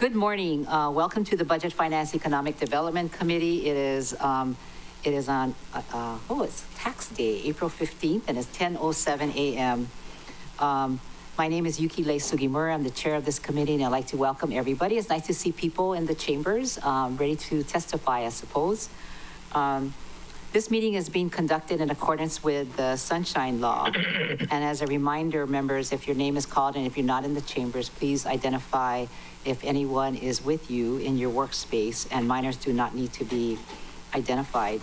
Good morning. Welcome to the Budget Finance Economic Development Committee. It is on, it's tax day, April 15th, and it's 10:07 a.m. My name is Yuki Lei Sugimura. I'm the chair of this committee, and I'd like to welcome everybody. It's nice to see people in the chambers ready to testify, I suppose. This meeting is being conducted in accordance with the Sunshine Law. And as a reminder, members, if your name is called and if you're not in the chambers, please identify if anyone is with you in your workspace, and minors do not need to be identified.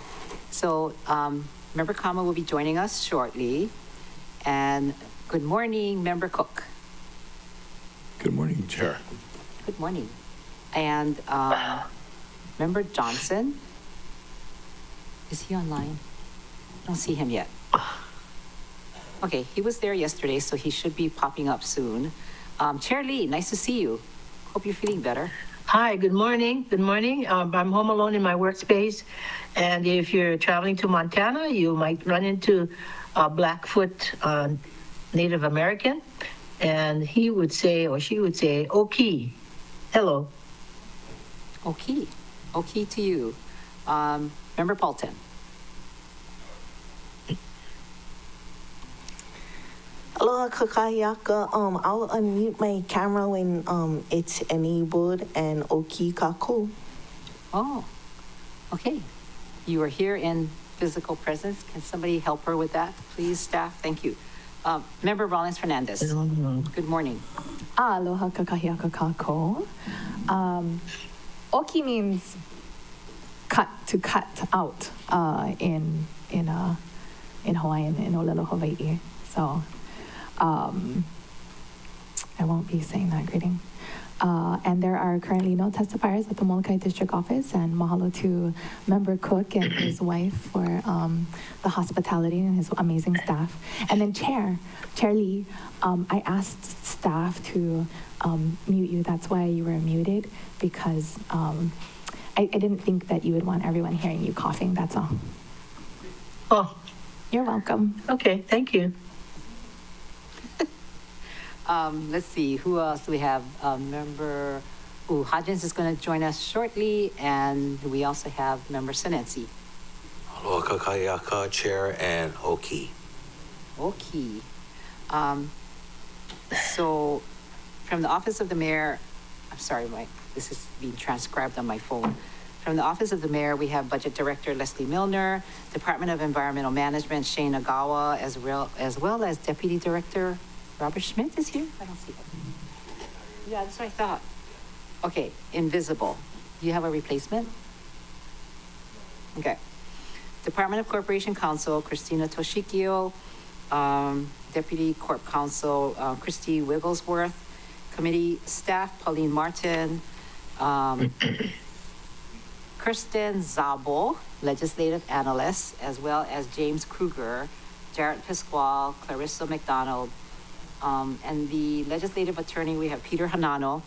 So Member Kama will be joining us shortly. And good morning, Member Cook. Good morning, Chair. Good morning. And Member Johnson. Is he online? I don't see him yet. Okay, he was there yesterday, so he should be popping up soon. Chair Lee, nice to see you. Hope you're feeling better. Hi, good morning. Good morning. I'm home alone in my workspace. And if you're traveling to Montana, you might run into a Blackfoot Native American. And he would say, or she would say, "Oki." Hello. Oki. Oki to you. Member Paulton. Aloha kakayaka. I'll unmute my camera when it's enabled, and oki kako. Oh, okay. You are here in physical presence. Can somebody help her with that, please, staff? Thank you. Member Rollins Fernandez. Good morning. Aloha kakahiaka kako. Oki means to cut out in Hawaiian, in Olelo, Hawaii. So I won't be saying that greeting. And there are currently no testifiers at the Molokai District Office, and mahalo to Member Cook and his wife for the hospitality and his amazing staff. And then Chair Lee, I asked staff to mute you. That's why you were muted, because I didn't think that you would want everyone hearing you coughing, that's all. Oh, You're welcome. okay. Thank you. Let's see, who else do we have? Member Hodgins is going to join us shortly, and we also have Member Senensi. Aloha kakayaka, Chair, and Oki. Okay. So from the Office of the Mayor, I'm sorry, this is being transcribed on my phone. From the Office of the Mayor, we have Budget Director Leslie Milner, Department of Environmental Management Shane Agawa, as well as Deputy Director Robert Schmidt is here? I don't see him. Yeah, that's what I thought. Okay, invisible. Do you have a replacement? Okay. Department of Corporation Counsel, Christina Toshikio, Deputy Corp Counsel, Christy Wigglesworth, Committee Staff, Pauline Martin, Kirsten Zabo, Legislative Analyst, as well as James Kruger, Jared Pasquale, Clarissa McDonald, and the Legislative Attorney, we have Peter Hanano,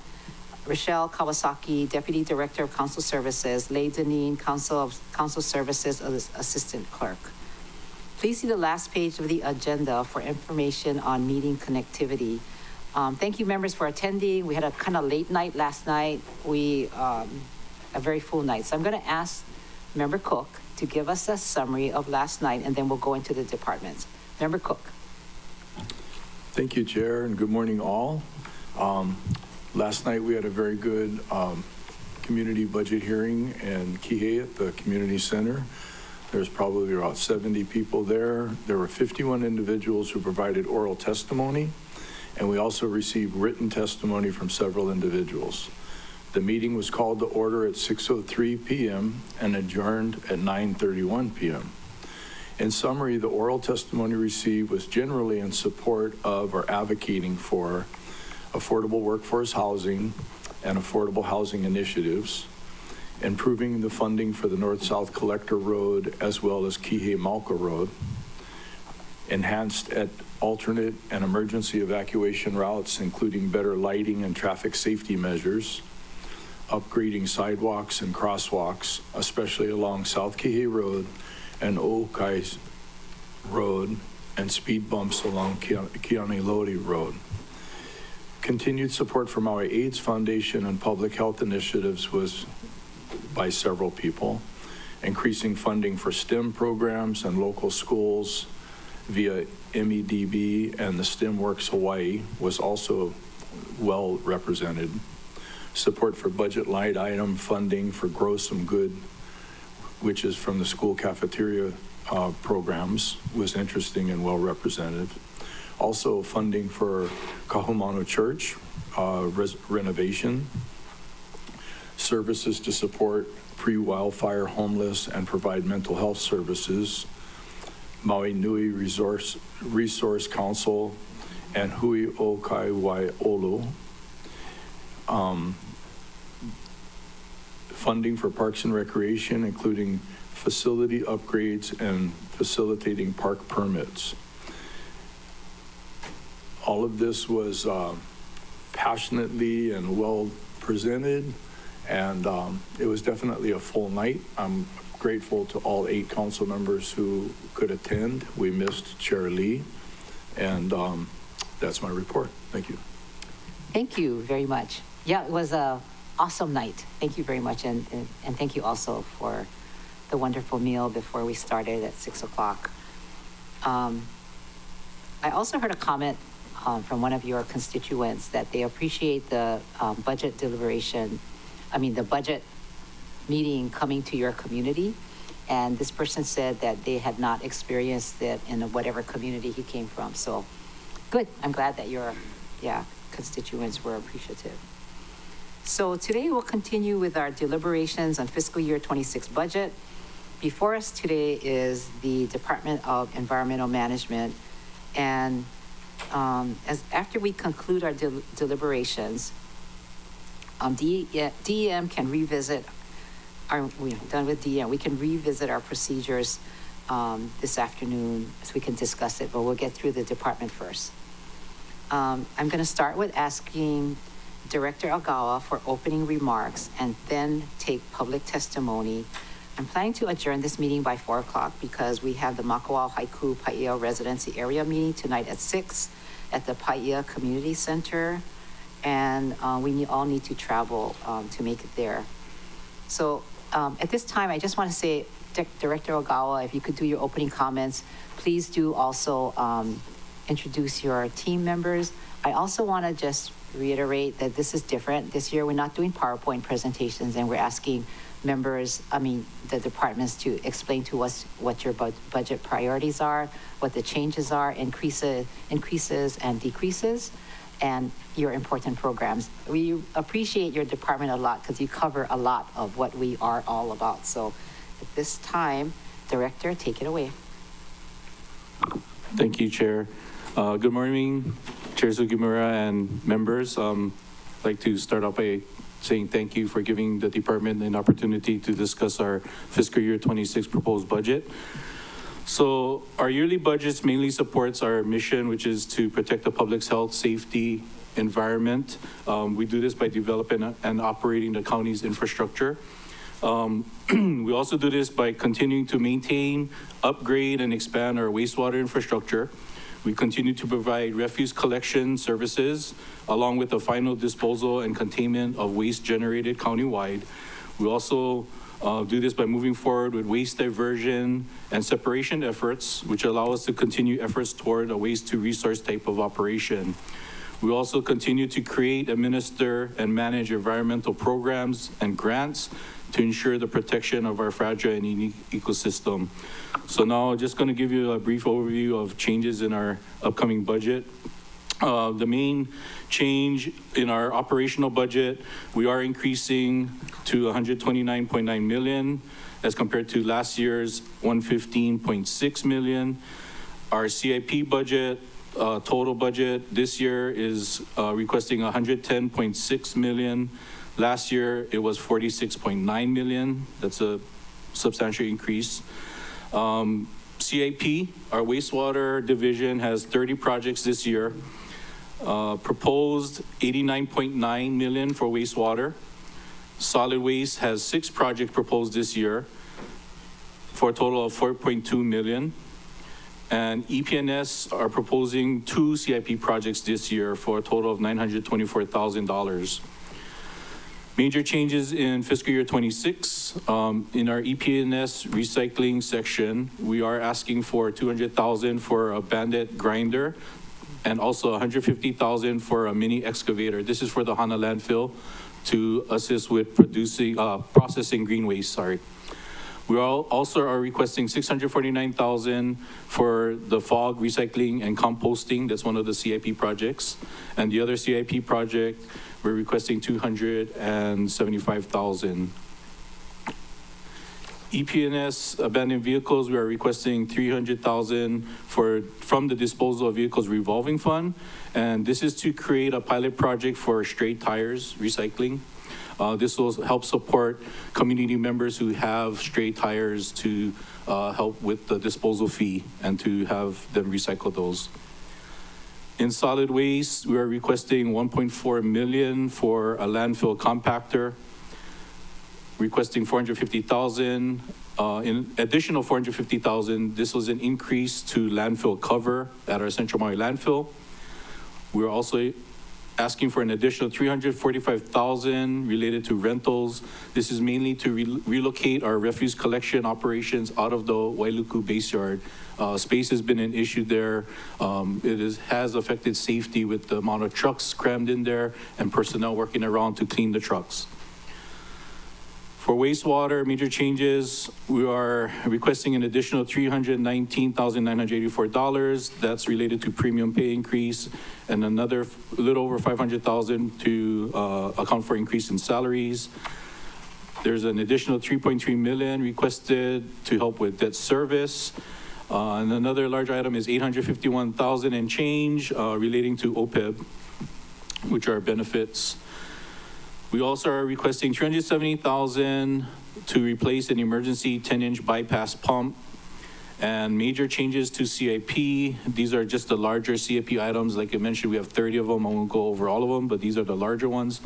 Rochelle Kawasaki, Deputy Director of Council Services, Leigh Deneen, Council Services Assistant Clerk. Please see the last page of the agenda for information on meeting connectivity. Thank you, members, for attending. We had a kind of late night last night. A very full night. So I'm going to ask Member Cook to give us a summary of last night, and then we'll go into the departments. Member Cook. Thank you, Chair, and good morning, all. Last night we had a very good community budget hearing in Kihei at the community center. There's probably about 70 people there. There were 51 individuals who provided oral testimony, and we also received written testimony from several individuals. The meeting was called to order at 6:03 p.m. and adjourned at 9:31 p.m. In summary, the oral testimony received was generally in support of or advocating for affordable workforce housing and affordable housing initiatives, improving the funding for the North-South Collector Road as well as Kihei-Malka Road, enhanced at alternate and emergency evacuation routes, including better lighting and traffic safety measures, upgrading sidewalks and crosswalks, especially along South Kihei Road and O'Kai Road, and speed bumps along Kianiloti Road. Continued support from our AIDS Foundation and public health initiatives was by several people. Increasing funding for STEM programs and local schools via MEDB and the STEM Works Hawaii was also well represented. Support for budget line item funding for Grow Some Good, which is from the school cafeteria programs, was interesting and well represented. Also funding for Kahumanu Church renovation, services to support pre-wildfire homeless and provide mental health services, Maui Nui Resource Council, and Hui o Kai Waiolu. Funding for parks and recreation, including facility upgrades and facilitating park permits. All of this was passionately and well presented, and it was definitely a full night. I'm grateful to all 8 council members who could attend. We missed Chair Lee, and that's my report. Thank you. Thank you very much. Yeah, it was a awesome night. Thank you very much, and thank you also for the wonderful meal before we started at 6 o'clock. I also heard a comment from one of your constituents that they appreciate the budget deliberation, the budget meeting coming to your community. And this person said that they had not experienced it in whatever community he came from. So good. I'm glad that your constituents were appreciative. So today we'll continue with our deliberations on fiscal year 26 budget. Before us today is the Department of Environmental Management. And after we conclude our deliberations, DEM can revisit we're done with DEM. We can revisit our procedures this afternoon so we can discuss it, but we'll get through the department first. I'm going to start with asking Director Ogawa for opening remarks and then take public testimony. I'm planning to adjourn this meeting by 4 o'clock because we have the Makawao Haiku Paia Residency Area meeting tonight at 6 at the Paia Community Center, and we all need to travel to make it there. So at this time, I just want to say, Director Ogawa, if you could do your opening comments, please do also introduce your team members. I also want to just reiterate that this is different. This year, we're not doing PowerPoint presentations, and we're asking members, the departments to explain to us what your budget priorities are, what the changes are, increases and decreases, and your important programs. We appreciate your department a lot because you cover a lot of what we are all about. So at this time, Director, take it away. Thank you, Chair. Good morning, Chair Sugimura and members. I'd like to start off by saying thank you for giving the department an opportunity to discuss our fiscal year 26 proposed budget. So our yearly budgets mainly supports our mission, which is to protect the public's health, safety, environment. We do this by developing and operating the county's infrastructure. We also do this by continuing to maintain, upgrade, and expand our wastewater infrastructure. We continue to provide refuse collection services, along with the final disposal and containment of waste generated countywide. We also do this by moving forward with waste diversion and separation efforts, which allow us to continue efforts toward a waste to resource type of operation. We also continue to create, administer, and manage environmental programs and grants to ensure the protection of our fragile and unique ecosystem. So now I'm just going to give you a brief overview of changes in our upcoming budget. The main change in our operational budget, we are increasing to $129.9 million as compared to last year's $115.6 million. Our CIP budget, total budget this year is requesting $110.6 million. Last year, it was $46.9 million. That's a substantial increase. CIP, our wastewater division, has 30 projects this year. Proposed $89.9 million for wastewater. Solid waste has 6 projects proposed this year for a total of $4.2 million. And EPNS are proposing 2 CIP projects this year for a total of $924,000. Major changes in fiscal year 26. In our EPNS recycling section, we are asking for $200,000 for a bandit grinder and also $150,000 for a mini excavator. This is for the Hana landfill to assist with processing green waste, sorry. We also are requesting $649,000 for the fog recycling and composting. That's one of the CIP projects. And the other CIP project, we're requesting $275,000. EPNS abandoned vehicles, we are requesting $300,000 from the disposal of vehicles revolving fund. And this is to create a pilot project for straight tires recycling. This will help support community members who have stray tires to help with the disposal fee and to have them recycle those. In solid waste, we are requesting $1.4 million for a landfill compactor, requesting $450,000. In additional $450,000, this was an increase to landfill cover at our Central Maui landfill. We're also asking for an additional $345,000 related to rentals. This is mainly to relocate our refuse collection operations out of the Wailuku base yard. Space has been an issue there. It has affected safety with the amount of trucks crammed in there and personnel working around to clean the trucks. For wastewater, major changes, we are requesting an additional $319,984. That's related to premium pay increase, and another little over $500,000 to account for increase in salaries. There's an additional $3.3 million requested to help with debt service. And another large item is $851,000 and change relating to OPEB, which are benefits. We also are requesting $370,000 to replace an emergency 10-inch bypass pump, and major changes to CIP. These are just the larger CIP items. Like I mentioned, we have 30 of them. I won't go over all of them, but these are the larger ones.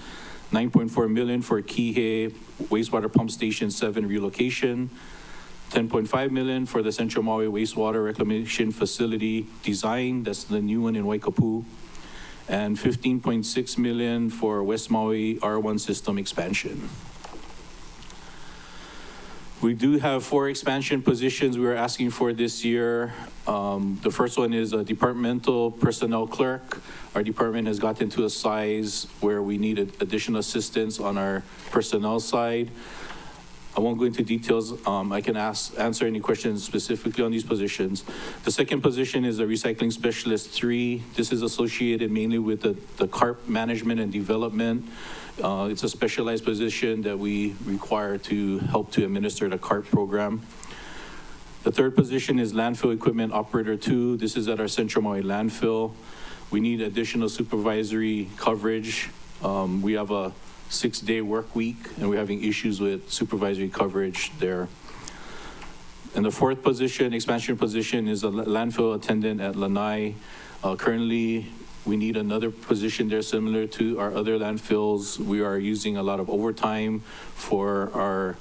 $9.4 million for Kihei Wastewater Pump Station 7 relocation. $10.5 million for the Central Maui Wastewater Reclamation Facility design. That's the new one in Waikapu. And $15.6 million for West Maui R1 system expansion. We do have 4 expansion positions we are asking for this year. The first one is a departmental personnel clerk. Our department has gotten to a size where we need additional assistance on our personnel side. I won't go into details. I can answer any questions specifically on these positions. The second position is a recycling specialist 3. This is associated mainly with the CARP management and development. It's a specialized position that we require to help to administer the CARP program. The third position is landfill equipment operator 2. This is at our Central Maui landfill. We need additional supervisory coverage. We have a 6-day work week, and we're having issues with supervisory coverage there. And the fourth position, expansion position, is a landfill attendant at Lanai. Currently, we need another position there similar to our other landfills. We are using a lot of overtime for our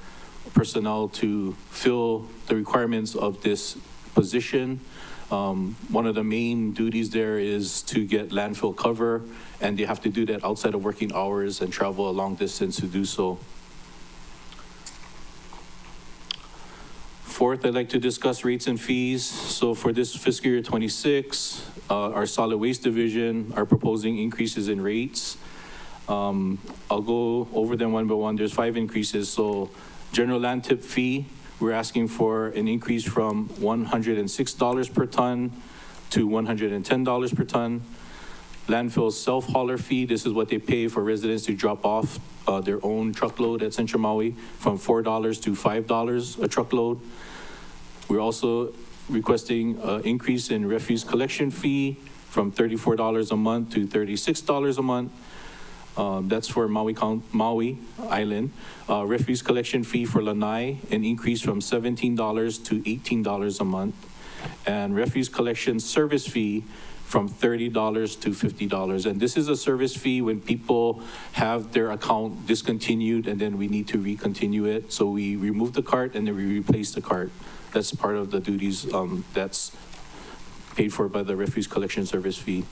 personnel to fill the requirements of this position. One of the main duties there is to get landfill cover, and they have to do that outside of working hours and travel a long distance to do so. Fourth, I'd like to discuss rates and fees. So for this fiscal year 26, our solid waste division are proposing increases in rates. I'll go over them one by one. There's 5 increases. So general land tip fee, we're asking for an increase from $106 per ton to $110 per ton. Landfill self-hauler fee, this is what they pay for residents to drop off their own truckload at Central Maui, from $4 to $5 a truckload. We're also requesting an increase in refuse collection fee from $34 a month to $36 a month. That's for Maui Island. Refuse collection fee for Lanai, an increase from $17 to $18 a month. And refuse collection service fee from $30 to $50. And this is a service fee when people have their account discontinued and then we need to recontinue it. So we remove the cart and then we replace the cart. That's part of the duties that's paid for by the refuse collection service fee.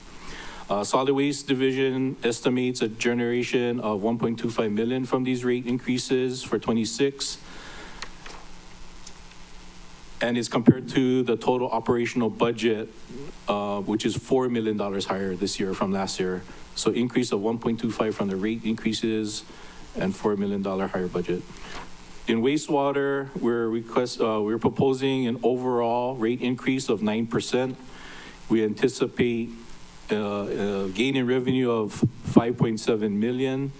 Solid Waste Division estimates a generation of 1.25 million from these rate increases for 26, and is compared to the total operational budget, which is $4 million higher this year from last year. So increase of 1.25 from the rate increases and $4 million higher budget. In wastewater, we're proposing an overall rate increase of 9%. We anticipate a gain in revenue of 5.7 million.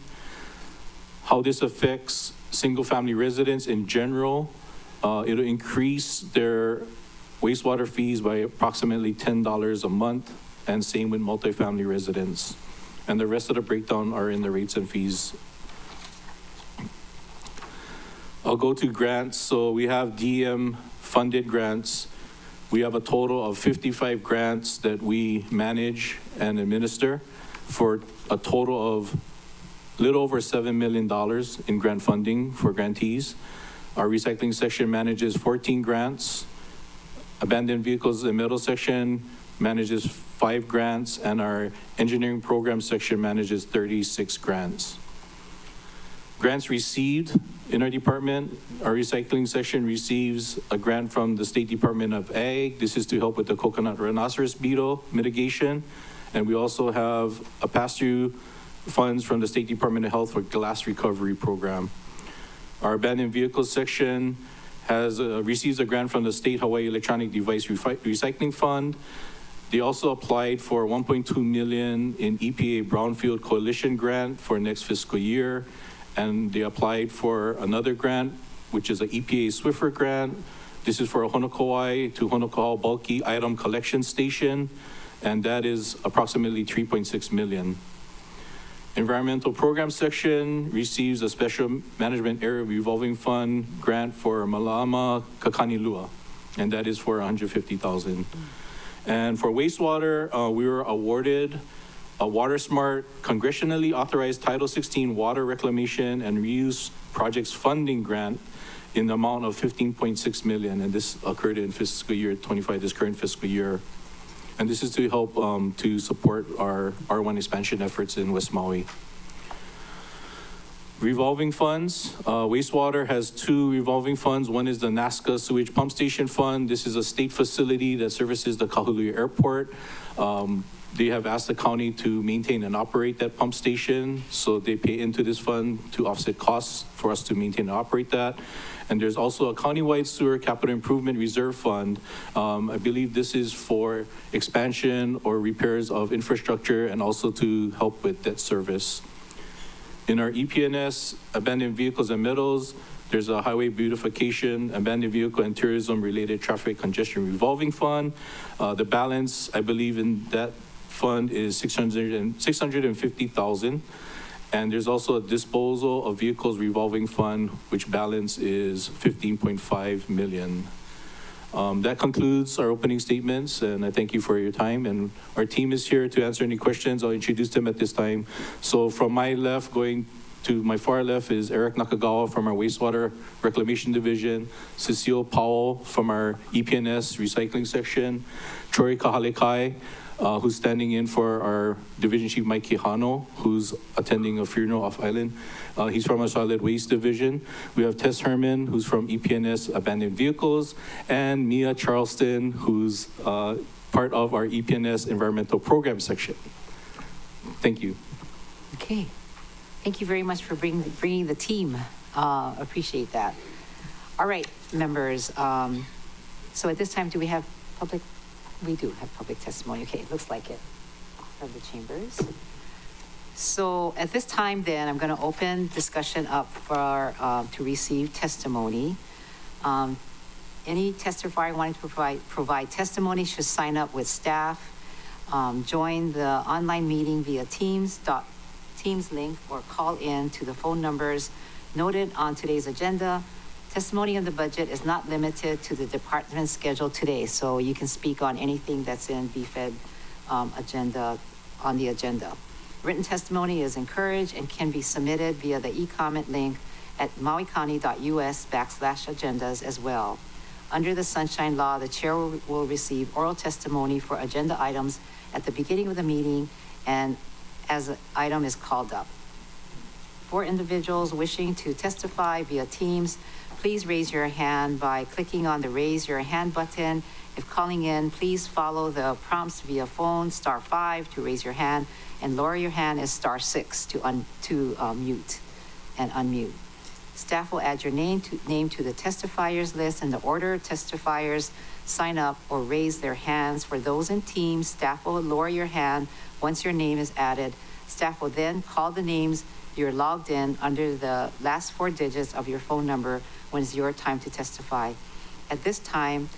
How this affects single-family residents in general, it'll increase their wastewater fees by approximately $10 a month, and same with multifamily residents. And the rest of the breakdown are in the rates and fees. I'll go to grants. So we have DM funded grants. We have a total of 55 grants that we manage and administer for a total of a little over $7 million in grant funding for grantees. Our recycling section manages 14 grants. Abandoned vehicles and metal section manages 5 grants, and our engineering program section manages 36 grants. Grants received in our department, our recycling section receives a grant from the State Department of Ag. This is to help with the coconut rhinoceros beetle mitigation. And we also have a pass-through funds from the State Department of Health for glass recovery program. Our abandoned vehicles section receives a grant from the State Hawaii Electronic Device Recycling Fund. They also applied for 1.2 million in EPA Brownfield Coalition grant for next fiscal year. And they applied for another grant, which is an EPA Swiffer grant. This is for a Honokowai to Honokau bulky item collection station, and that is approximately 3.6 million. Environmental program section receives a special management area revolving fund grant for Malama Kakanilua, and that is for 150,000. And for wastewater, we were awarded a WaterSmart congressionally authorized Title 16 water reclamation and reuse projects funding grant in the amount of 15.6 million, and this occurred in fiscal year 25, this current fiscal year. And this is to help to support our R1 expansion efforts in West Maui. Revolving funds, wastewater has 2 revolving funds. One is the NASCA Sewage Pump Station Fund. This is a state facility that services the Kahului Airport. They have asked the county to maintain and operate that pump station, so they pay into this fund to offset costs for us to maintain and operate that. And there's also a countywide sewer capital improvement reserve fund. I believe this is for expansion or repairs of infrastructure and also to help with debt service. In our EPNS, abandoned vehicles and metals, there's a highway beautification, abandoned vehicle and tourism related traffic congestion revolving fund. The balance, I believe, in that fund is 650,000. And there's also a disposal of vehicles revolving fund, which balance is 15.5 million. That concludes our opening statements, and I thank you for your time. And our team is here to answer any questions. I'll introduce them at this time. So from my left, going to my far left is Eric Nakagawa from our Wastewater Reclamation Division, Cecile Powell from our EPNS Recycling Section, Troy Kahalekai, who's standing in for our Division Chief Mike Kihano, who's attending a funeral off island. He's from our Solid Waste Division. We have Tess Herman, who's from EPNS Abandoned Vehicles, and Mia Charleston, who's part of our EPNS Environmental Program Section. Thank you. Okay. Thank you very much for bringing the team. Appreciate that. All right, members. So at this time, do we have public? We do have public testimony. Okay, it looks like it from the chambers. So at this time, then, I'm going to open discussion up for to receive testimony. Any testifier wanting to provide testimony should sign up with staff, join the online meeting via Teams link, or call in to the phone numbers noted on today's agenda. Testimony on the budget is not limited to the department's schedule today, so you can speak on anything that's in BFED agenda, on the agenda. Written testimony is encouraged and can be submitted via the e-comment link at mauicounty.us/agendas as well. under the Sunshine Law, the chair will receive oral testimony for agenda items at the beginning of the meeting and as an item is called up. For individuals wishing to testify via Teams, please raise your hand by clicking on the Raise Your Hand button. If calling in, please follow the prompts via phone, *5 to raise your hand, and lower your hand is *6 to mute and unmute. Staff will add your name to the testifiers list, and the order testifiers sign up or raise their hands. For those in Teams, staff will lower your hand once your name is added. Staff will then call the names you're logged in under the last 4 digits of your phone number when it's your time to testify. At that time,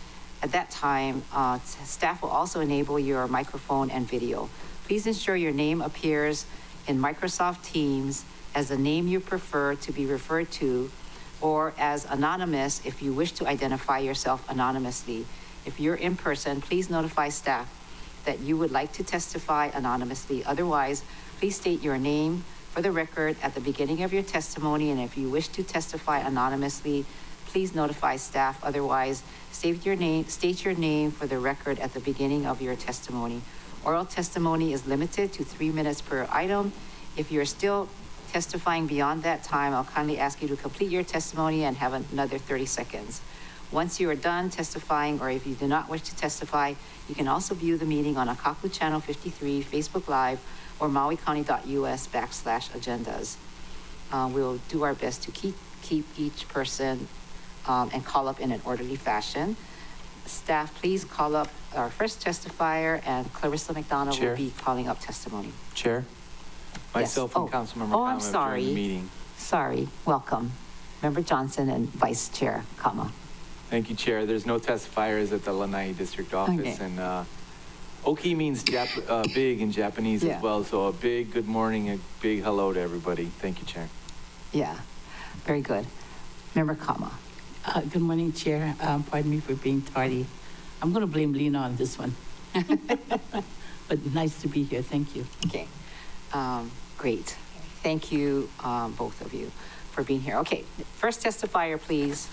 staff will also enable your microphone and video. Please ensure your name appears in Microsoft Teams as the name you prefer to be referred to, or as anonymous if you wish to identify yourself anonymously. If you're in person, please notify staff that you would like to testify anonymously. Otherwise, please state your name for the record at the beginning of your testimony, and if you wish to testify anonymously, please notify staff. Otherwise, state your name for the record at the beginning of your testimony. Oral testimony is limited to 3 minutes per item. If you're still testifying beyond that time, I'll kindly ask you to complete your testimony and have another 30 seconds. Once you are done testifying, or if you do not wish to testify, you can also view the meeting on Akaku Channel 53, Facebook Live, or mauicounty.us/agendas. We'll do our best to keep each person and call up in an orderly fashion. Staff, please call up our first testifier, and Clarissa McDonald Chair. will be calling up testimony. Chair? Myself Yes. and Councilmember Oh, I'm Kama have sorry. joined the meeting. Sorry, welcome. Member Johnson and Vice Chair Kama. Thank you, Chair. There's no testifiers at the Lanai District Office. Okay. And Oki means big in Japanese Yeah. as well. So a big good morning, a big hello to everybody. Thank you, Chair. Yeah, very good. Member Kama. Good morning, Chair. Pardon me for being tardy. I'm going to blame Lena on this one. But nice to be here. Thank you. Okay, great. Thank you, both of you, for being here. Okay, first testifier, please.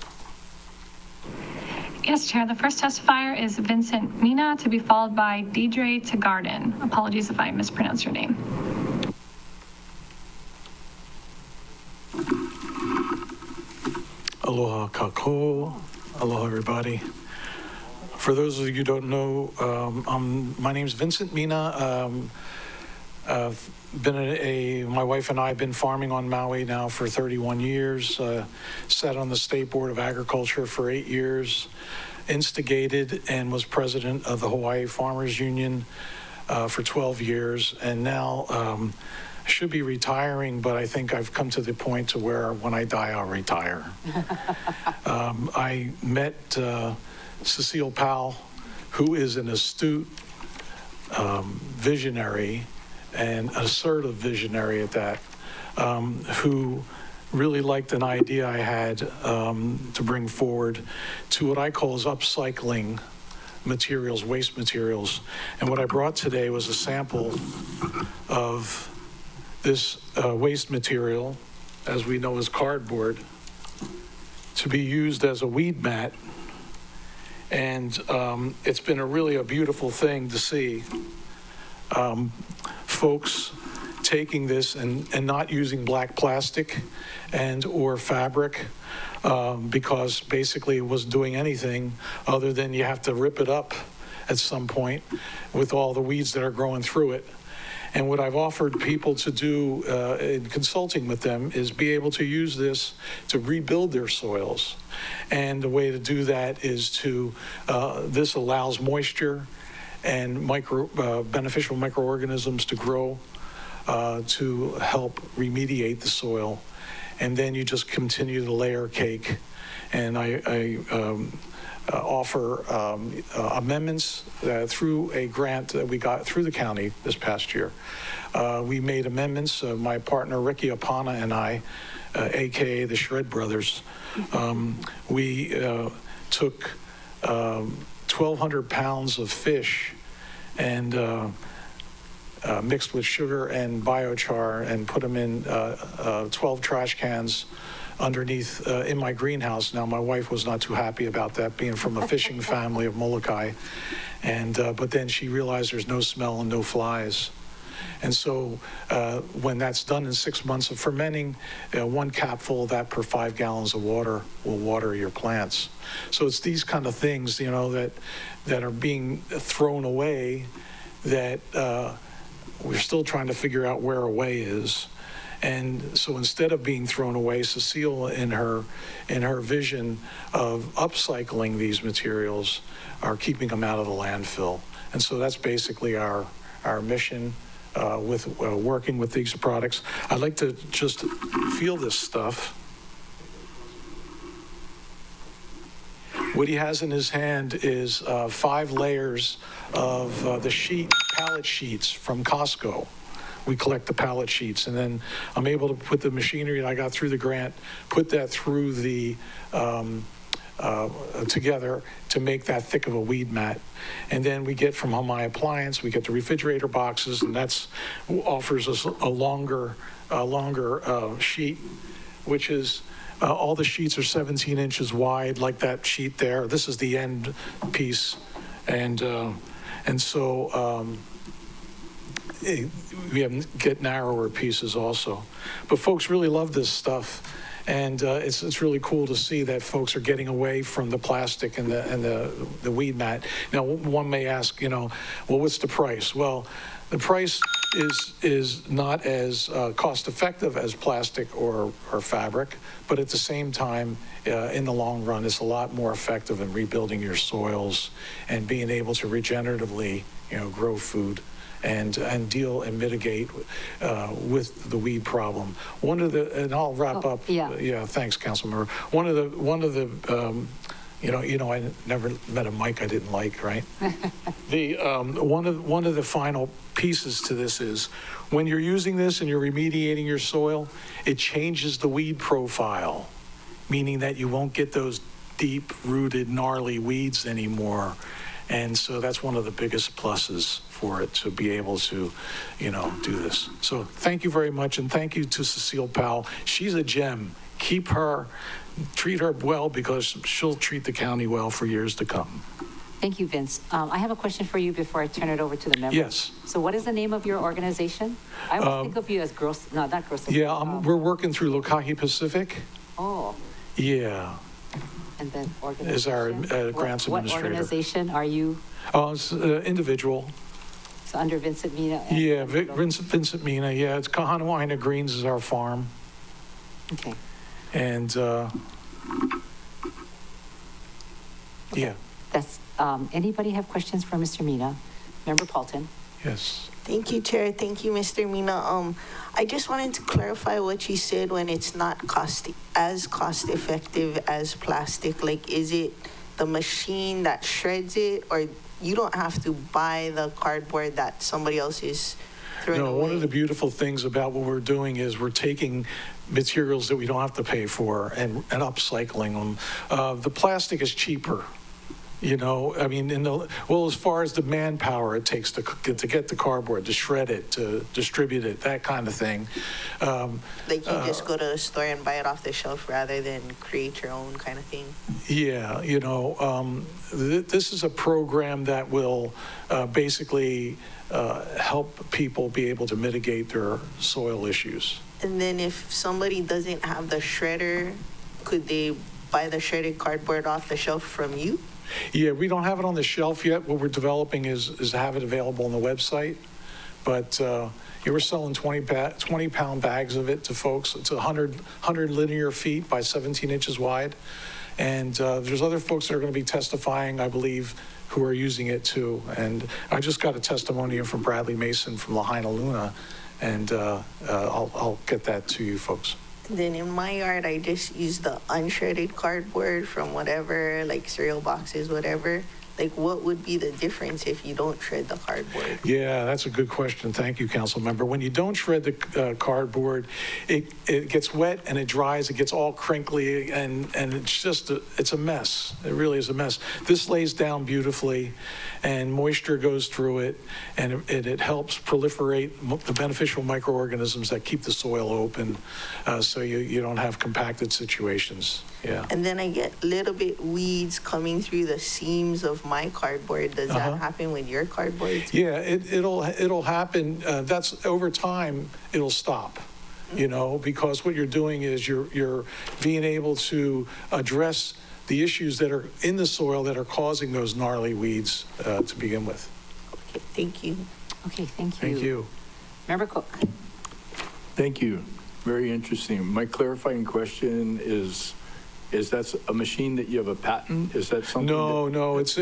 Yes, Chair. The first testifier is Vincent Mina, to be followed by Deidre Tegarden. Apologies if I mispronounced your name. Aloha kako. Aloha, everybody. For those of you who don't know, my name's Vincent Mina. I've been my wife and I have been farming on Maui now for 31 years, sat on the State Board of Agriculture for 8 years, instigated and was president of the Hawaii Farmers Union for 12 years, and now I should be retiring, but I think I've come to the point to where when I die, I'll retire. I met Cecile Powell, who is an astute visionary and assertive visionary at that, who really liked an idea I had to bring forward to what I call is upcycling materials, waste materials. And what I brought today was a sample of this waste material, as we know as cardboard, to be used as a weed mat. And it's been really a beautiful thing to see folks taking this and not using black plastic and or fabric because basically it wasn't doing anything other than you have to rip it up at some point with all the weeds that are growing through it. And what I've offered people to do in consulting with them is be able to use this to rebuild their soils. And the way to do that is to, this allows moisture and beneficial microorganisms to grow to help remediate the soil. And then you just continue to layer cake. And I offer amendments through a grant that we got through the county this past year. We made amendments, my partner Ricky Apana and I, AKA the Shred Brothers, we took 1,200 pounds of fish and mixed with sugar and biochar and put them in 12 trash cans underneath in my greenhouse. Now, my wife was not too happy about that, being from a fishing family of Molokai. And, but then she realized there's no smell and no flies. And so when that's done in 6 months of fermenting, 1 capful of that per 5 gallons of water will water your plants. So it's these kind of things, you know, that are being thrown away that we're still trying to figure out where away is. And so instead of being thrown away, Cecile, in her vision of upcycling these materials, are keeping them out of the landfill. And so that's basically our mission with working with these products. I'd like to just feel this stuff. What he has in his hand is 5 layers of the pallet sheets from Costco. We collect the pallet sheets, and then I'm able to put the machinery that I got through the grant, put that through the together to make that thick of a weed mat. And then we get from My Appliance, we get the refrigerator boxes, and that's offers us a longer sheet, which is all the sheets are 17 inches wide, like that sheet there. This is the end piece, and so we get narrower pieces also. But folks really love this stuff. And it's really cool to see that folks are getting away from the plastic and the weed mat. Now, one may ask, you know, well, what's the price? Well, the price is not as cost effective as plastic or fabric, but at the same time, in the long run, it's a lot more effective in rebuilding your soils and being able to regeneratively, you know, grow food and deal and mitigate with the weed problem. And I'll wrap up. Yeah. Thanks, Councilmember. One of the you know, I never met a mic I didn't like, right? One of the final pieces to this is when you're using this and you're remediating your soil, it changes the weed profile, meaning that you won't get those deep-rooted, gnarly weeds anymore. And so that's one of the biggest pluses for it, to be able to, you know, do this. So thank you very much, and thank you to Cecile Powell. She's a gem. Keep her, treat her well, because she'll treat the county well for years to come. Thank you, Vince. I have a question for you before I turn it over to the members. Yes. So what is the name of your organization? I always think of you as not gross. Yeah, we're working through Lokahi Pacific. Oh. Yeah. And then organization? Is our grants administrator. What organization are you? Oh, it's individual. So under Vincent Mina? Yeah, Vincent Mina. Yeah, it's Kahanawaina Greens is our farm. Okay. And yeah. That's, anybody have questions for Mr. Mina? Member Paulton? Yes. Thank you, Chair. Thank you, Mr. Mina. I just wanted to clarify what you said when it's not as cost effective as plastic. Like, is it the machine that shreds it, or you don't have to buy the cardboard that somebody else is throwing away? No, one of the beautiful things about what we're doing is we're taking materials that we don't have to pay for and upcycling them. The plastic is cheaper. You know, I mean, as far as the manpower it takes to get the cardboard, to shred it, to distribute it, that kind of thing. Like you just go to the store and buy it off the shelf rather than create your own kind of thing? Yeah, you know, this is a program that will basically help people be able to mitigate their soil issues. And then if somebody doesn't have the shredder, could they buy the shredded cardboard off the shelf from you? Yeah, we don't have it on the shelf yet. What we're developing is to have it available on the website. But we're selling 20-pound bags of it to folks. It's 100 linear feet by 17 inches wide. And there's other folks that are going to be testifying, I believe, who are using it too. And I just got a testimonial from Bradley Mason from Lahaina Luna, and I'll get that to you folks. Then in my yard, I just use the unshredded cardboard from whatever, like cereal boxes, whatever. Like, what would be the difference if you don't shred the cardboard? Yeah, that's a good question. Thank you, council member. When you don't shred the cardboard, it gets wet and it dries, it gets all crinkly, and it's a mess. It really is a mess. This lays down beautifully, and moisture goes through it, and it helps proliferate the beneficial microorganisms that keep the soil open, so you don't have compacted situations. Yeah. And then I get a little bit weeds coming through the seams of my cardboard. Does that happen with your cardboard too? Yeah, it'll happen. That's over time, it'll stop. You know, because what you're doing is you're being able to address the issues that are in the soil that are causing those gnarly weeds to begin with. Okay, thank you. Okay, thank you. Thank you. Member Cook. Thank you. Very interesting. My clarifying question is that a machine that you have a patent? Is that something? No, it's.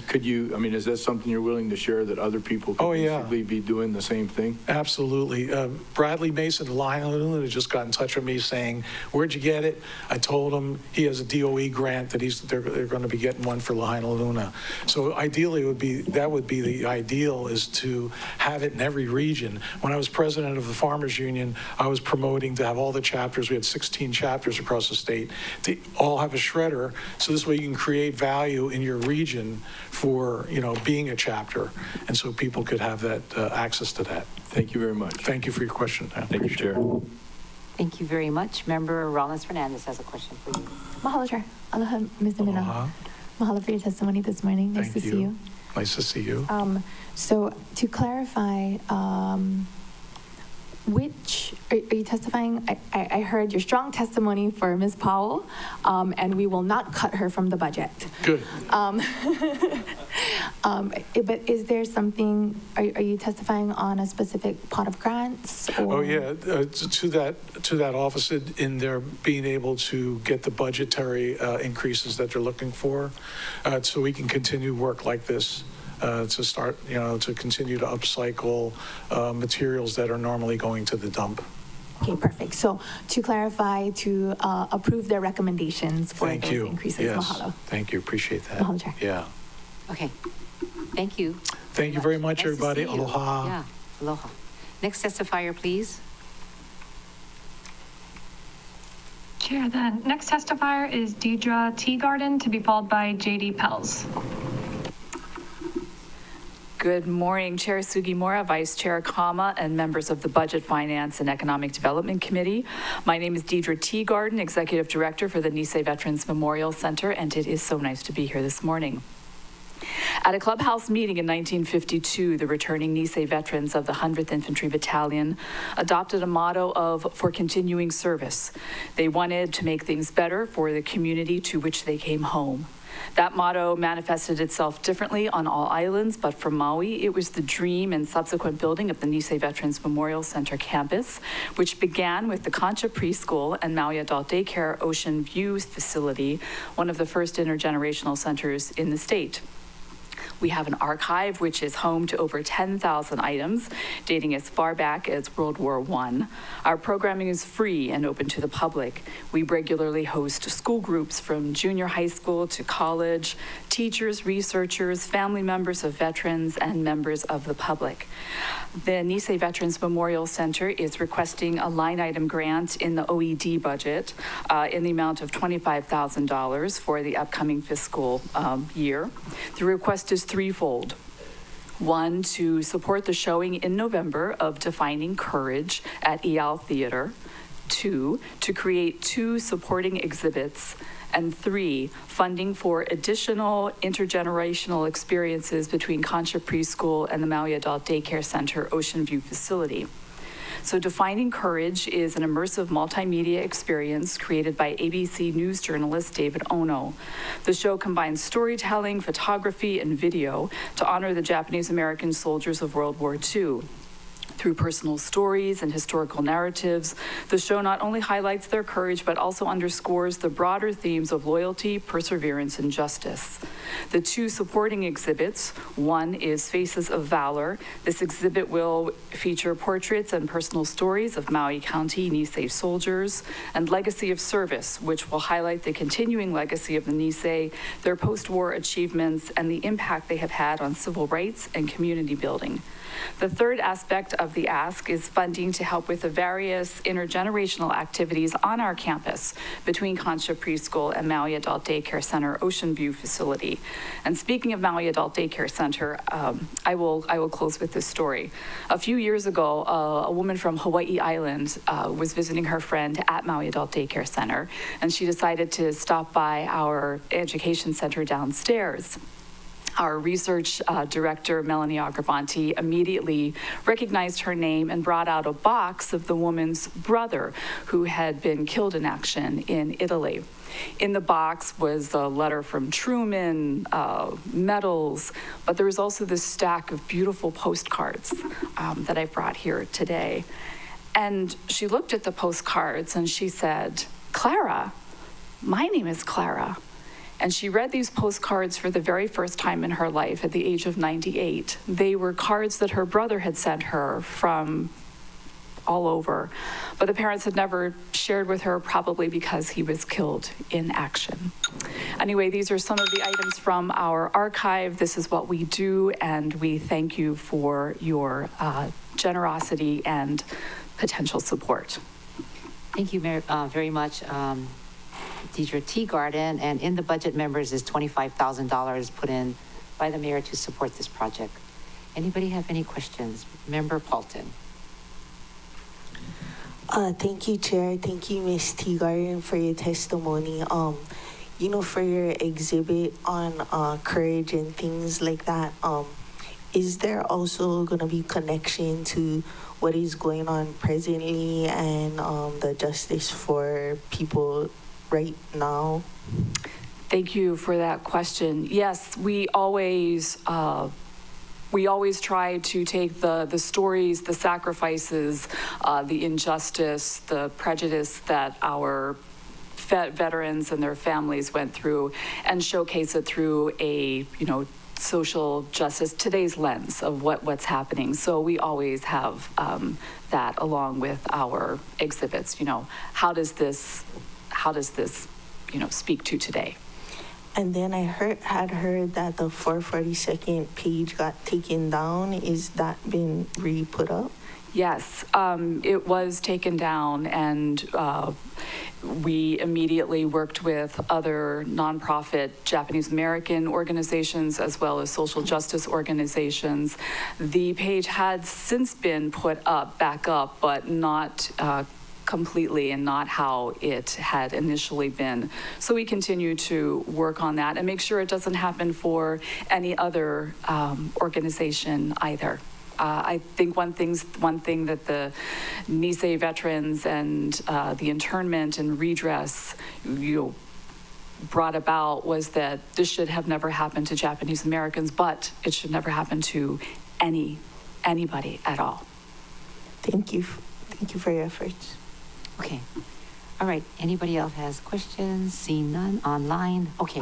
Could you, I mean, is that something you're willing to share that other people could basically be doing the same thing? Absolutely. Bradley Mason of Lahaina just got in touch with me saying, "Where'd you get it?" I told him he has a DOE grant that they're going to be getting one for Lahaina. So ideally, that would be the ideal, is to have it in every region. When I was president of the Farmers Union, I was promoting to have all the chapters. We had 16 chapters across the state to all have a shredder, so this way you can create value in your region for, being a chapter, and so people could have that access to that. Thank you very much. Thank you for your question. Thank you, Chair. Thank you very much. Member Rollins Fernandez has a question for you. Mahalo, Chair. Aloha, Ms. Mina. Aloha. Mahalo for your testimony this morning. Nice to see you. Nice to see you. So to clarify, which are you testifying? I heard your strong testimony for Ms. Powell, and we will not cut her from the budget. Good. But is there something? Are you testifying on a specific pot of grants? Or? Oh yeah, to that office in there being able to get the budgetary increases that they're looking for, so we can continue work like this. To start, to continue to upcycle materials that are normally going to the dump. Okay, perfect. So to clarify, to approve their recommendations for those increases. Yes. Mahalo. Thank you. Appreciate that. Mahalo, Chair. Yeah. Okay. Thank you. Thank you very much, Nice to everybody. see you. Aloha. Yeah, aloha. Next testifier, please. Chair, the next testifier is Deidre Teagarden, to be followed by JD Pels. Good morning, Chair Sugimura, Vice Chair Kama, and members of the Budget, Finance, and Economic Development Committee. My name is Deidre Teagarden, Executive Director for the Nisei Veterans Memorial Center, and it is so nice to be here this morning. At a clubhouse meeting in 1952, the returning Nisei veterans of the 100th Infantry Battalion adopted a motto of "for continuing service." They wanted to make things better for the community to which they came home. That motto manifested itself differently on all islands, but for Maui, it was the dream and subsequent building of the Nisei Veterans Memorial Center campus, which began with the Concha Preschool and Maui Adult Daycare Ocean View facility, one of the first intergenerational centers in the state. We have an archive which is home to over 10,000 items dating as far back as World War I. Our programming is free and open to the public. We regularly host school groups from junior high school to college, teachers, researchers, family members of veterans, and members of the public. The Nisei Veterans Memorial Center is requesting a line item grant in the OED budget in the amount of $25,000 for the upcoming fiscal year. The request is threefold. One, to support the showing in November of Defining Courage at EAL Theater. Two, to create 2 supporting exhibits. And 3, funding for additional intergenerational experiences between Concha Preschool and the Maui Adult Daycare Center Ocean View facility. So Defining Courage is an immersive multimedia experience created by ABC News journalist David Ono. The show combines storytelling, photography, and video to honor the Japanese American soldiers of World War II. Through personal stories and historical narratives, the show not only highlights their courage, but also underscores the broader themes of loyalty, perseverance, and justice. The two supporting exhibits, one is Faces of Valor. This exhibit will feature portraits and personal stories of Maui County Nisei soldiers, and Legacy of Service, which will highlight the continuing legacy of the Nisei, their post-war achievements, and the impact they have had on civil rights and community building. The third aspect of the ask is funding to help with the various intergenerational activities on our campus between Concha Preschool and Maui Adult Daycare Center Ocean View facility. And speaking of Maui Adult Daycare Center, I will close with this story. A few years ago, a woman from Hawaii Island was visiting her friend at Maui Adult Daycare Center, and she decided to stop by our education center downstairs. Our research director, Melanie Agravanti, immediately recognized her name and brought out a box of the woman's brother who had been killed in action in Italy. In the box was a letter from Truman, medals, but there was also this stack of beautiful postcards that I brought here today. And she looked at the postcards and she said, "Clara, my name is Clara." And she read these postcards for the very first time in her life at the age of 98. They were cards that her brother had sent her from all over, but the parents had never shared with her, probably because he was killed in action. Anyway, these are some of the items from our archive. This is what we do, and we thank you for your generosity and potential support. Thank you very much, Deidre Teagarden, and in the budget members is $25,000 put in by the mayor to support this project. Anybody have any questions? Member Paulton. Thank you, Chair. Thank you, Ms. Teagarden, for your testimony. You know, for your exhibit on courage and things like that, is there also going to be connection to what is going on presently and the justice for people right now? Thank you for that question. Yes, we always try to take the stories, the sacrifices, the injustice, the prejudice that our veterans and their families went through, and showcase it through a, social justice, today's lens of what's happening. So we always have that along with our exhibits. How does this speak to today? And then I had heard that the 442nd page got taken down. Is that been re-put up? Yes, it was taken down, and we immediately worked with other nonprofit Japanese American organizations as well as social justice organizations. The page had since been put back up, but not completely, and not how it had initially been. So we continue to work on that and make sure it doesn't happen for any other organization either. I think one thing that the Nisei veterans and the internment and redress brought about was that this should have never happened to Japanese Americans, but it should never happen to anybody at all. Thank you for your efforts. Okay. All right. Anybody else has questions? Seeing none online. Okay.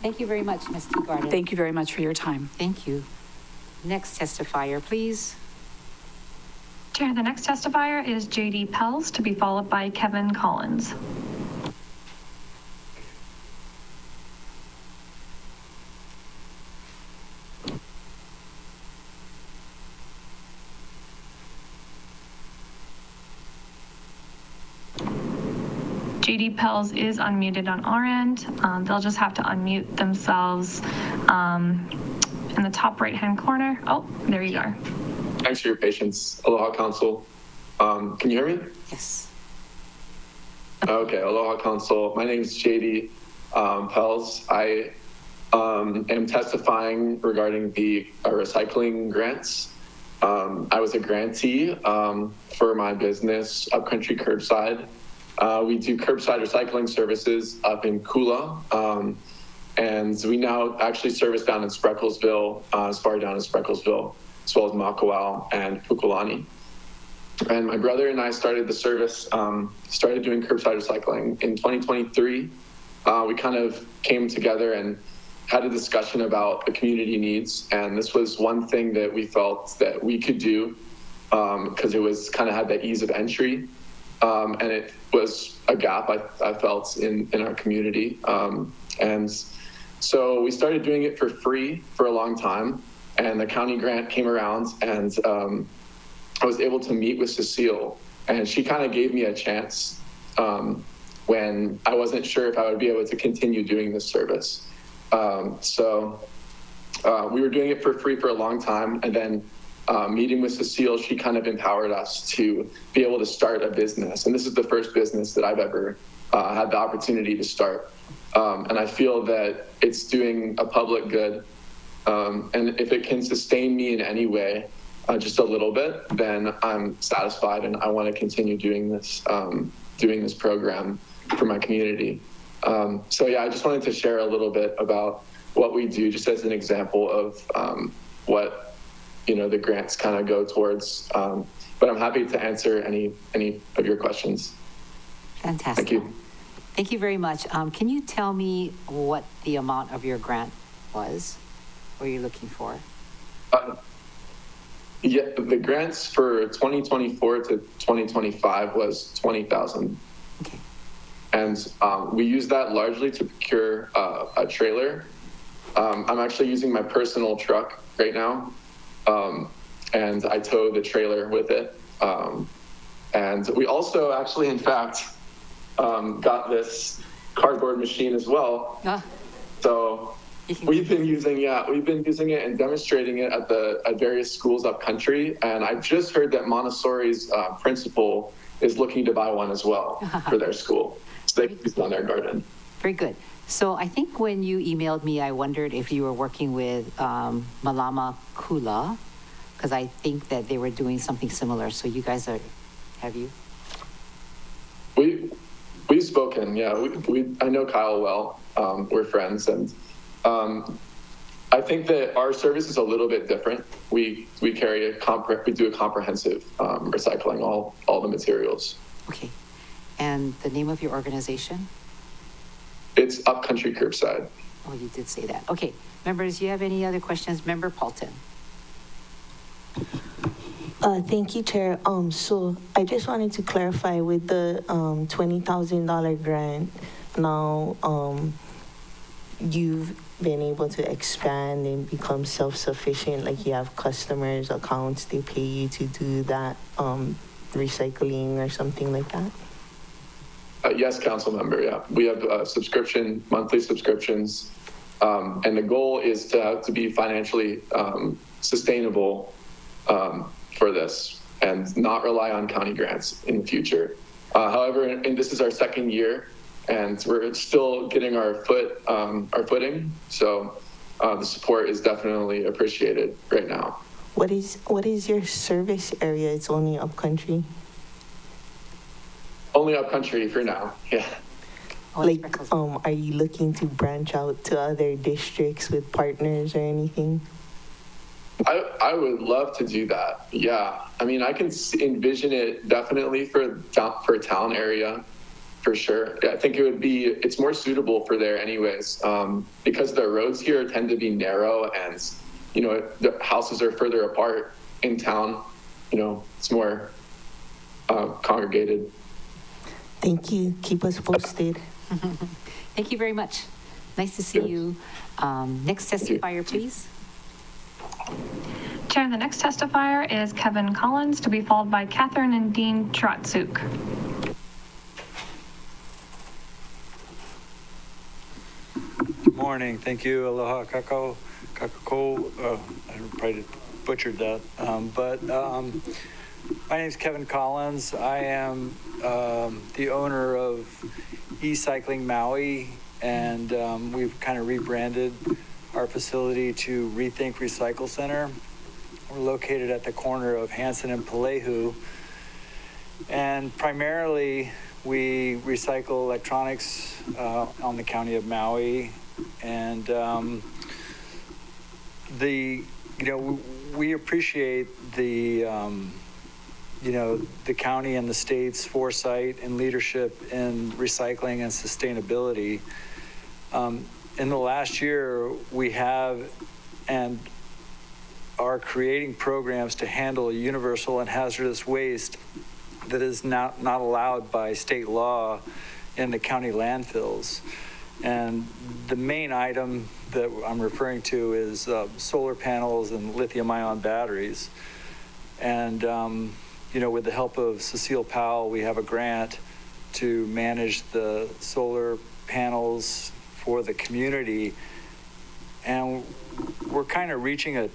Thank you very much, Ms. Teagarden. Thank you very much for your time. Thank you. Next testifier, please. Chair, the next testifier is J.D. Pells, to be followed by Kevin Collins. J.D. Pells is unmuted on our end. They'll just have to unmute themselves in the top right-hand corner. Oh, there you are. Thanks for your patience. Aloha Council. Can you hear me? Yes. Okay, Aloha Council. My name is JD Pells. I am testifying regarding the recycling grants. I was a grantee for my business, Upcountry Curbside. We do curbside recycling services up in Kula. And we now actually service down in Sprecklesville, as far down as Sprecklesville, as well as Makawao and Pukulani. And my brother and I started the service, started doing curbside recycling in 2023. We kind of came together and had a discussion about the community needs. And this was one thing that we felt that we could do because it was kind of had that ease of entry. And it was a gap I felt in our community. And so we started doing it for free for a long time. And the county grant came around, and I was able to meet with Cecile, and she kind of gave me a chance when I wasn't sure if I would be able to continue doing this service. So we were doing it for free for a long time, and then meeting with Cecile, she kind of empowered us to be able to start a business. And this is the first business that I've ever had the opportunity to start. And I feel that it's doing a public good. And if it can sustain me in any way, just a little bit, then I'm satisfied, and I want to continue doing this program for my community. So yeah, I just wanted to share a little bit about what we do, just as an example of what the grants kind of go towards. But I'm happy to answer any of your questions. Fantastic. Thank you. Thank you very much. Can you tell me what the amount of your grant was? What you're looking for? Yeah, the grants for 2024 to 2025 was $20,000. Okay. And we use that largely to procure a trailer. I'm actually using my personal truck right now, and I tow the trailer with it. And we also actually, in fact, got this cardboard machine as well. So we've been using it and demonstrating it at various schools up country. And I just heard that Montessori's principal is looking to buy one as well for their school. So they can use it on their garden. Very good. So I think when you emailed me, I wondered if you were working with Malama Kula, because I think that they were doing something similar. So you guys have you? We've spoken, yeah. I know Kyle well. We're friends, and I think that our service is a little bit different. We do a comprehensive recycling, all the materials. Okay. And the name of your organization? It's Upcountry Curbside. Oh, you did say that. Okay. Members, do you have any other questions? Member Paulton. Thank you, Chair. So I just wanted to clarify with the $20,000 grant. Now, you've been able to expand and become self-sufficient. Like you have customers, accounts, they pay you to do that recycling or something like that. Yes, council member. Yeah, we have monthly subscriptions, and the goal is to be financially sustainable for this and not rely on county grants in the future. However, and this is our second year, and we're still getting our footing. So the support is definitely appreciated right now. What is your service area? It's only upcountry. Only upcountry for now. Yeah. Like, are you looking to branch out to other districts with partners or anything? I would love to do that. Yeah. I mean, I can envision it definitely for a town area, for sure. I think it's more suitable for there anyways, because the roads here tend to be narrow and, the houses are further apart in town. It's more congregated. Thank you. Keep us posted. Thank you very much. Nice to see you. Next testifier, please. Chair, the next testifier is Kevin Collins, to be followed by Catherine and Dean Tratsuk. Good morning. Thank you. Aloha kako. I probably butchered that. My name is Kevin Collins. I am the owner of E-Cycling Maui, and we've kind of rebranded our facility to Rethink Recycle Center. We're located at the corner of Hanson and Pelehu, and primarily we recycle electronics on the county of Maui, and we appreciate the the county and the state's foresight and leadership in recycling and sustainability. In the last year, we have and are creating programs to handle universal and hazardous waste that is not allowed by state law in the county landfills. And the main item that I'm referring to is solar panels and lithium-ion batteries. And, with the help of Cecile Powell, we have a grant to manage the solar panels for the community. And we're kind of reaching a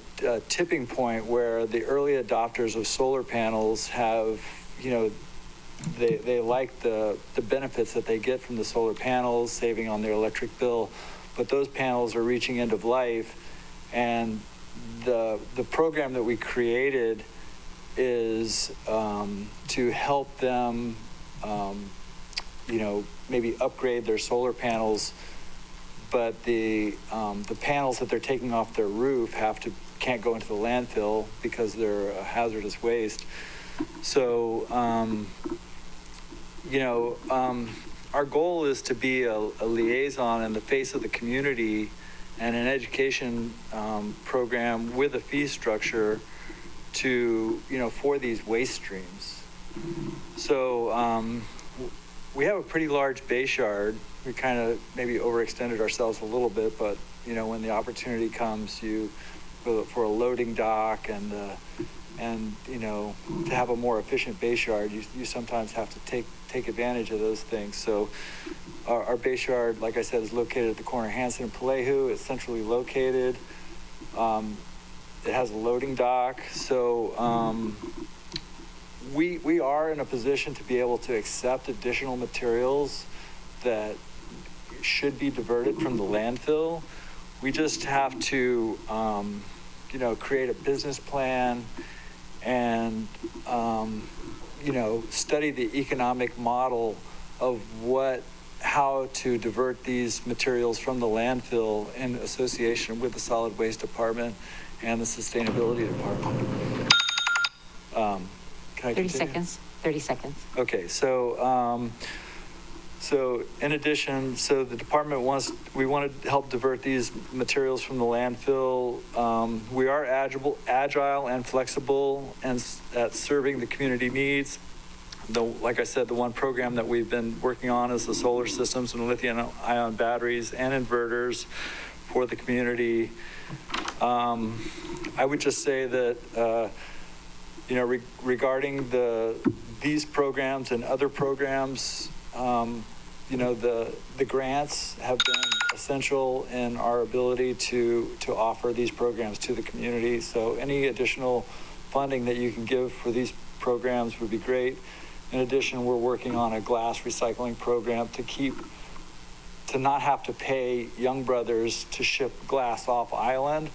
tipping point where the early adopters of solar panels have, they like the benefits that they get from the solar panels, saving on their electric bill, but those panels are reaching end of life. And the program that we created is to help them, maybe upgrade their solar panels, but the panels that they're taking off their roof can't go into the landfill because they're a hazardous waste. So, our goal is to be a liaison in the face of the community and an education program with a fee structure to, for these waste streams. So we have a pretty large base yard. We kind of maybe overextended ourselves a little bit, but, when the opportunity comes, for a loading dock and to have a more efficient base yard, you sometimes have to take advantage of those things. So our base yard, like I said, is located at the corner of Hanson and Pelehu. It's centrally located. It has a loading dock. So we are in a position to be able to accept additional materials that should be diverted from the landfill. We just have to, create a business plan and, study the economic model of how to divert these materials from the landfill in association with the solid waste department and the sustainability department. Can I 30 continue? seconds. 30 seconds. Okay, so in addition, the department we want to help divert these materials from the landfill. We are agile and flexible and at serving the community needs. Like I said, the one program that we've been working on is the solar systems and lithium-ion batteries and inverters for the community. I would just say that, regarding these programs and other programs, the grants have been essential in our ability to offer these programs to the community. So any additional funding that you can give for these programs would be great. In addition, we're working on a glass recycling program to not have to pay Young Brothers to ship glass off island,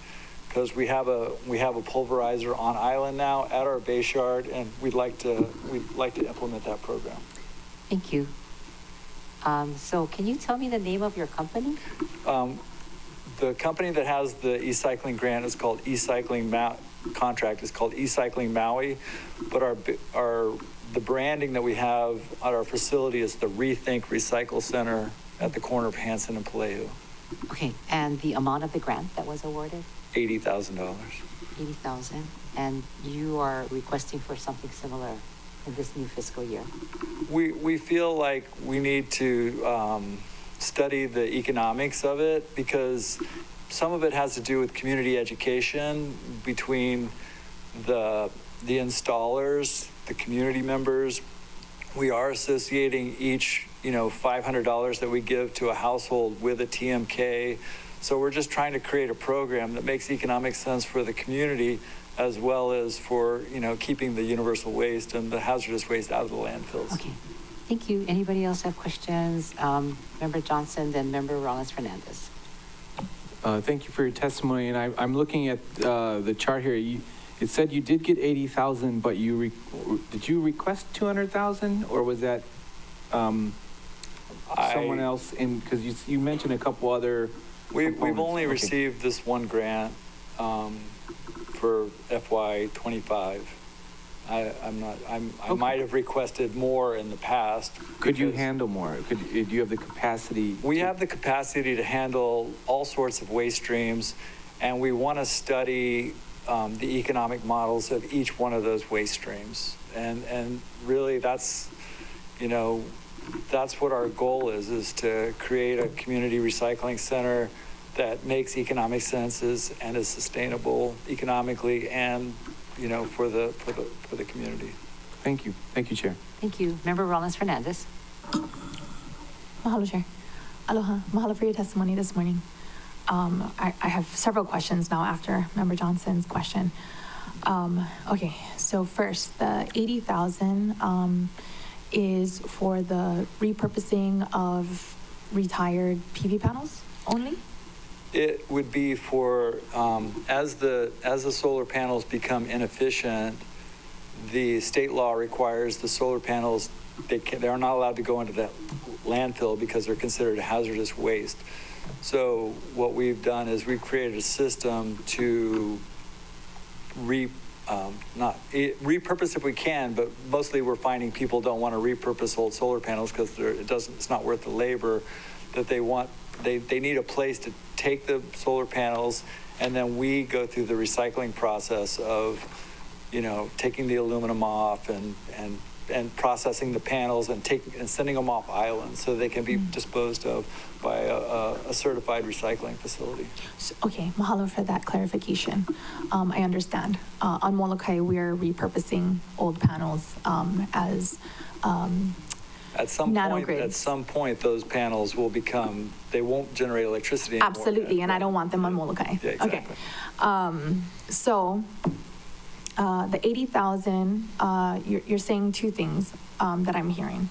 because we have a pulverizer on island now at our base yard, and we'd like to implement that program. Thank you. So can you tell me the name of your company? The company that has the e-cycling grant is called contract is called e-cycling Maui, but the branding that we have at our facility is the Rethink Recycle Center at the corner of Hanson and Pelehu. Okay, and the amount of the grant that was awarded? $80,000. $80,000, and you are requesting for something similar in this new fiscal year? We feel like we need to study the economics of it, because some of it has to do with community education between the installers, the community members. We are associating each, $500 that we give to a household with a TMK. So we're just trying to create a program that makes economic sense for the community, as well as for, keeping the universal waste and the hazardous waste out of the landfills. Okay, thank you. Anybody else have questions? Member Johnson, then Member Rollins-Fernandez. Thank you for your testimony. And I'm looking at the chart here. It said you did get 80,000, but did you request 200,000, or was that someone else? Because you mentioned a couple other. We've only received this one grant for FY25. I might have requested more in the past. Could you because handle more? Do you have the capacity? We have the capacity to handle all sorts of waste streams, and we want to study the economic models of each one of those waste streams. And really that's what our goal is to create a community recycling center that makes economic sense and is sustainable economically and, for the community. Thank you. Thank you, Chair. Thank you. Member Rollins Fernandez. Mahalo, Chair. Aloha. Mahalo for your testimony this morning. I have several questions now after Member Johnson's question. Okay, so first, the 80,000 is for the repurposing of retired PV panels only? It would be for, as the solar panels become inefficient, the state law requires the solar panels, they are not allowed to go into the landfill because they're considered hazardous waste. So what we've done is we've created a system to repurpose if we can, but mostly we're finding people don't want to repurpose old solar panels because it's not worth the labor that they want. They need a place to take the solar panels, and then we go through the recycling process of, taking the aluminum off and processing the panels and sending them off island so they can be disposed of by a certified recycling facility. So, okay, mahalo for that clarification. I understand. On Molokai, we're repurposing old panels as At some nanogrids. point, those panels they won't generate electricity anymore. Absolutely, and I don't want them on Molokai. Yeah, exactly. Okay. So the 80,000, you're saying two things that I'm hearing.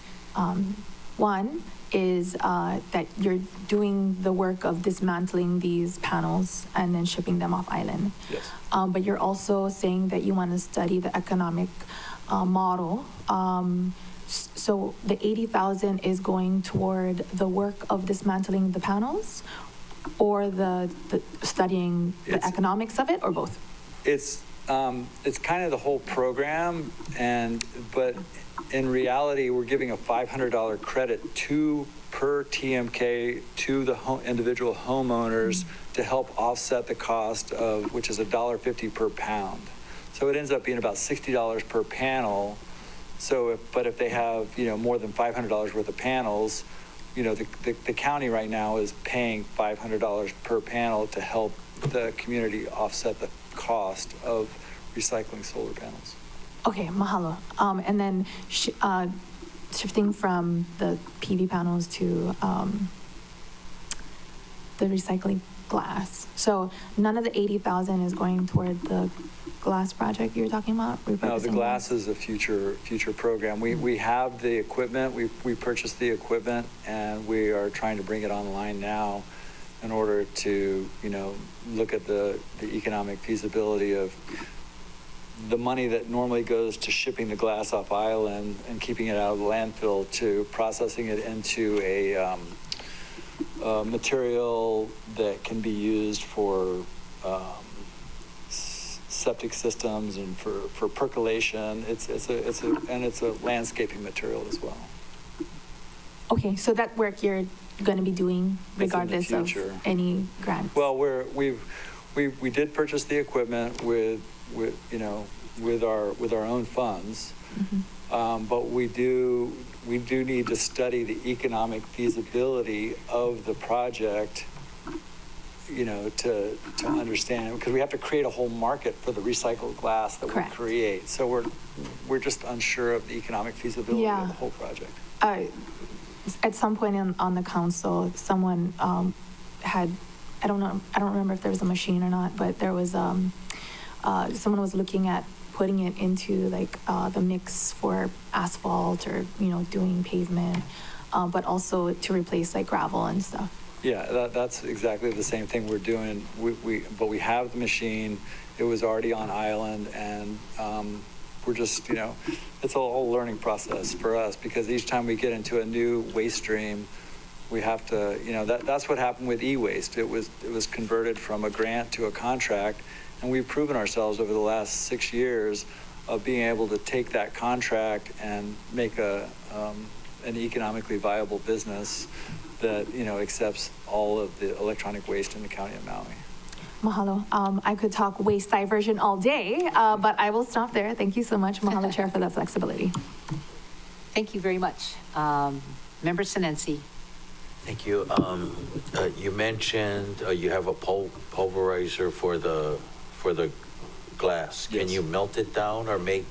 One is that you're doing the work of dismantling these panels and then shipping them off island. Yes. But you're also saying that you want to study the economic model. So the 80,000 is going toward the work of dismantling the panels, or the studying the economics of it, or both? It's kind of the whole program, but in reality, we're giving a $500 credit per TMK to the individual homeowners to help offset the cost of, which is $1.50 per pound. So it ends up being about $60 per panel. So if they have, more than $500 worth of panels, the county right now is paying $500 per panel to help the community offset the cost of recycling solar panels. Okay, mahalo. And then shifting from the PV panels to the recycling glass. So none of the 80,000 is going toward the glass project you're talking about? No, the glass is a future program. We have the equipment. We purchased the equipment, and we are trying to bring it online now in order to, look at the economic feasibility of the money that normally goes to shipping the glass off island and keeping it out of the landfill to processing it into a material that can be used for septic systems and for percolation. It's a landscaping material as well. Okay, so that work you're going to be doing regardless of any grants? Well, we did purchase the equipment with our own funds, but we do need to study the economic feasibility of the project, to understand, because we have to create a whole market for the recycled glass that we create. So we're just unsure of the economic feasibility of the whole project. At some point on the council, someone had, I don't remember if there was a machine or not, but there was someone was looking at putting it into the mix for asphalt or doing pavement, but also to replace gravel and stuff. Yeah, that's exactly the same thing we're doing. But we have the machine. It was already on island, and we're just, it's a whole learning process for us, because each time we get into a new waste stream, we have to, that's what happened with e-waste. It was converted from a grant to a contract, and we've proven ourselves over the last 6 years of being able to take that contract and make an economically viable business that, accepts all of the electronic waste in the county of Maui. Mahalo. I could talk waste diversion all day, but I will stop there. Thank you so much, Mahalo Chair, for that flexibility. Thank you very much. Member Sinensi. Thank you. You mentioned you have a pulverizer for the glass. Can Yes. you melt it down or make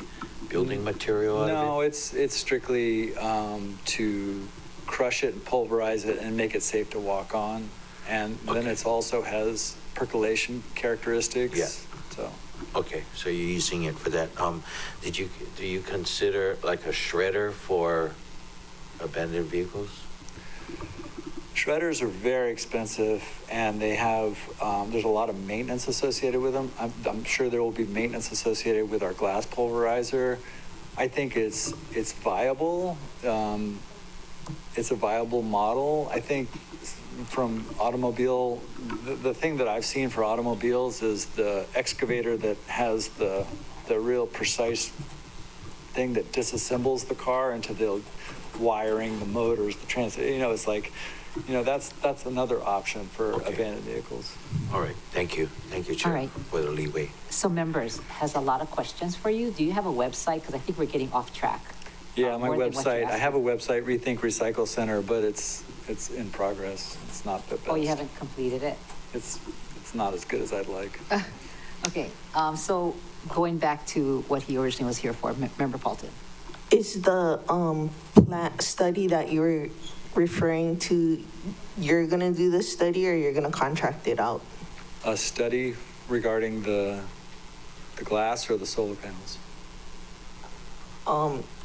building material out of it? No, it's strictly to crush it and pulverize it and make it safe to walk on. And then it also has percolation characteristics. Yeah. So. Okay, so you're using it for that. Do you consider like a shredder for abandoned vehicles? Shredders are very expensive, and they have, there's a lot of maintenance associated with them. I'm sure there will be maintenance associated with our glass pulverizer. I think it's viable. It's a viable model. I think from automobile, the thing that I've seen for automobiles is the excavator that has the real precise thing that disassembles the car into the wiring, the motors, the it's like, that's another option for abandoned vehicles. All right, thank you, Chair, All right. for the leeway. So members, has a lot of questions for you. Do you have a website? Because I think we're getting off track. Yeah, my More than what website, you're I have a website, Rethink Recycle Center, but it's in progress. It's not the best. Oh, you haven't completed it? It's not as good as I'd like. Okay, so going back to what he originally was here for, Member Paulton. Is the study that you were referring to, you're going to do the study or you're going to contract it out? A study regarding the glass or the solar panels?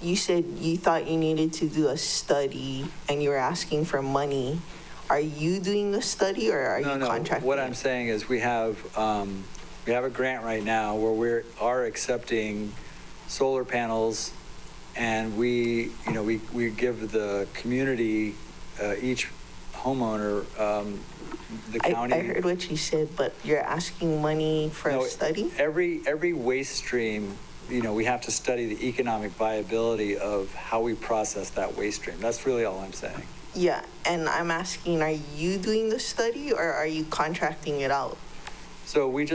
You said you thought you needed to do a study and you were asking for money. Are you doing the study or are you contracting? What I'm saying is we have a grant right now where we are accepting solar panels, and we give the community, each homeowner, the county. I heard what you said, but you're asking money for a study? Every waste stream, we have to study the economic viability of how we process that waste stream. That's really all I'm saying. Yeah, and I'm asking, are you doing the study or are you contracting it out? So we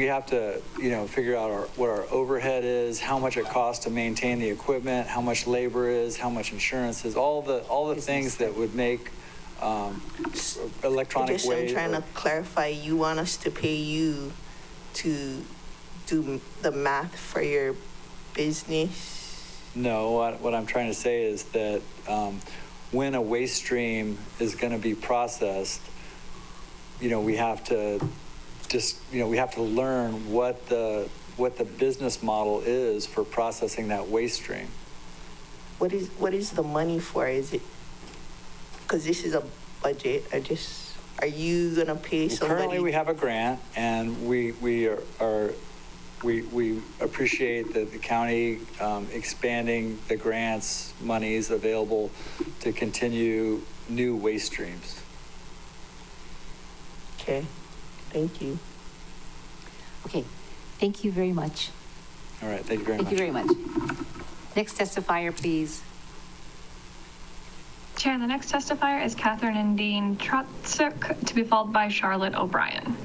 have to, figure out what our overhead is, how much it costs to maintain the equipment, how much labor is, how much insurance is, all the things that would make electronic waste. I'm trying to clarify, you want us to pay you to do the math for your business? No, what I'm trying to say is that when a waste stream is going to be processed, we have to we have to learn what the business model is for processing that waste stream. What is the money for? Is it, because this is a budget, are you going to pay somebody? Currently, we have a grant, and we appreciate that the county expanding the grants monies available to continue new waste streams. Okay, thank you. Okay, thank you very much. All right, thank you very much. Thank you very much. Next testifier, please. Chair, the next testifier is Catherine and Dean Trotsuk, to be followed by Charlotte O'Brien.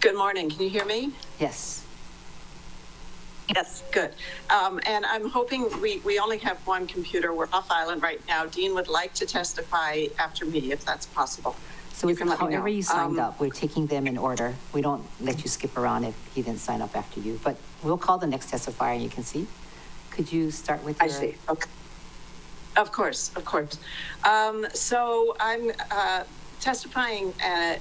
Good morning. Can you hear me? Yes. Yes, good. And I'm hoping we only have one computer. We're off island right now. Dean would like to testify after me, if that's possible. So you can let me know. however you signed up, we're taking them in order. We don't let you skip around if he didn't sign up after you. But we'll call the next testifier and you can see. Could you start with your... I see. Okay. Of course. So I'm testifying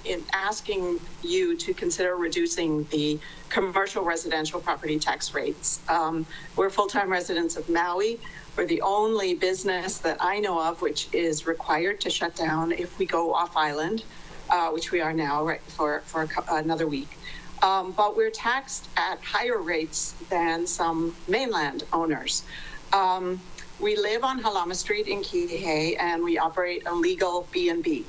in asking you to consider reducing the commercial residential property tax rates. We're full-time residents of Maui. We're the only business that I know of which is required to shut down if we go off island, which we are now, right, for another week. But we're taxed at higher rates than some mainland owners. We live on Halama Street in Kihei, and we operate a legal B&B.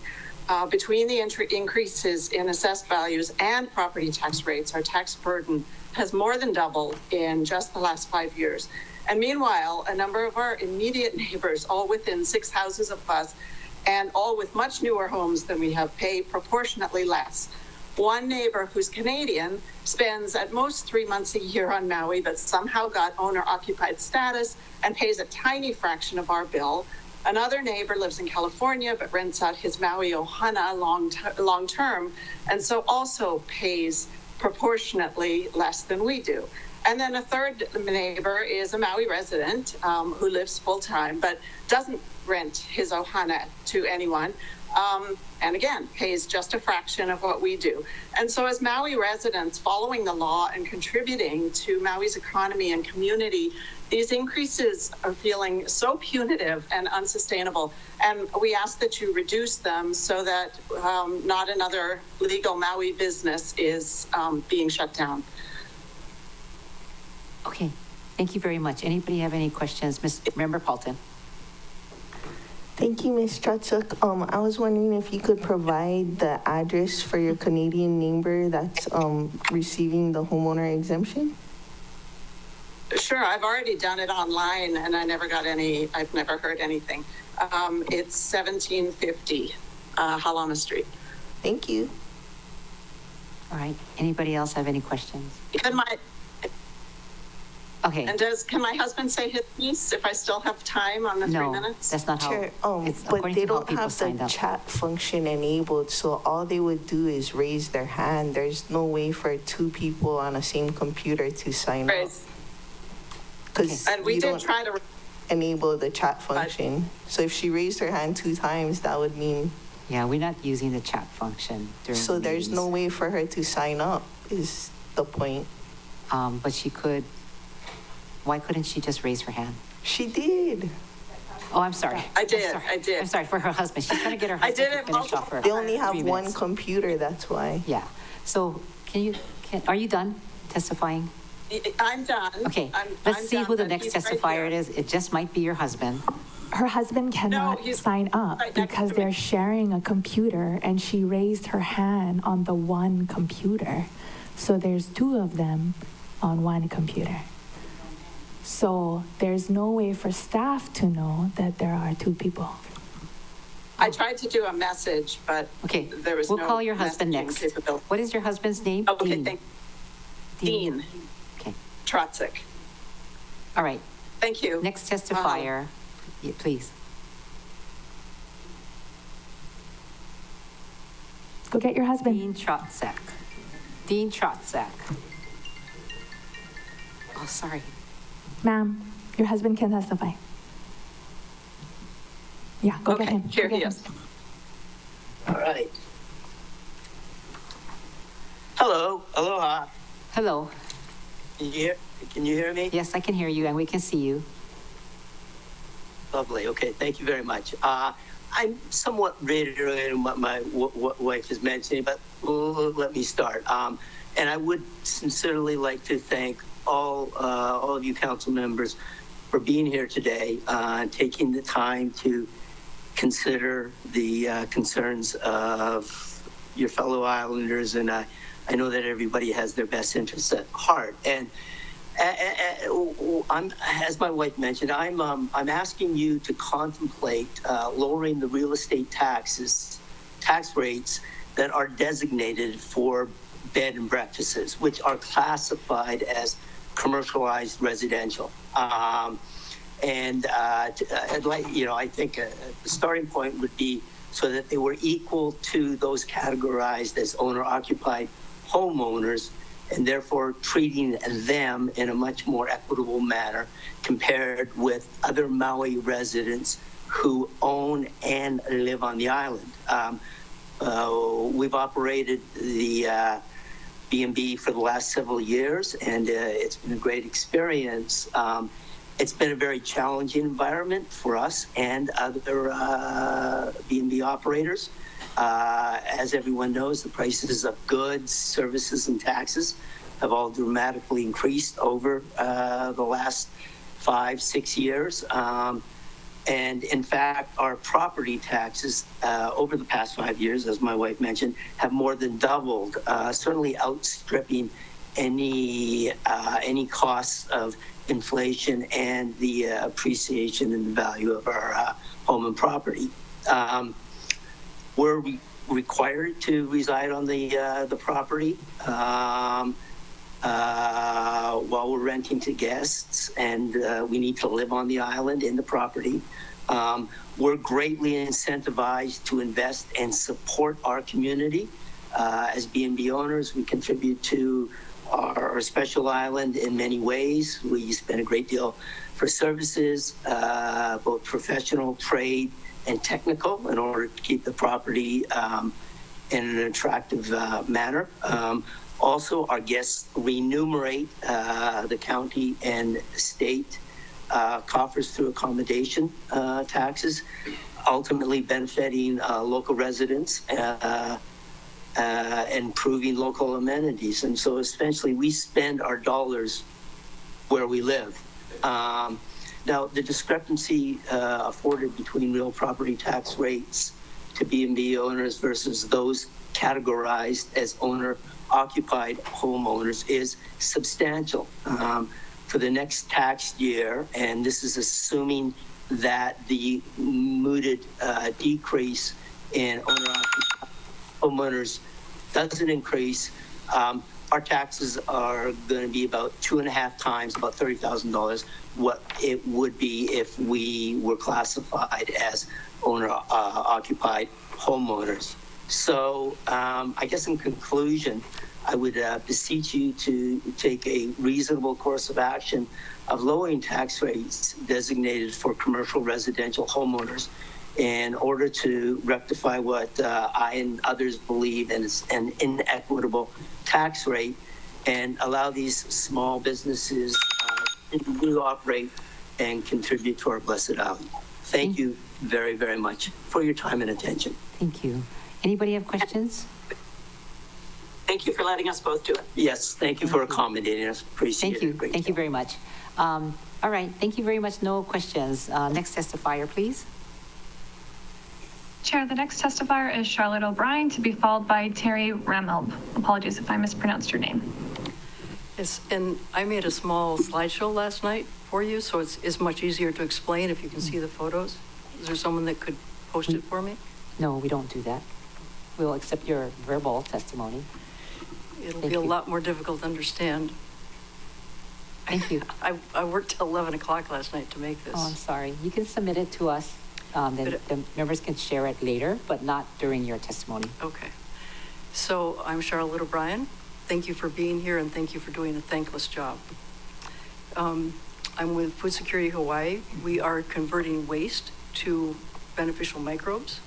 between the increases in assessed values and property tax rates, our tax burden has more than doubled in just the last 5 years. And meanwhile, a number of our immediate neighbors, all within 6 houses of us, and all with much newer homes than we have, pay proportionately less. One neighbor who's Canadian spends at most 3 months a year on Maui, but somehow got owner-occupied status and pays a tiny fraction of our bill. Another neighbor lives in California, but rents out his Maui ohana long-term, and so also pays proportionately less than we do. And then a third neighbor is a Maui resident who lives full-time, but doesn't rent his ohana to anyone. And again, pays just a fraction of what we do. And so as Maui residents following the law and contributing to Maui's economy and community, these increases are feeling so punitive and unsustainable. And we ask that you reduce them so that not another legal Maui business is being shut down. Okay, thank you very much. Anybody have any questions? Member Paulton. Thank you, Ms. Trotsuk. I was wondering if you could provide the address for your Canadian neighbor that's receiving the homeowner exemption? Sure, I've already done it online and I've never heard anything. It's 1750 Halama Street. Thank you. All right, anybody else have any questions? Okay. And can my husband say his piece if I still have time on the 3 minutes? That's not how. Sure, it's but according they to how don't people have signed the up. chat function enabled, so all they would do is raise their hand. There's no way for 2 people on the same computer to sign up. Because And we did try to enable the chat function. So if she raised her hand 2 times, that would mean. Yeah, we're not using the chat function during So the there's no meetings. way for her to sign up, is the point. But she could. Why couldn't she just raise her hand? She did. Oh, I'm sorry. I did. I'm sorry. I did. I'm sorry for her husband. She's trying to get her I husband did to it finish off her. They only have 3 one minutes. computer, that's why. Yeah. So are you done testifying? I'm done. Okay. I'm Let's see done, who the but next he's right testifier here. is. It just might be your husband. Her husband cannot he's sign up right next because to me. they're sharing a computer and she raised her hand on the one computer. So there's 2 of them on one computer. So there's no way for staff to know that there are 2 people. I tried to do a message, but Okay. there was We'll no call your husband messaging next. capability. What is your husband's name? Okay, Dean. Dean Okay. Trotsik. All right. Thank you. Next testifier, yeah, please. Go get your husband. Dean Trotzak. Dean Trotzak. Oh, sorry. Ma'am, your husband can testify. Yeah, go get Okay, him. here Go he get is. him. All right. Hello, aloha. Hello. Can you hear me? Yes, I can hear you and we can see you. Lovely. Okay, thank you very much. I'm somewhat reiterating what my wife is mentioning, but let me start. And I would sincerely like to thank all of you council members for being here today, taking the time to consider the concerns of your fellow islanders. And I know that everybody has their best interests at heart. And as my wife mentioned, I'm asking you to contemplate lowering the real estate tax rates that are designated for bed and breakfasts, which are classified as commercialized residential. I'd like, I think the starting point would be so that they were equal to those categorized as owner-occupied homeowners, and therefore treating them in a much more equitable manner compared with other Maui residents who own and live on the island. We've operated the B&B for the last several years, and it's been a great experience. It's been a very challenging environment for us and other B&B operators. As everyone knows, the prices of goods, services, and taxes have all dramatically increased over the last 5-6 years. And in fact, our property taxes over the past 5 years, as my wife mentioned, have more than doubled, certainly outstripping any costs of inflation and the appreciation in the value of our home and property. We're required to reside on the property while we're renting to guests, and we need to live on the island in the property. We're greatly incentivized to invest and support our community. As B&B owners, we contribute to our special island in many ways. We spend a great deal for services, both professional, trade, and technical, in order to keep the property in an attractive manner. Also, our guests remunerate the county and state coffers through accommodation taxes, ultimately benefiting local residents and improving local amenities. And so essentially we spend our dollars where we live. Now, the discrepancy afforded between real property tax rates to B&B owners versus those categorized as owner-occupied homeowners is substantial. For the next tax year, and this is assuming that the mooted decrease in owner-occupied homeowners doesn't increase, our taxes are going to be about 2.5 times, about $30,000, what it would be if we were classified as owner-occupied homeowners. So I guess in conclusion, I would beseech you to take a reasonable course of action of lowering tax rates designated for commercial residential homeowners in order to rectify what I and others believe is an inequitable tax rate, and allow these small businesses to operate and contribute to our blessed island. Thank you very, very much for your time and attention. Thank you. Anybody have questions? Thank you for letting us both do it. Yes, thank you for accommodating us. Appreciate it. Thank you very much. All right, thank you very much. No questions. Next testifier, please. Chair, the next testifier is Charlotte O'Brien, to be followed by Terry Ramelb. Apologies if I mispronounced your name. Yes, and I made a small slideshow last night for you, so it's much easier to explain if you can see the photos. Is there someone that could post it for me? No, we don't do that. We'll accept your verbal testimony. It'll be a lot more difficult to understand. Thank you. I worked till 11 o'clock last night to make this. Oh, I'm sorry. You can submit it to us. Then the members can share it later, but not during your testimony. Okay. So I'm Charlotte O'Brien. Thank you for being here, and thank you for doing a thankless job. I'm with Food Security Hawaii. We are converting waste to beneficial microbes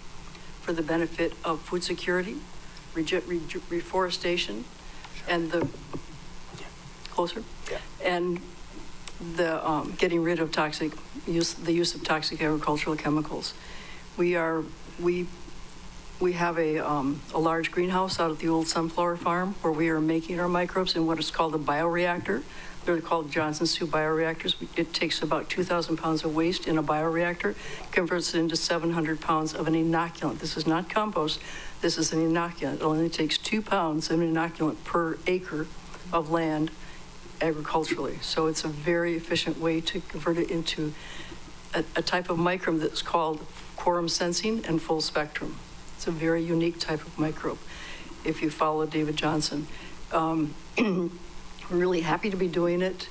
for the benefit of food security, reforestation, and the and the getting rid of the use of toxic agricultural chemicals. We have a large greenhouse out at the old sunflower farm where we are making our microbes in what is called a bioreactor. They're called Johnson Sioux bioreactors. It takes about 2,000 pounds of waste in a bioreactor, converts it into 700 pounds of an inoculant. This is not compost. This is an inoculant. It only takes 2 pounds of an inoculant per acre of land agriculturally. So it's a very efficient way to convert it into a type of microbe that's called quorum sensing and full spectrum. It's a very unique type of microbe if you follow David Johnson. We're really happy to be doing it.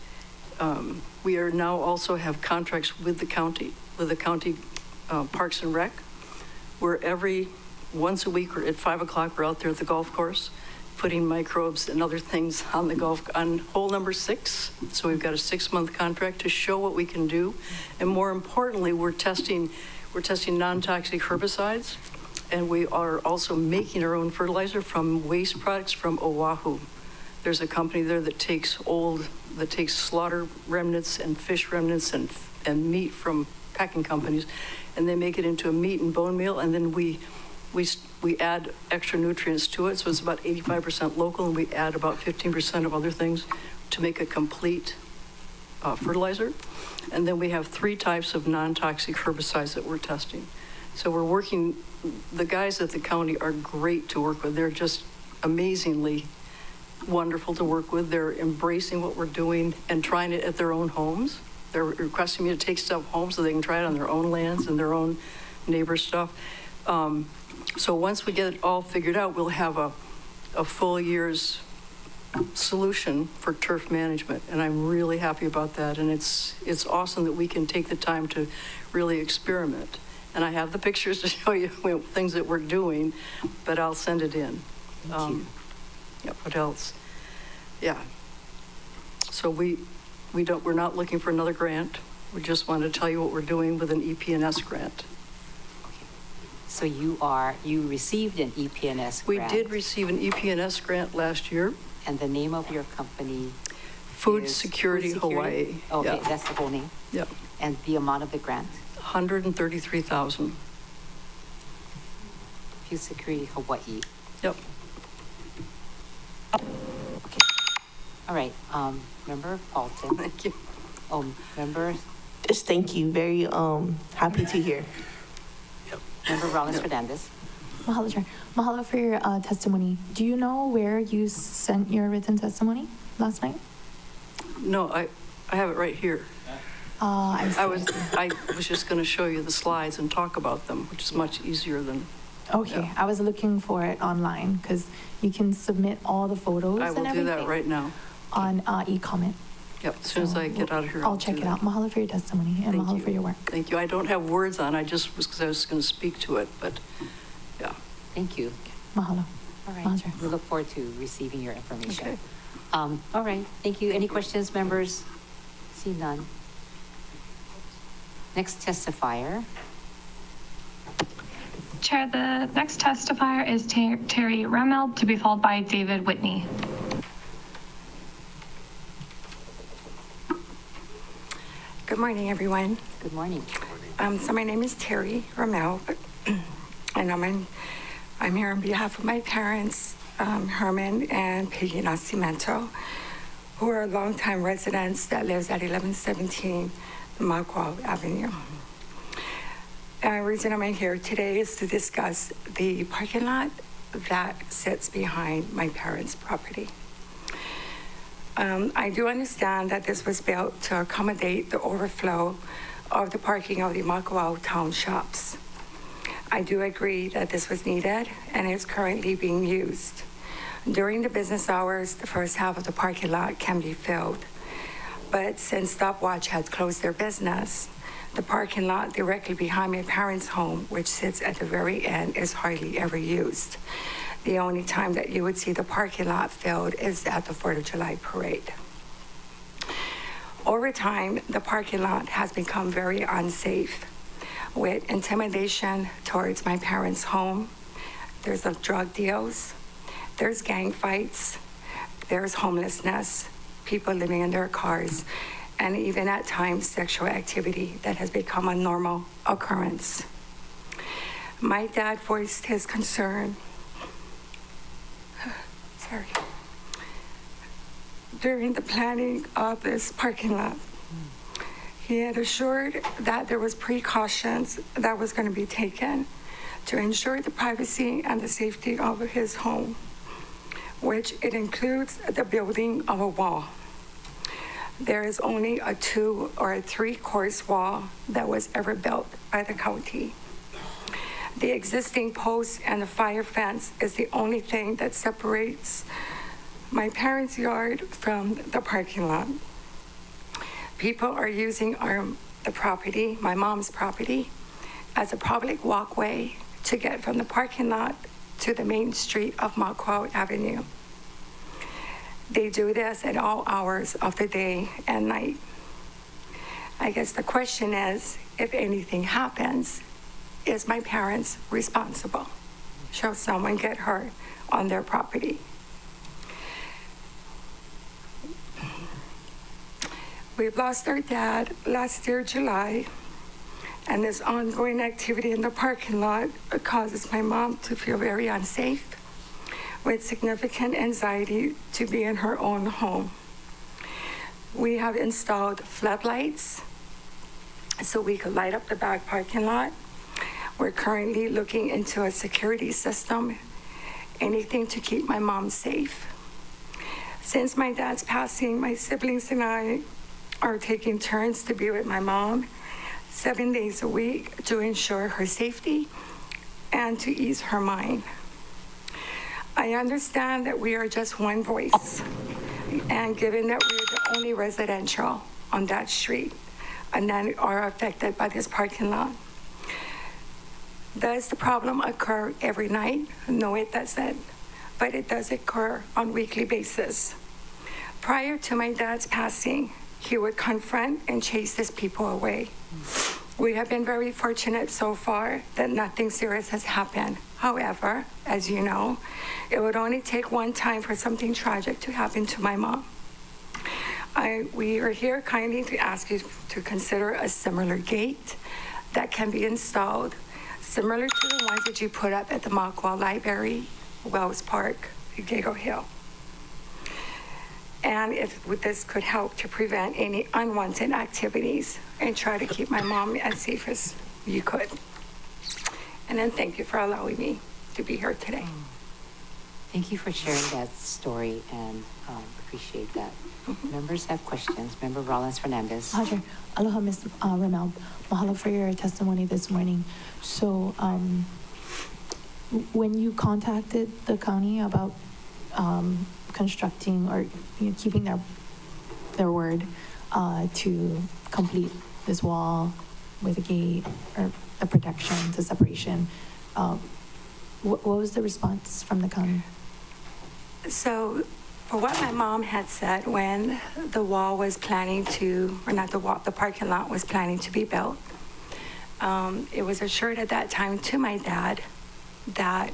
We are now also have contracts with the county Parks and Rec, where once a week or at 5 o'clock we're out there at the golf course putting microbes and other things on hole number 6. So we've got a 6-month contract to show what we can do. And more importantly, we're testing non-toxic herbicides, and we are also making our own fertilizer from waste products from Oahu. There's a company there that takes slaughter remnants and fish remnants and meat from packing companies, and they make it into a meat and bone meal, and then we add extra nutrients to it, so it's about 85% local, and we add about 15% of other things to make a complete fertilizer. And then we have 3 types of non-toxic herbicides that we're testing. So we're working, the guys at the county are great to work with. They're just amazingly wonderful to work with. They're embracing what we're doing and trying it at their own homes. They're requesting me to take stuff home so they can try it on their own lands and their own neighbor stuff. So once we get it all figured out, we'll have a full year's solution for turf management, and I'm really happy about that. And it's awesome that we can take the time to really experiment. And I have the pictures to show you things that we're doing, but I'll send it in. Yeah, what else? Yeah. So we're not looking for another grant. We just wanted to tell you what we're doing with an EPNS grant. So you received an EPNS grant? We did receive an EPNS grant last year. And the name of your company? Food Security Hawaii. Okay, Yeah. that's the whole name? Yep. And the amount of the grant? $133,000. Food Security Hawaii. Yep. Okay. All right. Member Paulton. Thank you. Member? Just thank you. Very happy to hear. Member Rollins Fernandez. Mahalo, Chair. Mahalo for your testimony. Do you know where you sent your written testimony last night? No, I have it right here. I was just going to show you the slides and talk about them, which is much easier than. Okay, yeah. I was looking for it online because you can submit all the photos. I will do that right now on e-comment. Yep, as soon as I get out of here. I'll check it out. Mahalo for your testimony and mahalo for your work. Thank you. I don't have words on. I just was because I was going to speak to it, but yeah. Thank you. Mahalo. All right. We look forward to receiving your information. Okay. All right. Thank you. Any questions, members? See none. Next testifier. Chair, the next testifier is Terry Remeld, to be followed by David Whitney. Good morning, everyone. Good morning. So my name is Terry Remeld, and I'm here on behalf of my parents, Herman and Peggy Nascimento, who are longtime residents that lives at 1117 Maquao Avenue. The reason I'm here today is to discuss the parking lot that sits behind my parents' property. I do understand that this was built to accommodate the overflow of the parking of the Maquao town shops. I do agree that this was needed and is currently being used. During the business hours, the first half of the parking lot can be filled. But since Stopwatch had closed their business, the parking lot directly behind my parents' home, which sits at the very end, is hardly ever used. The only time that you would see the parking lot filled is at the 4th of July parade. Over time, the parking lot has become very unsafe, with intimidation towards my parents' home. There's drug deals, there's gang fights, there's homelessness, people living in their cars, and even at times sexual activity that has become a normal occurrence. My dad voiced his concern during the planning of this parking lot. He had assured that there was precautions that was going to be taken to ensure the privacy and the safety of his home, which it includes the building of a wall. There is only a 2 or a 3-course wall that was ever built by the county. The existing post and the fire fence is the only thing that separates my parents' yard from the parking lot. People are using the property, my mom's property, as a public walkway to get from the parking lot to the main street of Maquao Avenue. They do this at all hours of the day and night. I guess the question is, if anything happens, is my parents responsible? Shall someone get hurt on their property? We've lost our dad last year, July, and this ongoing activity in the parking lot causes my mom to feel very unsafe, with significant anxiety to be in her own home. We have installed floodlights so we could light up the back parking lot. We're currently looking into a security system, anything to keep my mom safe. Since my dad's passing, my siblings and I are taking turns to be with my mom 7 days a week to ensure her safety and to ease her mind. I understand that we are just one voice, and given that we're the only residential on that street and that are affected by this parking lot, does the problem occur every night? No, it doesn't, but it does occur on a weekly basis. Prior to my dad's passing, he would confront and chase his people away. We have been very fortunate so far that nothing serious has happened. However, as you know, it would only take one time for something tragic to happen to my mom. We are here kindly to ask you to consider a similar gate that can be installed, similar to the ones that you put up at the Mockwell Library, Wells Park, Gego Hill. And if this could help to prevent any unwanted activities and try to keep my mom as safe as you could. And then thank you for allowing me to be here today. Thank you for sharing that story and appreciate that. Members have questions. Member Rollins Fernandez. Roger. Aloha, Ms. Ramel. Mahalo for your testimony this morning. So when you contacted the county about constructing or keeping their word to complete this wall with a gate or a protection to separation, what was the response from the county? So for what my mom had said when the wall was planning to, or not the wall, the parking lot was planning to be built, it was assured at that time to my dad that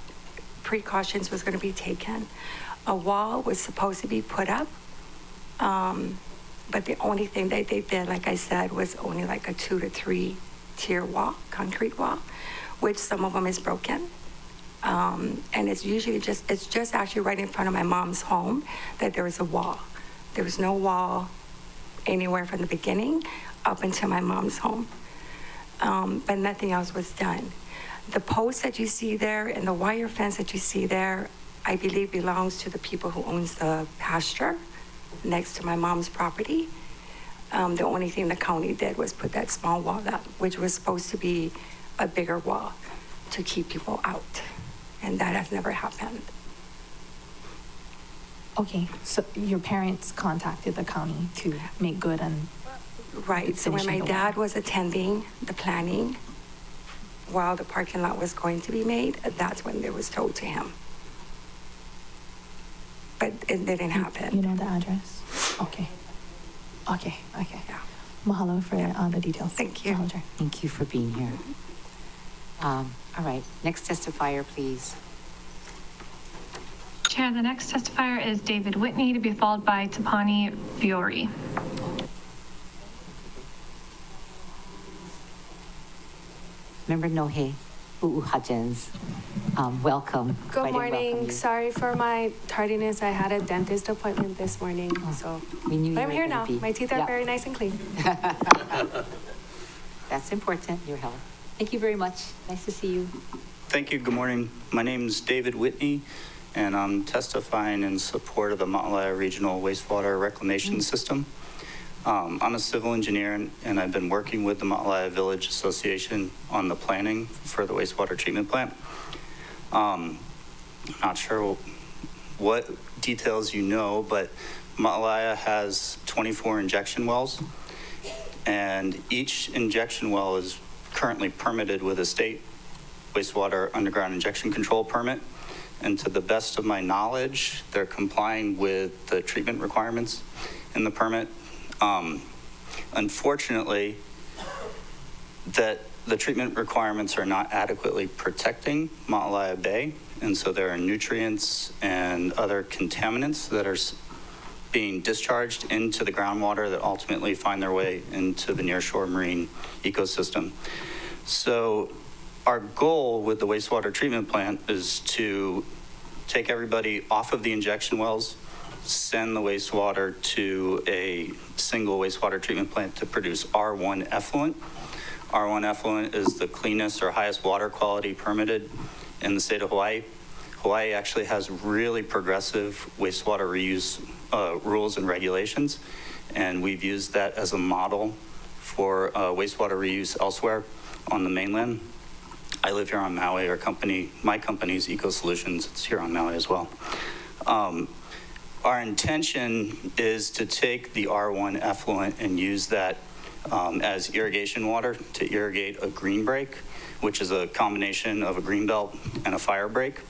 precautions was going to be taken. A wall was supposed to be put up, but the only thing that they did, like I said, was only like a 2 to 3 tier wall, concrete wall, which some of them is broken. And it's usually it's just actually right in front of my mom's home that there was a wall. There was no wall anywhere from the beginning up until my mom's home. But nothing else was done. The post that you see there and the wire fence that you see there, I believe belongs to the people who owns the pasture next to my mom's property. The only thing the county did was put that small wall up, which was supposed to be a bigger wall to keep people out. And that has never happened. Okay, so your parents contacted the county to make good on. Right, so when my dad was attending the planning, while the parking lot was going to be made, that's when it was told to him. But it didn't happen. You know the address? Okay. Yeah. Mahalo for the details. Thank you. Mahalo. Thank you for being here. All right, next testifier, please. Chair, the next testifier is David Whitney, to be followed by Tapani Fiore. Member Nohe Hutchins, welcome. Good Quite morning. welcome you. Sorry for my tardiness. I had a dentist appointment this morning, so We knew you but I'm were here gonna now. be- My teeth are Yeah. very nice and clean. That's important, your health. Thank you very much. Nice to see you. Thank you. Good morning. My name is David Whitney, and I'm testifying in support of the Motlaya Regional Wastewater Reclamation System. I'm a civil engineer, and I've been working with the Motlaya Village Association on the planning for the wastewater treatment plant. Not sure what details you know, but Motlaya has 24 injection wells, and each injection well is currently permitted with a state wastewater underground injection control permit. And to the best of my knowledge, they're complying with the treatment requirements in the permit. Unfortunately, that the treatment requirements are not adequately protecting Motlaya Bay, and so there are nutrients and other contaminants that are being discharged into the groundwater that ultimately find their way into the nearshore marine ecosystem. So our goal with the wastewater treatment plant is to take everybody off of the injection wells, send the wastewater to a single wastewater treatment plant to produce R1 effluent. R1 effluent is the cleanest or highest water quality permitted in the state of Hawaii. Hawaii actually has really progressive wastewater reuse rules and regulations, and we've used that as a model for wastewater reuse elsewhere on the mainland. I live here on Maui. My company's Eco Solutions, it's here on Maui as well. Our intention is to take the R1 effluent and use that as irrigation water to irrigate a green break, which is a combination of a green belt and a fire break.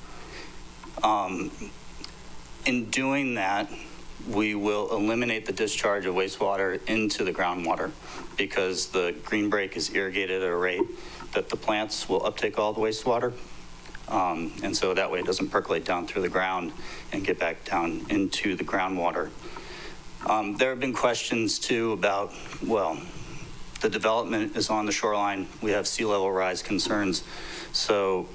In doing that, we will eliminate the discharge of wastewater into the groundwater because the green break is irrigated at a rate that the plants will uptake all the wastewater. And so that way it doesn't percolate down through the ground and get back down into the groundwater. There have been questions too about, well, the development is on the shoreline. We have sea level rise concerns. So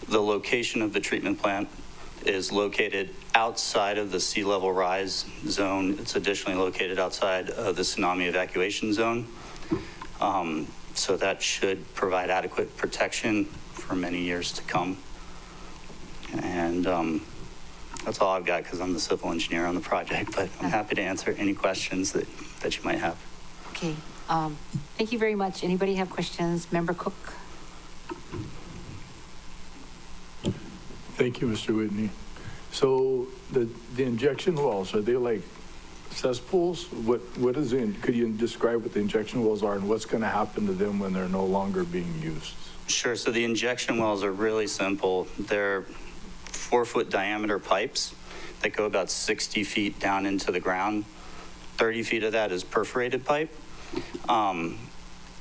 the location of the treatment plant is located outside of the sea level rise zone. It's additionally located outside of the tsunami evacuation zone. So that should provide adequate protection for many years to come. And that's all I've got because I'm the civil engineer on the project, but I'm happy to answer any questions that you might have. Okay, thank you very much. Anybody have questions? Member Cook? Thank you, Mr. Whitney. So the injection wells, are they like cesspools? What is it? Could you describe what the injection wells are and what's going to happen to them when they're no longer being used? Sure. So the injection wells are really simple. They're 4-foot diameter pipes that go about 60 feet down into the ground. 30 feet of that is perforated pipe. And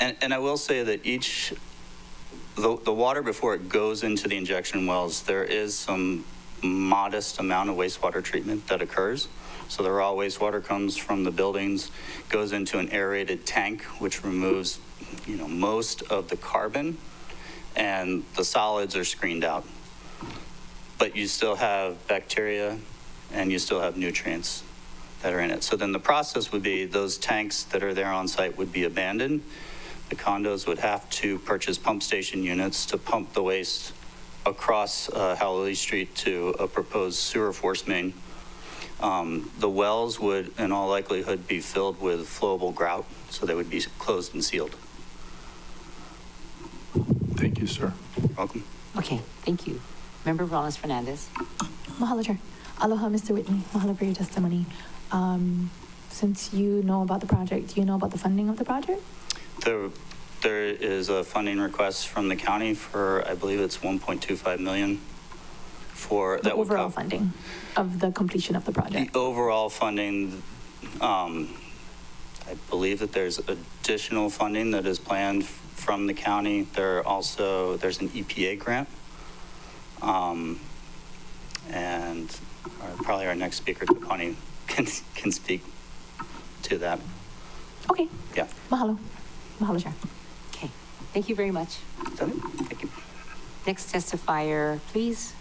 I will say that the water before it goes into the injection wells, there is some modest amount of wastewater treatment that occurs. So the raw wastewater comes from the buildings, goes into an aerated tank, which removes, most of the carbon, and the solids are screened out. But you still have bacteria and you still have nutrients that are in it. So then the process would be those tanks that are there on site would be abandoned. The condos would have to purchase pump station units to pump the waste across Hallelujah Street to a proposed sewer force main. The wells would, in all likelihood, be filled with flowable grout, so they would be closed and sealed. Thank you, sir. Welcome. Okay, thank you. Member Rollins Fernandez. Mahalo, Chair. Aloha, Mr. Whitney. Mahalo for your testimony. Since you know about the project, do you know about the funding of the project? There is a funding request from the county for, I believe it's 1.25 million for the overall funding of the completion of the project. The overall funding, I believe that there's additional funding that is planned from the county. There's an EPA grant. And probably our next speaker, Tapani, can speak to that. Okay. Yeah. Mahalo. Mahalo, Chair. Okay, thank you very much. Thank you. Next testifier, please.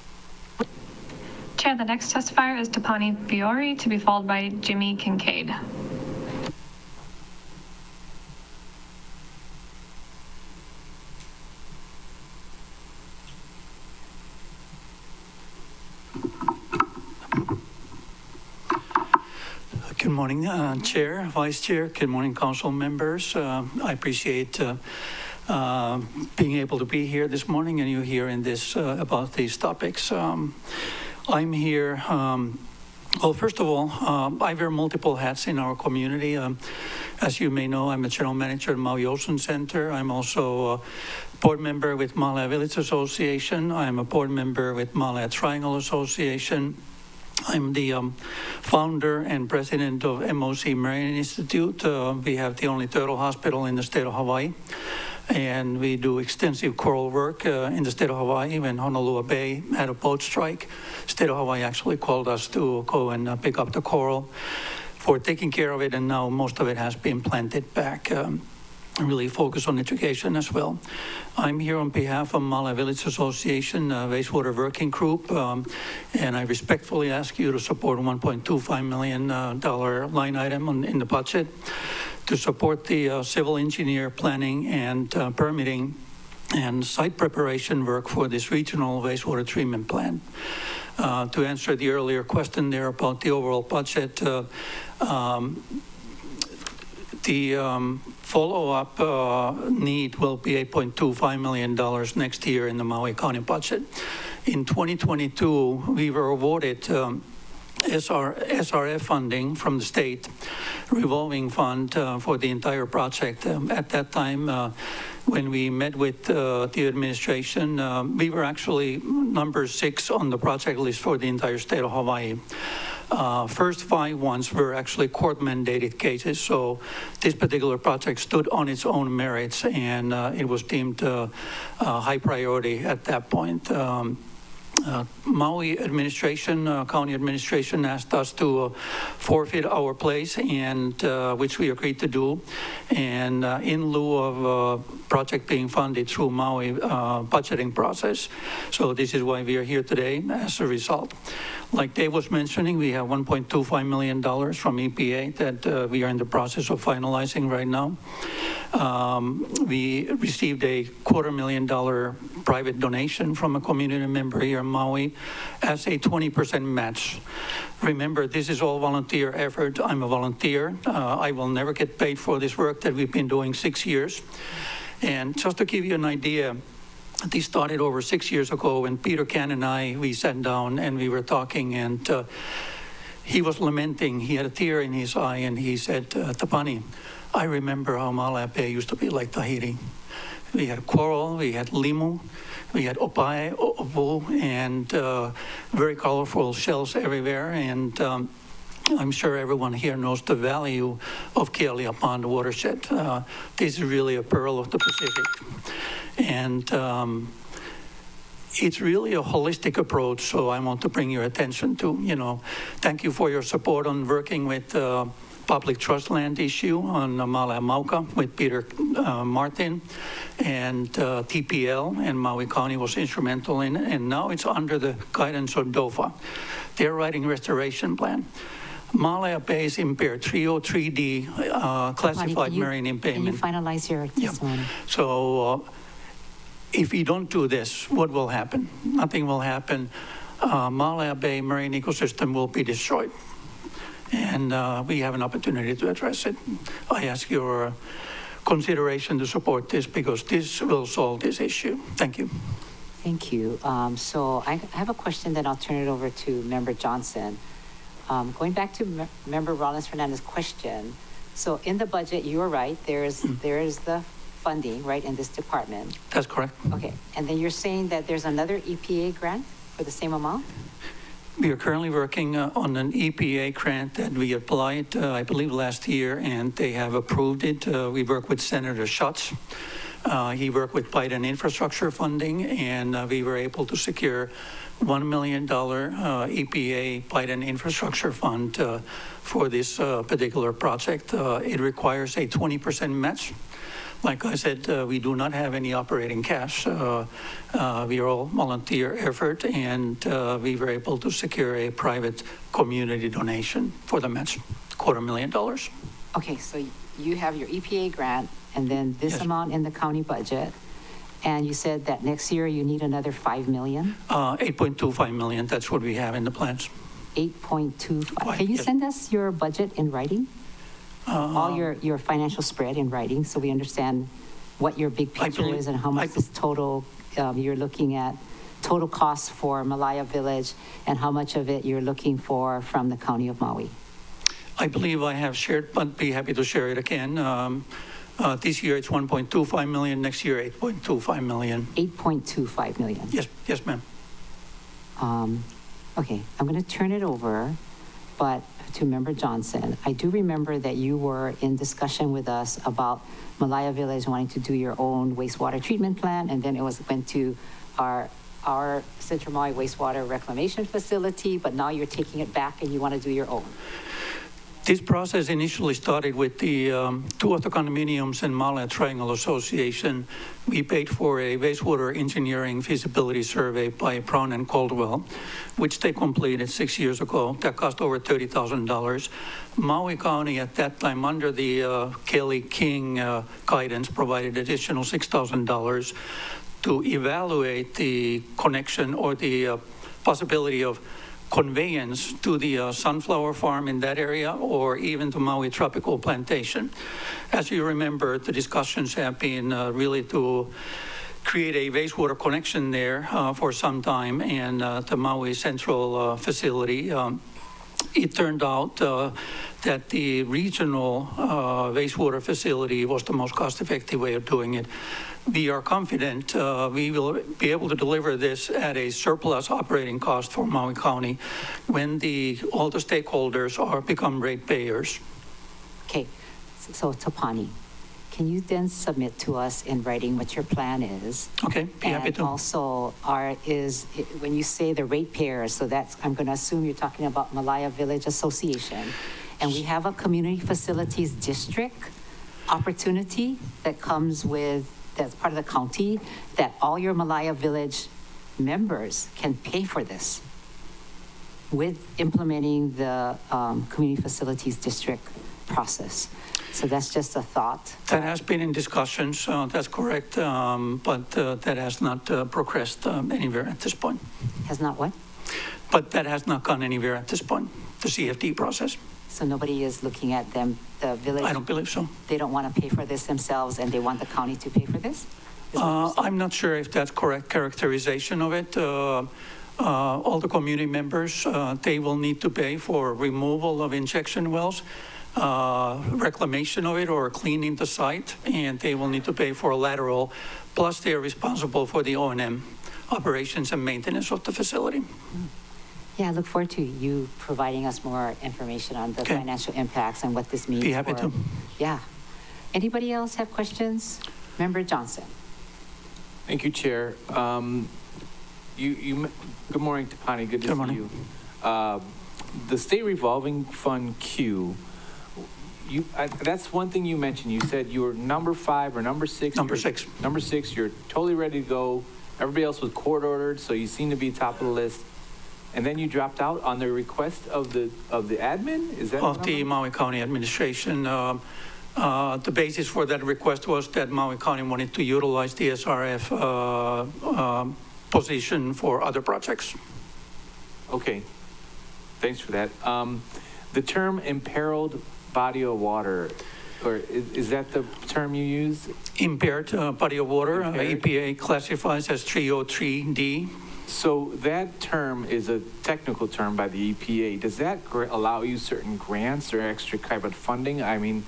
Chair, the next testifier is Tapani Fiore, to be followed by Jimmy Kincaid. Good morning, Chair, Vice Chair. Good morning, Council members. I appreciate being able to be here this morning and you hearing this about these topics. I'm here. Well, first of all, I wear multiple hats in our community. As you may know, I'm the general manager at Maui Ocean Center. I'm also a board member with Malaya Village Association. I'm a board member with Malaya Triangle Association. I'm the founder and president of MOC Marine Institute. We have the only turtle hospital in the state of Hawaii. And we do extensive coral work in the state of Hawaii. When Honolulu Bay had a boat strike, state of Hawaii actually called us to go and pick up the coral for taking care of it, and now most of it has been planted back. really focus on education as well. I'm here on behalf of Malaya Village Association Wastewater Working Group, and I respectfully ask you to support a $1.25 million line item in the budget to support the civil engineer planning and permitting and site preparation work for this regional wastewater treatment plant. To answer the earlier question there about the overall budget, the follow-up need will be $8.25 million next year in the Maui County budget. In 2022, we were awarded SRF funding from the state revolving fund for the entire project. At that time, when we met with the administration, we were actually number 6 on the project list for the entire state of Hawaii. First 5 ones were actually court-mandated cases, so this particular project stood on its own merits, and it was deemed high priority at that point. Maui administration, county administration asked us to forfeit our place, and which we agreed to do, and in lieu of project being funded through Maui budgeting process. So this is why we are here today as a result. Like Dave was mentioning, we have $1.25 million from EPA that we are in the process of finalizing right now. We received a $250,000 private donation from a community member here in Maui as a 20% match. Remember, this is all volunteer effort. I'm a volunteer. I will never get paid for this work that we've been doing 6 years. And just to give you an idea, this started over 6 years ago when Peter Can and we sat down and we were talking, and he was lamenting. He had a tear in his eye, and he said, Tapani, I remember how Malaya Bay used to be like Tahiti. We had coral, we had limu, we had opae, opu, and very colorful shells everywhere. And I'm sure everyone here knows the value of Kealia Pond watershed. This is really a pearl of the Pacific. And it's really a holistic approach, so I want to bring your attention to, thank you for your support on working with public trust land issue on Malaya Mauka with Peter Martin, and TPL and Maui County was instrumental in it, and now it's under the guidance of DOFA. They're writing restoration plan. Malaya Bay is impaired, 303D classified marine impairment. Can you finalize your testimony? Yeah. So if we don't do this, what will happen? Nothing will happen. Malaya Bay marine ecosystem will be destroyed. And we have an opportunity to address it. I ask your consideration to support this because this will solve this issue. Thank you. Thank you. So I have a question, then I'll turn it over to Member Johnson. Going back to Member Rollins Fernandez's question, so in the budget, you are right, there is the funding, right, in this department. That's correct. Okay, and then you're saying that there's another EPA grant for the same amount? We are currently working on an EPA grant that we applied, I believe, last year, and they have approved it. We work with Senator Schatz. He worked with Biden infrastructure funding, and we were able to secure $1 million EPA Biden infrastructure fund for this particular project. It requires a 20% match. Like I said, we do not have any operating cash. We are all volunteer effort, and we were able to secure a private community donation for the match, $250,000. Okay, so you have your EPA grant, and then this amount in the county budget, and you said that next year you need another $5 million? $8.25 million, that's what we have in the plans. 8.25. Can you send us your budget in writing? All your financial spread in writing, so we understand what your big picture is and how much this total, you're looking at, total costs for Malaya Village, and how much of it you're looking for from the County of Maui. I believe I have shared, but be happy to share it again. This year it's 1.25 million, next year 8.25 million. 8.25 million? Yes, ma'am. Okay, I'm going to turn it over, but to Member Johnson, I do remember that you were in discussion with us about Malaya Village wanting to do your own wastewater treatment plant, and then it went to our Central Maui wastewater reclamation facility, but now you're taking it back and you want to do your own. This process initially started with the two of the condominiums in Malaya Triangle Association. We paid for a wastewater engineering feasibility survey by Brown and Caldwell, which they completed 6 years ago. That cost over $30,000. Maui County at that time, under the Kelly King guidance, provided additional $6,000 to evaluate the connection or the possibility of conveyance to the sunflower farm in that area or even to Maui Tropical Plantation. As you remember, the discussions have been really to create a wastewater connection there for some time, and the Maui Central facility. It turned out that the regional wastewater facility was the most cost-effective way of doing it. We are confident we will be able to deliver this at a surplus operating cost for Maui County when all the stakeholders become ratepayers. Okay, so Tapani, can you then submit to us in writing what your plan is? Okay, be happy And to. also, when you say the ratepayers, so that's, I'm going to assume you're talking about Malaya Village Association, and we have a community facilities district opportunity that comes with, that's part of the county, that all your Malaya Village members can pay for this with implementing the community facilities district process. So that's just a thought. That has been in discussions, that's correct, but that has not progressed anywhere at this point. Has not what? But that has not gone anywhere at this point, the CFD process. So nobody is looking at them, the village? I don't believe so. They don't want to pay for this themselves and they want the county to pay for this? I'm not sure if that's correct characterization of it. All the community members, they will need to pay for removal of injection wells, reclamation of it or cleaning the site, and they will need to pay for a lateral, plus they are responsible for the O&M operations and maintenance of the facility. Yeah, I look forward to you providing us more information on the financial impacts and what this means. Be happy to. Yeah. Anybody else have questions? Member Johnson. Thank you, Chair. Good morning, Tapani. Good to see you. The State Revolving Fund Q, that's one thing you mentioned. You said you were number 5 or number 6. Number 6. Number 6, you're totally ready to go. Everybody else was court ordered, so you seem to be top of the list. And then you dropped out on the request of the admin? Is that of the Maui County administration? The basis for that request was that Maui County wanted to utilize the SRF position for other projects. Okay, thanks for that. The term imperiled body of water, or is that the term you use? Impaired body of water, EPA classifies as 303D. So that term is a technical term by the EPA. Does that allow you certain grants or extra type of funding? I mean,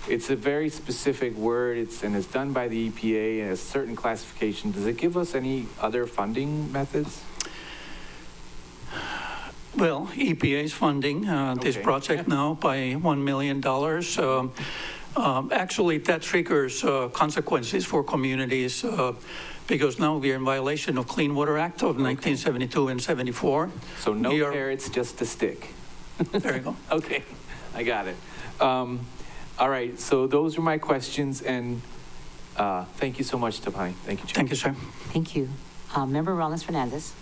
it's a very specific word, and it's done by the EPA and a certain classification. Does it give us any other funding methods? Well, EPA is funding this project now by $1 million. Actually, that triggers consequences for communities because now we are in violation of Clean Water Act of 1972 and 74. So no carrots, just a stick. There you go. Okay, I got it. All right, so those are my questions, and thank you so much, Tapani. Thank you, Chair. Thank you, sir. Thank you. Member Rollins Fernandez.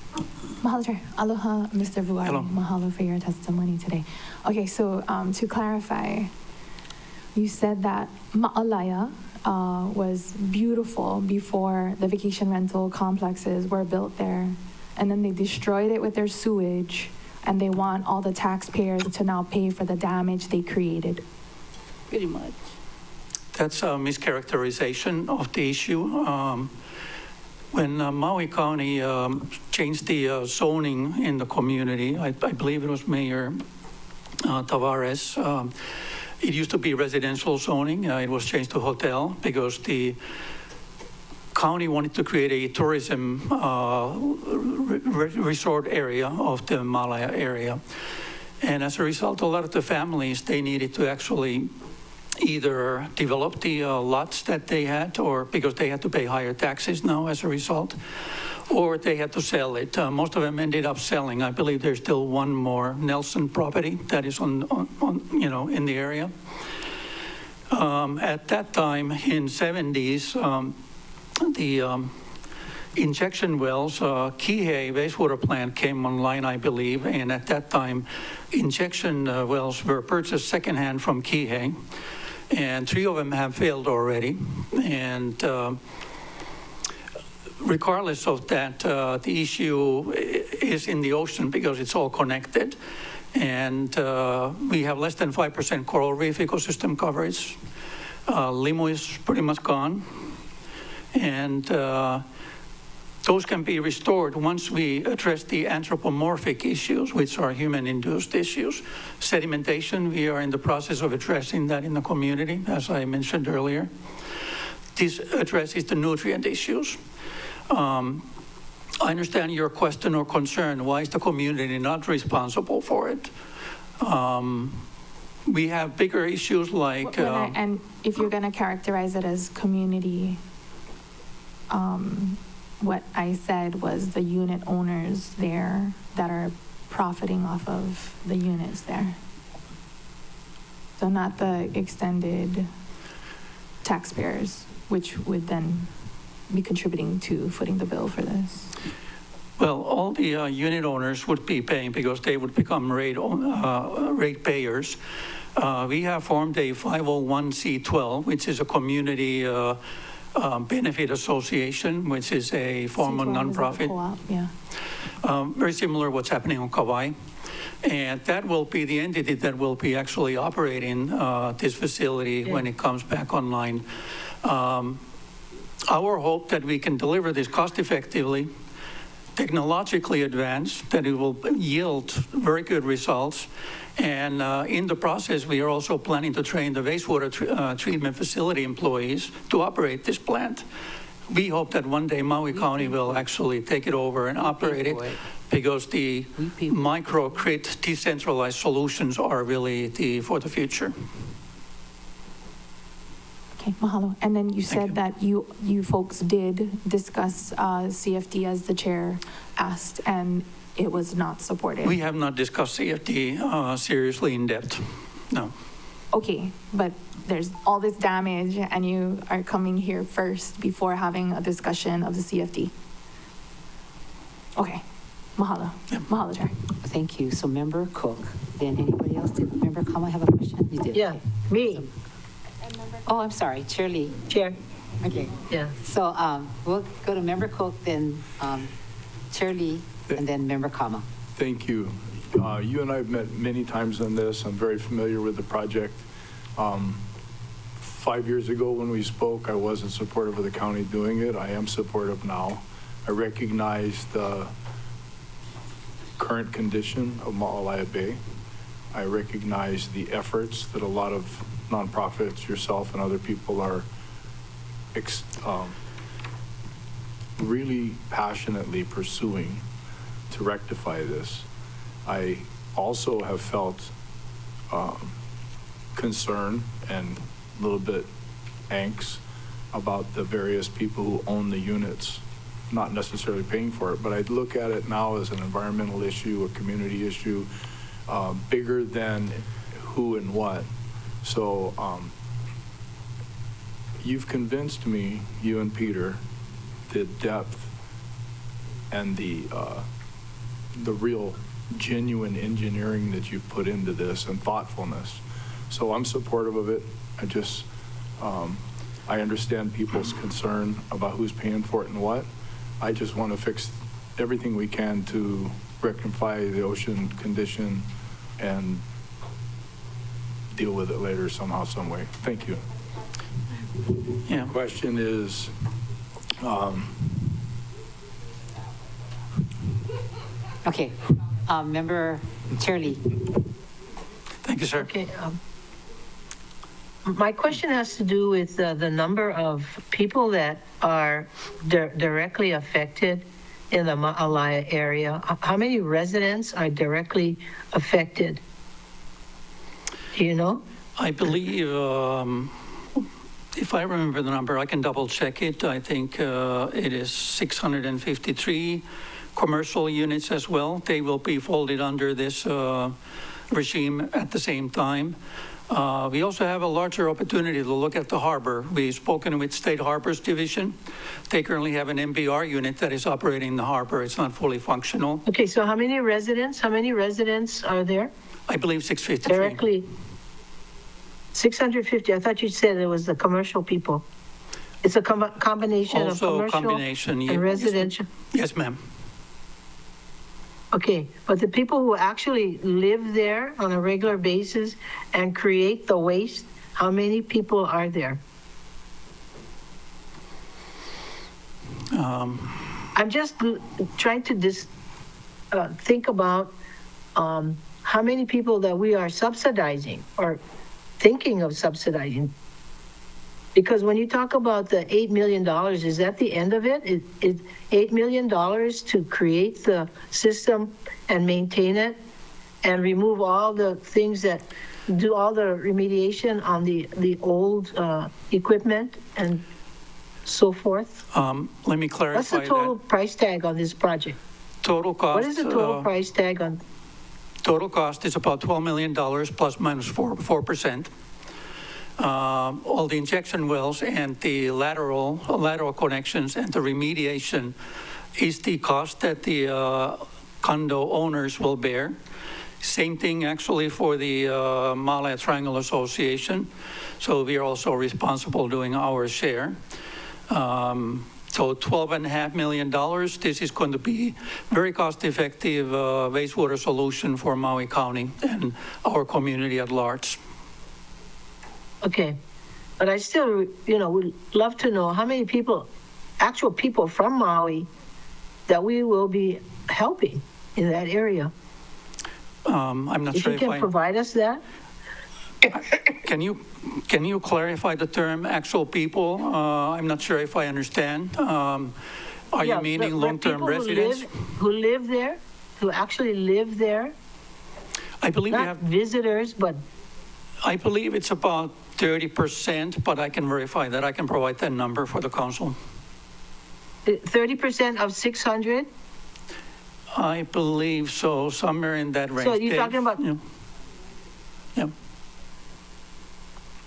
Mahalo, Chair. Aloha, Mr. Vuari. Hello. Mahalo for your testimony today. Okay, so to clarify, you said that Ma'alaya was beautiful before the vacation rental complexes were built there, and then they destroyed it with their sewage, and they want all the taxpayers to now pay for the damage they created. Pretty much. That's a mischaracterization of the issue. When Maui County changed the zoning in the community, I believe it was Mayor Tavares, it used to be residential zoning. It was changed to hotel because the county wanted to create a tourism resort area of the Malaya area. And as a result, a lot of the families, they needed to actually either develop the lots that they had, or because they had to pay higher taxes now as a result, or they had to sell it. Most of them ended up selling. I believe there's still one more Nelson property that is on in the area. At that time, in 70s, the injection wells, Kihei wastewater plant came online, I believe, and at that time, injection wells were purchased secondhand from Kihei, and 3 of them have failed already. And regardless of that, the issue is in the ocean because it's all connected. And we have less than 5% coral reef ecosystem coverage. Limu is pretty much gone. And those can be restored once we address the anthropomorphic issues, which are human-induced issues. Sedimentation, we are in the process of addressing that in the community, as I mentioned earlier. This addresses the nutrient issues. I understand your question or concern. Why is the community not responsible for it? We have bigger issues like... and if you're going to characterize it as community, what I said was the unit owners there that are profiting off of the units there. So not the extended taxpayers, which would then be contributing to footing the bill for this. Well, all the unit owners would be paying because they would become rate payers. We have formed a 501c12, which is a community benefit association, which is a form of nonprofit. Co-op, yeah. Very similar to what's happening on Kauai. And that will be the entity that will be actually operating this facility when it comes back online. Our hope that we can deliver this cost effectively, technologically advanced, that it will yield very good results. And in the process, we are also planning to train the wastewater treatment facility employees to operate this plant. We hope that one day Maui County will actually take it over and operate it, because the microgrid decentralized solutions are really for the future. Okay, mahalo. And then you said that you folks did discuss CFD as the chair asked, and it was not supported. We have not discussed CFD seriously in depth, no. Okay, but there's all this damage and you are coming here first before having a discussion of the CFD. Okay, mahalo. Mahalo, Chair. Thank you. So Member Cook, then anybody else? Did Member Kama have a question? You did? Yeah, okay. me. Oh, I'm sorry, Chair Lee. Chair. Okay. Yeah. So we'll go to Member Cook, then Chair Lee, and then Member Kama. Thank you. You and I have met many times on this. I'm very familiar with the project. 5 years ago when we spoke, I wasn't supportive of the county doing it. I am supportive now. I recognize the current condition of Ma'alaya Bay. I recognize the efforts that a lot of nonprofits, yourself and other people are really passionately pursuing to rectify this. I also have felt concern and a little bit angst about the various people who own the units, not necessarily paying for it, but I look at it now as an environmental issue, a community issue, bigger than who and what. So you've convinced me, you and Peter, the depth and the real genuine engineering that you've put into this and thoughtfulness. So I'm supportive of it. I understand people's concern about who's paying for it and what. I just want to fix everything we can to rectify the ocean condition and deal with it later somehow, some way. Thank you. Yeah. The question is, Okay, Member Chair Lee. Thank you, sir. Okay. My question has to do with the number of people that are directly affected in the Ma'alaya area. How many residents are directly affected? Do you know? I believe, if I remember the number, I can double check it. I think it is 653 commercial units as well. They will be folded under this regime at the same time. We also have a larger opportunity to look at the harbor. We've spoken with State Harbors Division. They currently have an MBR unit that is operating in the harbor. It's not fully functional. Okay, so how many residents are there? I believe 653. Directly, 650. I thought you said it was the commercial people. It's a combination of Also commercial combination, and residential. Yes, ma'am. Okay, but the people who actually live there on a regular basis and create the waste, how many people are there? I'm just trying to think about how many people that we are subsidizing or thinking of subsidizing. Because when you talk about the $8 million, is that the end of it? Is $8 million to create the system and maintain it and remove all the things that do all the remediation on the old equipment and so forth? Let me clarify What's the total price tag on this project? Total cost. What is the total price tag on? Total cost is about $12 million plus minus 4%. All the injection wells and the lateral connections and the remediation is the cost that the condo owners will bear. Same thing actually for the Malaya Triangle Association. So we are also responsible doing our share. So $12.5 million, this is going to be very cost-effective wastewater solution for Maui County and our community at large. Okay, but I still, would love to know how many people, actual people from Maui, that we will be helping in that area. I'm not if sure you if can provide us that. Can you clarify the term actual people? I'm not sure if I understand. Are you meaning long-term residents? Who live there, who actually live there? I believe Not we have visitors, but I believe it's about 30%, but I can verify that. I can provide that number for the council. 30% of 600? I believe so, somewhere in that range. So you're talking about? Yeah.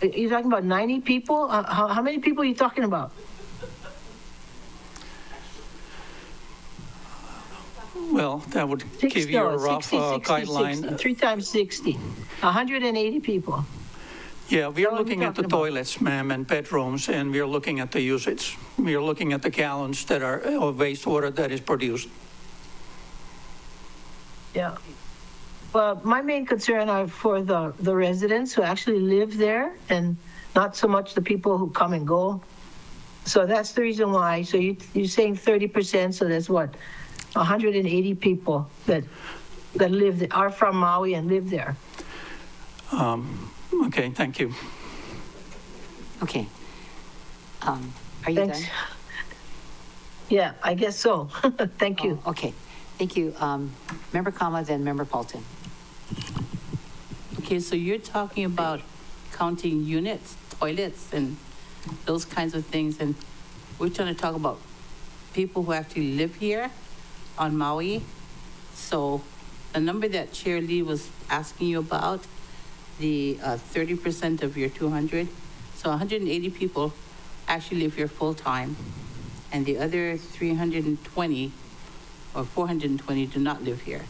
You're talking about 90 people? How many people are you talking about? Well, that would give you a rough guideline. 60, 3 times 60, 180 people. Yeah, we are looking at the toilets, ma'am, and bedrooms, and we are looking at the usage. We are looking at the gallons that are of wastewater that is produced. Yeah. Well, my main concern are for the residents who actually live there and not so much the people who come and go. So that's the reason why. So you're saying 30%, so that's what? 180 people that live there, are from Maui and live there. Okay, thank you. Okay. Are you Thanks. done? Yeah, I guess so. Thank you. Okay, thank you. Member Kama, then Member Paulton. Okay, so you're talking about counting units, toilets, and those kinds of things, and we're trying to talk about people who actually live here on Maui. So the number that Chair Lee was asking you about, the 30% of your 200, so 180 people actually live here full-time, and the other 320 or 420 do not live here.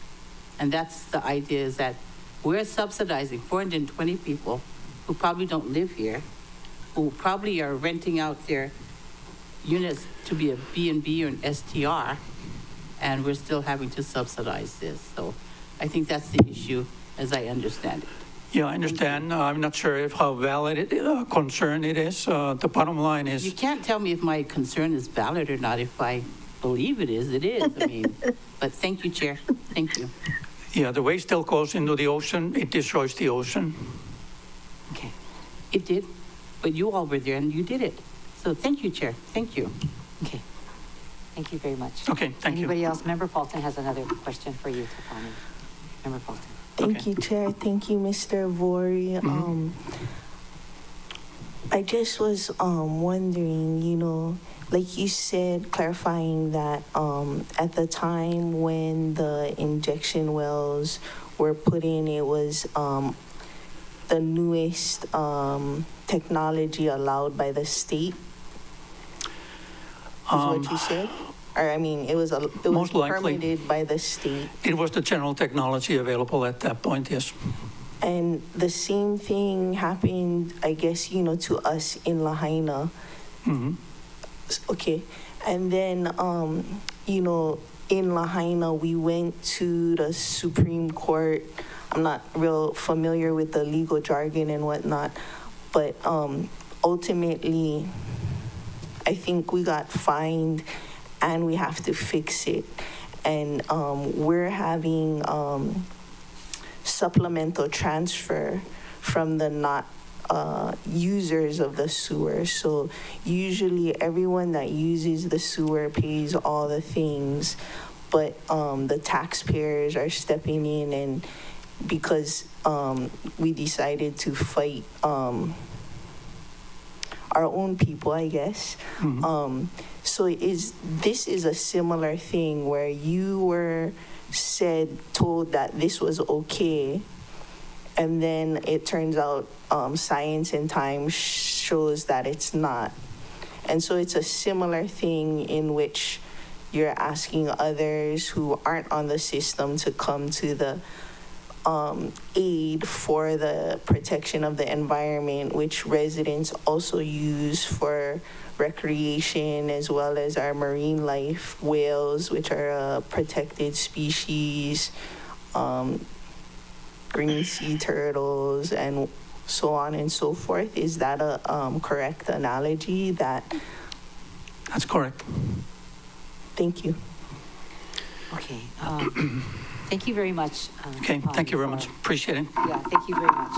And that's the idea, is that we're subsidizing 420 people who probably don't live here, who probably are renting out their units to be a B&B or an STR, and we're still having to subsidize this. So I think that's the issue, as I understand it. Yeah, I understand. I'm not sure how valid concern it is. The bottom line is... You can't tell me if my concern is valid or not. If I believe it is, it is. I mean, but thank you, Chair. Thank you. Yeah, the waste still goes into the ocean. It destroys the ocean. Okay. It did, but you all were there and you did it. So thank you, Chair. Thank you. Okay. Thank you very much. Okay, thank you. Anybody else? Member Paulton has another question for you, Tafani. Member Paulton. Thank you, Chair. Thank you, Mr. Vori. I just was wondering, like you said, clarifying that at the time when the injection wells were put in, it was the newest technology allowed by the state, is what you said? Or, I mean, it was Most likely. permitted by the state. It was the general technology available at that point, yes. And the same thing happened, I guess, to us in Lahaina. Okay. And then, in Lahaina, we went to the Supreme Court. I'm not real familiar with the legal jargon and whatnot, but ultimately, I think we got fined and we have to fix it. And we're having supplemental transfer from the not users of the sewer. So usually everyone that uses the sewer pays all the things, but the taxpayers are stepping in, and because we decided to fight our own people, I guess. So this is a similar thing where you were told that this was okay, and then it turns out science and time shows that it's not. And so it's a similar thing in which you're asking others who aren't on the system to come to the aid for the protection of the environment, which residents also use for recreation, as well as our marine life, whales, which are a protected species, green sea turtles, and so on and so forth. Is that a correct analogy? That's correct. Thank you. Okay. Thank you very much. Okay, thank you very much. Appreciate it. Yeah, thank you very much.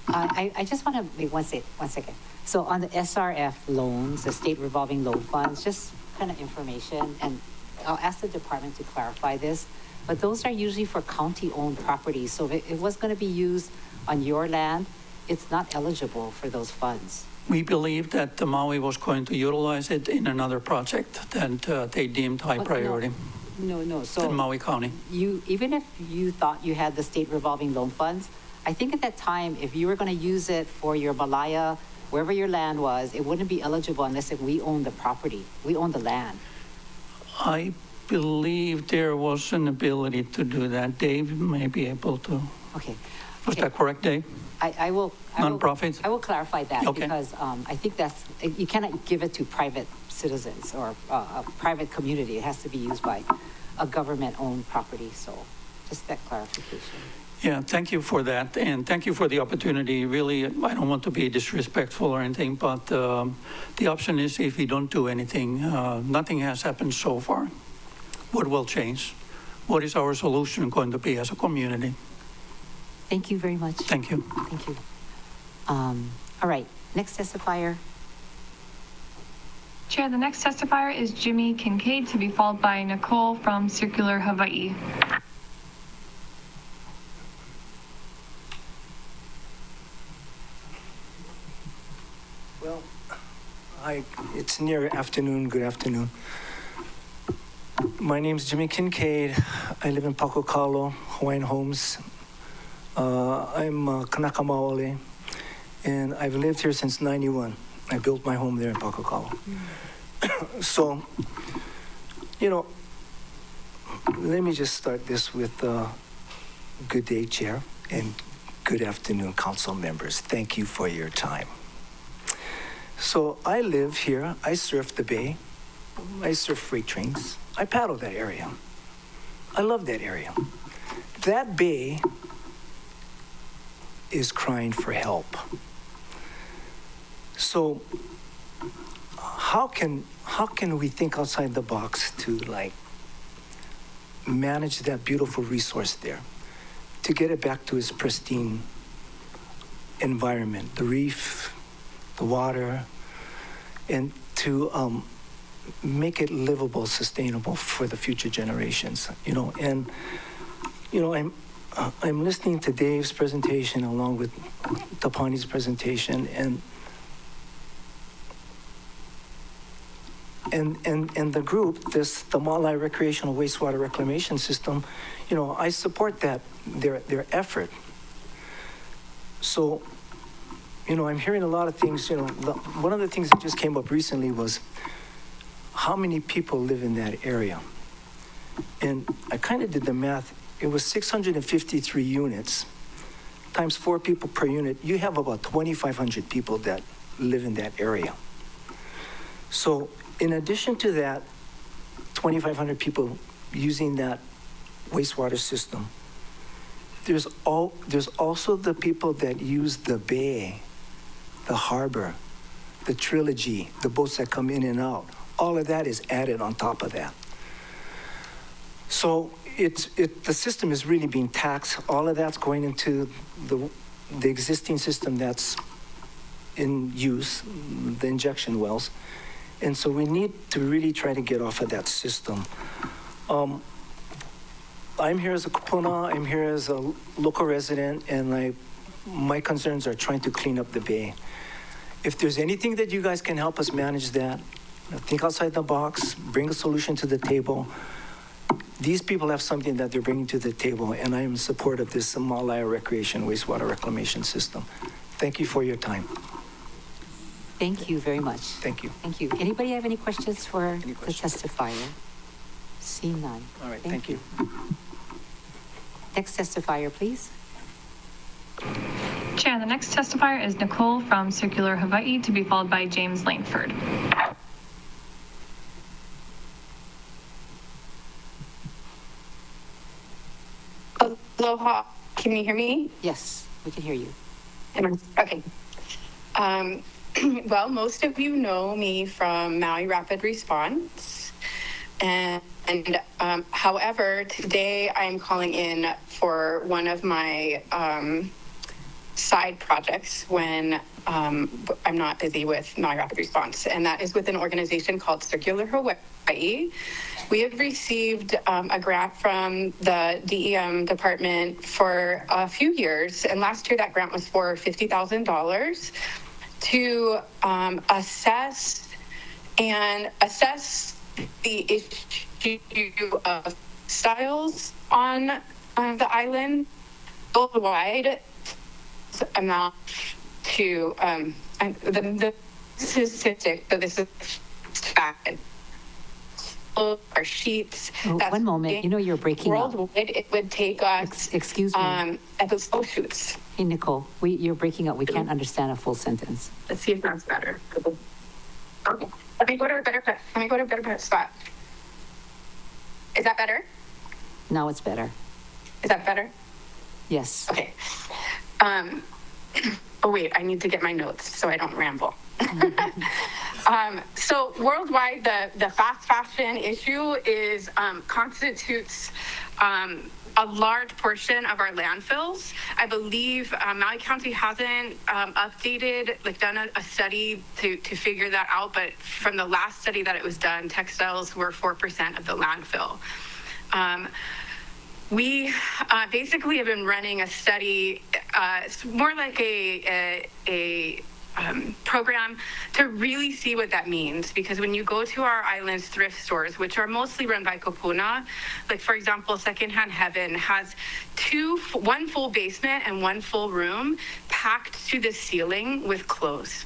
I just want to wait one second. So on the SRF loans, the state revolving loan funds, just kind of information, and I'll ask the department to clarify this, but those are usually for county-owned properties. So if it was going to be used on your land, it's not eligible for those funds. We believe that the Maui was going to utilize it in another project that they deemed high priority. No. So in Maui County. Even if you thought you had the state revolving loan funds, I think at that time, if you were going to use it for your Malaya, wherever your land was, it wouldn't be eligible unless we owned the property. We own the land. I believe there was an ability to do that. Dave may be able to. Okay. Was that correct, Dave? I will. Non-profits? I will clarify that Okay. because I think you cannot give it to private citizens or a private community. It has to be used by a government-owned property. So just that clarification. Yeah, thank you for that, and thank you for the opportunity. Really, I don't want to be disrespectful or anything, but the option is if we don't do anything, nothing has happened so far. What will change? What is our solution going to be as a community? Thank you very much. Thank you. Thank you. All right, next testifier. Chair, the next testifier is Jimmy Kincaid, to be followed by Nicole from Circular Hawaii. Well, it's near afternoon. Good afternoon. My name's Jimmy Kincaid. I live in Pakokalo, Hawaiian Homes. I'm Kanaka Maoli, and I've lived here since '91. I built my home there in Pakokalo. So, let me just start this with good day, Chair, and good afternoon, council members. Thank you for your time. So I live here. I surf the bay. I surf freight trains. I paddle that area. I love that area. That bay is crying for help. So how can we think outside the box to manage that beautiful resource there, to get it back to its pristine environment, the reef, the water, and to make it livable, sustainable for the future generations, And I'm listening to Dave's presentation along with Tapani's presentation, and the group, the Maui Recreational Wastewater Reclamation System, you know, I support that, their effort. So, you know, I'm hearing a lot of things, you know, one of the things that just came up recently was how many people live in that area. And I kind of did the math. It was 653 units times 4 people per unit. You have about 2,500 people that live in that area. So in addition to that, 2,500 people using that wastewater system, there's also the people that use the bay, the harbor, the trilogy, the boats that come in and out. All of that is added on top of that. So the system is really being taxed. All of that's going into the existing system that's in use, the injection wells. And so we need to really try to get off of that system. I'm here as a kupuna, I'm here as a local resident, and my concerns are trying to clean up the bay. If there's anything that you guys can help us manage that, think outside the box, bring a solution to the table. These people have something that they're bringing to the table, and I am in support of this Malaya Recreation Wastewater Reclamation System. Thank you for your time. Thank you very much. Thank you. Thank you. Anybody have any questions for the testifier? See none. All right, thank you. Next testifier, please. Chair, the next testifier is Nicole from Circular Hawaii, to be followed by James Langford. Aloha, can you hear me? Yes, we can hear you. Okay. Well, most of you know me from Maui Rapid Response. However, today I'm calling in for one of my side projects when I'm not busy with Maui Rapid Response, and that is with an organization called Circular Hawaii. We have received a grant from the DEM department for a few years, and last year that grant was for $50,000 to assess the issue of styles on the island worldwide. Amount to the statistic, so this is fact. Our sheets. One moment, you know you're breaking up. Worldwide, it would take us. Excuse me. At those photo shoots. Hey, Nicole, you're breaking up. We can't understand a full sentence. Let's see if that's better. Okay. Let me go to a better spot. Is that better? Now it's better. Is that better? Yes. Okay. Oh wait, I need to get my notes so I don't ramble. So worldwide, the fast fashion issue is constitutes a large portion of our landfills. I believe Maui County hasn't updated, done a study to figure that out, but from the last study that it was done, textiles were 4% of the landfill. We basically have been running a study, it's more like a program to really see what that means, because when you go to our island's thrift stores, which are mostly run by Kopuna, like for example, Secondhand Heaven has one full basement and one full room packed to the ceiling with clothes.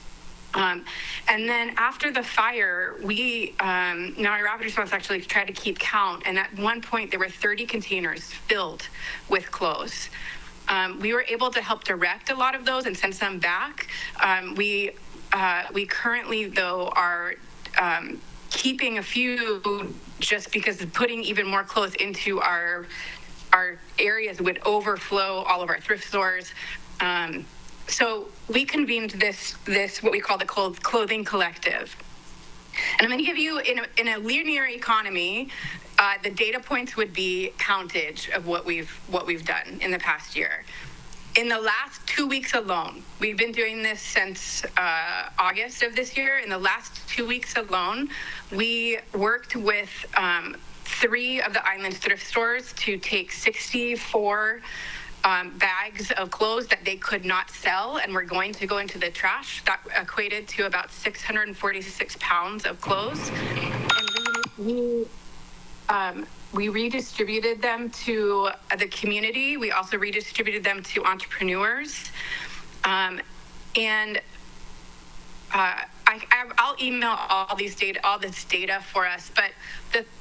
And then after the fire, we, Maui Rapid Response actually tried to keep count, and at one point there were 30 containers filled with clothes. We were able to help direct a lot of those and send some back. We currently, though, are keeping a few just because putting even more clothes into our areas would overflow all of our thrift stores. So we convened this what we call the clothing collective. And I'm going to give you, in a linear economy, the data points would be countage of what we've done in the past year. In the last 2 weeks alone, we've been doing this since August of this year. In the last 2 weeks alone, we worked with 3 of the island's thrift stores to take 64 bags of clothes that they could not sell and were going to go into the trash. That equated to about 646 pounds of clothes. And we redistributed them to the community. We also redistributed them to entrepreneurs. I'll email all this data for us. But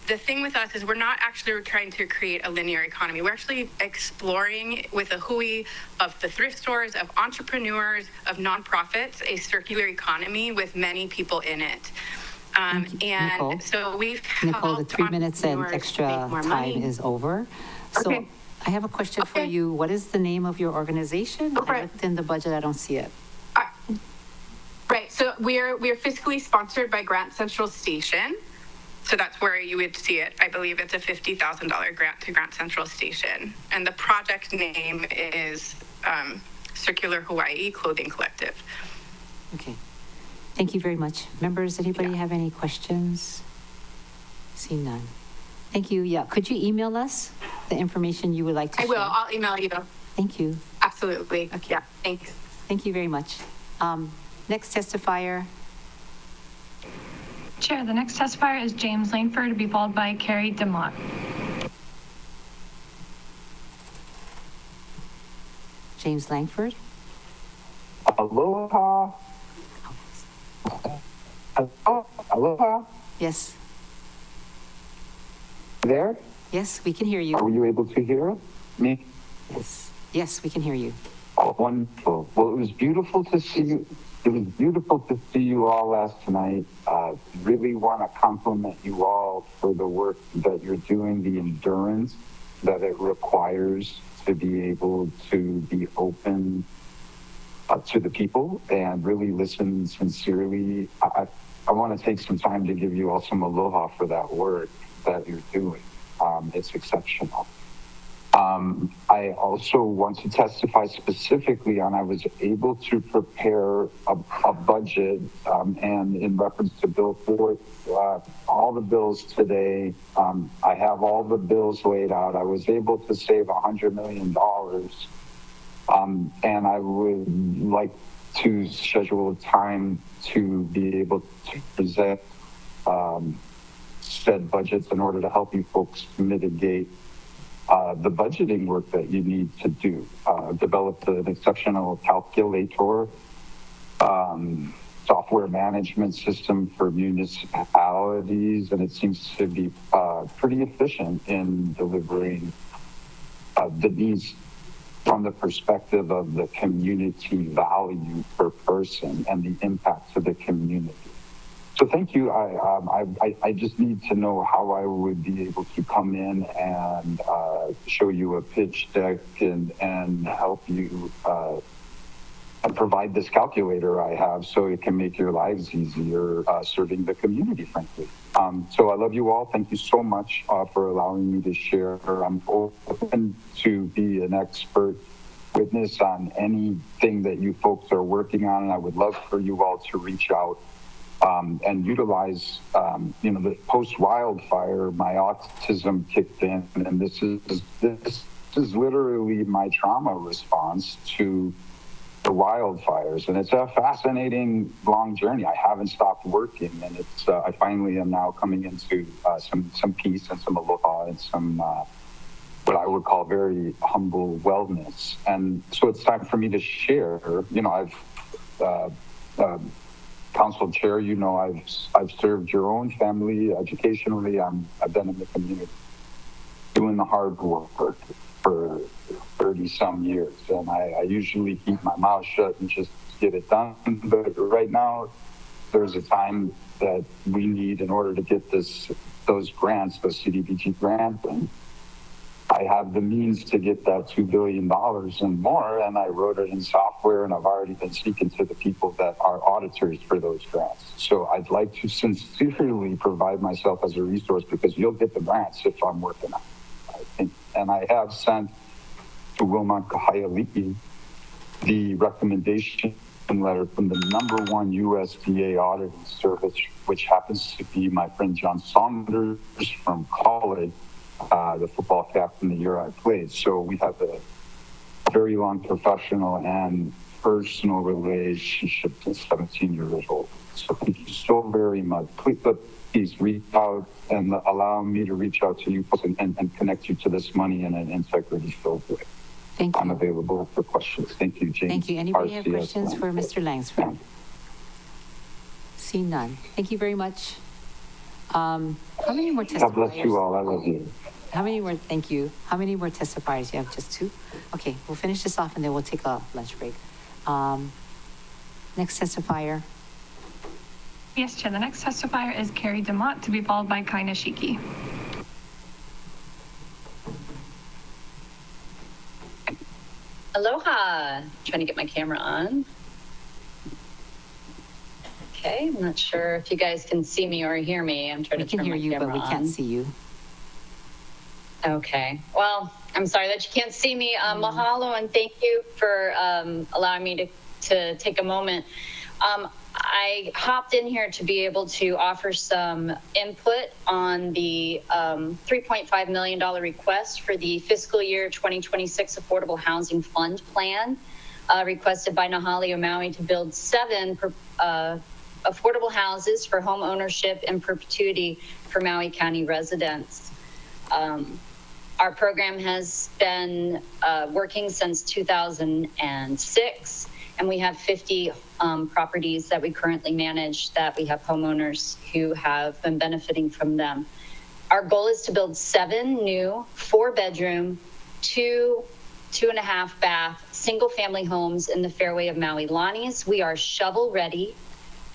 the thing with us is we're not actually trying to create a linear economy. We're actually exploring with a hui of the thrift stores, of entrepreneurs, of nonprofits, a circular economy with many people in it. Nicole. So we've Nicole, the 3 minutes and entrepreneurs extra make more time money. is over. So Okay. I have a question for you. What is the name of your organization? I looked in the budget, I don't see it. Right. So we're fiscally sponsored by Grant Central Station. So that's where you would see it. I believe it's a $50,000 grant to Grant Central Station. And the project name is Circular Hawaii Clothing Collective. Okay. Thank you very much. Members, anybody have any questions? See none. Thank you. Yeah. Could you email us the information you would like to share? I will. I'll email you. Thank you. Absolutely. Okay. Yeah. Thanks. Thank you very much. Next testifier. Chair, the next testifier is James Langford, to be followed by Carrie DeMott. James Langford. Aloha. Aloha. Yes. There? Yes, we can hear you. Are you able to hear me? Yes. Yes, we can hear you. Oh, wonderful. Well, it was beautiful to see you. It was beautiful to see you all last night. Really want to compliment you all for the work that you're doing, the endurance that it requires to be able to be open to the people and really listen sincerely. I want to take some time to give you all some aloha for that work that you're doing. It's exceptional. I also want to testify specifically on I was able to prepare a budget and in reference to Bill 4, all the bills today, I have all the bills laid out. I was able to save $100 million. And I would like to schedule a time to be able to present said budgets in order to help you folks mitigate the budgeting work that you need to do. Developed an exceptional calculator, software management system for municipalities, and it seems to be pretty efficient in delivering the needs from the perspective of the community value per person and the impact to the community. So thank you. I just need to know how I would be able to come in and show you a pitch deck and help you provide this calculator I have so it can make your lives easier serving the community, frankly. So I love you all. Thank you so much for allowing me to share. I'm open to be an expert witness on anything that you folks are working on, and I would love for you all to reach out and utilize, the post-wildfire, my autism kicked in, and this is literally my trauma response to the wildfires, and it's a fascinating long journey. I haven't stopped working, and it's I finally am now coming into some peace and some aloha and some what I would call very humble wellness. And so it's time for me to share. I've council chair, I've served your own family educationally. I've been in the community doing the hard work for 30 some years, and I usually keep my mouth shut and just get it done. But right now, there's a time that we need in order to get those grants, those CDBG grants, and I have the means to get that $2 billion and more, and I wrote it in software, and I've already been speaking to the people that are auditors for those grants. So I'd like to sincerely provide myself as a resource because you'll get the grants if I'm working on it, I think. And I have sent to Wilma Kahayaliki the recommendation letter from the #1 USDA auditing service, which happens to be my friend John Saunders from college, the football captain the year I played. So we have very long professional and personal relationship to 17 years old. So thank you so very much. Please reach out and allow me to reach out to you and connect you to this money in an integrity-filled way. Thank you. I'm available for questions. Thank you, James. Thank you. Anybody have RCS questions for Mr. Langsford? See none. Thank you very much. How many more testifiers? God bless you all. I love you. How many more? Thank you. How many more testifiers? You have just 2? Okay, we'll finish this off and then we'll take a lunch break. Next testifier. Yes, Chair. The next testifier is Carrie DeMott, to be followed by Kai Nishiki. Aloha. Trying to get my camera on. Okay, I'm not sure if you guys can see me or hear me. I'm trying to turn my camera on. We can hear you, but we can't see you. Okay. Well, I'm sorry that you can't see me. Mahalo and thank you for allowing me to take a moment. I hopped in here to be able to offer some input on the $3.5 million request for the fiscal year 2026 Affordable Housing Fund Plan, requested by Nahalio Maui to build 7 affordable houses for home ownership in perpetuity for Maui County residents. Our program has been working since 2006, and we have 50 properties that we currently manage that we have homeowners who have been benefiting from them. Our goal is to build 7 new 4-bedroom, 2.5 bath, single-family homes in the fairway of Maui Lanis. We are shovel-ready.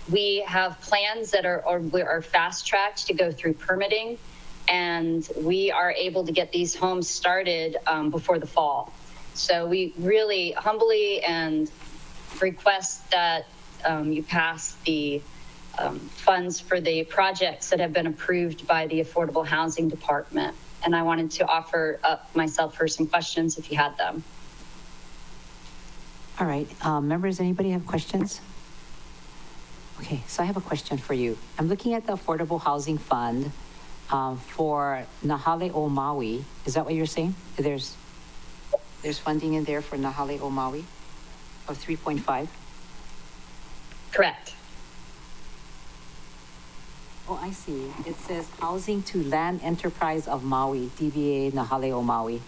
We have plans that are fast-tracked to go through permitting, and we are able to get these homes started before the fall. So we really humbly and request that you pass the funds for the projects that have been approved by the Affordable Housing Department. And I wanted to offer up myself for some questions if you had them. All right, members, anybody have questions? Okay, so I have a question for you. I'm looking at the Affordable Housing Fund for Nahaleo Maui. Is that what you're saying? There's funding in there for Nahaleo Maui of 3.5? Correct. Oh, I see. It says Housing to Land Enterprise of Maui, DBA Nahaleo Maui.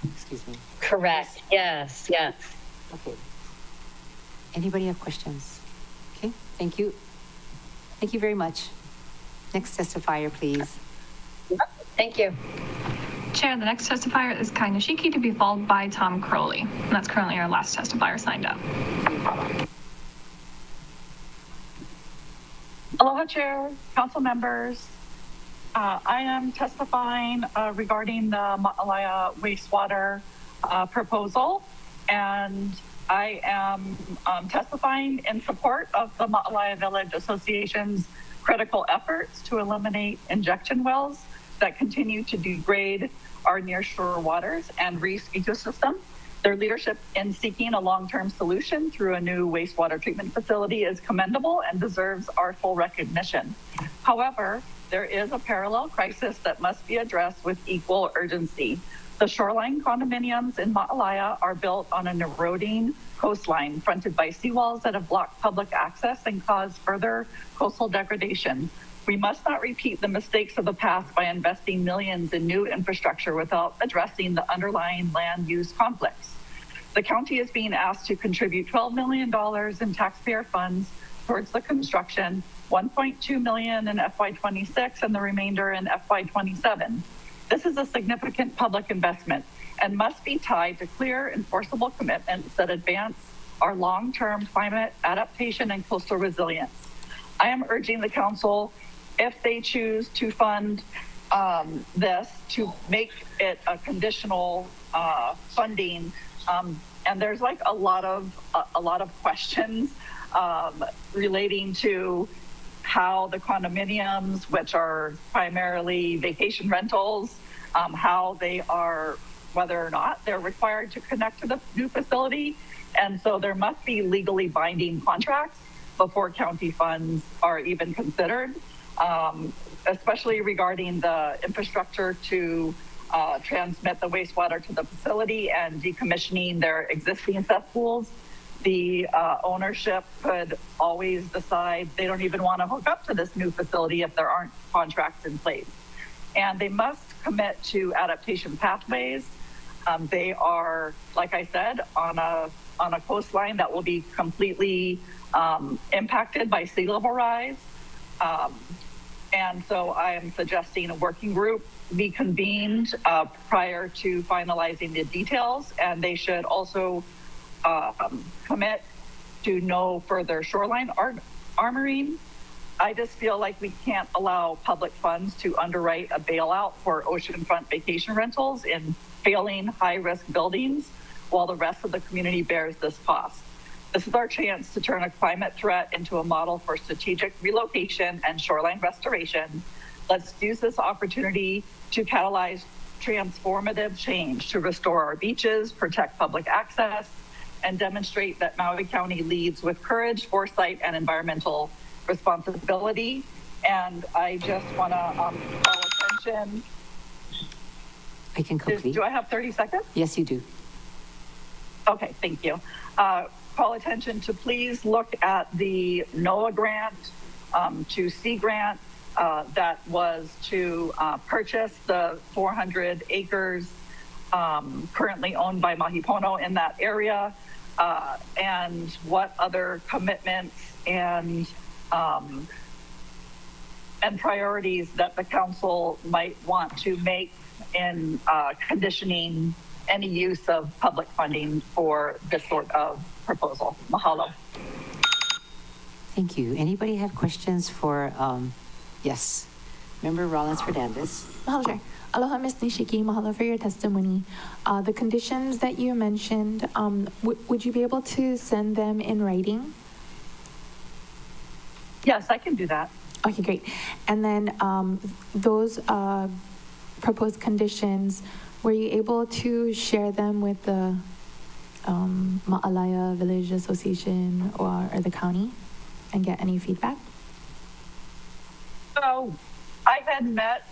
Excuse me. Correct. Yes, yes. Okay. Anybody have questions? Okay, thank you. Thank you very much. Next testifier, please. Thank you. Chair, the next testifier is Kai Nishiki, to be followed by Tom Crowley. And that's currently our last testifier signed up. Aloha, Chair, council members. I am testifying regarding the Ma'alaia wastewater proposal, and I am testifying in support of the Ma'alaia Village Association's critical efforts to eliminate injection wells that continue to degrade our nearshore waters and reef ecosystem. Their leadership in seeking a long-term solution through a new wastewater treatment facility is commendable and deserves our full recognition. However, there is a parallel crisis that must be addressed with equal urgency. The shoreline condominiums in Ma'alaia are built on an eroding coastline fronted by seawalls that have blocked public access and caused further coastal degradation. We must not repeat the mistakes of the past by investing millions in new infrastructure without addressing the underlying land use conflicts. The county is being asked to contribute $12 million in taxpayer funds towards the construction, $1.2 million in FY26 and the remainder in FY27. This is a significant public investment and must be tied to clear, enforceable commitments that advance our long-term climate adaptation and coastal resilience. I am urging the council, if they choose to fund this, to make it a conditional funding. And there's like a lot of questions relating to how the condominiums, which are primarily vacation rentals, how they are, whether or not they're required to connect to the new facility. And so there must be legally binding contracts before county funds are even considered, especially regarding the infrastructure to transmit the wastewater to the facility and decommissioning their existing cesspools. The ownership could always decide they don't even want to hook up to this new facility if there aren't contracts in place. And they must commit to adaptation pathways. They are, like I said, on a coastline that will be completely impacted by sea level rise. And so I am suggesting a working group be convened prior to finalizing the details, and they should also commit to no further shoreline armoring. I just feel like we can't allow public funds to underwrite a bailout for oceanfront vacation rentals in failing high-risk buildings while the rest of the community bears this cost. This is our chance to turn a climate threat into a model for strategic relocation and shoreline restoration. Let's use this opportunity to catalyze transformative change to restore our beaches, protect public access, and demonstrate that Maui County leads with courage, foresight, and environmental responsibility. And I just want to call attention. I can complete. Do I have 30 seconds? Yes, you do. Okay, thank you. Call attention to please look at the NOAA grant to Sea Grant that was to purchase the 400 acres currently owned by Mahipono in that area, and what other commitments and priorities that the council might want to make in conditioning any use of public funding for this sort of proposal. Mahalo. Thank you. Anybody have questions for, yes, Member Rollins Fernandez? Mahalo, Chair. Aloha, Ms. Nishiki. Mahalo for your testimony. The conditions that you mentioned, would you be able to send them in writing? Yes, I can do that. Okay, great. And then those proposed conditions, were you able to share them with the Ma'alaya Village Association or the county and get any feedback? So I had met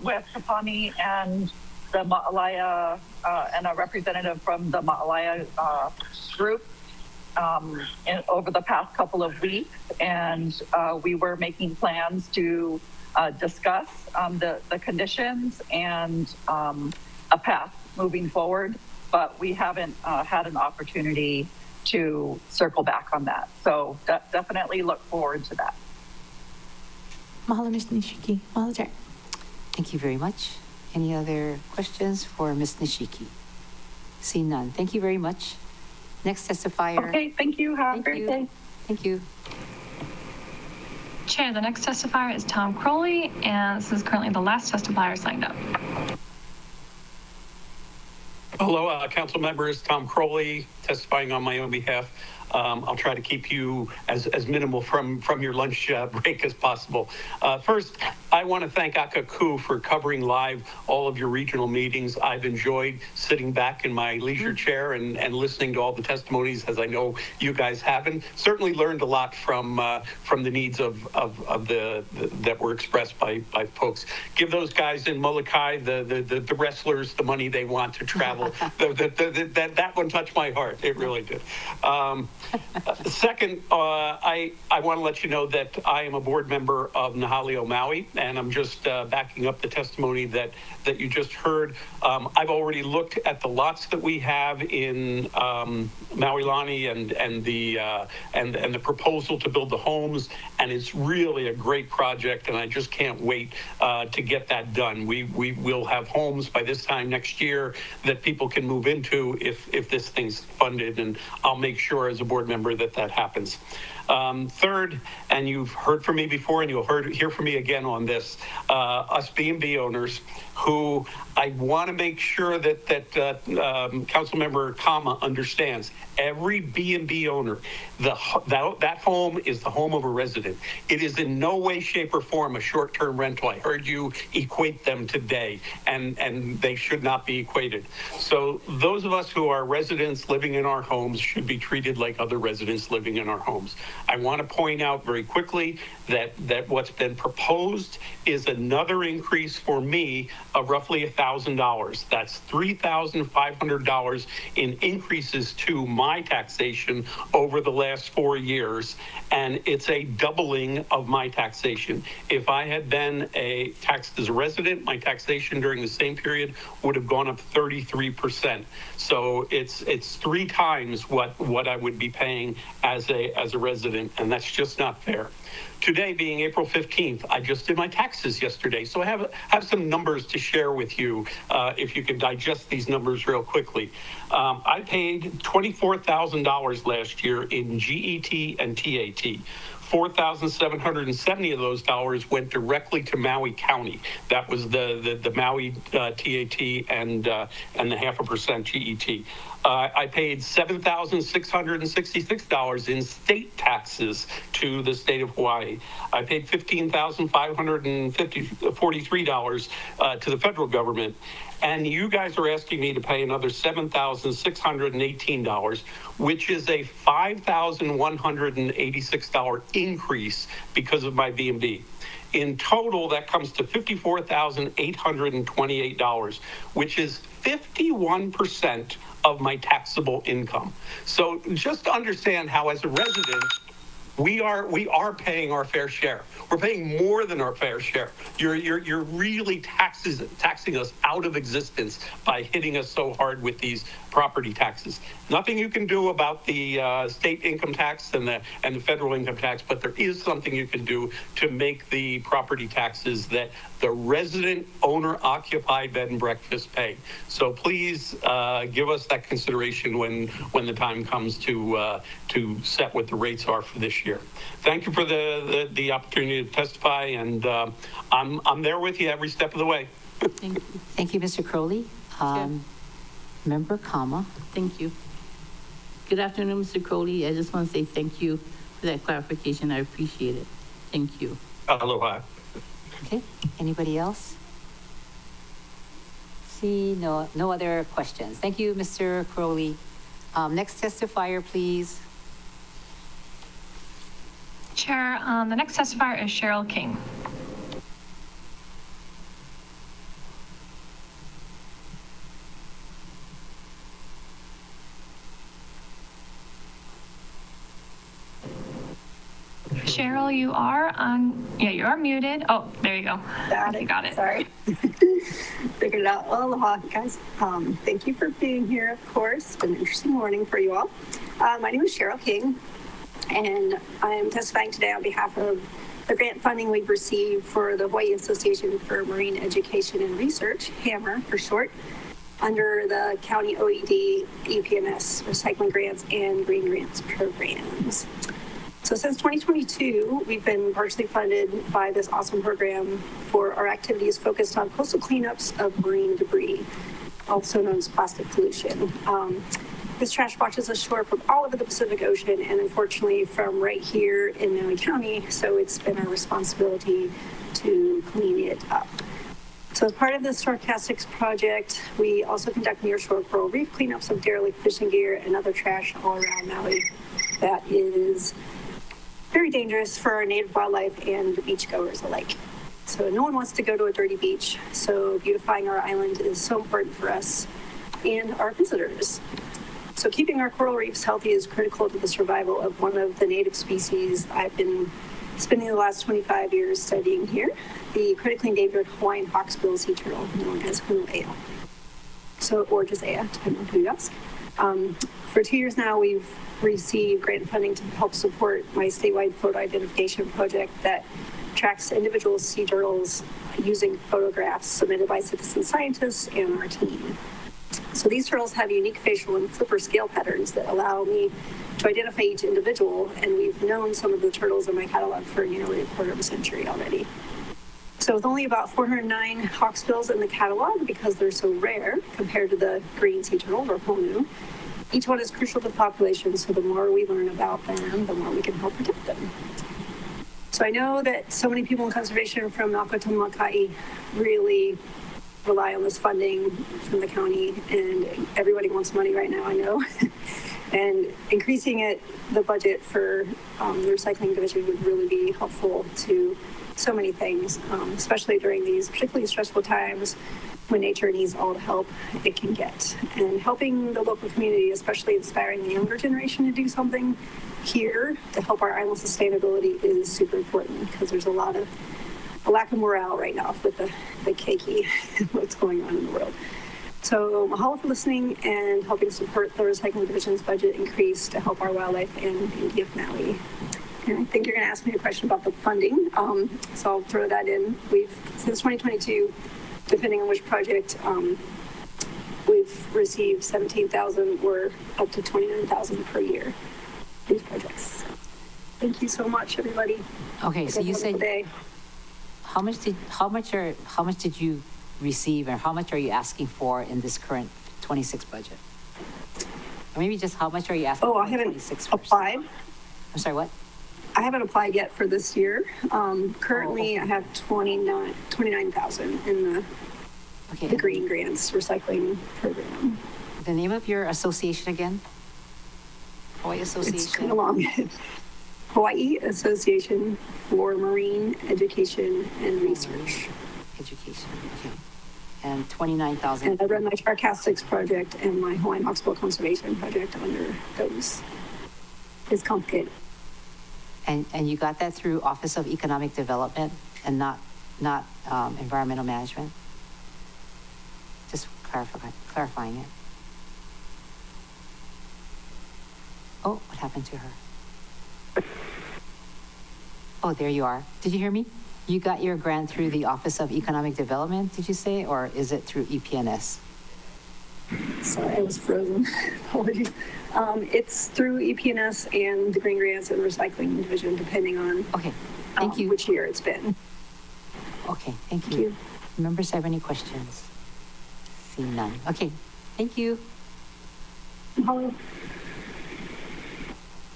with Kapani and the Ma'alaya and a representative from the Ma'alaya group over the past couple of weeks, and we were making plans to discuss the conditions and a path moving forward, but we haven't had an opportunity to circle back on that. So definitely look forward to that. Mahalo, Ms. Nishiki. Mahalo, Chair. Thank you very much. Any other questions for Ms. Nishiki? See none. Thank you very much. Next testifier. Okay, thank you. Have a great day. Thank you. Chair, the next testifier is Tom Crowley, and this is currently the last testifier signed up. Hello, council members. Tom Crowley, testifying on my own behalf. I'll try to keep you as minimal from your lunch break as possible. First, I want to thank Akaku for covering live all of your regional meetings. I've enjoyed sitting back in my leisure chair and listening to all the testimonies, as I know you guys haven't. Certainly learned a lot from the needs of the that were expressed by folks. Give those guys in Molokai, the wrestlers, the money they want to travel. That one touched my heart. It really did. Second, I want to let you know that I am a board member of Nahalio Maui, and I'm just backing up the testimony that you just heard. I've already looked at the lots that we have in Maui-Lani and the proposal to build the homes, and it's really a great project, and I just can't wait to get that done. We will have homes by this time next year that people can move into if this thing's funded, and I'll make sure as a board member that happens. Third, and you've heard from me before and you'll hear from me again on this, us B&B owners who I want to make sure that Councilmember Kama understands. every B&B owner, that home is the home of a resident. It is in no way, shape, or form a short-term rental. I heard you equate them today, and they should not be equated. So those of us who are residents living in our homes should be treated like other residents living in our homes. I want to point out very quickly that what's been proposed is another increase for me of roughly $1,000. That's $3,500 in increases to my taxation over the last 4 years, and it's a doubling of my taxation. If I had been taxed as a resident, my taxation during the same period would have gone up 33%. So it's 3 times what I would be paying as a resident, and that's just not fair. Today being April 15th, I just did my taxes yesterday, so I have some numbers to share with you if you can digest these numbers real quickly. I paid $24,000 last year in GET and TAT. $4,770 of those dollars went directly to Maui County. That was the Maui TAT and the 0.5% GET. I paid $7,666 in state taxes to the state of Hawaii. I paid $15,543 to the federal government. And you guys are asking me to pay another $7,618, which is a $5,186 increase because of my B&B. In total, that comes to $54,828, which is 51% of my taxable income. So just to understand how, as a resident, we are paying our fair share. We're paying more than our fair share. You're really taxing us out of existence by hitting us so hard with these property taxes. Nothing you can do about the state income tax and the federal income tax, but there is something you can do to make the property taxes that the resident owner-occupied bed and breakfast pay. So please give us that consideration when the time comes to set what the rates are for this year. Thank you for the opportunity to testify, and I'm there with you every step of the way. Thank you. Thank you, Mr. Crowley. Member Kama. Thank you. Good afternoon, Mr. Crowley. I just want to say thank you for that clarification. I appreciate it. Thank you. Aloha. Okay, anybody else? See, no other questions. Thank you, Mr. Crowley. Next testifier, please. Chair, the next testifier is Cheryl King. Cheryl, you are on, you are muted. Oh, there you go. Got it. Sorry. Figured it out. Well, aloha, guys. Thank you for being here, of course. It's been an interesting morning for you all. My name is Cheryl King, and I am testifying today on behalf of the grant funding we've received for the Hawaii Association for Marine Education and Research, HAMR for short, under the County OED, EPMS, Recycling Grants, and Green Grants programs. So since 2022, we've been partially funded by this awesome program for our activities focused on coastal cleanups of marine debris, also known as plastic pollution. This trash washes ashore from all over the Pacific Ocean and unfortunately from right here in Maui County, so it's been our responsibility to clean it up. So as part of this Stochastics project, we also conduct nearshore coral reef cleanups of derelict fishing gear and other trash all around Maui that is very dangerous for our native wildlife and beachgoers alike. So no one wants to go to a dirty beach, so beautifying our island is so important for us and our visitors. So keeping our coral reefs healthy is critical to the survival of one of the native species I've been spending the last 25 years studying here, the critically endangered Hawaiian hawksbill sea turtle, known as Hunu'ea. Or just Ea, depending on who you ask. For 2 years now, we've received grant funding to help support my statewide photo identification project that tracks individual sea turtles using photographs submitted by citizen scientists and our team. So these turtles have unique facial and flipper scale patterns that allow me to identify each individual, and we've known some of the turtles in my catalog for nearly a quarter of a century already. So with only about 409 hawksbills in the catalog, because they're so rare compared to the green sea turtle or honu, each one is crucial to the population, so the more we learn about them, the more we can help protect them. So I know that so many people in conservation from Mauka to Makai really rely on this funding from the county, and everybody wants money right now, I know. And increasing the budget for the recycling division would really be helpful to so many things, especially during these particularly stressful times when nature needs all the help it can get. And helping the local community, especially inspiring the younger generation to do something here to help our island sustainability is super important, because there's a lack of morale right now with the keiki and what's going on in the world. So mahalo for listening and helping support the recycling division's budget increase to help our wildlife and DF Maui. And I think you're going to ask me a question about the funding, so I'll throw that in. Since 2022, depending on which project, we've received 17,000 or up to 29,000 per year. These projects. Thank you so much, everybody. Okay, so you said day. how much did you receive, and how much are you asking for in this current 26 budget? Or maybe just how much are you asking? Oh, for I haven't 26 applied. I'm sorry, what? I haven't applied yet for this year. Currently, I have 29,000 in the Green Grants Recycling Program. The name of your association again? Hawaii Association? It's kind of long. Hawaii Association for Marine Education and Research. Education, okay. And 29,000. And I run my Sarcastics project and my Hawaiian Hawksbill Conservation project under those. It's complicated. And you got that through Office of Economic Development and not Environmental Management? Just clarifying it. Oh, what happened to her? Oh, there you are. Did you hear me? You got your grant through the Office of Economic Development, did you say, or is it through EPNS? Sorry, I was frozen. Apologies. It's through EPNS and the Green Grants and Recycling Division, depending on thank you. Which year it's been. Okay, thank you. Members have any questions? See none. Okay, thank you. Hello.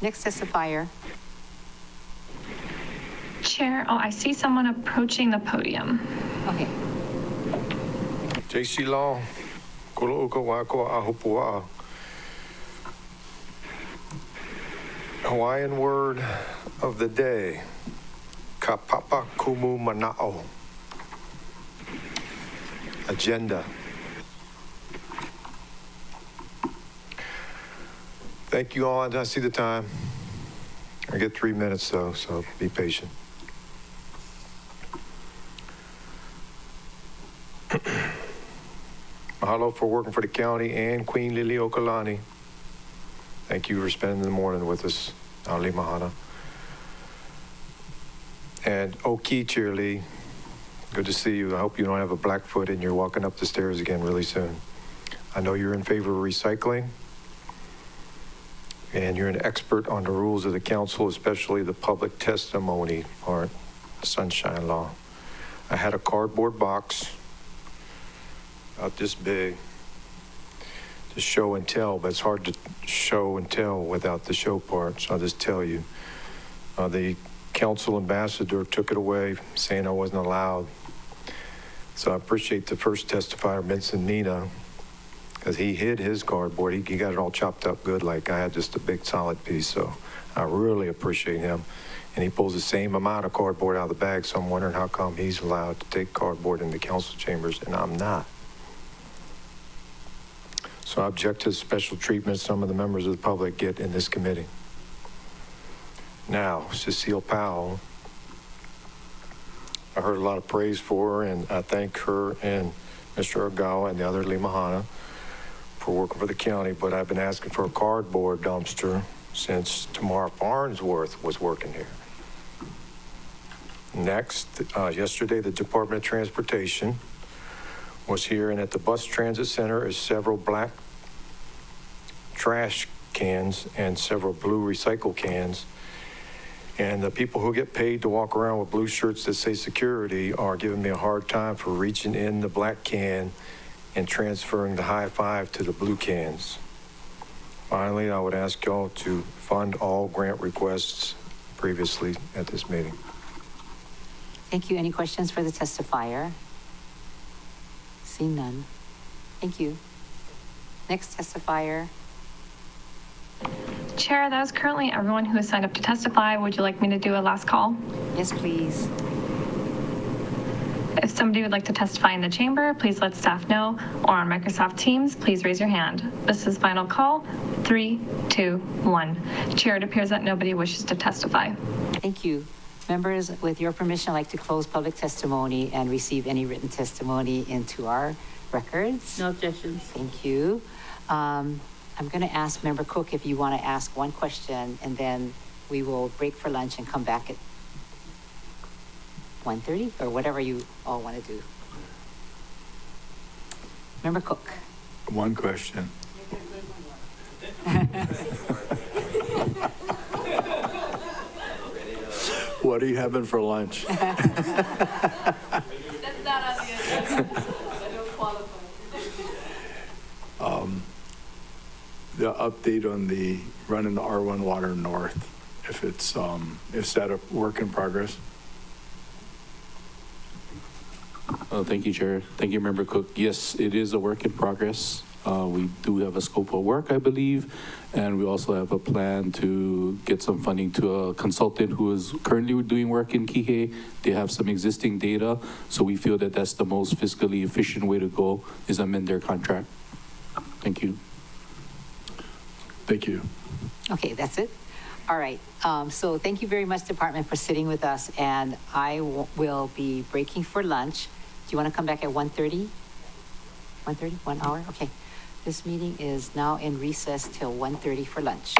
Next testifier. Chair, I see someone approaching the podium. Okay. JC Law, Kolo Uka Wako Ahupua. Hawaiian word of the day, Kapapa Kumu Mana'o. Agenda. Thank you all. I see the time. I get 3 minutes though, so be patient. Mahalo for working for the county and Queen Liliuokalani. Thank you for spending the morning with us. Ali Mahana. And Oki Cheerly, good to see you. I hope you don't have a black foot and you're walking up the stairs again really soon. I know you're in favor of recycling, and you're an expert on the rules of the council, especially the public testimony part, sunshine law. I had a cardboard box about this big to show and tell, but it's hard to show and tell without the show part, so I'll just tell you. The council ambassador took it away, saying I wasn't allowed. So I appreciate the first testifier, Vincent Nina, because he hid his cardboard. He got it all chopped up good, like I had just a big solid piece. So I really appreciate him. And he pulls the same amount of cardboard out of the bag, so I'm wondering how come he's allowed to take cardboard in the council chambers and I'm not. So I object to the special treatment some of the members of the public get in this committee. Now, Cecile Powell, I heard a lot of praise for her, and I thank her and Mr. Ogawa and the other Limahana for working for the county, but I've been asking for a cardboard dumpster since Tamara Farnsworth was working here. Next, yesterday, the Department of Transportation was here, and at the bus transit center is several black trash cans and several blue recycle cans. And the people who get paid to walk around with blue shirts that say security are giving me a hard time for reaching in the black can and transferring the high five to the blue cans. Finally, I would ask y'all to fund all grant requests previously at this meeting. Thank you. Any questions for the testifier? Seeing none. Thank you. Next testifier. Chair, that is currently everyone who has signed up to testify. Would you like me to do a last call? Yes, please. If somebody would like to testify in the chamber, please let staff know, or on Microsoft Teams, please raise your hand. This is final call. 3, 2, 1. Chair, it appears that nobody wishes to testify. Thank you. Members, with your permission, I'd like to close public testimony and receive any written testimony into our records. No objections. Thank you. I'm going to ask Member Cook if you want to ask one question, and then we will break for lunch and come back at 1:30 or whatever you all want to do. Member Cook. One question. What are you having for lunch? That's not on the agenda. I don't qualify. The update on the running the R1 water north, if is that a work in progress? Thank you, Chair. Thank you, Member Cook. Yes, it is a work in progress. We do have a scope of work, I believe, and we also have a plan to get some funding to a consultant who is currently doing work in Kihei. They have some existing data, so we feel that that's the most fiscally efficient way to go, is amend their contract. Thank you. Thank you. Okay, that's it. All right. So thank you very much, Department, for sitting with us, and I will be breaking for lunch. Do you want to come back at 1:30? 1:30? 1 hour? Okay. This meeting is now in recess till 1:30 for lunch.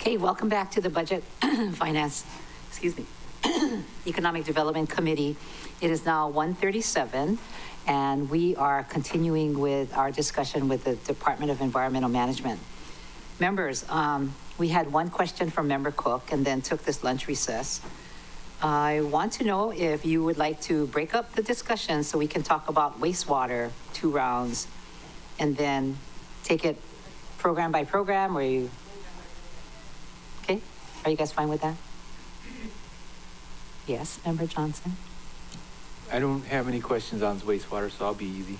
Okay, welcome back to the Budget Finance, Economic Development Committee. It is now 1:37, and we are continuing with our discussion with the Department of Environmental Management. Members, we had one question from Member Cook and then took this lunch recess. I want to know if you would like to break up the discussion so we can talk about wastewater, 2 rounds, and then take it program by program, or you, okay? Are you guys fine with that? Yes, Member Johnson? I don't have any questions on wastewater, so I'll be easy.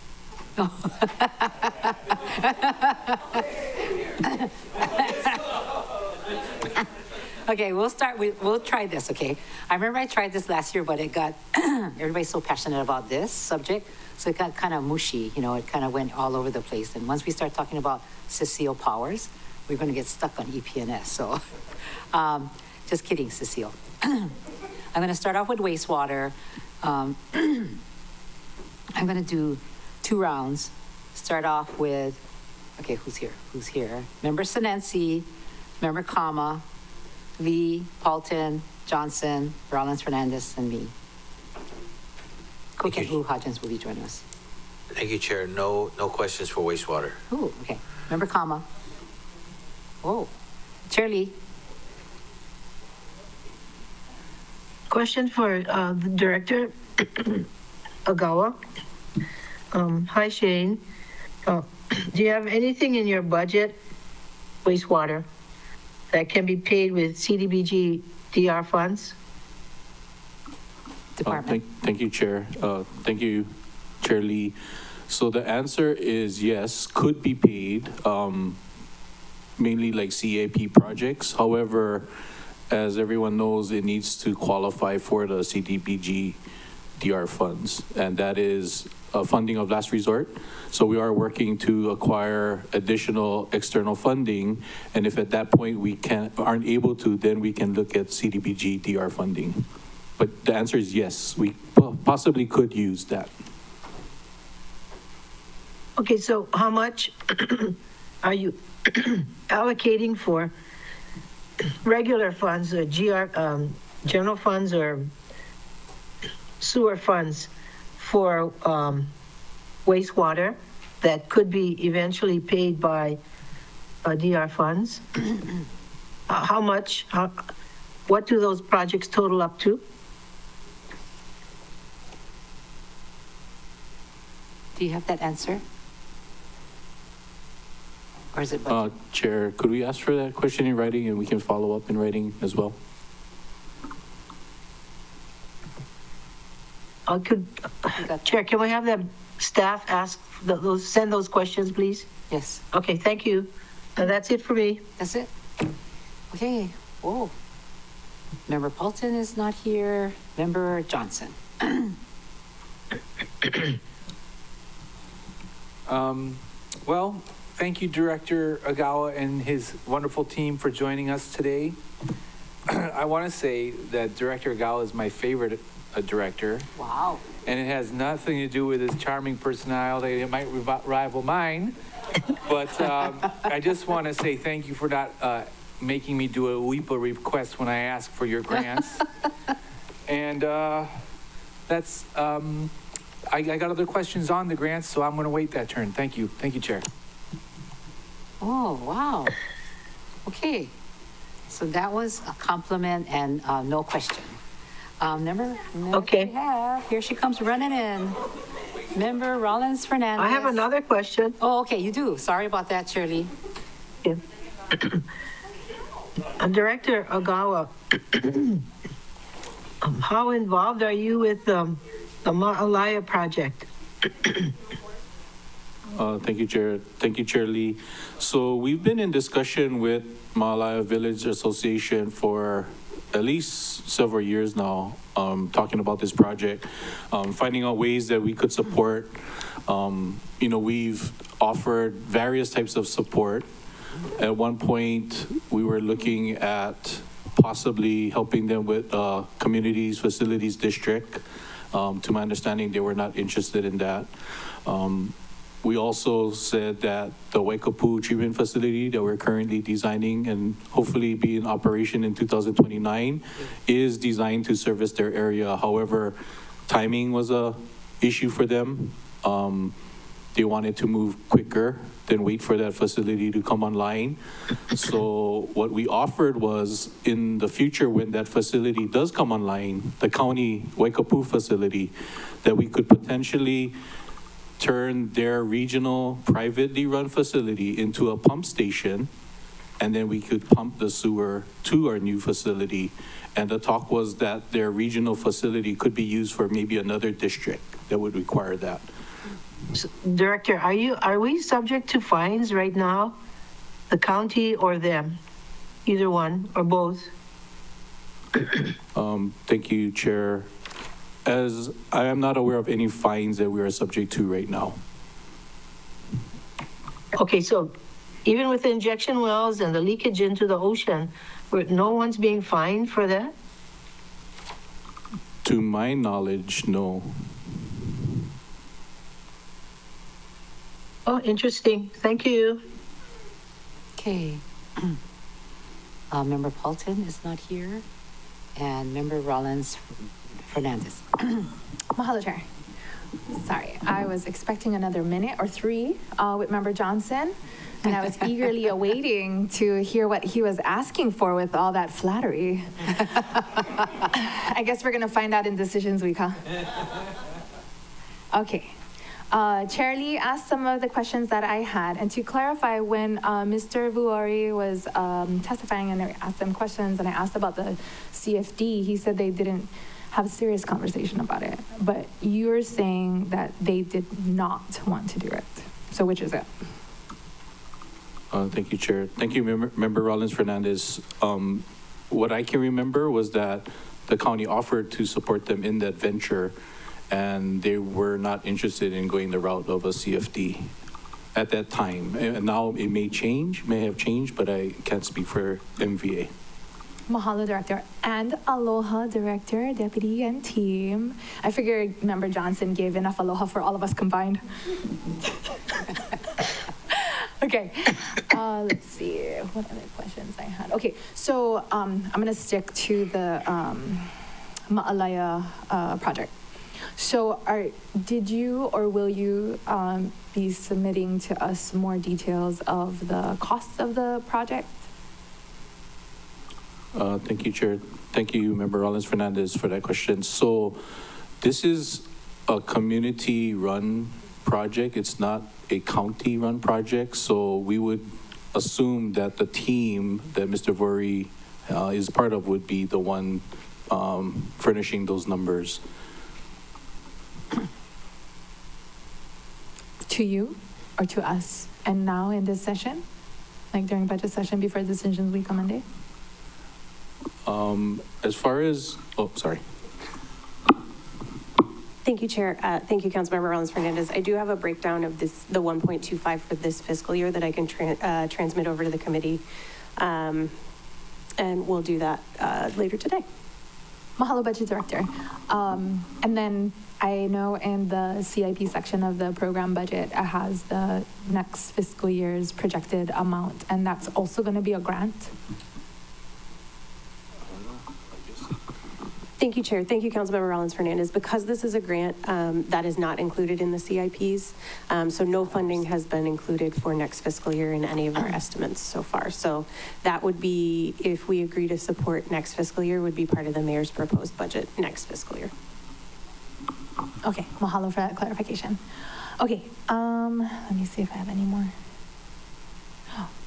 Okay, we'll try this, okay? I remember I tried this last year, but it got, everybody's so passionate about this subject, so it got kind of mushy, you know, it kind of went all over the place. And once we start talking about Cecile Powers, we're going to get stuck on EPNS, so just kidding, Cecile. I'm going to start off with wastewater. I'm going to do 2 rounds. Start off with, okay, who's here? Member Sinensi, Member Kama, Lee, Paulton, Johnson, Rollins Fernandez, and me. Cook and Blue Hodgins will be joining us. Thank you, Chair. No questions for wastewater. Ooh, okay. Member Kama. Oh, Chair Lee. Question for the Director Agawa. Hi, Shane. Do you have anything in your budget, wastewater, that can be paid with CDBG DR funds? Department. Thank you, Chair. Thank you, Chair Lee. So the answer is yes, could be paid, mainly like CAP projects. However, as everyone knows, it needs to qualify for the CDBG DR funds, and that is funding of last resort. So we are working to acquire additional external funding, and if at that point we aren't able to, then we can look at CDBG DR funding. But the answer is yes, we possibly could use that. Okay, so how much are you allocating for regular funds, or general funds, or sewer funds for wastewater that could be eventually paid by DR funds? How much, what do those projects total up to? Do you have that answer? Or is it Chair, could we ask for that question in writing and we can follow up in writing as well? Chair, can we have the staff send those questions, please? Yes. Okay, thank you. That's it for me. That's it? Okay. Whoa. Member Paulton is not here. Member Johnson. Well, thank you, Director Agawa and his wonderful team for joining us today. I want to say that Director Agawa is my favorite director. Wow. And it has nothing to do with his charming personality. It might rival mine. But I just want to say thank you for not making me do a WIPA request when I ask for your grants. And that's, I got other questions on the grants, so I'm going to wait that turn. Thank you. Thank you, Chair. Oh, wow. Okay. So that was a compliment and no question. Member okay. Here she comes running in. Member Rollins Fernandez. I have another question. Oh, okay, you do. Sorry about that, Shirley. Yeah. Director Agawa, how involved are you with the Ma'alaya project? Thank you, Chair. Thank you, Chair Lee. So we've been in discussion with Ma'alaya Village Association for at least several years now, talking about this project, finding out ways that we could support. We've offered various types of support. At one point, we were looking at possibly helping them with communities facilities district. To my understanding, they were not interested in that. We also said that the Waikapu treatment facility that we're currently designing and hopefully be in operation in 2029 is designed to service their area. However, timing was a issue for them. They wanted to move quicker than wait for that facility to come online. So what we offered was, in the future, when that facility does come online, the county Waikapu facility, that we could potentially turn their regional privately run facility into a pump station, and then we could pump the sewer to our new facility. And the talk was that their regional facility could be used for maybe another district that would require that. Director, are we subject to fines right now? The county or them? Either one or both? Thank you, Chair. As I am not aware of any fines that we are subject to right now. Okay, so even with the injection wells and the leakage into the ocean, no one's being fined for that? To my knowledge, no. Oh, interesting. Thank you. Okay. Member Paulton is not here, and Member Rollins Fernandez. Mahalo, Chair. Sorry, I was expecting another minute or three with Member Johnson, and I was eagerly awaiting to hear what he was asking for with all that flattery. I guess we're gonna find out in Decisions Week, huh? Okay. Chair Lee asked some of the questions that I had, and to clarify, when Mr. Vuori was testifying and I asked him questions and I asked about the CFD, he said they didn't have a serious conversation about it. But you're saying that they did not want to do it. So which is it? Thank you, Chair. Thank you, Member Rollins Fernandez. What I can remember was that the county offered to support them in that venture, and they were not interested in going the route of a CFD at that time. And now it may have changed, but I can't speak for MVA. Mahalo, Director, and aloha, Director, Deputy, and team. I figured Member Johnson gave enough aloha for all of us combined. Okay, let's see, what other questions I had? Okay, so I'm gonna stick to the Ma'alaya project. So did you or will you be submitting to us more details of the costs of the project? Thank you, Chair. Thank you, Member Rollins Fernandez, for that question. So this is a community-run project. It's not a county-run project. So we would assume that the team that Mr. Vuori is part of would be the one furnishing those numbers. To you or to us? And now in this session? Like during budget session before Decisions Week on Monday? As far as, oh, sorry. Thank you, Chair. Thank you, Councilmember Rollins Fernandez. I do have a breakdown of the 1.25 for this fiscal year that I can transmit over to the committee. And we'll do that later today. Mahalo, Budget Director. And then I know in the CIP section of the program budget, it has the next fiscal year's projected amount, and that's also going to be a grant. Thank you, Chair. Thank you, Councilmember Rollins Fernandez. Because this is a grant that is not included in the CIPs, so no funding has been included for next fiscal year in any of our estimates so far. So that would be, if we agree to support next fiscal year, would be part of the mayor's proposed budget next fiscal year. Okay, mahalo for that clarification. Okay, let me see if I have any more.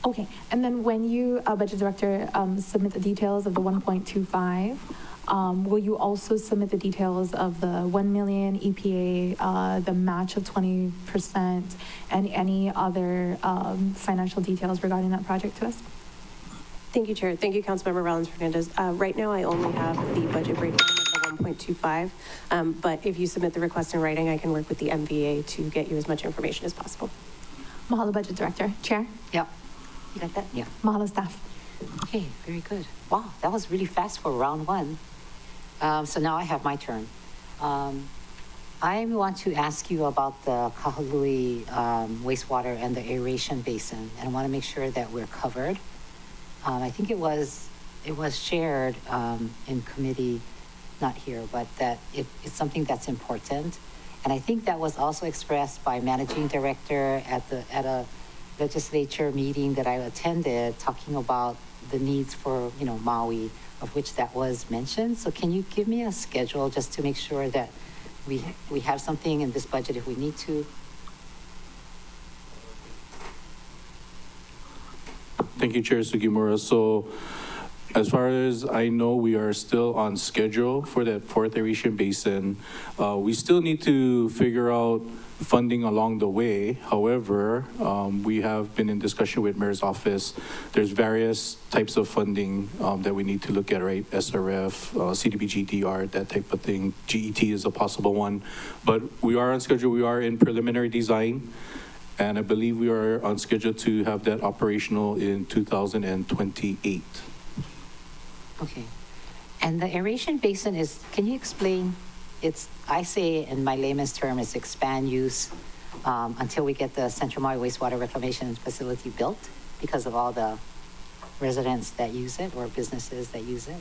Okay, and then when you, Budget Director, submit the details of the 1.25, will you also submit the details of the 1 million EPA, the match of 20%, and any other financial details regarding that project to us? Thank you, Chair. Thank you, Councilmember Rollins Fernandez. Right now, I only have the budget breakdown of the 1.25, but if you submit the request in writing, I can work with the MVA to get you as much information as possible. Mahalo, Budget Director. Chair? Yep. You got that? Yeah. Mahalo, staff. Okay, very good. Wow, that was really fast for round one. So now I have my turn. I want to ask you about the Kahului wastewater and the aeration basin, and I want to make sure that we're covered. I think it was shared in committee, not here, but that it's something that's important. And I think that was also expressed by managing director at a legislature meeting that I attended, talking about the needs for, Maui, of which that was mentioned. So can you give me a schedule just to make sure that we have something in this budget if we need to? Thank you, Chair Sugimura. So as far as I know, we are still on schedule for that fourth aeration basin. We still need to figure out funding along the way. However, we have been in discussion with Mayor's office. There's various types of funding that we need to look at, right? SRF, CDBG, DR, that type of thing. GET is a possible one. But we are on schedule. We are in preliminary design. And I believe we are on schedule to have that operational in 2028. Okay. And the aeration basin can you explain, I say in my layman's term, it's expand use until we get the Central Maui wastewater reclamation facility built because of all the residents that use it or businesses that use it.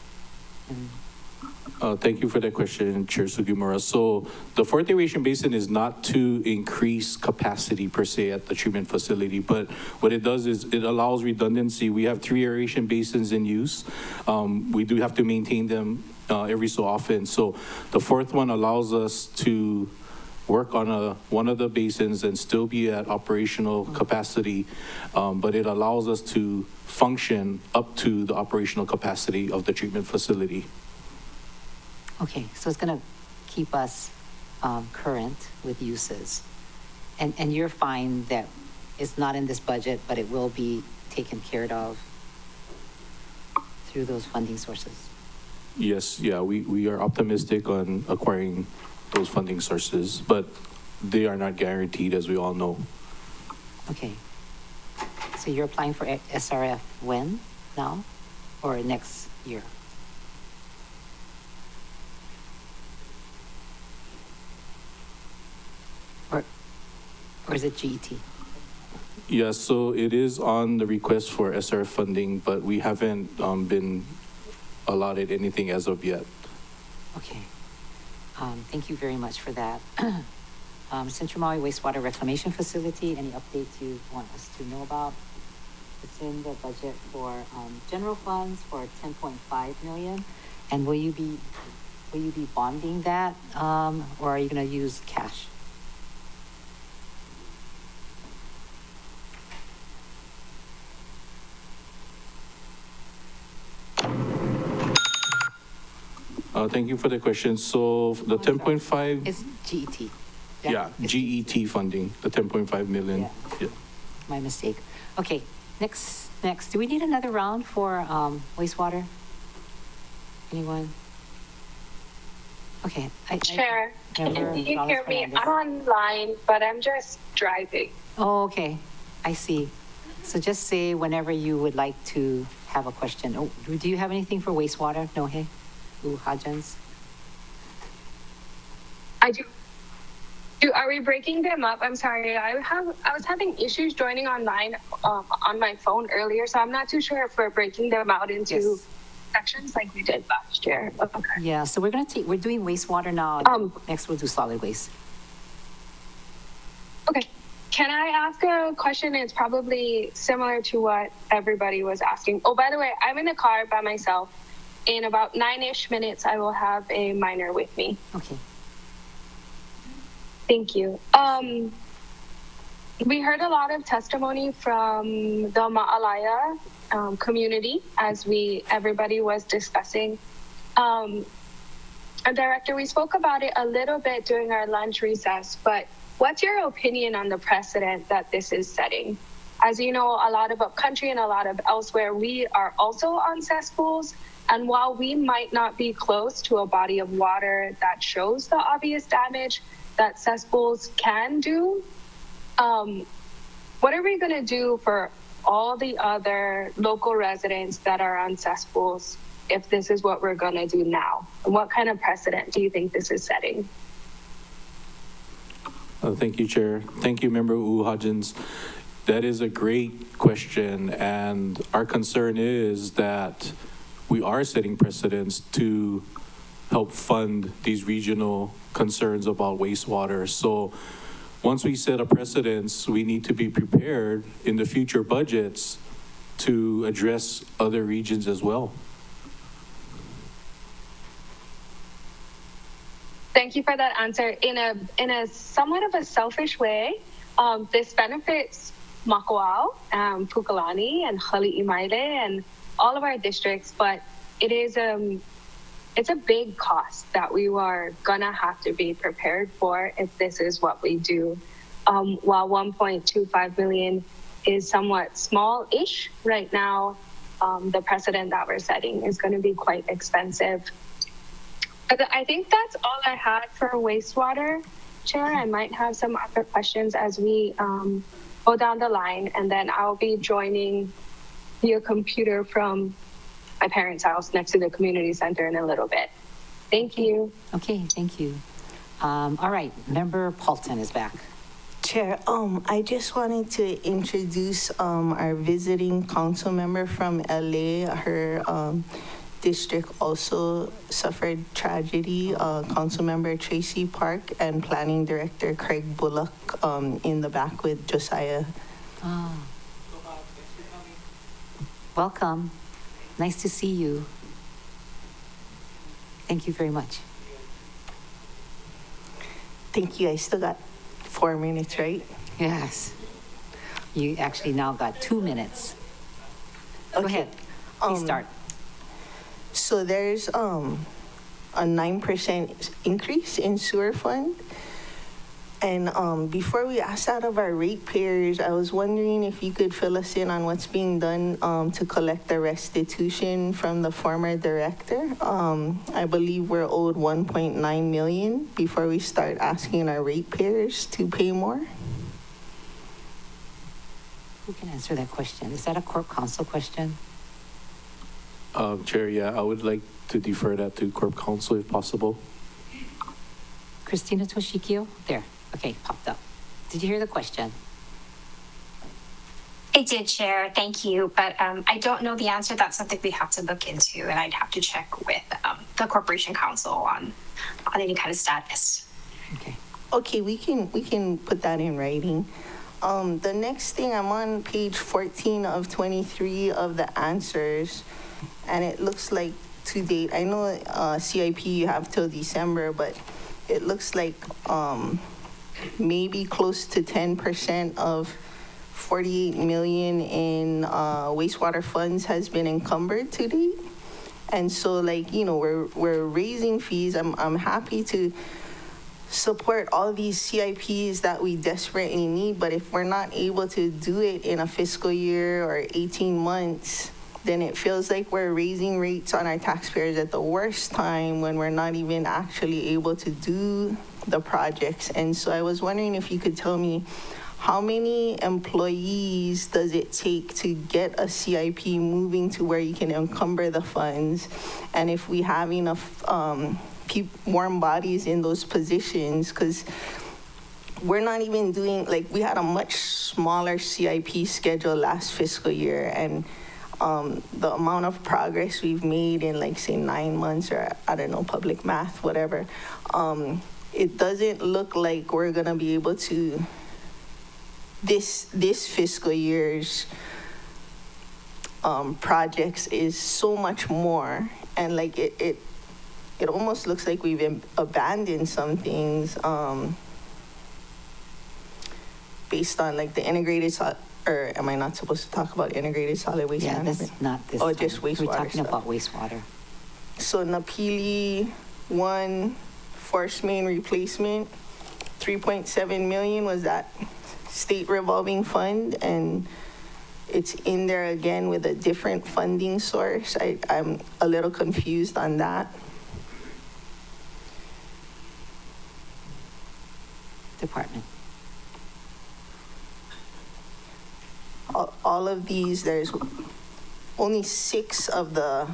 Thank you for that question, Chair Sugimura. So the fourth aeration basin is not to increase capacity per se at the treatment facility, but what it does is it allows redundancy. We have 3 aeration basins in use. We do have to maintain them every so often. So the fourth one allows us to work on one of the basins and still be at operational capacity, but it allows us to function up to the operational capacity of the treatment facility. Okay, so it's going to keep us current with uses. And you're fine that it's not in this budget, but it will be taken care of through those funding sources? Yes, yeah, we are optimistic on acquiring those funding sources, but they are not guaranteed, as we all know. Okay. So you're applying for SRF when? Now? Or next year? Or is it GET? Yeah, so it is on the request for SRF funding, but we haven't been allotted anything as of yet. Okay. Thank you very much for that. Central Maui Wastewater Reclamation Facility, any updates you want us to know about? It's in the budget for general funds for 10.5 million. And will you be bonding that, or are you going to use cash? Thank you for the question. So the 10.5. It's GET. Yeah, GET funding, the 10.5 million. Yeah. My mistake. Okay, next. Do we need another round for wastewater? Anyone? Okay. Chair, can you hear me? I'm online, but I'm just driving. Oh, okay. I see. So just say whenever you would like to have a question. Oh, do you have anything for wastewater? No, hey? Hajans? I do. Are we breaking them up? I'm sorry. I was having issues joining online on my phone earlier, so I'm not too sure if we're breaking them out into sections like we did last year. Okay. Yeah. So we're doing wastewater now. Next we'll do solid waste. Okay. Can I ask a question? It's probably similar to what everybody was asking. Oh, by the way, I'm in the car by myself. In about 9-ish minutes, I will have a minor with me. Okay. Thank you. We heard a lot of testimony from the Ma'alaya community as everybody was discussing. Director, we spoke about it a little bit during our lunch recess, but what's your opinion on the precedent that this is setting? As you know, a lot of upcountry and a lot of elsewhere, we are also on cesspools. And while we might not be close to a body of water that shows the obvious damage that cesspools can do, what are we going to do for all the other local residents that are on cesspools if this is what we're going to do now? And what kind of precedent do you think this is setting? Thank you, Chair. Thank you, Member Hodgins. That is a great question, and our concern is that we are setting precedents to help fund these regional concerns about wastewater. So once we set a precedence, we need to be prepared in the future budgets to address other regions as well. Thank you for that answer. In a somewhat of a selfish way, this benefits Makuao, Pukalani, and Hali'imaile, and all of our districts, but it is it's a big cost that we are gonna have to be prepared for if this is what we do. While 1.25 million is somewhat small-ish right now, the precedent that we're setting is going to be quite expensive. But I think that's all I had for wastewater, Chair. I might have some other questions as we go down the line, and then I'll be joining via computer from my parents' house next to the community center in a little bit. Thank you. Okay, thank you. All right, Member Paulton is back. Chair, I just wanted to introduce our visiting council member from LA. Her district also suffered tragedy. Council member Tracy Park and planning director Craig Bullock in the back with Josiah. Oh. Welcome. Nice to see you. Thank you very much. Thank you. I still got 4 minutes, right? Yes. You actually now got 2 minutes. Go ahead. Please start. So there's a 9% increase in sewer fund. And before we asked that of our ratepayers, I was wondering if you could fill us in on what's being done to collect the restitution from the former director. I believe we're owed 1.9 million before we start asking our ratepayers to pay more. Who can answer that question? Is that a Corp Council question? Chair, yeah, I would like to defer that to Corp Council if possible. Christina Toshikio? There. Okay, popped up. Did you hear the question? I did, Chair. Thank you. But I don't know the answer. That's something we have to look into, and I'd have to check with the Corporation Council on any kind of status. Okay. Okay, we can put that in writing. The next thing, I'm on page 14 of 23 of the answers, and it looks like to date, I know CIP you have till December, but it looks like maybe close to 10% of 48 million in wastewater funds has been encumbered to date. And so, like, you know, we're raising fees. I'm happy to support all these CIPs that we desperately need, but if we're not able to do it in a fiscal year or 18 months, then it feels like we're raising rates on our taxpayers at the worst time when we're not even actually able to do the projects. And so I was wondering if you could tell me, how many employees does it take to get a CIP moving to where you can encumber the funds? And if we have enough warm bodies in those positions, because we're not even doing, like, we had a much smaller CIP schedule last fiscal year, and the amount of progress we've made in, like, say 9 months, or I don't know, public math, whatever, it doesn't look like we're gonna be able to, this fiscal year's projects is so much more, and like it almost looks like we've abandoned some things based on like the integrated, or am I not supposed to talk about integrated solid waste management? Yeah, that's not this Oh, time. just wastewater We're talking stuff. about wastewater. So Napili 1 force main replacement, 3.7 million, was that state revolving fund? And it's in there again with a different funding source. I'm a little confused on that. Department. All of these, there's only 6 of the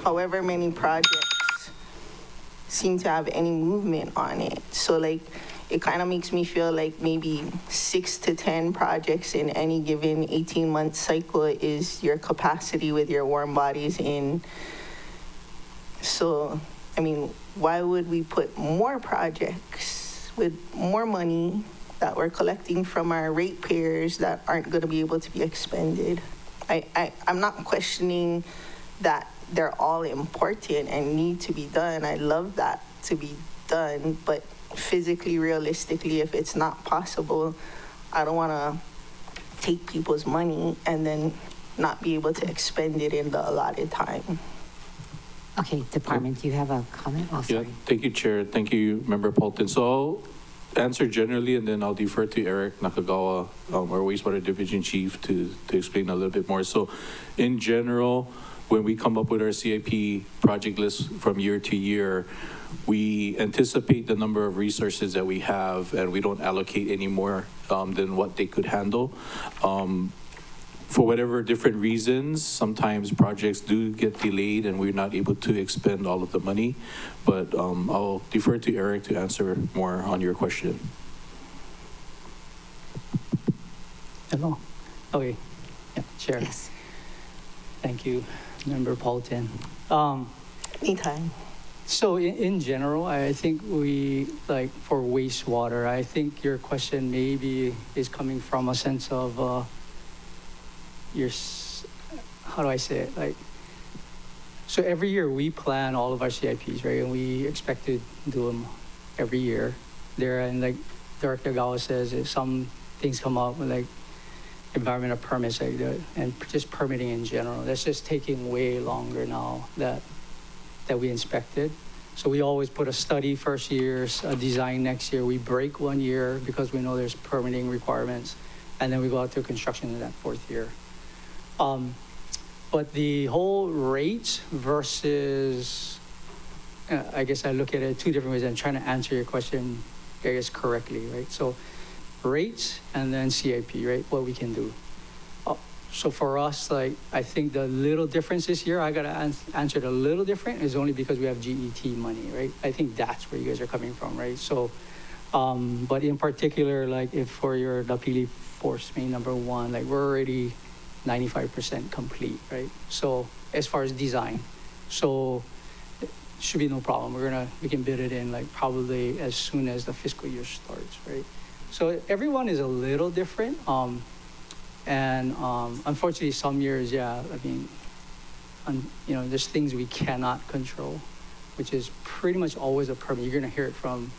however many projects seem to have any movement on it. So like, it kind of makes me feel like maybe 6 to 10 projects in any given 18-month cycle is your capacity with your warm bodies in. So, I mean, why would we put more projects with more money that we're collecting from our ratepayers that aren't going to be able to be expended? I'm not questioning that they're all important and need to be done. I love that to be done, but physically, realistically, if it's not possible, I don't want to take people's money and then not be able to expend it in the allotted time. Okay, Department, do you have a comment? Oh, Yeah, sorry. thank you, Chair. Thank you, Member Polton. So I'll answer generally, and then I'll defer to Eric Nakagawa, our wastewater division chief, to explain a little bit more. So in general, when we come up with our CIP project list from year to year, we anticipate the number of resources that we have, and we don't allocate any more than what they could handle. For whatever different reasons, sometimes projects do get delayed and we're not able to expend all of the money. But I'll defer to Eric to answer more on your question. Hello. Okay. Yeah, Chair. Yes. Thank you, Member Paulton. Anytime. So in general, I think we, like for wastewater, I think your question maybe is coming from a sense of how do I say it? Like, so every year we plan all of our CIPs, right? And we expect to do them every year. There, and like Director Gawa says, if some things come up, like environmental permits, like that, and just permitting in general, that's just taking way longer now that we inspected. So we always put a study first year, a design next year. We break 1 year because we know there's permitting requirements, and then we go out to construction in that 4th year. But the whole rates versus, I guess I look at it 2 different ways. I'm trying to answer your question, I guess, correctly, right? So rates and then CIP, right? What we can do. So for us, like, I think the little difference this year, I got to answer it a little different, is only because we have GET money, right? I think that's where you guys are coming from, right? So, but in particular, like if for your Napili Force Main number 1, like we're already 95% complete, right? So as far as design, so it should be no problem. We can bid it in like probably as soon as the fiscal year starts, right? So everyone is a little different. And unfortunately, some years, yeah, I mean, there's things we cannot control, which is pretty much always a permit. You're going to hear it from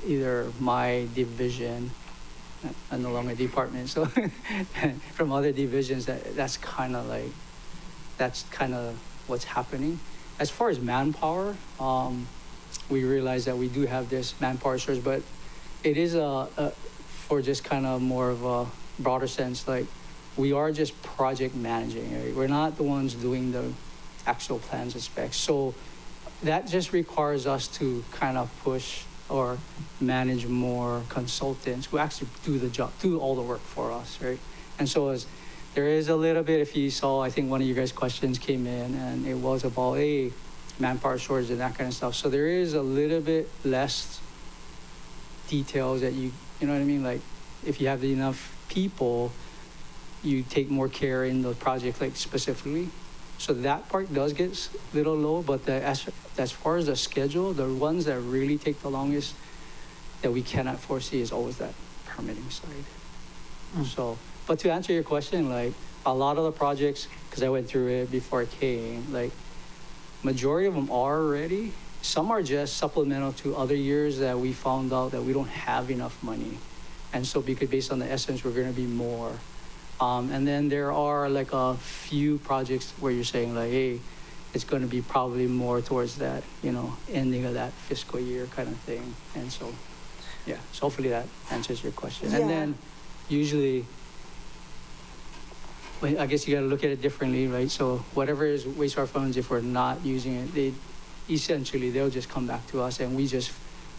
either my division, and no longer department, so from other divisions, that's kind of what's happening. As far as manpower, we realize that we do have this manpower shortage, but it is for just kind of more of a broader sense, like we are just project managing, right? We're not the ones doing the actual plans and specs. So that just requires us to kind of push or manage more consultants who actually do the job, do all the work for us, right? And so there is a little bit, if you saw, I think one of you guys' questions came in and it was about manpower shortage and that kind of stuff. So there is a little bit less details that you know what I mean? Like if you have enough people, you take more care in the project, like specifically. So that part does get a little low, but as far as the schedule, the ones that really take the longest that we cannot foresee is always that permitting side. So, but to answer your question, like a lot of the projects, because I went through it before I came, like majority of them are ready. Some are just supplemental to other years that we found out that we don't have enough money. And so because based on the estimates, we're going to be more. And then there are like a few projects where you're saying like, hey, it's going to be probably more towards that, ending of that fiscal year kind of thing. And so, yeah, so hopefully that answers your question. Yeah. And then usually, I guess you got to look at it differently, right? So whatever is wastewater funds, if we're not using it, they'll just come back to us and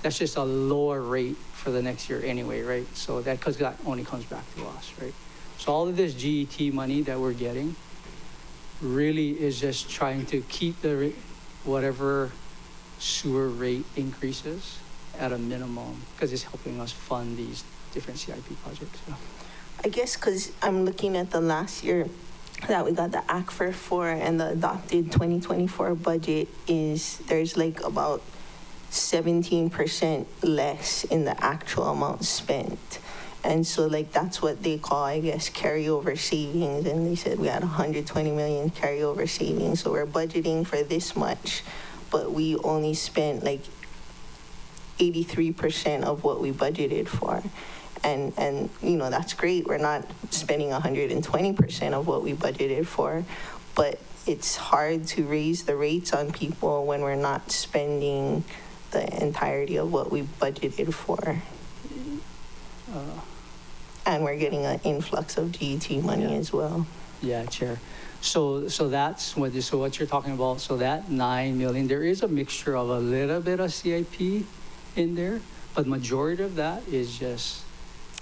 that's just a lower rate for the next year anyway, right? So because that only comes back to us, right? So all of this GET money that we're getting really is just trying to keep whatever sewer rate increases at a minimum, because it's helping us fund these different CIP projects. Yeah. I guess because I'm looking at the last year that we got the ACFR for and the adopted 2024 budget there's like about 17% less in the actual amount spent. And so like that's what they call, I guess, carryover savings. And they said we had 120 million carryover savings. So we're budgeting for this much, but we only spent like 83% of what we budgeted for. And you know, that's great. We're not spending 120% of what we budgeted for, but it's hard to raise the rates on people when we're not spending the entirety of what we budgeted for. And we're getting an influx of GET money as well. Yeah, Chair. So that's what you're talking about. So that 9 million, there is a mixture of a little bit of CIP in there, but majority of that is just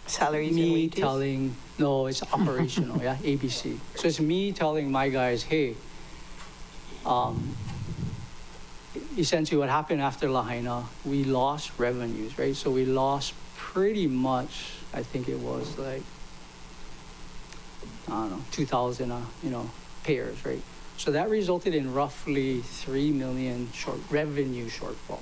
salaries and me wages? telling, no, it's operational, yeah, ABC. So it's me telling my guys, hey, essentially what happened after Lahaina, we lost revenues, right? So we lost pretty much, I think it was like, I don't know, 2,000, payers, right? So that resulted in roughly 3 million revenue shortfall.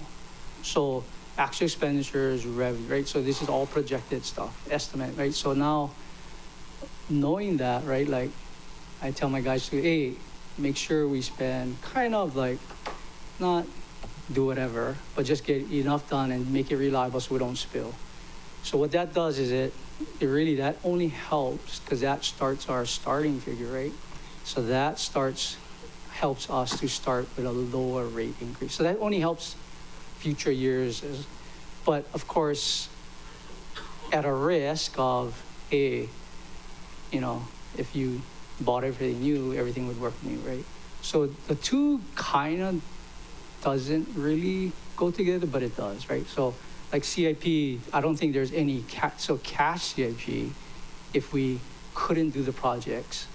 So actual expenditures, revenue, right? So this is all projected stuff, estimate, right? So now, knowing that, right, like, I tell my guys, hey, make sure we spend kind of like, not do whatever, but just get enough done and make it reliable so we don't spill. So what that does is it really, that only helps because that starts our starting figure, right? So that helps us to start with a lower rate increase. So that only helps future years. But of course, at a risk of, if you bought everything new, everything would work new, right? So the two kind of doesn't really go together, but it does, right? So like CIP, I don't think there's any cash CIP, if we couldn't do the projects,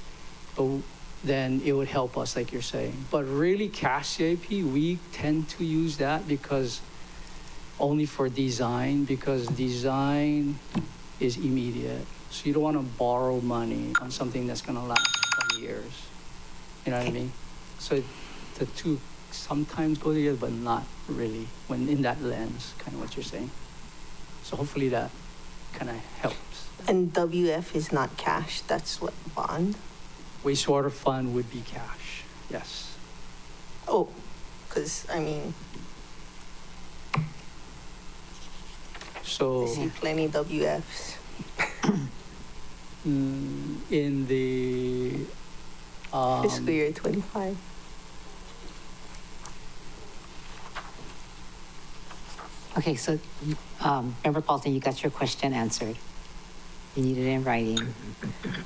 but then it would help us, like you're saying. But really cash CIP, we tend to use that because only for design, because design is immediate. So you don't want to borrow money on something that's going to last 20 years. You know what I mean? So the two sometimes go together, but not really when in that lens, kind of what you're saying. So hopefully that kind of helps. And WF is not cash, that's what, bond? Wastewater fund would be cash, yes. Oh, because, I mean, So I see plenty WFs. in the Fiscal year 25. Okay, so, Member Paulton, you got your question answered. You need it in writing.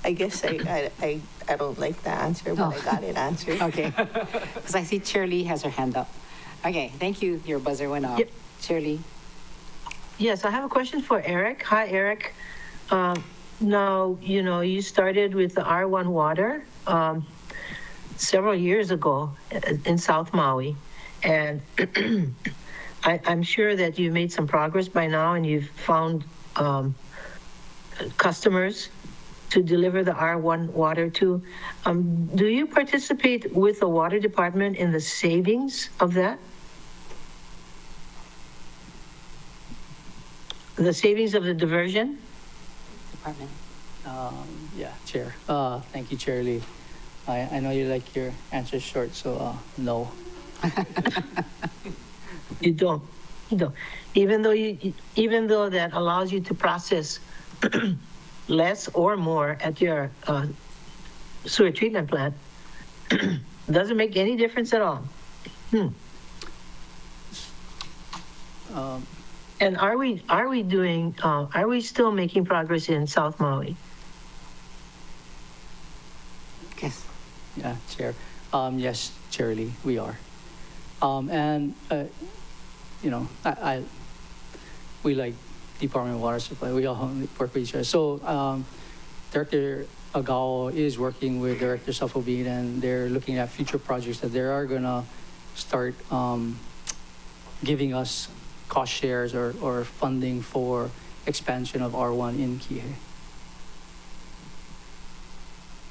I guess I don't like the answer, but I got it answered. Okay, because I see Chair Lee has her hand up. Okay, thank you. Your buzzer went off. Yep. Chair Lee. Yes, I have a question for Eric. Hi, Eric. Now, you started with the R1 water several years ago in South Maui, and I'm sure that you made some progress by now and you've found customers to deliver the R1 water to. Do you participate with the water department in the savings of that? The savings of the diversion? Department. Yeah, Chair. Thank you, Chair Lee. I know you like your answers short, so no. You don't. Even though that allows you to process less or more at your sewer treatment plant, doesn't make any difference at all. And are we still making progress in South Maui? Yes. Yeah, Chair. Yes, Chair Lee, we are. We like Department of Water Supply. We all work with each other. So Director Agao is working with Director Safobin, and they're looking at future projects that they are going to start giving us cost shares or funding for expansion of R1 in Kihei.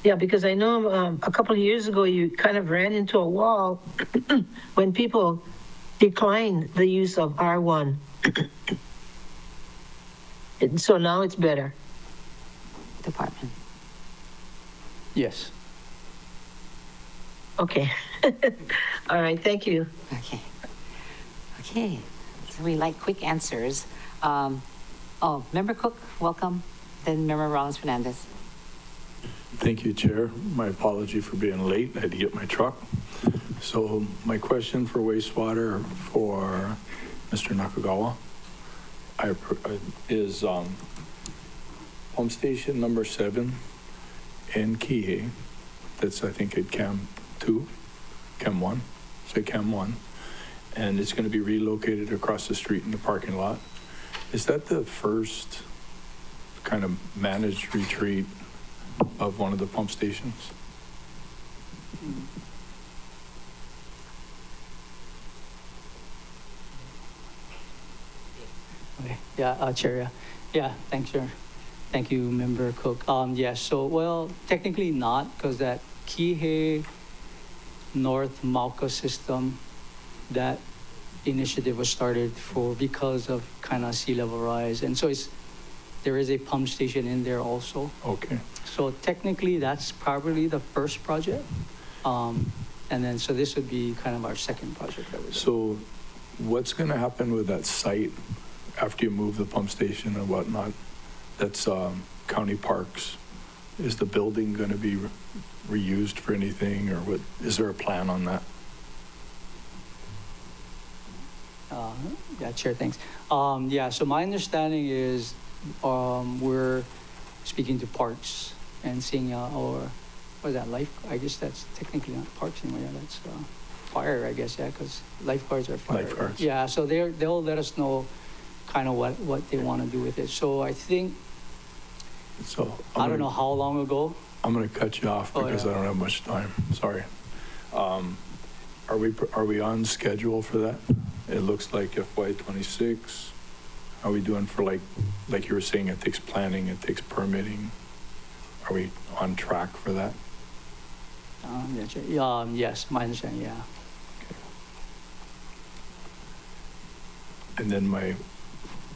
Yeah, because I know a couple of years ago, you kind of ran into a wall when people declined the use of R1. And so now it's better. Department. Yes. Okay. All right, thank you. Okay. Okay. So we like quick answers. Member Cook, welcome. Then Member Rollins Fernandez. Thank you, Chair. My apology for being late. I had to get my truck. So my question for wastewater for Mr. Nakagawa is pump station number 7 in Kihei. That's, I think, at Cam 1, and it's going to be relocated across the street in the parking lot. Is that the first kind of managed retreat of one of the pump stations? Okay. Yeah, Chair. Yeah, thanks, Chair. Thank you, Member Cook. Yes, so, well, technically not, because that Kihei North Mauka system, that initiative was started because of kind of sea level rise. And so there is a pump station in there also. Okay. So technically, that's probably the first project. And then, so this would be kind of our second project that we're doing. So what's going to happen with that site after you move the pump station and whatnot? That's county parks. Is the building going to be reused for anything, or what? Is there a plan on that? Yeah, Chair, thanks. Yeah, so my understanding is we're speaking to parks and seeing, or what is that, life? I guess that's technically not parks anymore. Yeah, that's fire, I guess, yeah, because lifeguards are fire. Lifeguards. Yeah, so they'll let us know kind of what they want to do with it. So I think, So I don't know how long ago. I'm going to cut you off because I don't have much time. Sorry. Are we on schedule for that? It looks like FY26. Are we doing for like you were saying, it takes planning, it takes permitting. Are we on track for that? Yes, my understanding, yeah. And then my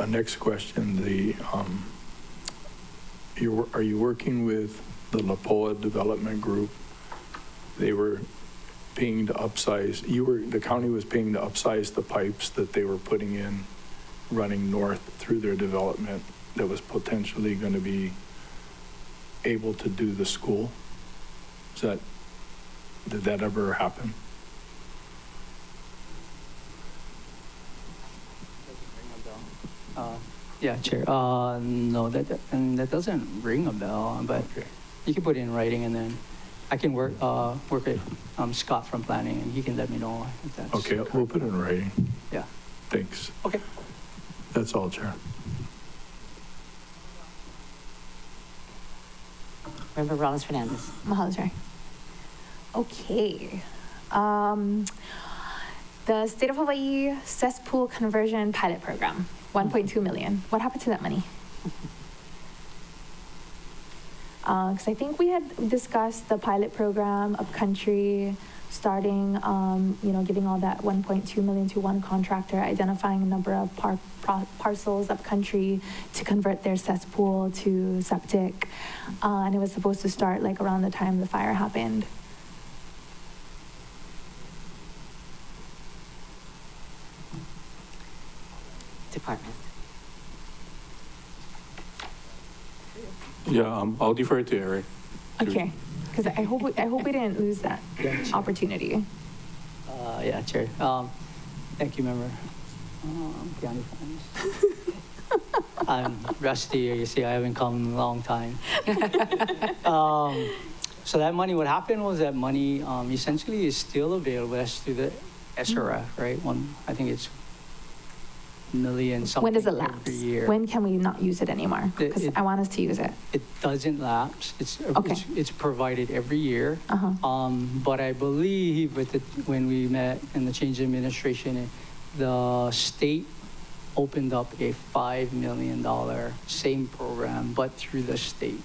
next question, are you working with the Lapoa Development Group? They were paying to upsize, the county was paying to upsize the pipes that they were putting in, running north through their development that was potentially going to be able to do the school. Did that ever happen? Yeah, Chair. No, that doesn't ring a bell, but Okay. you can put it in writing, and then I can work with Scott from planning, and he can let me know if that's Okay, we'll put it in writing. Yeah. Thanks. Okay. That's all, Chair. Member Rollins Fernandez. Mahalo, Chair. Okay. The State of Hawaii cesspool conversion pilot program, 1.2 million. What happened to that money? Because I think we had discussed the pilot program upcountry, starting, giving all that 1.2 million to one contractor, identifying a number of parcels upcountry to convert their cesspool to septic. And it was supposed to start like around the time the fire happened. Department. Yeah, I'll defer to Eric. Okay, because I hope we didn't lose that opportunity. Yeah, Chair. Thank you, Member. I'm rusty. You see, I haven't come in a long time. So that money, what happened was that money essentially is still available as to the SRF, right? I think it's million something When does it every lapse? year. When can we not use it anymore? Because I want us to use it. It doesn't lapse. Okay. It's provided every year. Uh-huh. But I believe when we met in the change in administration, the state opened up a $5 million same program, but through the state.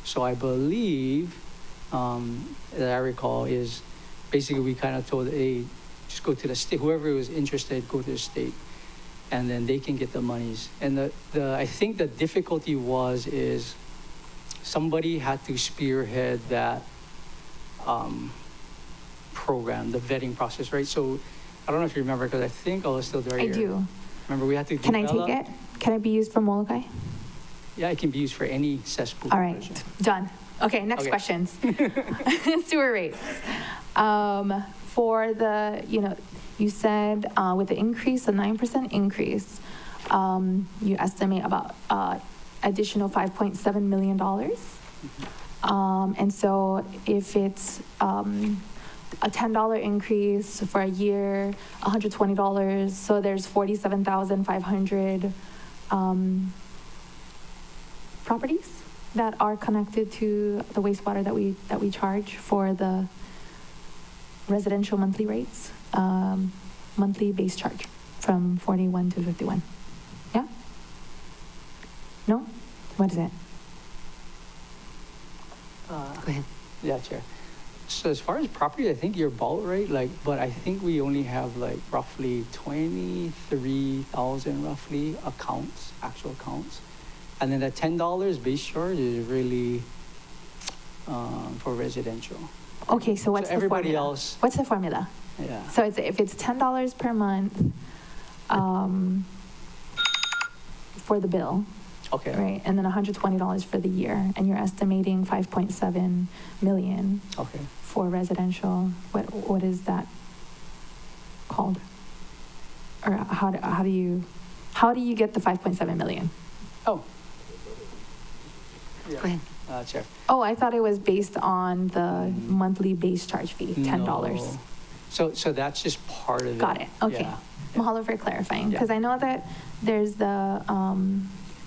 So I believe, that I recall, is basically we kind of told, hey, just go to the state, whoever was interested, go to the state, and then they can get the monies. And I think the difficulty is somebody had to spearhead that program, the vetting process, right? So I don't know if you remember, because I think I was still there. I do. Remember, we had to Can I take develop- it? Can it be used for Molokai? Yeah, it can be used for any cesspool. All right, provision. done. Okay, next Okay. questions. Sewer rates. For the, you said with the increase, a 9% increase, you estimate about additional $5.7 million. And so if it's a $10 increase for a year, $120, so there's 47,500 properties that are connected to the wastewater that we charge for the residential monthly rates, monthly base charge from 41 to 51. Yeah? No? What is it? Go ahead. Yeah, Chair. So as far as property, I think you're about right, but I think we only have roughly 23,000 roughly accounts, actual accounts. And then the $10 base charge is really for residential. Okay, so what's the everybody formula? else? What's the formula? Yeah. So if it's $10 per month for the bill, Okay. right, and then $120 for the year, and you're estimating 5.7 million Okay. for residential, what is that called? Or how do you get the 5.7 million? Oh. Go ahead. Chair. Oh, I thought it was based on the monthly base charge fee, $10. No. So that's just part of it. Got it, okay. Yeah. Mahalo for clarifying, because Yeah. I know that there's the,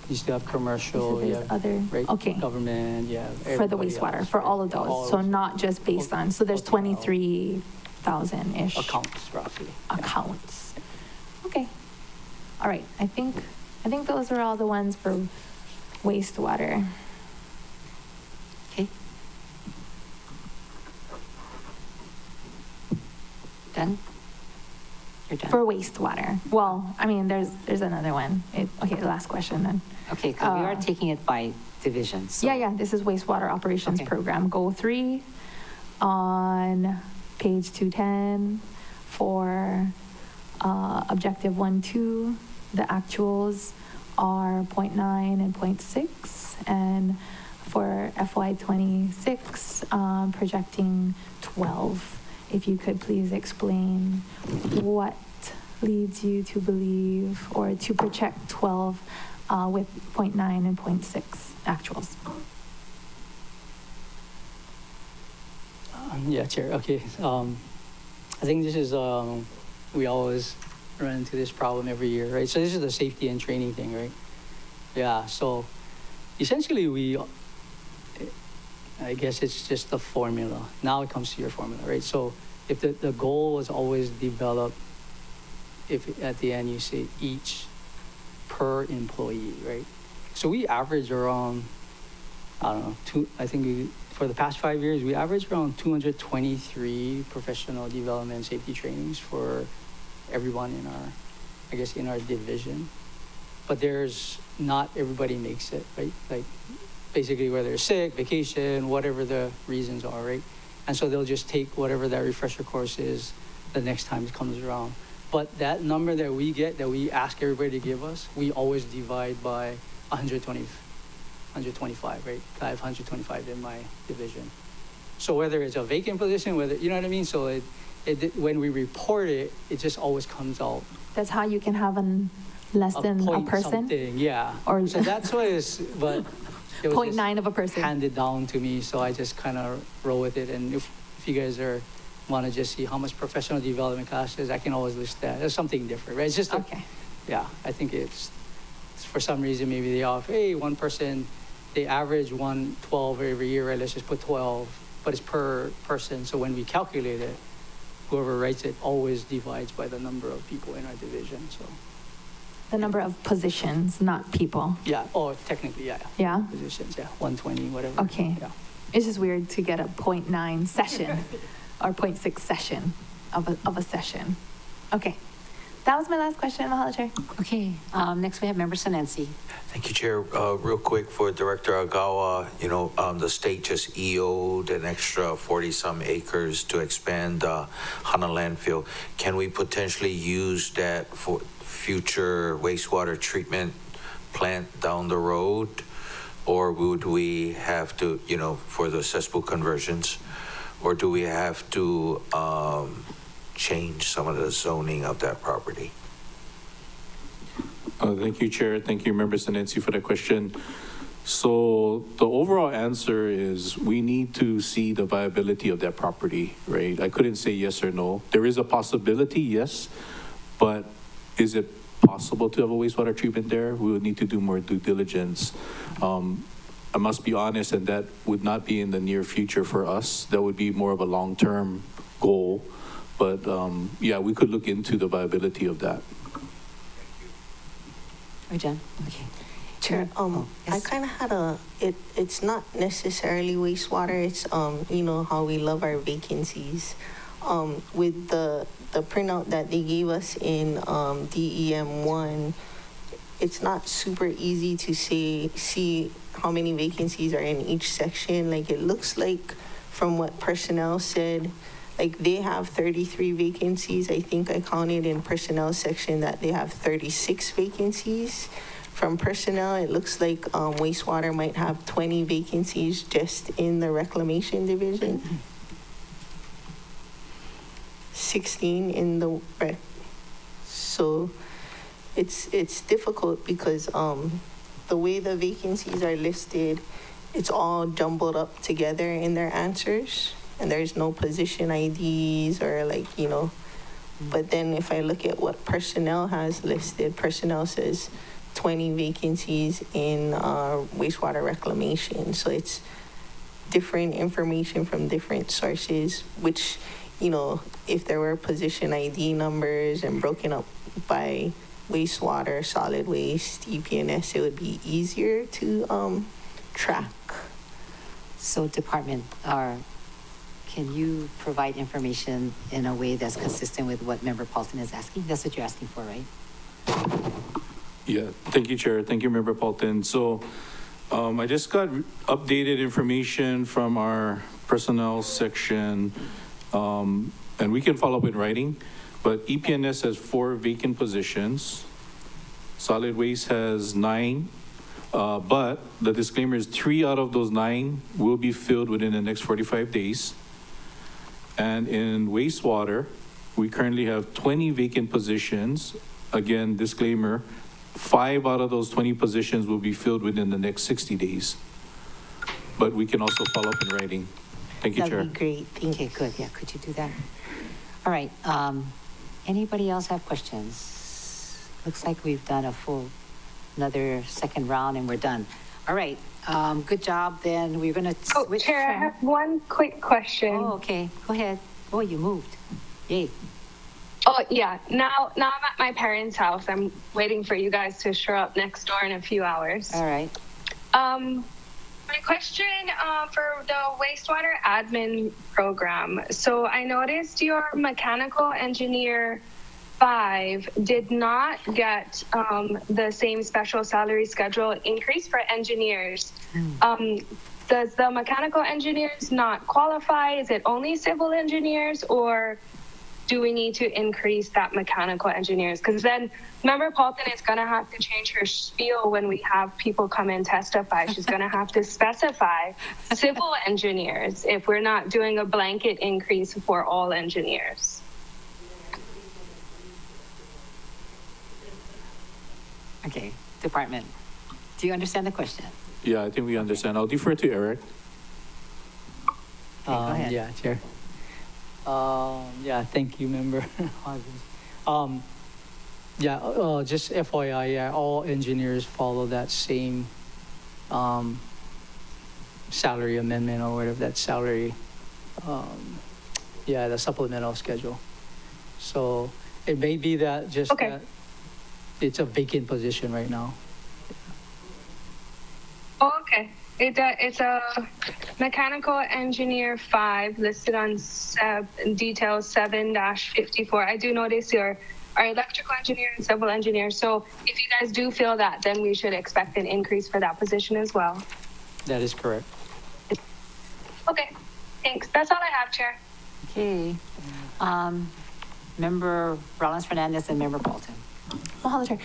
You still have commercial, there's you have other, right, okay, government, yeah. for the everybody wastewater, else, for right? all of those, so not just based on, so there's 23,000-ish. Accounts roughly. Accounts. Okay, all right, I think those are all the ones for wastewater. Okay. Done? You're done. For wastewater, well, I mean, there's another one. Okay, the last question then. Okay, 'cause we are taking it by division, so. Yeah, this is wastewater operations Okay. program, goal 3 on page 210 for objective 1-2. The actuals are 0.9 and 0.6, and for FY '26, projecting 12. If you could please explain what leads you to believe or to project 12 with 0.9 and 0.6 actuals. Yeah, Chair. Okay. I think this is, we always run into this problem every year, right? So this is the safety and training thing, right? Yeah. So essentially I guess it's just the formula. Now it comes to your formula, right? So if the goal was always developed, if at the end you say each per employee, right? So we average around, I don't know, for the past 5 years, we average around 223 professional development safety trainings for everyone in our division. But not everybody makes it, right? Basically whether they're sick, vacation, whatever the reasons are, right? And so they'll just take whatever that refresher course is the next time it comes around. But that number that we get, that we ask everybody to give us, we always divide by 125, right? I have 125 in my division. So whether it's a vacant position, you know what I mean? So when we report it, it just always comes out. That's how you can have less than a point person? Something, yeah. Or so that's what it is, but it was 0.9 of a person. handed down to me, so I just kind of roll with it. And if you guys want to just see how much professional development class is, I can always list that. There's something different, right? It's just okay. Yeah, I think it's for some reason maybe they offer, hey, one person, they average 12 every year, right? Let's just put 12, but it's per person. So when we calculate it, whoever writes it always divides by the number of people in our division. So The number of positions, not people. Yeah, or technically, yeah. Yeah? Positions, yeah, 120, whatever. Okay. Yeah. It's just weird to get a 0.9 session or 0.6 session of a session. Okay. That was my last question, Mahalo Chair. Okay, next we have Member Sinensi. Thank you, Chair. Real quick for Director Agawa, the state just EO'd an extra 40-some acres to expand Hana landfill. Can we potentially use that for future wastewater treatment plant down the road? Or would we have to, for the cesspool conversions, or do we have to change some of the zoning of that property? Thank you, Chair. Thank you, Member Sinensi, for the question. So the overall answer is we need to see the viability of that property, right? I couldn't say yes or no. There is a possibility, yes, but is it possible to have a wastewater treatment there? We would need to do more due diligence. I must be honest, and that would not be in the near future for us. That would be more of a long-term goal. But yeah, we could look into the viability of that. Jen? Okay. Chair, I kind of had it's not necessarily wastewater, it's, how we love our vacancies. With the printout that they gave us in DEM1, it's not super easy to see how many vacancies are in each section. Like, it looks like from what personnel said, like they have 33 vacancies. I think I counted in personnel section that they have 36 vacancies. From personnel, it looks like wastewater might have 20 vacancies just in the reclamation division. 16 in the rec. So it's difficult because the way the vacancies are listed, it's all jumbled up together in their answers. And there's no position IDs or but then if I look at what personnel has listed, personnel says 20 vacancies in wastewater reclamation. So it's different information from different sources, which, if there were position ID numbers and broken up by wastewater, solid waste, EPNS, it would be easier to track. So department, can you provide information in a way that's consistent with what Member Paulson is asking? That's what you're asking for, right? Yeah, thank you, Chair. Thank you, Member Paulton. So I just got updated information from our personnel section, and we can follow up in writing, but EPNS has 4 vacant positions. Solid Waste has 9, but the disclaimer is 3 out of those 9 will be filled within the next 45 days. And in wastewater, we currently have 20 vacant positions. Again, disclaimer, 5 out of those 20 positions will be filled within the next 60 days. But we can also follow up in writing. Thank you, Chair. That'd be great. Okay, good. Yeah, could you do that? All right. Anybody else have questions? Looks like we've done another second round and we're done. All right. Good job. Then we're going to switch. Chair, I have one quick question. Oh, okay. Go ahead. Oh, you moved. Yay. Oh, yeah. Now I'm at my parents' house. I'm waiting for you guys to show up next door in a few hours. All right. My question for the wastewater admin program. So I noticed your mechanical engineer 5 did not get the same special salary schedule increase for engineers. Does the mechanical engineers not qualify? Is it only civil engineers, or do we need to increase that mechanical engineers? Because then Member Paulton is going to have to change her spiel when we have people come and testify. She's going to have to specify civil engineers if we're not doing a blanket increase for all engineers. Okay, department. Do you understand the question? Yeah, I think we understand. I'll defer to Eric. go ahead. Yeah, Chair. Yeah, thank you, Member. Just FYI, yeah, all engineers follow that same salary amendment or whatever, that salary, the supplemental schedule. So it may be that just Okay. that it's a vacant position right now. Oh, okay. It's a mechanical engineer 5 listed on detail 7-54. I do notice you're our electrical engineer and civil engineer. So if you guys do feel that, then we should expect an increase for that position as well. That is correct. Okay, thanks. That's all I have, Chair. Okay. Member Rollins Fernandez and Member Bolton. Mahalo, Chair.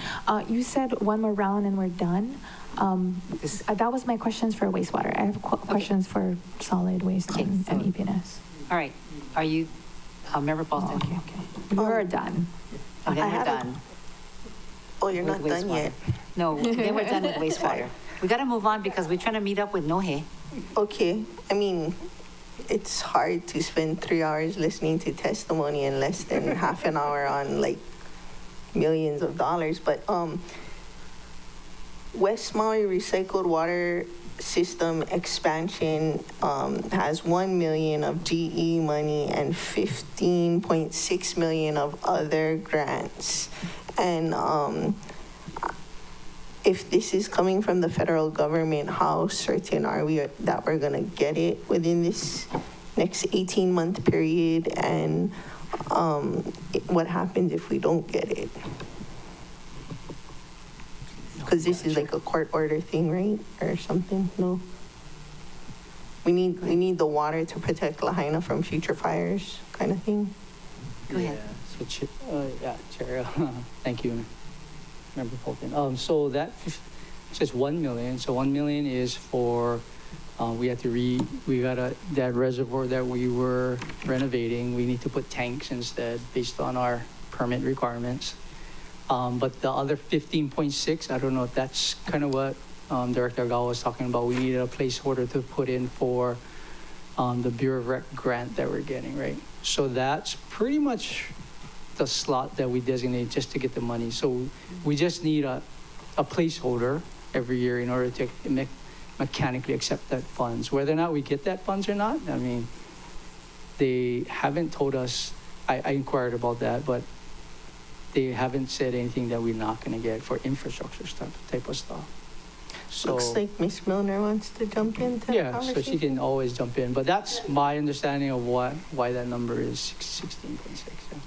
You said one more round and we're done. That was my questions for wastewater. I have questions for solid waste and EPNS. All right. Are you, Member Bolton? Okay. We're done. And then we're done. Oh, you're not done yet. No, then we're done with wastewater. We got to move on because we're trying to meet up with Nohe. Okay, I mean, it's hard to spend 3 hours listening to testimony and less than half an hour on like millions of dollars, but West Maui Recycled Water System expansion has 1 million of GE money and 15.6 million of other grants. And if this is coming from the federal government, how certain are we that we're gonna get it within this next 18-month period? And what happens if we don't get it? Because this is like a court order thing, right? Or something, no? We need the water to protect Lahaina from future fires, kind of thing? Go ahead. Yeah, Chair, thank you, Member Bolton. So that says 1 million. So 1 million is for, we got that reservoir that we were renovating. We need to put tanks instead based on our permit requirements. But the other 15.6, I don't know if that's kind of what Director Agawa was talking about. We needed a placeholder to put in for the Bureau of Rec grant that we're getting, right? So that's pretty much the slot that we designate just to get the money. So we just need a placeholder every year in order to mechanically accept that funds. Whether or not we get that funds or not, I mean, they haven't told us, I inquired about that, but they haven't said anything that we're not going to get for infrastructure type of stuff. So, looks like Ms. Milner wants to jump into the yeah, so conversation. she can always jump in. But that's my understanding of why that number is 16.6. Yeah.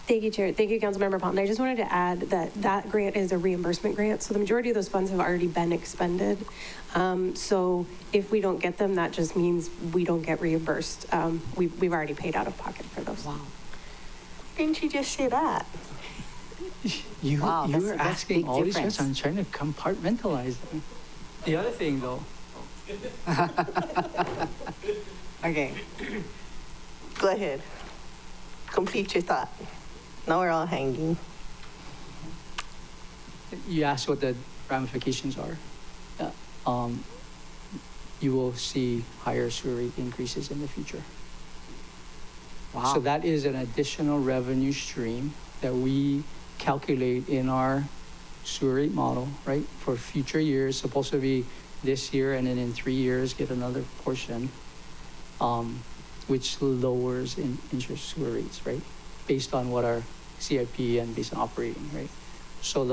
Thank you, Chair. Thank you, Councilmember Pond. I just wanted to add that grant is a reimbursement grant, so the majority of those funds have already been expended. So if we don't get them, that just means we don't get reimbursed. We've already paid out of pocket for those. Wow. Didn't you just say that? You were that's asking all these difference. questions. I'm trying to compartmentalize them. The other thing, though. Okay. Go ahead. Complete your thought. Now we're all hanging. You asked what the ramifications are. You will see higher sewer rate increases in the future. Wow. So that is an additional revenue stream that we calculate in our sewer rate model, right? For future years, supposed to be this year, and then in 3 years, get another portion, which lowers interest sewer rates, right? Based on what our CIP and based on operating, right? So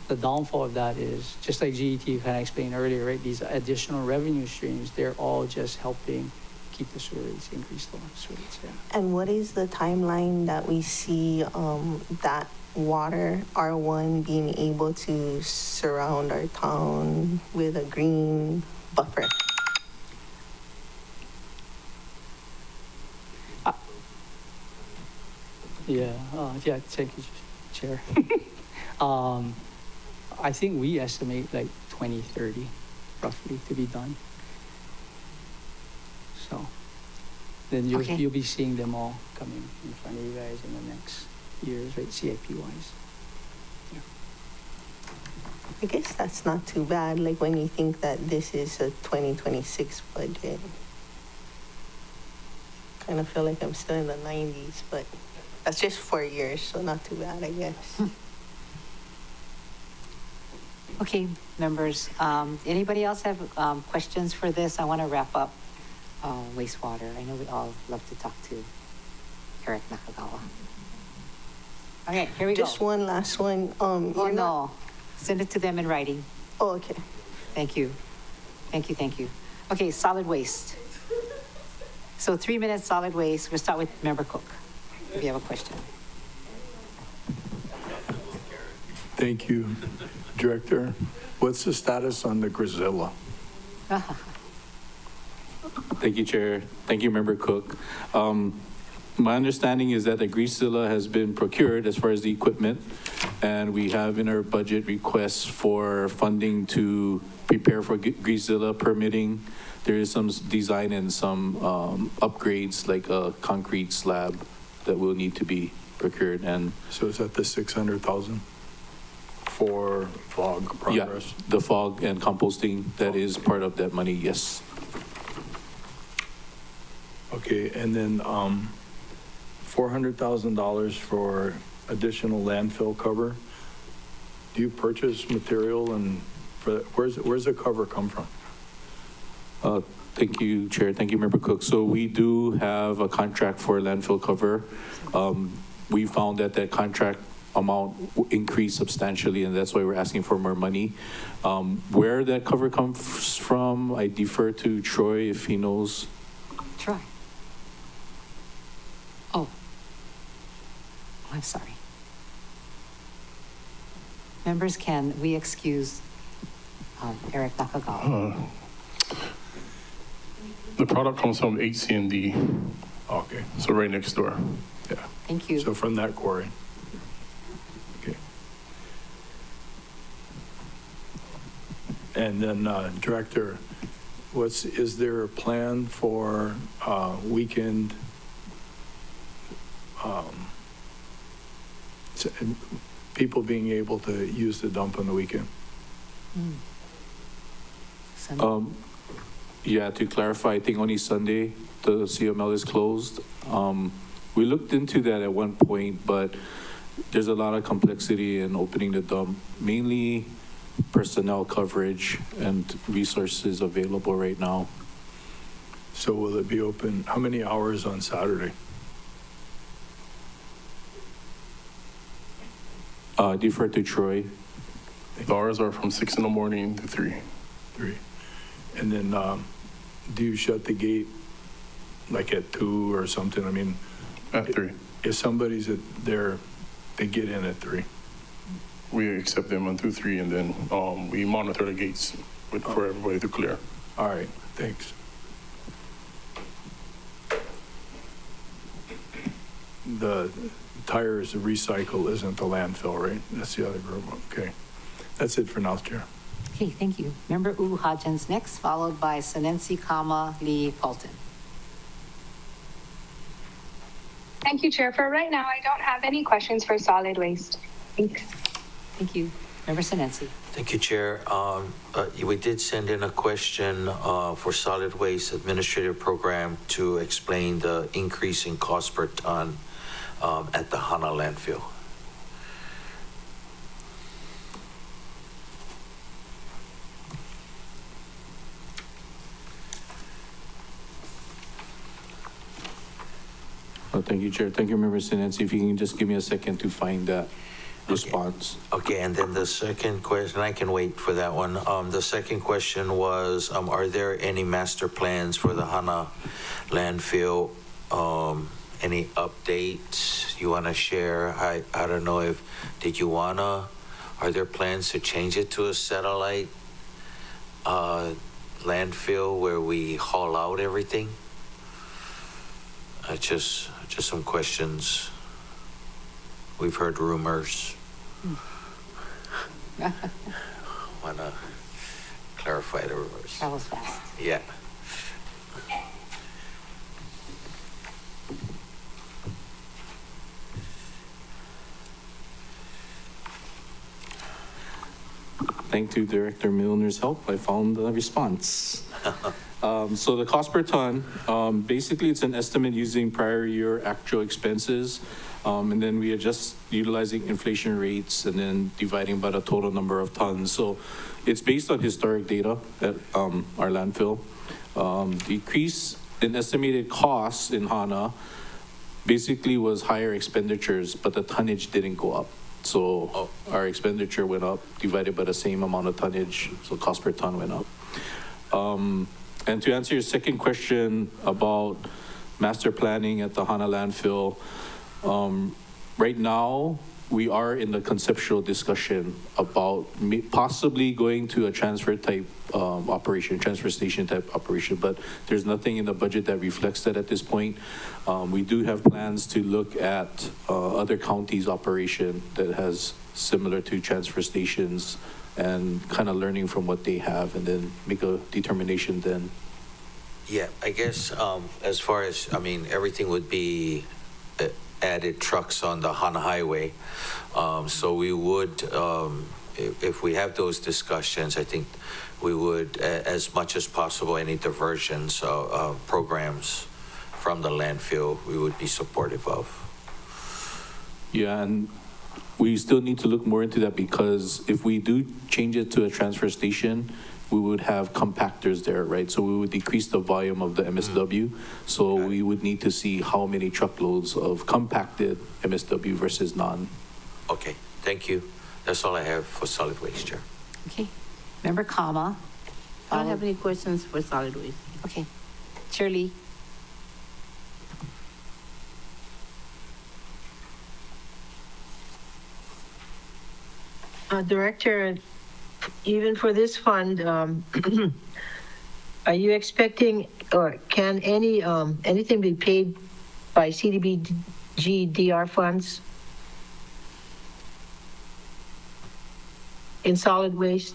the downfall of that is, just like GET kind of explained earlier, right? These additional revenue streams, they're all just helping keep the sewer rates, increase the sewer rates, yeah. And what is the timeline that we see that water R1 being able to surround our town with a green buffer? Yeah, thank you, Chair. I think we estimate like 2030 roughly to be done. So then you'll be seeing them all coming in front of you guys in the next years, right, CIP wise. Yeah. I guess that's not too bad, like when you think that this is a 2026 budget. Kind of feel like I'm still in the 90s, but that's just 4 years, so not too bad, I guess. Okay, members. Anybody else have questions for this? I want to wrap up wastewater. I know we all love to talk to Eric Nakagawa. Okay, here we go. Just one last one. Oh, You're not- no. Send it to them in writing. Oh, okay. Thank you. Thank you, thank you. Okay, solid waste. So 3 minutes, solid waste. We'll start with Member Cook, if you have a question. Thank you, Director. What's the status on the Grisilla? Thank you, Chair. Thank you, Member Cook. My understanding is that the Greasezilla has been procured as far as the equipment, and we have in our budget requests for funding to prepare for Greasezilla permitting. There is some design and some upgrades, like a concrete slab that will need to be procured. And so is that the 600,000 for fog progress? Yeah, the fog and composting, that is part of that money, yes. Okay, and then $400,000 for additional landfill cover. Do you purchase material and where's the cover come from? Thank you, Chair. Thank you, Member Cook. So we do have a contract for landfill cover. We found that that contract amount increased substantially, and that's why we're asking for more money. Where that cover comes from, I defer to Troy if he knows. Troy. Oh. I'm sorry. Members, can we excuse Eric Nakagawa? The product comes from HC&D. Okay. So right next door. Yeah. Thank you. So from that quarry. Okay. And then, Director, is there a plan for weekend people being able to use the dump on the weekend? Yeah, to clarify, I think only Sunday the CML is closed. We looked into that at one point, but there's a lot of complexity in opening the dump, mainly personnel coverage and resources available right now. So will it be open, how many hours on Saturday? Defer to Troy. The hours are from 6 in the morning to 3. 3. And then do you shut the gate like at 2 or something? I mean, at 3. If somebody's there, they get in at 3. We accept them until 3, and then we monitor the gates for everybody to clear. All right, thanks. The tires recycle isn't the landfill, right? That's the other group. Okay. That's it for now, Chair. Okay, thank you. Member U Hodgins next, followed by Senensi, Lee Paulton. Thank you, Chair. For right now, I don't have any questions for solid waste. Thanks. Thank you. Member Senensi. Thank you, Chair. We did send in a question for solid waste administrative program to explain the increase in cost per ton at the Hana landfill. Thank you, Chair. Thank you, Member Sinensi. If you can just give me a second to find that response. Okay, and then the second question, I can wait for that one. The second question was, are there any master plans for the Hana landfill? Any updates you want to share? I don't know if, are there plans to change it to a satellite landfill where we haul out everything? Just some questions. We've heard rumors. Want to clarify the rumors. Travels fast. Yeah. Thank you, Director Milner's help. I found the response. So the cost per ton, basically it's an estimate using prior year actual expenses. And then we adjust utilizing inflation rates and then dividing by the total number of tons. So it's based on historic data at our landfill. Decrease in estimated costs in Hana basically was higher expenditures, but the tonnage didn't go up. So our expenditure went up divided by the same amount of tonnage, so cost per ton went up. And to answer your second question about master planning at the Hana landfill, right now, we are in the conceptual discussion about possibly going to a transfer type operation, transfer station type operation, but there's nothing in the budget that reflects that at this point. We do have plans to look at other counties' operation that has similar to transfer stations and kind of learning from what they have and then make a determination then. Yeah, I guess as far as, I mean, everything would be added trucks on the Hana Highway. So we would, if we have those discussions, I think we would, as much as possible, any diversions programs from the landfill, we would be supportive of. Yeah, and we still need to look more into that because if we do change it to a transfer station, we would have compactors there, right? So we would decrease the volume of the MSW. So we would need to see how many truckloads of compacted MSW versus non. Okay, thank you. That's all I have for solid waste, Chair. Okay. Member Kama. I don't have any questions for solid waste. Okay. Chair Lee. Director, even for this fund, are you expecting, or can anything be paid by CDBG DR funds in solid waste?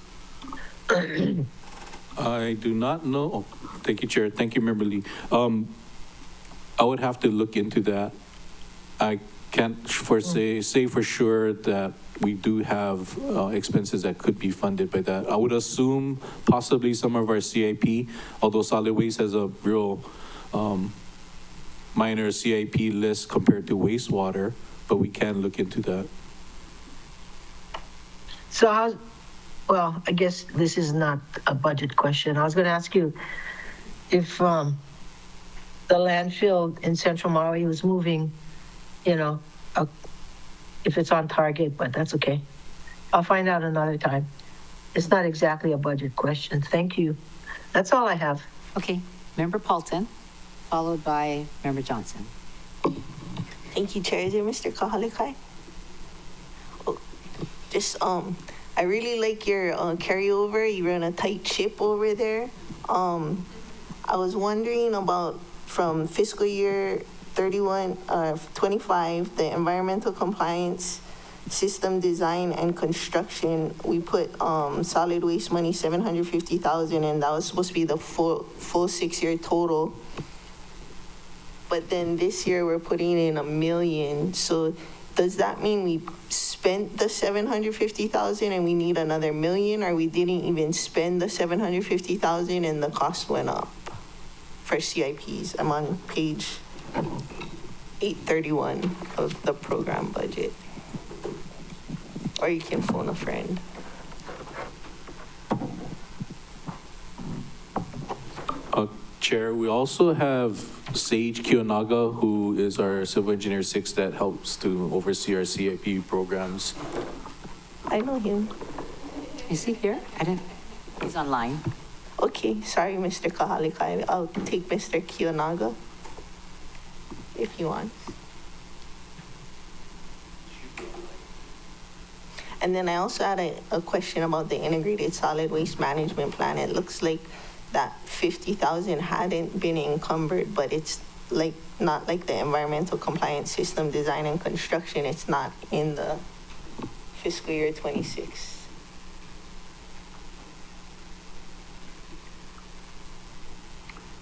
I do not know. Oh, thank you, Chair. Thank you, Member Lee. I would have to look into that. I can't say for sure that we do have expenses that could be funded by that. I would assume possibly some of our CIP, although solid waste has a real minor CIP list compared to wastewater, but we can look into that. So well, I guess this is not a budget question. I was going to ask you if the landfill in Central Maui was moving, if it's on target, but that's okay. I'll find out another time. It's not exactly a budget question. Thank you. That's all I have. Okay. Member Paulton, followed by Member Johnson. Thank you, Chair. Is it Mr. Kahalikai? Oh, just, I really like your carryover. You run a tight ship over there. I was wondering about from fiscal year 25, the environmental compliance system design and construction, we put solid waste money, $750,000, and that was supposed to be the full 6-year total. But then this year we're putting in $1 million. So does that mean we spent the $750,000 and we need another $1 million, or we didn't even spend the $750,000 and the cost went up for CIPs? I'm on page 831 of the program budget. Or you can phone a friend. Chair, we also have Sage Kiyonaga, who is our Civil Engineer 6 that helps to oversee our CIP programs. I know him. Is he here? He's online. Okay, sorry, Mr. Kahalikai. I'll take Mr. Kiyonaga if you want. And then I also had a question about the integrated solid waste management plan. It looks like that $50,000 hadn't been encumbered, but it's like not like the environmental compliance system design and construction. It's not in the fiscal year 26.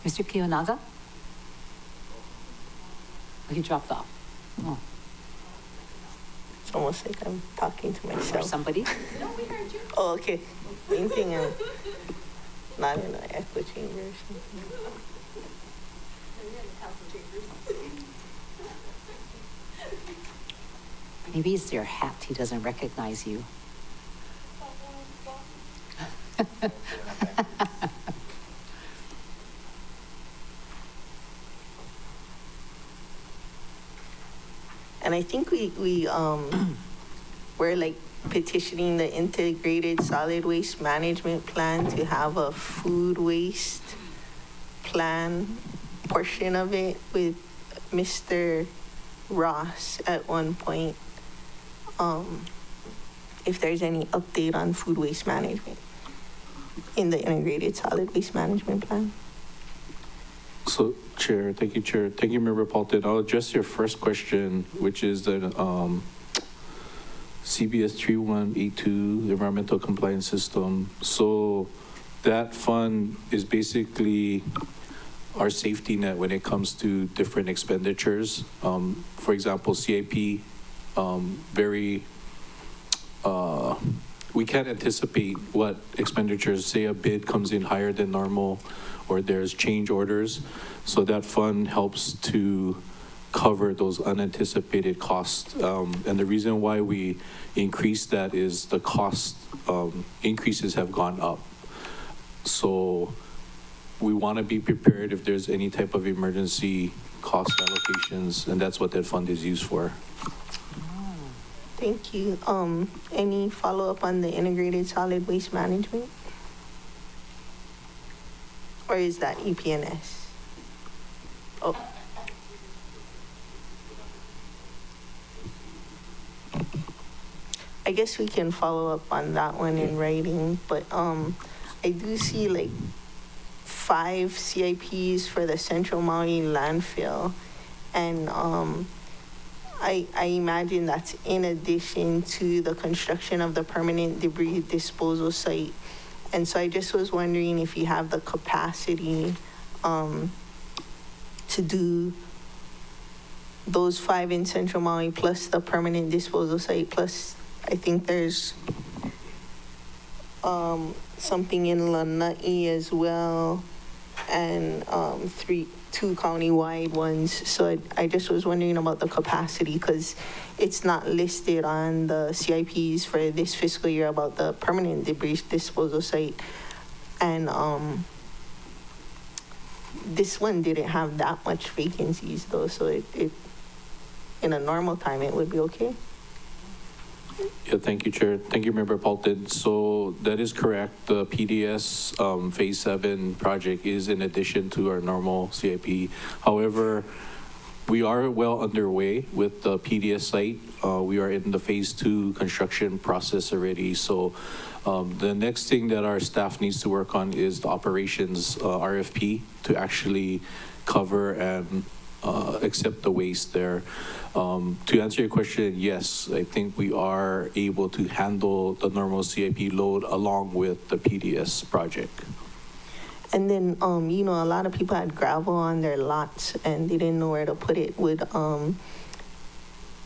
Mr. Kiyonaga? He dropped off. Oh. It's almost like I'm talking to myself. Or somebody? No, we heard you. Oh, okay. Same thing. Not in an echo chamber or something. Maybe it's your hat. He doesn't recognize you. And I think we're like petitioning the integrated solid waste management plan to have a food waste plan portion of it with Mr. Ross at one point. If there's any update on food waste management in the integrated solid waste management plan. So, Chair, thank you, Chair. Thank you, Member Paulton. I'll address your first question, which is the CBS 3182, the Environmental Compliance System. So that fund is basically our safety net when it comes to different expenditures. For example, CIP, we can't anticipate what expenditures, say a bid comes in higher than normal or there's change orders. So that fund helps to cover those unanticipated costs. And the reason why we increase that is the cost increases have gone up. So we want to be prepared if there's any type of emergency cost allocations, and that's what that fund is used for. Thank you. Any follow-up on the integrated solid waste management? Or is that EPNS? Oh. I guess we can follow up on that one in writing, but I do see like 5 CIPs for the Central Maui landfill, and I imagine that's in addition to the construction of the permanent debris disposal site. And so I just was wondering if you have the capacity to do those 5 in Central Maui plus the permanent disposal site, plus I think there's something in Lanai as well, and 2 county-wide ones. So I just was wondering about the capacity, because it's not listed on the CIPs for this fiscal year about the permanent debris disposal site. And this one didn't have that much vacancies though, so it in a normal time it would be okay. Yeah, thank you, Chair. Thank you, Member Paulton. So that is correct. The PDS Phase 7 project is in addition to our normal CIP. However, we are well underway with the PDS site. We are in the Phase 2 construction process already. So the next thing that our staff needs to work on is the operations RFP to actually cover and accept the waste there. To answer your question, yes, I think we are able to handle the normal CIP load along with the PDS project. And then, you know, a lot of people had gravel on their lots and they didn't know where to put it. Would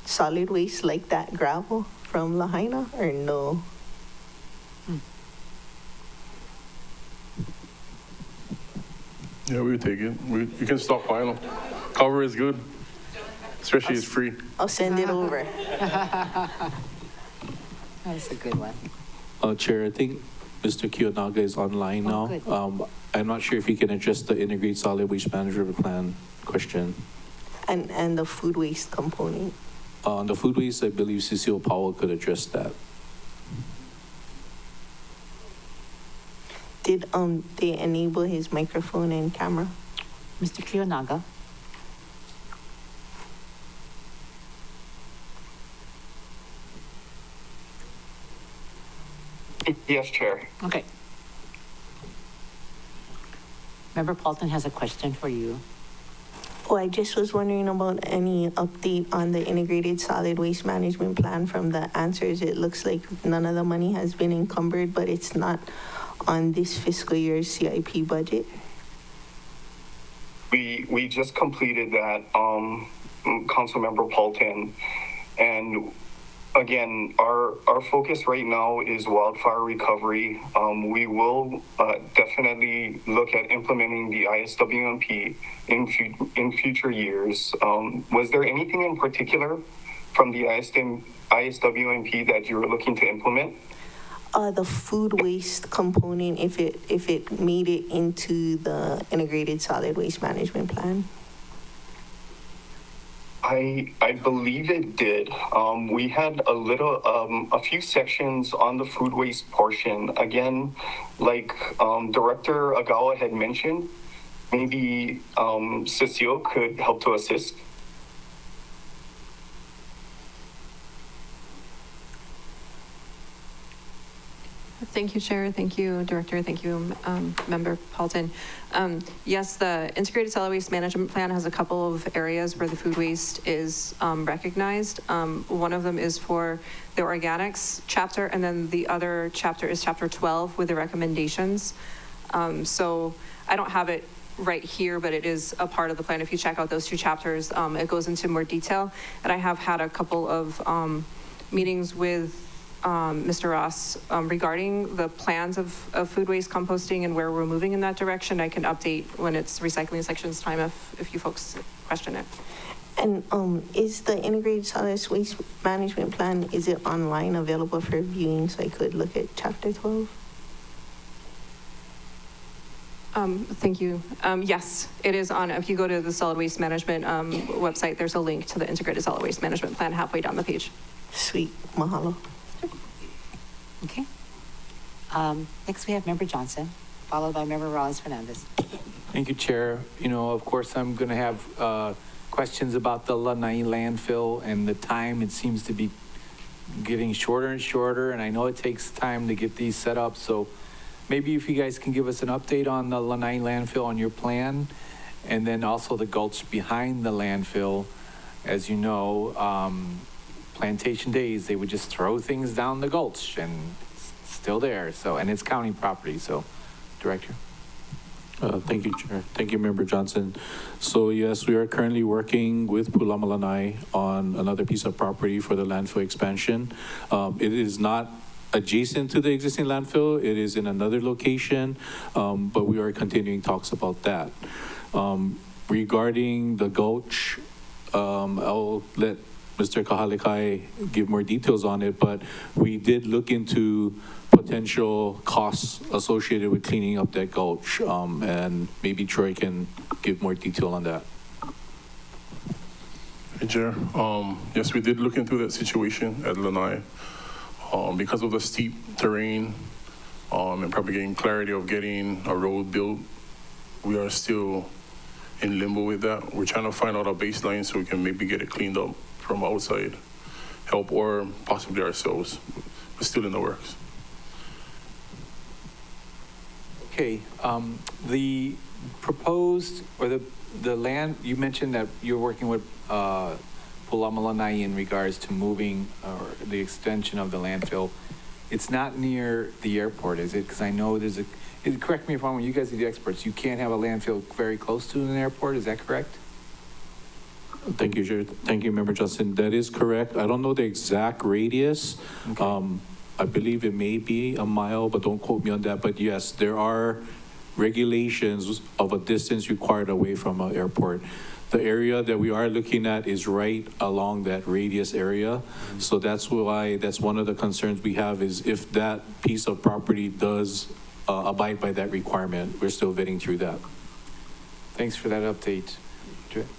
solid waste like that gravel from Lahaina or no? Yeah, we would take it. You can stockpile them. Cover is good, especially it's free. I'll send it over. That's a good one. Chair, I think Mr. Kiyonaga is online now. Good. I'm not sure if he can address the integrated solid waste management plan question. And the food waste component. On the food waste, I believe Cecile Powell could address that. Did they enable his microphone and camera? Mr. Kiyonaga. Yes, Chair. Okay. Member Paulton has a question for you. Oh, I just was wondering about any update on the integrated solid waste management plan. From the answers, it looks like none of the money has been encumbered, but it's not on this fiscal year's CIP budget. We just completed that, Councilmember Paulton, and again, our focus right now is wildfire recovery. We will definitely look at implementing the ISWMP in future years. Was there anything in particular from the ISWMP that you were looking to implement? The food waste component, if it made it into the integrated solid waste management plan. I believe it did. We had a few sections on the food waste portion. Again, like Director Agawa had mentioned, maybe Cecile could help to assist. Thank you, Chair. Thank you, Director. Thank you, Member Paulton. Yes, the Integrated Solid Waste Management Plan has a couple of areas where the food waste is recognized. One of them is for the organics chapter, and then the other chapter is chapter 12 with the recommendations. So I don't have it right here, but it is a part of the plan. If you check out those two chapters, it goes into more detail. And I have had a couple of meetings with Mr. Ross regarding the plans of food waste composting and where we're moving in that direction. I can update when it's recycling sections time if you folks question it. And is the integrated solid waste management plan, is it online available for viewing so I could look at chapter 12? Thank you. Yes, it is on. If you go to the solid waste management website, there's a link to the integrated solid waste management plan halfway down the page. Sweet. Mahalo. Okay. Next we have Member Johnson, followed by Member Rollins Fernandez. Thank you, Chair. You know, of course, I'm going to have questions about the Lanai landfill and the time. It seems to be getting shorter and shorter, and I know it takes time to get these set up. So maybe if you guys can give us an update on the Lanai landfill on your plan, and then also the gulch behind the landfill. As you know, plantation days, they would just throw things down the gulch, and it's still there. So, and it's county property. So, Director. Thank you, Chair. Thank you, Member Johnson. So yes, we are currently working with Pulamalanai on another piece of property for the landfill expansion. It is not adjacent to the existing landfill. It is in another location, but we are continuing talks about that. Regarding the gulch, I'll let Mr. Kahalikai give more details on it, but we did look into potential costs associated with cleaning up that gulch, and maybe Troy can give more detail on that. Hey, Chair. Yes, we did look into that situation at Lanai. Because of the steep terrain and probably getting clarity of getting a road built, we are still in limbo with that. We're trying to find out a baseline so we can maybe get it cleaned up from outside help or possibly ourselves. We're still in the works. Okay, the proposed, or the land, you mentioned that you're working with Pulamalanai in regards to moving or the extension of the landfill. It's not near the airport, is it? Because I know there's correct me if I'm wrong, you guys are the experts, you can't have a landfill very close to an airport, is that correct? Thank you, Chair. Thank you, Member Johnson. That is correct. I don't know the exact radius. Okay. I believe it may be a mile, but don't quote me on that. But yes, there are regulations of a distance required away from an airport. The area that we are looking at is right along that radius area. So that's why, that's one of the concerns we have is if that piece of property does abide by that requirement, we're still vetting through that. Thanks for that update,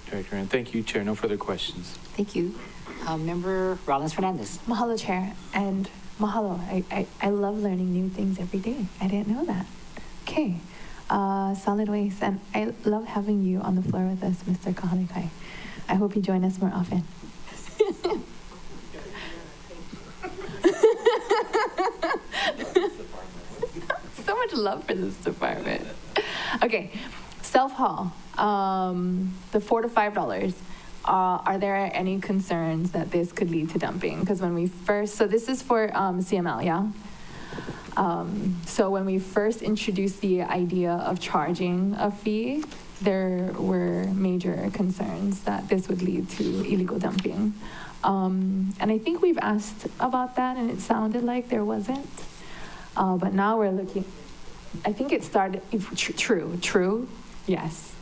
Director. And thank you, Chair. No further questions. Thank you. Member Rollins Fernandez. Mahalo, Chair, and mahalo. I love learning new things every day. I didn't know that. Okay. Solid waste, and I love having you on the floor with us, Mr. Kahalikai. I hope you join us more often. So much love for this department. Okay, self-haul, the $4 to $5. Are there any concerns that this could lead to dumping? Because when we first, so this is for CML, yeah? So when we first introduced the idea of charging a fee, there were major concerns that this would lead to illegal dumping. And I think we've asked about that, and it sounded like there wasn't. But now we're looking, I think it started, true, yes.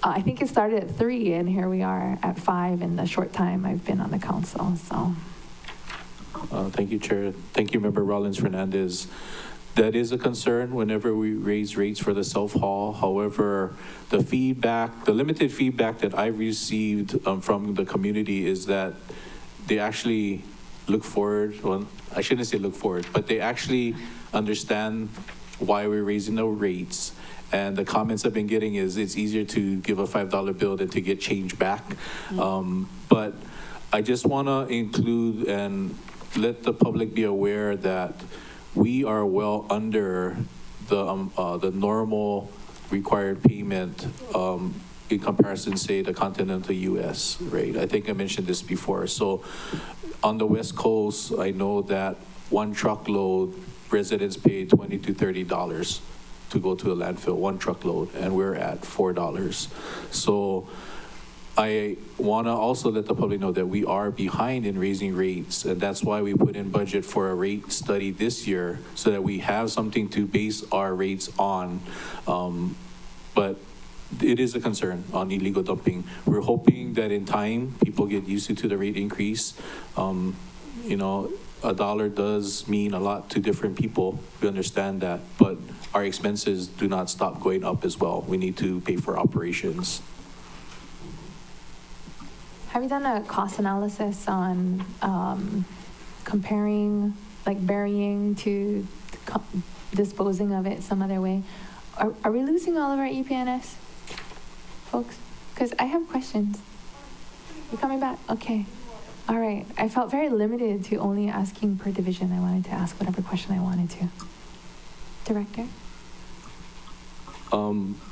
I think it started at 3, and here we are at 5 in the short time I've been on the council, so. Thank you, Chair. Thank you, Member Rollins Fernandez. That is a concern whenever we raise rates for the self-haul. However, the limited feedback that I received from the community is that they actually look forward, well, I shouldn't say look forward, but they actually understand why we're raising the rates. And the comments I've been getting is it's easier to give a $5 bill than to get change back. But I just want to include and let the public be aware that we are well under the normal required payment in comparison, say, the continental U.S. rate. I think I mentioned this before. So on the West Coast, I know that one truckload, residents pay $20 to $30 to go to a landfill, one truckload, and we're at $4. So I want to also let the public know that we are behind in raising rates, and that's why we put in budget for a rate study this year so that we have something to base our rates on. But it is a concern on illegal dumping. We're hoping that in time, people get used to the rate increase. You know, $1 does mean a lot to different people. We understand that, but our expenses do not stop going up as well. We need to pay for operations. Have you done a cost analysis on comparing, like burying to disposing of it some other way? Are we losing all of our EPNS, folks? Because I have questions. You coming back? Okay. All right. I felt very limited to only asking per division. I wanted to ask whatever question I wanted to. Director?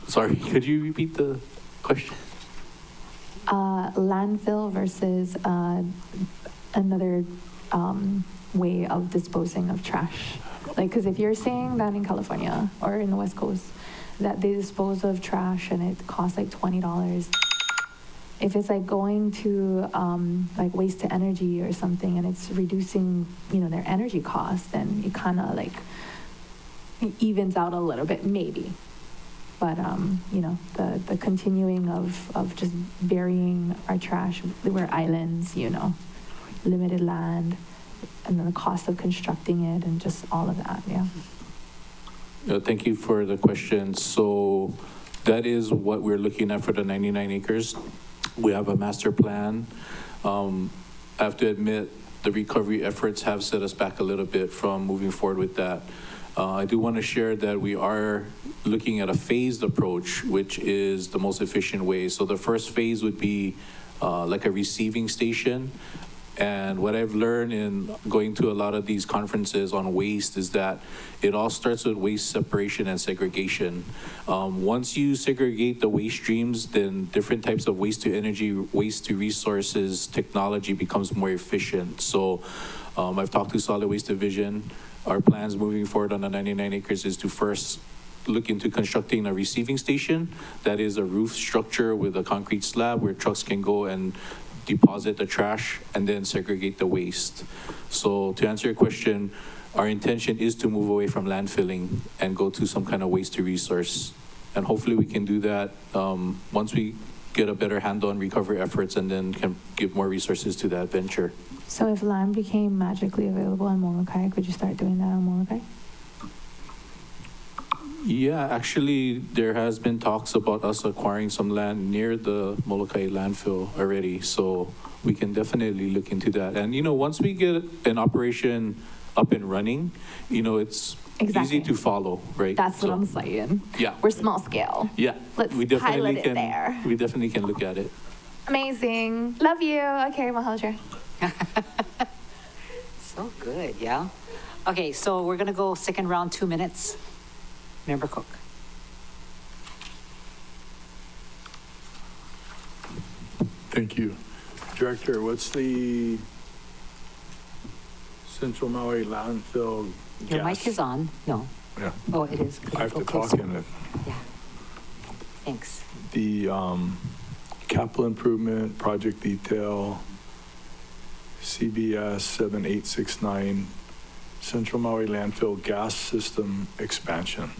Sorry, could you repeat the question? Landfill versus another way of disposing of trash. Like, because if you're saying that in California or in the West Coast, that they dispose of trash and it costs like $20, if it's like going to like waste to energy or something and it's reducing, you know, their energy costs, then it kind of like evens out a little bit, maybe. But, you know, the continuing of just burying our trash, we're islands, you know, limited land, and then the cost of constructing it and just all of that, yeah. Thank you for the question. So that is what we're looking at for the 99 acres. We have a master plan. I have to admit, the recovery efforts have set us back a little bit from moving forward with that. I do want to share that we are looking at a phased approach, which is the most efficient way. So the first phase would be like a receiving station. And what I've learned in going to a lot of these conferences on waste is that it all starts with waste separation and segregation. Once you segregate the waste streams, then different types of waste to energy, waste to resources, technology becomes more efficient. So I've talked to Solid Waste Division. Our plans moving forward on the 99 acres is to first look into constructing a receiving station. That is a roof structure with a concrete slab where trucks can go and deposit the trash and then segregate the waste. So to answer your question, our intention is to move away from landfilling and go to some kind of waste to resource. And hopefully we can do that once we get a better handle on recovery efforts and then can give more resources to that venture. So if land became magically available on Molokai, could you start doing that on Molokai? Yeah, actually, there has been talks about us acquiring some land near the Molokai landfill already, so we can definitely look into that. And, you know, once we get an operation up and running, you know, it's easy to follow, right? That's what I'm saying. Yeah. We're small scale. Yeah. Let's we definitely pilot it can, there. We definitely can look at it. Amazing. Love you. Okay, Mahalja. So good, yeah. Okay, so we're gonna go second round, 2 minutes. Member Cook. Thank you. Director, what's the Central Maui landfill Your gas? mic is on. No. Yeah. Oh, it is. I have Go to talk closer. in it. Yeah. Thanks. The capital improvement project detail, CBS 7869, Central Maui landfill gas system expansion.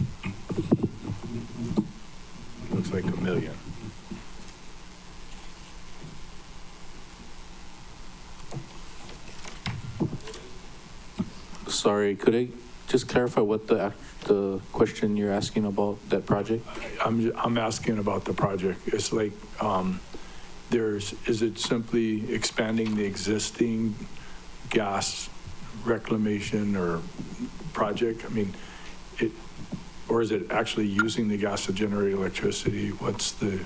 Looks like $1 million. Sorry, could I just clarify what the question you're asking about that project? I'm asking about the project. It's like, is it simply expanding the existing gas reclamation or project? I mean, or is it actually using the gas to generate electricity? What's the...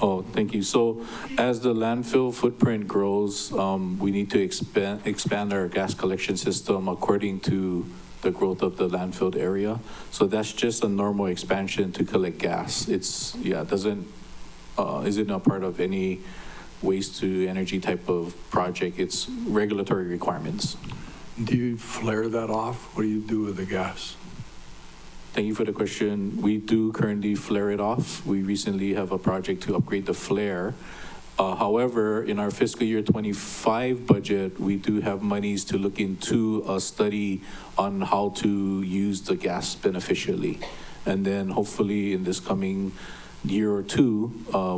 Oh, thank you. So as the landfill footprint grows, we need to expand our gas collection system according to the growth of the landfill area. So that's just a normal expansion to collect gas. It's, isn't a part of any waste to energy type of project. It's regulatory requirements. Do you flare that off? What do you do with the gas? Thank you for the question. We do currently flare it off. We recently have a project to upgrade the flare. However, in our fiscal year 25 budget, we do have monies to look into a study on how to use the gas beneficially. And then hopefully in this coming year or two,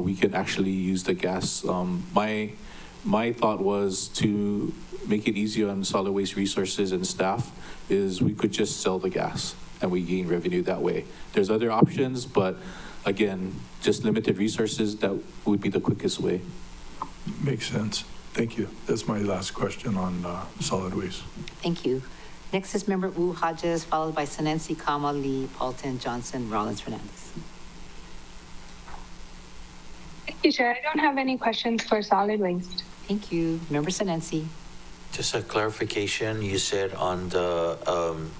we can actually use the gas. My thought was to make it easier on solid waste resources and staff is we could just sell the gas and we gain revenue that way. There's other options, but again, just limited resources, that would be the quickest way. Makes sense. Thank you. That's my last question on solid waste. Thank you. Next is Member Wu Hodges, followed by Sinensi, Kama, Lee, Paulton, Johnson, Rollins, Fernandez. Thank you, Chair. I don't have any questions for solid waste. Thank you. Member Sinensi. Just a clarification, you said on the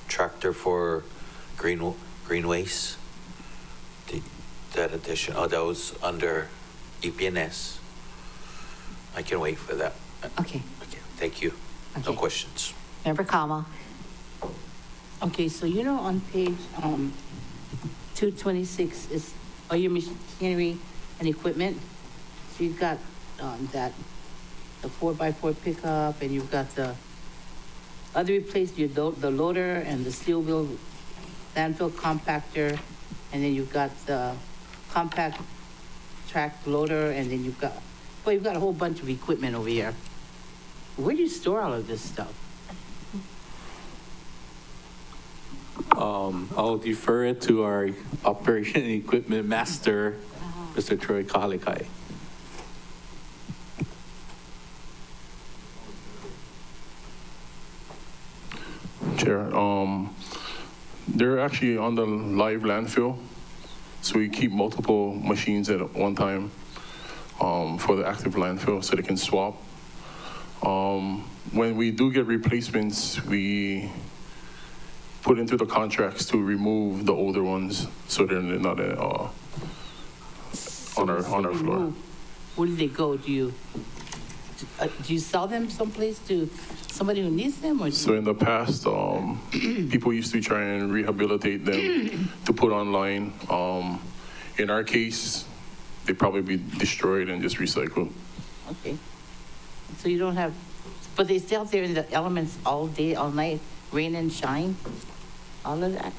tractor for green waste, that addition, that was under EPNS. I can wait for that. Okay. Thank you. Okay. No questions. Member Kama. Okay, so you know on page 226 is all your machinery and equipment. So you've got the 4x4 pickup, and you've got the other replacement, the loader and the steel wheel landfill compactor, and then you've got the compact track loader, and then you've got a whole bunch of equipment over here. Where do you store all of this stuff? I'll defer it to our operation and equipment master, Mr. Troy Kahalikai. Chair, they're actually on the live landfill, so we keep multiple machines at one time for the active landfill so they can swap. When we do get replacements, we put into the contracts to remove the older ones so they're not on our floor. Where do they go? Do you sell them someplace to somebody who needs them? Or So in the past, people used to try and rehabilitate them to put online. In our case, they'd probably be destroyed and just recycled. Okay. So you don't have, but they stay out there in the elements all day, all night, rain and shine, all of that?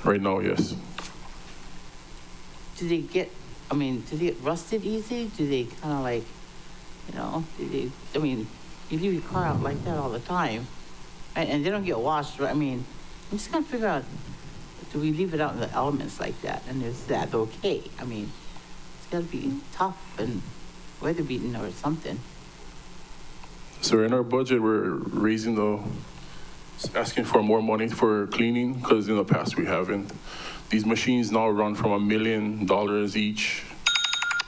Right now, yes. Do they get rusted easy? Do they kind of like, you leave your car out like that all the time, and they don't get washed, right? I'm just trying to figure out, do we leave it out in the elements like that? And is that okay? It's got to be tough and weather beaten or something. So in our budget, we're asking for more money for cleaning, because in the past we haven't. These machines now run from $1 million each.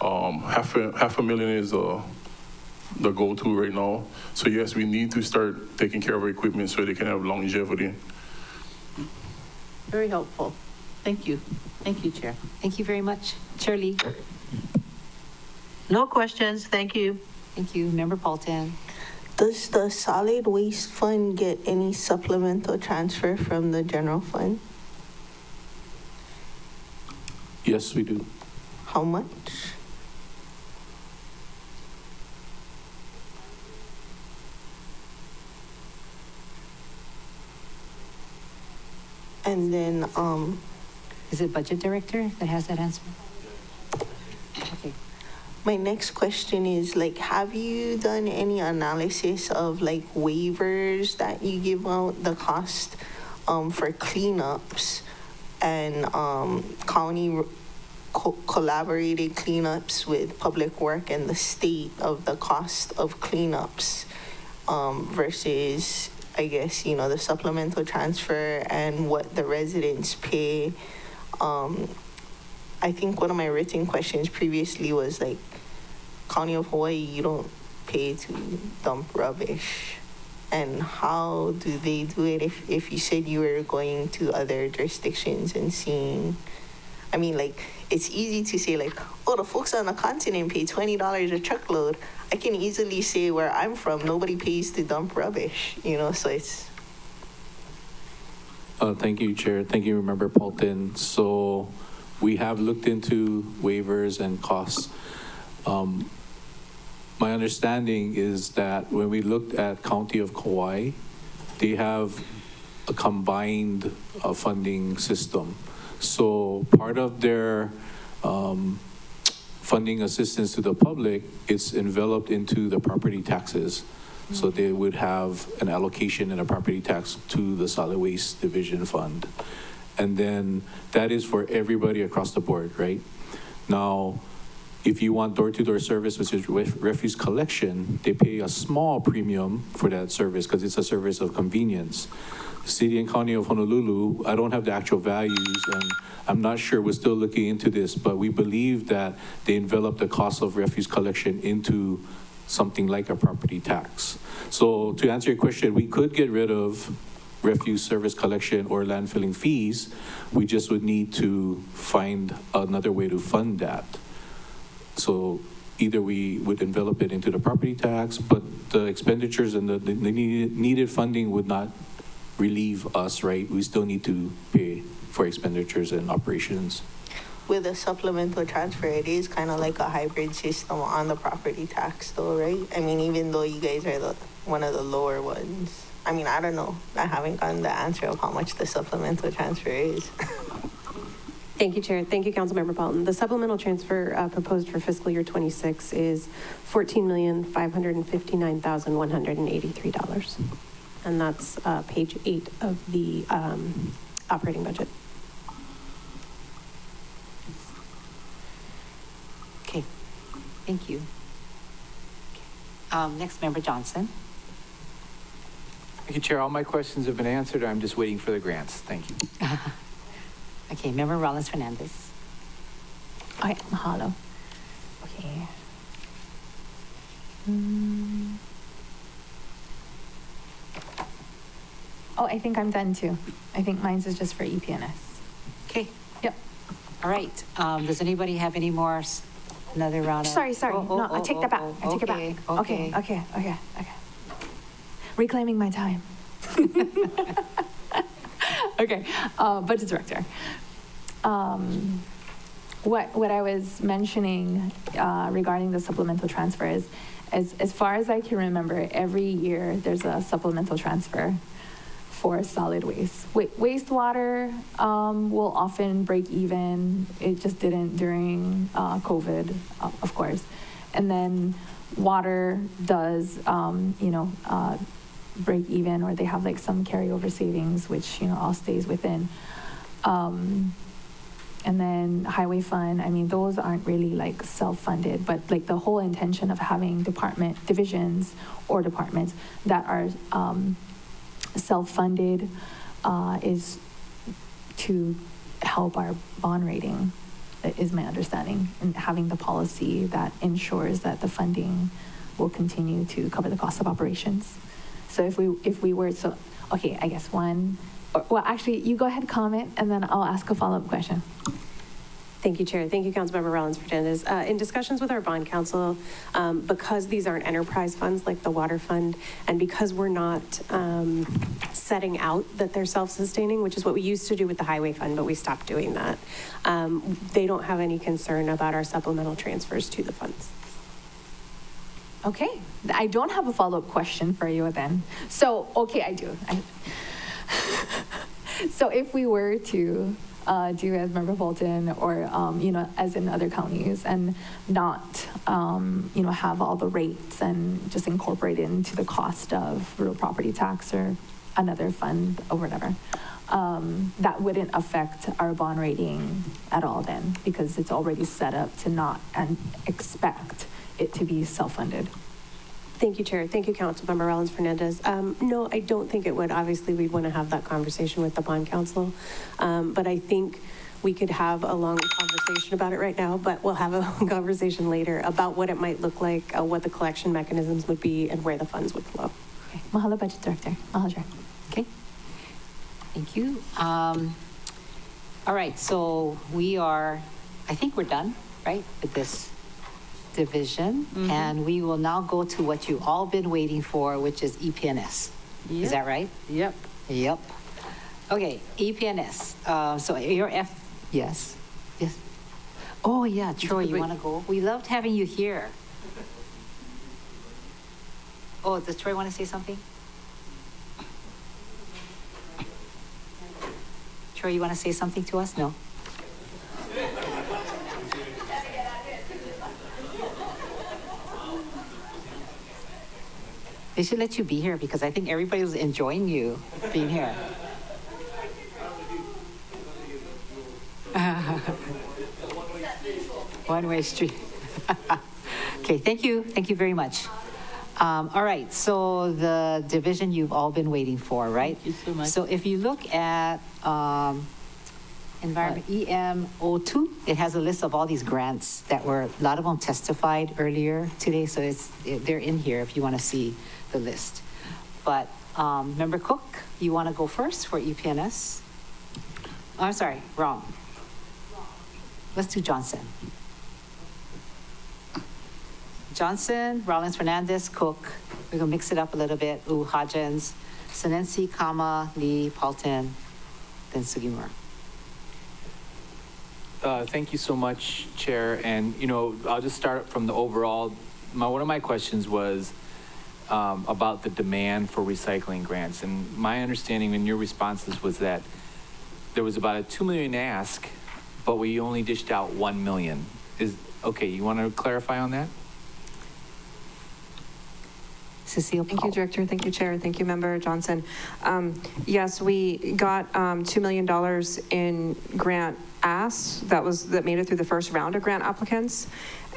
Half a million is the go-to right now. So yes, we need to start taking care of our equipment so they can have longevity. Very helpful. Thank you. Thank you, Chair. Thank you very much. Chair Lee. No questions, thank you. Thank you. Member Paulton. Does the solid waste fund get any supplemental transfer from the general fund? Yes, we do. How much? And then, Is it Budget Director that has that answer? Okay. My next question is like, have you done any analysis of like waivers that you give out, the cost for cleanups and county collaborated cleanups with Public Work and the state of the cost of cleanups versus, I guess, you know, the supplemental transfer and what the residents pay? I think one of my written questions previously was like, County of Hawaii, you don't pay to dump rubbish. And how do they do it if you said you were going to other jurisdictions and seeing? I mean, like, it's easy to say like, oh, the folks on the continent pay $20 a truckload. I can easily say where I'm from, nobody pays to dump rubbish, you know, so it's. Thank you, Chair. Thank you, Member Paulton. So we have looked into waivers and costs. My understanding is that when we looked at County of Kauai, they have a combined funding system. So part of their funding assistance to the public, it's enveloped into the property taxes. So they would have an allocation and a property tax to the Solid Waste Division Fund. And then that is for everybody across the board, right? Now, if you want door-to-door service, which is refuse collection, they pay a small premium for that service because it's a service of convenience. City and County of Honolulu, I don't have the actual values, and I'm not sure, we're still looking into this, but we believe that they envelop the cost of refuse collection into something like a property tax. So to answer your question, we could get rid of refuse service collection or landfilling fees. We just would need to find another way to fund that. So either we would envelop it into the property tax, but the expenditures and the needed funding would not relieve us, right? We still need to pay for expenditures and operations. With a supplemental transfer, it is kind of like a hybrid system on the property tax though, right? I mean, even though you guys are one of the lower ones. I mean, I don't know. I haven't gotten the answer of how much the supplemental transfer is. Thank you, Chair. Thank you, Councilmember Paulton. The supplemental transfer proposed for fiscal year 26 is $14,559,183. And that's page 8 of the operating budget. Okay, thank you. Next, Member Johnson. Thank you, Chair. All my questions have been answered. I'm just waiting for the grants. Thank you. Okay, Member Rollins Fernandez. Okay, mahalo. Okay. Oh, I think I'm done too. I think mine's is just for EPNS. Okay. Yep. All right. Does anybody have any more? Another round of. Sorry. No, I take that back. I take it back. Okay. Reclaiming my time. Okay, Budget Director. What I was mentioning regarding the supplemental transfer is, as far as I can remember, every year there's a supplemental transfer for solid waste. Wastewater will often break even. It just didn't during COVID, of course. And then water does, break even, or they have like some carryover savings, which, all stays within. And then highway fund, I mean, those aren't really like self-funded, but like the whole intention of having divisions or departments that are self-funded is to help our bond rating, is my understanding, and having the policy that ensures that the funding will continue to cover the cost of operations. So if we were, okay, I guess well, actually, you go ahead, comment, and then I'll ask a follow-up question. Thank you, Chair. Thank you, Councilmember Rollins Fernandez. In discussions with our bond council, because these aren't enterprise funds like the water fund, and because we're not setting out that they're self-sustaining, which is what we used to do with the highway fund, but we stopped doing that, they don't have any concern about our supplemental transfers to the funds. Okay, I don't have a follow-up question for you then. So, okay, I do. So if we were to do as Member Bolton or, as in other counties, and not, have all the rates and just incorporate it into the cost of real property tax or another fund or whatever. That wouldn't affect our bond rating at all then, because it's already set up to not and expect it to be self-funded. Thank you, Chair. Thank you, Councilmember Rollins Fernandez. No, I don't think it would. Obviously, we'd want to have that conversation with the bond council. But I think we could have a long conversation about it right now, but we'll have a conversation later about what it might look like, what the collection mechanisms would be, and where the funds would flow. Okay. Mahalo, Budget Director. Mahalo. Okay. Thank you. All right, so I think we're done, right, with this division. And we will now go to what you've all been waiting for, which is EPNS. Is that right? Yep. Yep. Okay, EPNS. So your yes. Yes. Oh, yeah, Troy, you want to go? We loved having you here. Oh, does Troy want to say something? Troy, you want to say something to us? No? They should let you be here because I think everybody was enjoying you being here. One-way street. Okay, thank you. Thank you very much. All right, so the division you've all been waiting for, right? Thank you so much. So if you look at Environment EM02, it has a list of all these grants that a lot of them testified earlier today, so they're in here if you want to see the list. But Member Cook, you want to go first for EPNS? Oh, I'm sorry, wrong. Let's do Johnson. Johnson, Rollins Fernandez, Cook. We're going to mix it up a little bit. Hodgins, Senensi, Kama, Lee, Paulton, then Sugimura. Thank you so much, Chair. And, I'll just start from the overall. One of my questions was about the demand for recycling grants. And my understanding in your responses was that there was about a $2 million ask, but we only dished out $1 million. Okay, you want to clarify on that? Cecile Paul. Thank you, Director. Thank you, Chair. Thank you, Member Johnson. Yes, we got $2 million in grant asks that made it through the first round of grant applicants,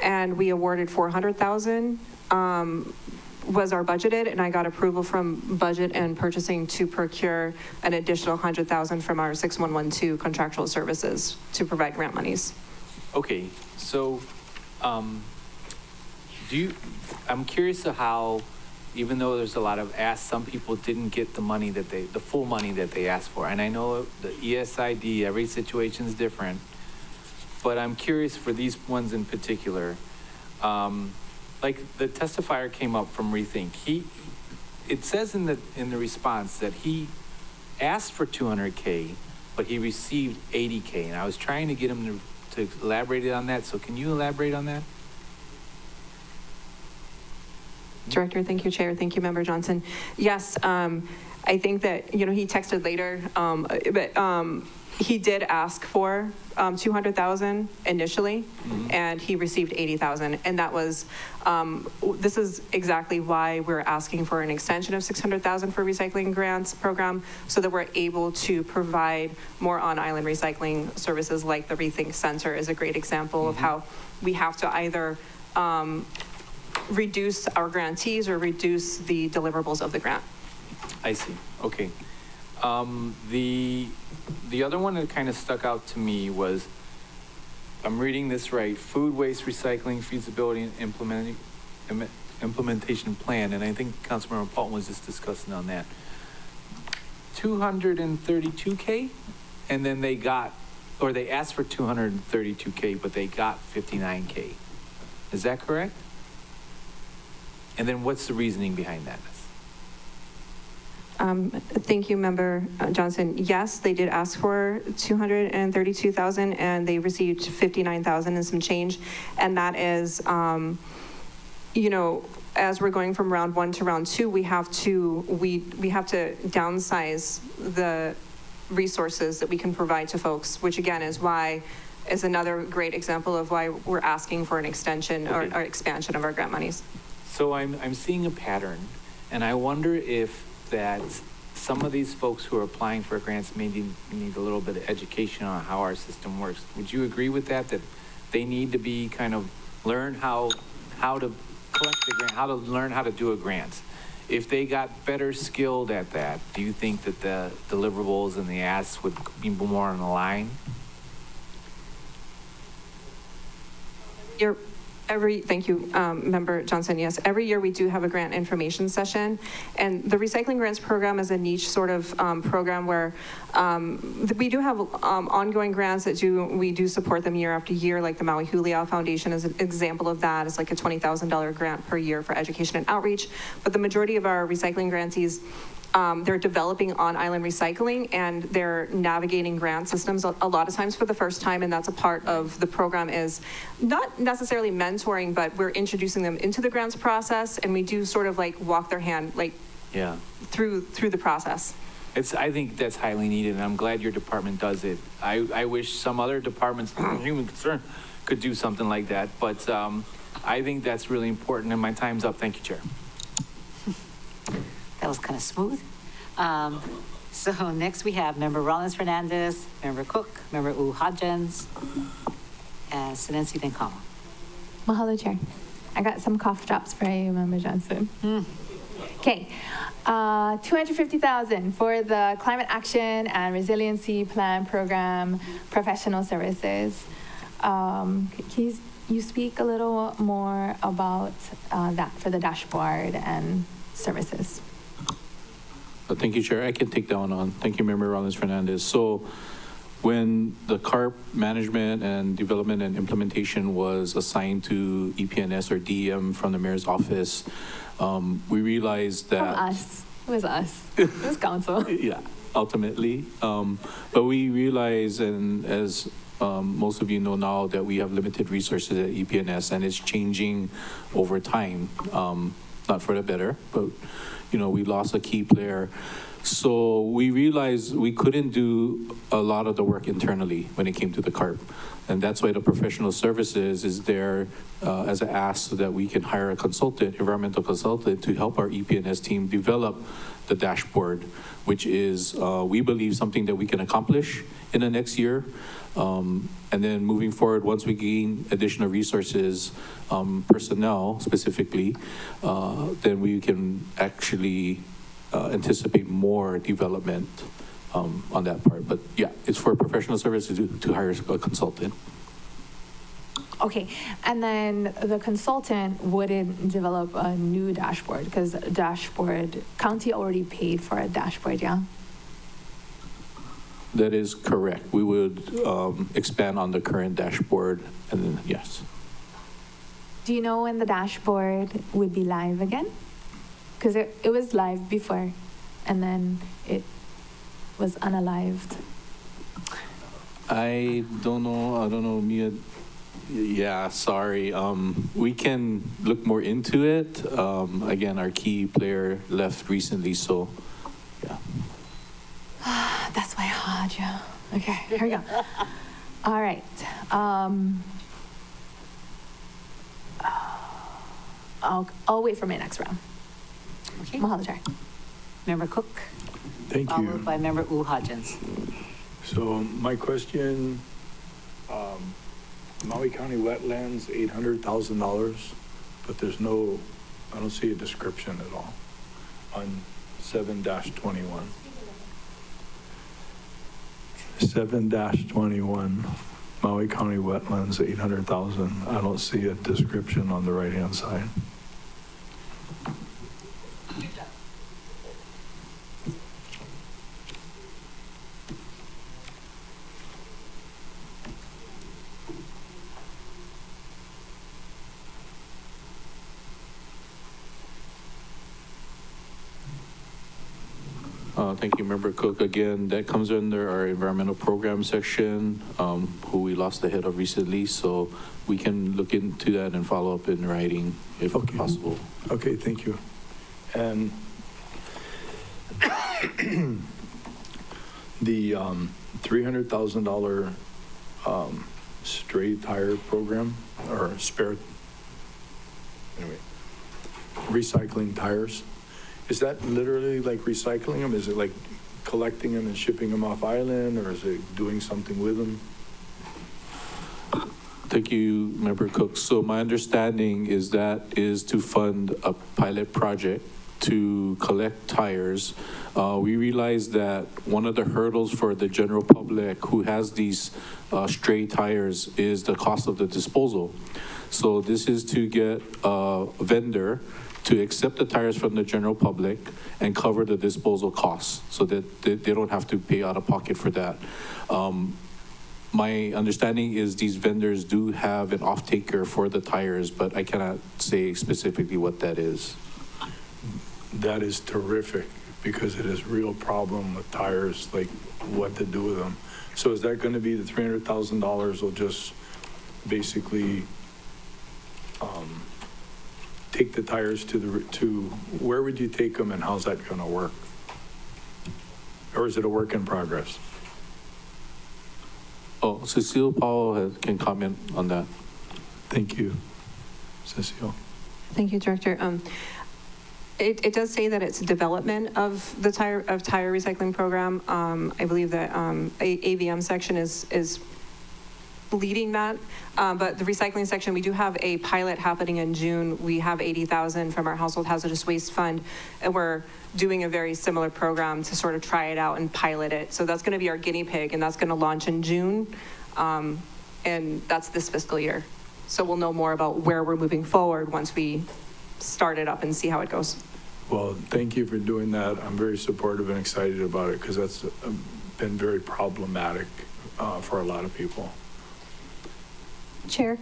and we awarded $400,000 was our budgeted, and I got approval from Budget and Purchasing to procure an additional $100,000 from our 6112 contractual services to provide grant monies. Okay, so I'm curious to how, even though there's a lot of asks, some people didn't get the full money that they asked for. And I know the ESID, every situation is different, but I'm curious for these ones in particular. Like the testifier came up from Rethink. It says in the response that he asked for $200K, but he received $80K. And I was trying to get him to elaborate on that. So can you elaborate on that? Director, thank you, Chair. Thank you, Member Johnson. Yes, I think that, he texted later, but he did ask for $200,000 initially, and he received $80,000. And that was, this is exactly why we're asking for an extension of $600,000 for recycling grants program, so that we're able to provide more on-island recycling services, like the Rethink Center is a great example of how we have to either reduce our grantees or reduce the deliverables of the grant. I see. Okay. The other one that kind of stuck out to me was, I'm reading this right, food waste recycling feasibility and implementation plan, and I think Councilmember Paulton was just discussing on that. 232K, and then they asked for 232K, but they got 59K. Is that correct? And then what's the reasoning behind that? Thank you, Member Johnson. Yes, they did ask for $232,000, and they received $59,000 and some change. And that is, as we're going from round one to round two, we have to downsize resources that we can provide to folks, which again is another great example of why we're asking for an extension or expansion of our grant monies. So I'm seeing a pattern, and I wonder if that some of these folks who are applying for grants may need a little bit of education on how our system works. Would you agree with that? That they need to be kind of learn how to collect the grant, how to learn how to do a grant. If they got better skilled at that, do you think that the deliverables and the asks would be more on the line? Thank you, Member Johnson. Yes, every year we do have a grant information session, and the Recycling Grants Program is a niche sort of program where we do have ongoing grants that we do support them year after year, like the Maui Huliau Foundation is an example of that. It's like a $20,000 grant per year for education and outreach, but the majority of our recycling grantees, they're developing on-island recycling and they're navigating grant systems a lot of times for the first time, and that's a part of the program is not necessarily mentoring, but we're introducing them into the grants process, and we do sort of like walk their hand through the process. I think that's highly needed, and I'm glad your department does it. I wish some other departments, human concern, could do something like that, but I think that's really important, and my time's up. Thank you, Chair. That was kind of smooth. So next we have Member Rollins Fernandez, Member Cook, Member Hodgins, and Sinensi Tenkama. Mahalo, Chair. I got some cough drops for you, Member Johnson. Okay, $250,000 for the Climate Action and Resiliency Plan Program Professional Services. Can you speak a little more about that for the dashboard and services? Thank you, Chair. I can take that one on. Thank you, Member Rollins Fernandez. So when the CARP management and development and implementation was assigned to EPNS or DEM from the mayor's office, we realized that... From us. It was us. It was council. Yeah, ultimately. But we realized, and as most of you know now, that we have limited resources at EPNS, and it's changing over time, not for the better, but we lost a key player. So we realized we couldn't do a lot of the work internally when it came to the CARP. And that's why the professional services is there as an ask so that we can hire a consultant, environmental consultant, to help our EPNS team develop the dashboard, which is, we believe, something that we can accomplish in the next year. And then moving forward, once we gain additional resources, personnel specifically, then we can actually anticipate more development on that part. But yeah, it's for professional services to hire a consultant. Okay, and then the consultant wouldn't develop a new dashboard because dashboard, county already paid for a dashboard, yeah? That is correct. We would expand on the current dashboard, and then, yes. Do you know when the dashboard would be live again? Because it was live before, and then it was unalived. I don't know, Mia. Yeah, sorry. We can look more into it. Again, our key player left recently, so yeah. That's my hard, yeah. Okay, here we go. All right. I'll wait for my next round. Okay. Mahalo, Chair. Member Cook. Thank you. Followed by Member Hodgins. So my question, Maui County Wetlands, $800,000, but I don't see a description at all on 7-21. 7-21, Maui County Wetlands, 800,000. I don't see a description on the right-hand side. Thank you, Member Cook. Again, that comes under our environmental program section, who we lost the head of recently, so we can look into that and follow up in writing if possible. Okay, thank you. And The $300,000 stray tire program, or spare, anyway, recycling tires, is that literally like recycling them? Is it like collecting them and shipping them off island, or is it doing something with them? Thank you, Member Cook. So my understanding is that is to fund a pilot project to collect tires. We realize that one of the hurdles for the general public who has these stray tires is the cost of the disposal. So this is to get a vendor to accept the tires from the general public and cover the disposal costs so that they don't have to pay out of pocket for that. My understanding is these vendors do have an off-taker for the tires, but I cannot say specifically what that is. That is terrific, because it is real problem with tires, like what to do with them. So is that going to be the $300,000 will just basically take the tires to where would you take them, and how's that going to work? Or is it a work in progress? Oh, Cecile Powell can comment on that. Thank you, Cecile. Thank you, Director. It does say that it's development of the tire recycling program. I believe that AVM section is leading that, but the recycling section, we do have a pilot happening in June. We have 80,000 from our Household Hazardous Waste Fund, and we're doing a very similar program to sort of try it out and pilot it. So that's going to be our guinea pig, and that's going to launch in June, and that's this fiscal year. So we'll know more about where we're moving forward once we start it up and see how it goes. Well, thank you for doing that. I'm very supportive and excited about it, because that's been very problematic for a lot of people. Chair?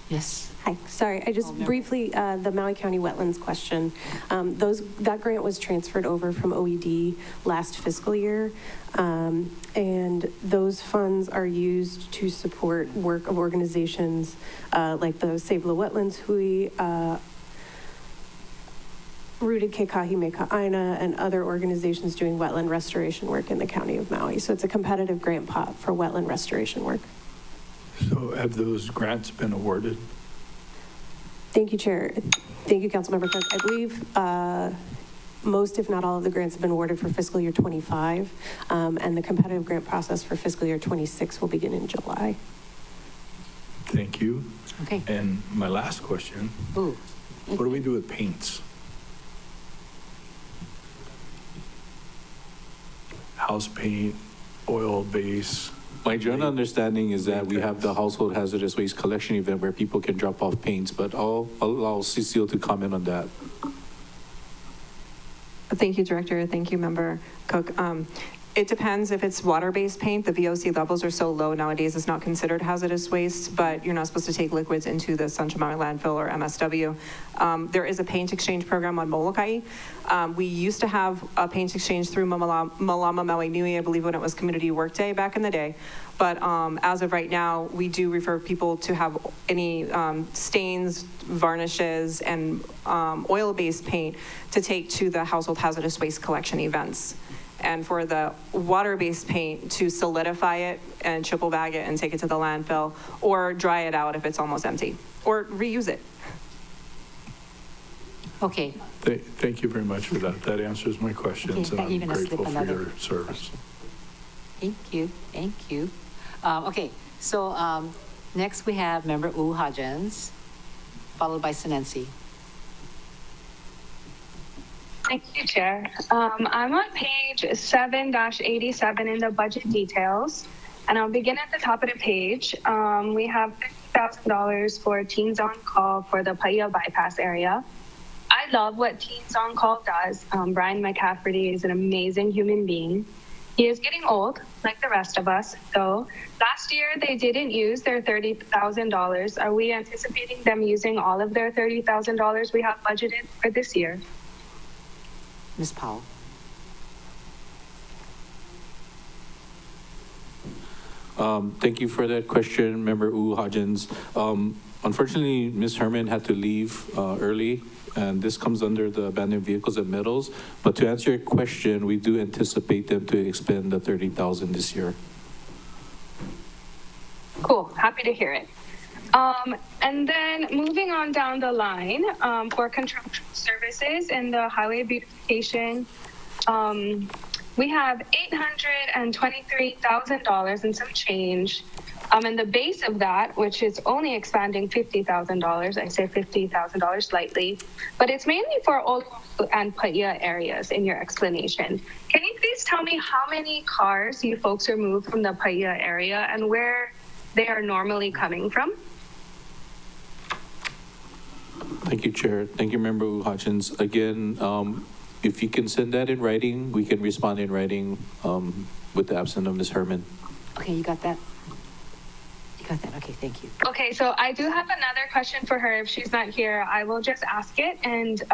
Yes. Hi, sorry, I just briefly, the Maui County wetlands question. That grant was transferred over from OED last fiscal year, and those funds are used to support work of organizations like the Save the Wetlands Hui, Rooted Keikahi Me Ka'aina, and other organizations doing wetland restoration work in the county of Maui. So it's a competitive grant pot for wetland restoration work. So have those grants been awarded? Thank you, Chair. Thank you, Councilmember Cook. I believe most, if not all, of the grants have been awarded for fiscal year 25, and the competitive grant process for fiscal year 26 will begin in July. Thank you. Okay. And my last question, Ooh. What do we do with paints? House paint, oil base. My general understanding is that we have the household hazardous waste collection event where people can drop off paints, but I'll allow Cecile to comment on that. Thank you, Director. Thank you, Member Cook. It depends if it's water-based paint. The VOC levels are so low nowadays, it's not considered hazardous waste, but you're not supposed to take liquids into the Central Maui landfill or MSW. There is a paint exchange program on Molokai. We used to have a paint exchange through Malama Maui Nui, I believe, when it was Community Work Day back in the day. But as of right now, we do refer people to have any stains, varnishes, and oil-based paint to take to the household hazardous waste collection events. And for the water-based paint, to solidify it and triple bag it and take it to the landfill, or dry it out if it's almost empty, or reuse it. Okay. Thank you very much for that. That answers my questions, Okay, and I'm you're gonna grateful slip for another your service. Thank you, thank you. Okay, so next we have Member U Hodgins, followed by Sinensi. Thank you, Chair. I'm on page 7-87 in the budget details, and I'll begin at the top of the page. We have $50,000 for Teens on Call for the Paia bypass area. I love what Teens on Call does. Brian McCafferty is an amazing human being. He is getting old, like the rest of us. So last year they didn't use their $30,000. Are we anticipating them using all of their $30,000 we have budgeted for this year? Ms. Powell. Thank you for that question, Member U Hodgins. Unfortunately, Ms. Herman had to leave early, and this comes under the abandoned vehicles and metals. But to answer your question, we do anticipate them to expend the 30,000 this year. Cool, happy to hear it. And then moving on down the line, for contractual services in the highway beautification, we have $823,000 and some change. And the base of that, which is only expanding $50,000, I say $50,000 slightly, but it's mainly for Old and Paia areas in your explanation. Can you please tell me how many cars you folks removed from the Paia area and where they are normally coming from? Thank you, Chair. Thank you, Member Hutchins. Again, if you can send that in writing, we can respond in writing with the absence of Ms. Herman. Okay, you got that? You got that? Okay, thank you. Okay, so I do have another question for her. If she's not here, I will just ask it and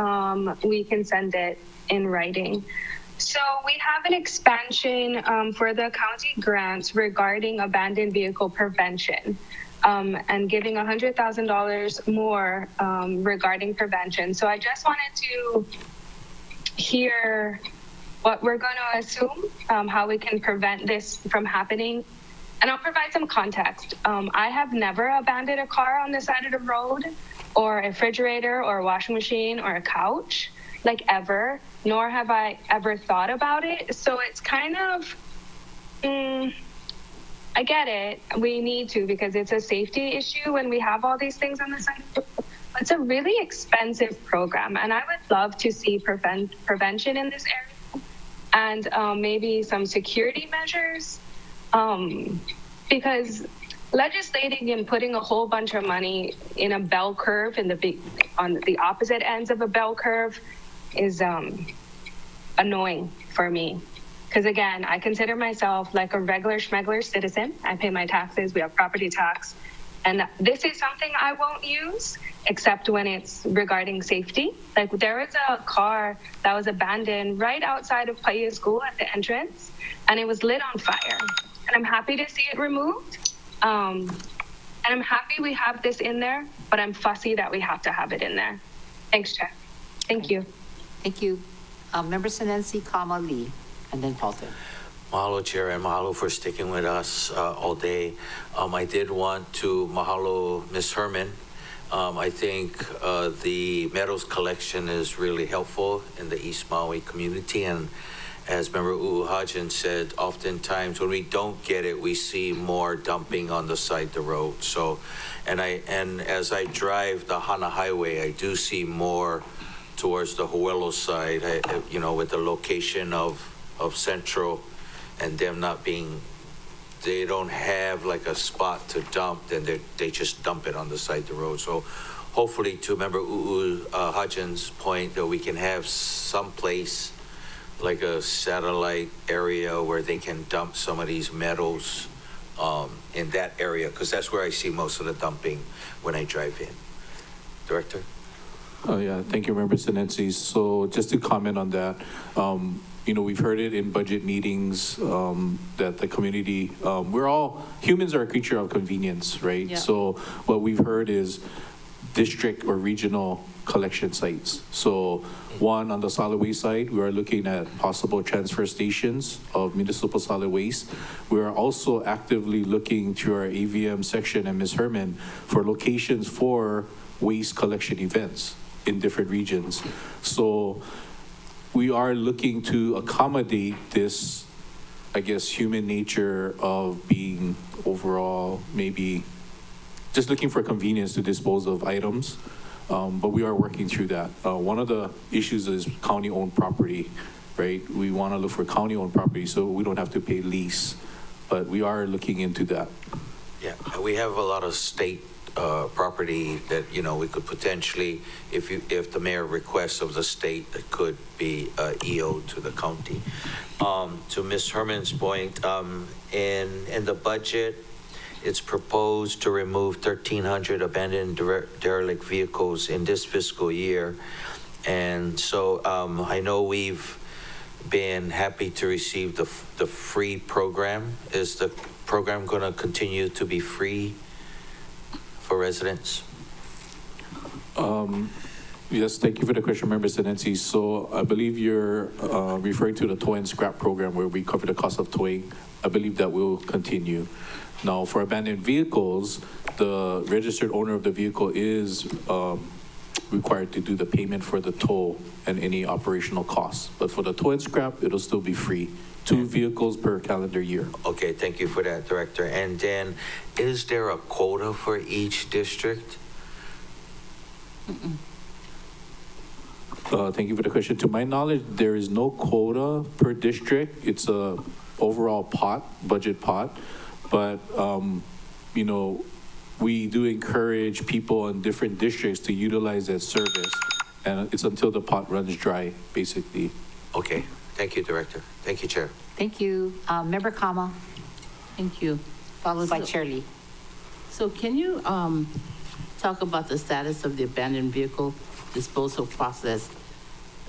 we can send it in writing. So we have an expansion for the county grants regarding abandoned vehicle prevention. And giving $100,000 more regarding prevention. So I just wanted to hear what we're going to assume, how we can prevent this from happening. And I'll provide some context. I have never abandoned a car on the side of the road, or a refrigerator, or a washing machine, or a couch, like ever, nor have I ever thought about it. So it's kind of, I get it. We need to, because it's a safety issue when we have all these things on the side. It's a really expensive program, and I would love to see prevention in this area and maybe some security measures, because legislating and putting a whole bunch of money in a bell curve on the opposite ends of a bell curve is annoying for me. Because again, I consider myself like a regular schmegler citizen. I pay my taxes, we have property tax. And this is something I won't use except when it's regarding safety. Like there was a car that was abandoned right outside of Paia School at the entrance, and it was lit on fire. And I'm happy to see it removed. And I'm happy we have this in there, but I'm fussy that we have to have it in there. Thanks, Chair. Thank you. Thank you. Member Sinensi, Lee, and then Paulton. Mahalo, Chair, and mahalo for sticking with us all day. I did want to mahalo Ms. Herman. I think the metals collection is really helpful in the East Maui community, and as Member U'uhajan said, oftentimes when we don't get it, we see more dumping on the side of the road. So, and as I drive the Hana Highway, I do see more towards the Huelo side, with the location of Central, and them not being, they don't have like a spot to dump, and they just dump it on the side of the road. So hopefully, to Member Hutchins' point, that we can have some place like a satellite area where they can dump some of these metals in that area, because that's where I see most of the dumping when I drive in. Director? Oh, yeah. Thank you, Member Sinensi. So just to comment on that, we've heard it in budget meetings that the community, humans are a creature of convenience, right? Yeah. So what we've heard is district or regional collection sites. So one, on the solid waste side, we are looking at possible transfer stations of municipal solid waste. We are also actively looking through our AVM section and Ms. Herman for locations for waste collection events in different regions. So we are looking to accommodate this, I guess, human nature of being overall maybe just looking for convenience to dispose of items. But we are working through that. One of the issues is county-owned property, right? We want to look for county-owned property so we don't have to pay lease, but we are looking into that. Yeah, and we have a lot of state property that, we could potentially, if the mayor requests of the state, that could be EO to the county. To Ms. Herman's point, in the budget, it's proposed to remove 1,300 abandoned derelict vehicles in this fiscal year. And so I know we've been happy to receive the free program. Is the program going to continue to be free for residents? Yes, thank you for the question, Member Senenzi. So I believe you're referring to the tow and scrap program where we cover the cost of towing. I believe that will continue. Now, for abandoned vehicles, the registered owner of the vehicle is required to do the payment for the tow and any operational costs. But for the tow and scrap, it'll still be free. 2 vehicles per calendar year. Okay, thank you for that, Director. And then, is there a quota for each district? Thank you for the question. To my knowledge, there is no quota per district. It's a overall budget pot. But, you know, we do encourage people in different districts to utilize that service. And it's until the pot runs dry, basically. Okay, thank you, Director. Thank you, Chair. Thank you. Member Kama, Thank you. followed by So- Chair Lee. So can you talk about the status of the abandoned vehicle disposal process?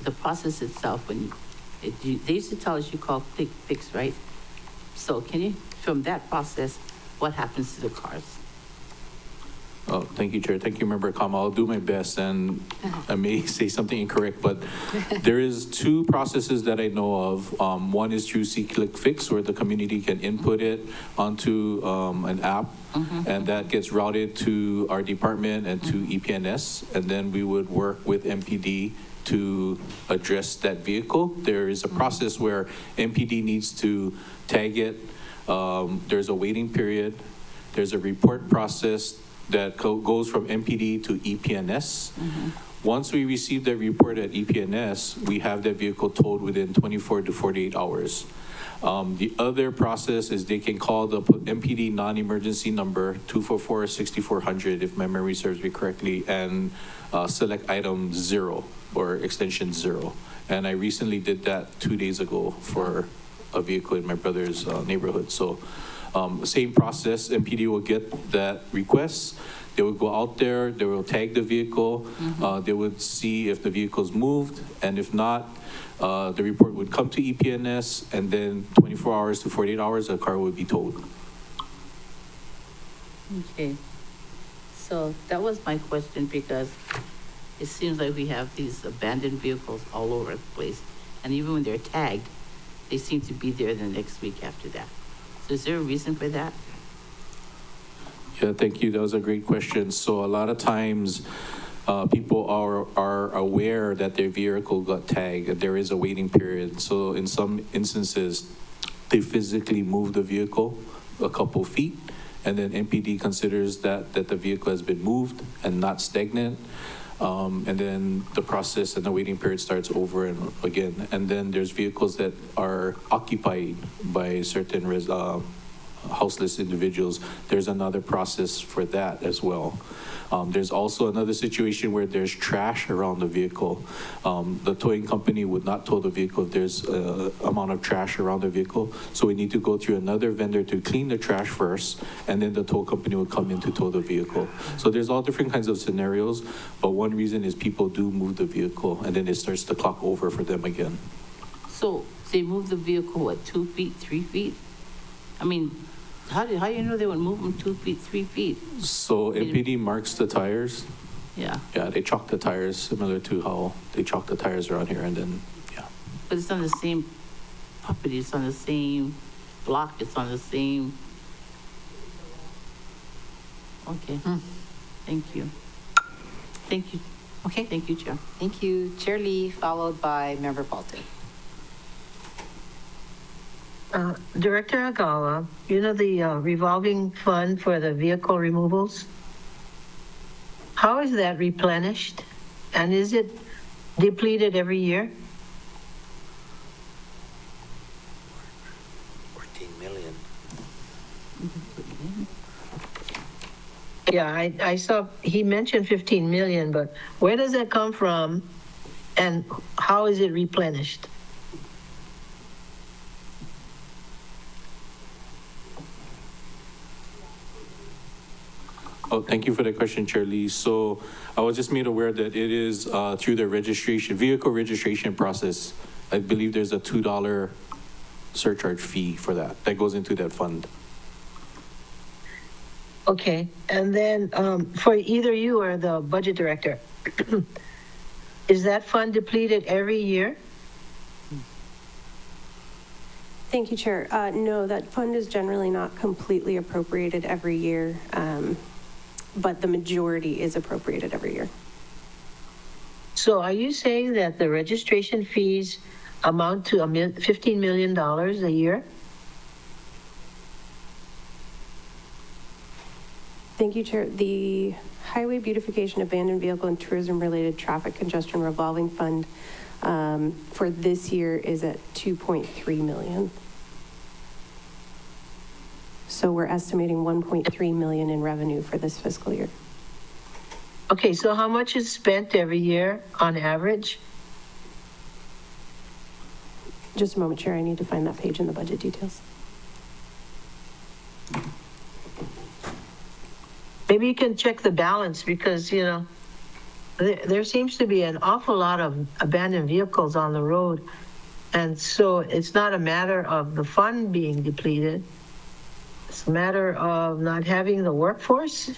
The process itself, they used to tell us you call click fix, right? So can you, from that process, what happens to the cars? Oh, thank you, Chair. Thank you, Member Kama. I'll do my best, and I may say something incorrect, but there is 2 processes that I know of. One is through C-Click Fix, where the community can input it onto an app, and that gets routed to our department and to EPNS, and then we would work with MPD to address that vehicle. There is a process where MPD needs to tag it. There's a waiting period. There's a report process that goes from MPD to EPNS. Once we receive the report at EPNS, we have that vehicle towed within 24 to 48 hours. The other process is they can call the MPD non-emergency number 244-6400, if my memory serves me correctly, and select item 0 or extension 0. And I recently did that 2 days ago for a vehicle in my brother's neighborhood. So same process, MPD will get that request. They will go out there, they will tag the vehicle, they would see if the vehicle's moved, and if not, the report would come to EPNS, and then 24 hours to 48 hours, the car would be towed. Okay. So that was my question, because it seems like we have these abandoned vehicles all over the place. And even when they're tagged, they seem to be there the next week after that. So is there a reason for that? Yeah, thank you. That was a great question. So a lot of times, people are aware that their vehicle got tagged, and there is a waiting period. So in some instances, they physically move the vehicle a couple feet, and then MPD considers that the vehicle has been moved and not stagnant. And then the process and the waiting period starts over and again. And then there's vehicles that are occupied by certain houseless individuals. There's another process for that as well. There's also another situation where there's trash around the vehicle. The towing company would not tow the vehicle if there's an amount of trash around the vehicle. So we need to go through another vendor to clean the trash first, and then the tow company will come in to tow the vehicle. So there's all different kinds of scenarios, but one reason is people do move the vehicle, and then it starts the clock over for them again. So they move the vehicle, what, 2 feet, 3 feet? I mean, how do you know they would move them 2 feet, 3 feet? So MPD marks the tires. Yeah. Yeah, they chalk the tires, similar to how they chalk the tires around here, and then, yeah. But it's on the same property, it's on the same block, it's on the same. Okay. Thank you. Thank you. Okay. Thank you, Chair. Thank you. Chair Lee, followed by Member Paulton. Director Agawa, you know the revolving fund for the vehicle removals? How is that replenished? And is it depleted every year? 14 million. Yeah, I saw, he mentioned 15 million, but where does that come from? And how is it replenished? Oh, thank you for the question, Chair Lee. So I was just made aware that it is through the vehicle registration process. I believe there's a $2 surcharge fee for that goes into that fund. Okay, and then for either you or the budget director, Is that fund depleted every year? Thank you, Chair. No, that fund is generally not completely appropriated every year, but the majority is appropriated every year. So are you saying that the registration fees amount to $15 million a year? Thank you, Chair. The Highway Beautification, Abandoned Vehicle, and Tourism-Related Traffic Congestion Revolving Fund for this year is at $2.3 million. So we're estimating $1.3 million in revenue for this fiscal year. Okay, so how much is spent every year on average? Just a moment, Chair. I need to find that page in the budget details. Maybe you can check the balance because, you know, there seems to be an awful lot of abandoned vehicles on the road. And so it's not a matter of the fund being depleted. It's a matter of not having the workforce.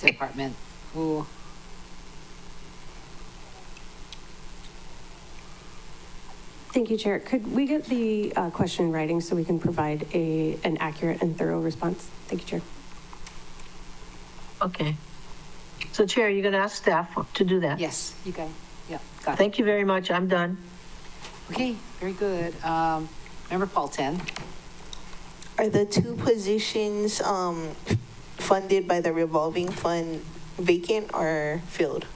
Department. Ooh. Thank you, Chair. Could we get the question in writing so we can provide an accurate and thorough response? Thank you, Chair. Okay. So Chair, you're going to ask staff to do that? Yes, you got it. Yeah, got it. Thank you very much. I'm done. Okay, very good. Member Paulton. Are the two positions funded by the revolving fund vacant or filled?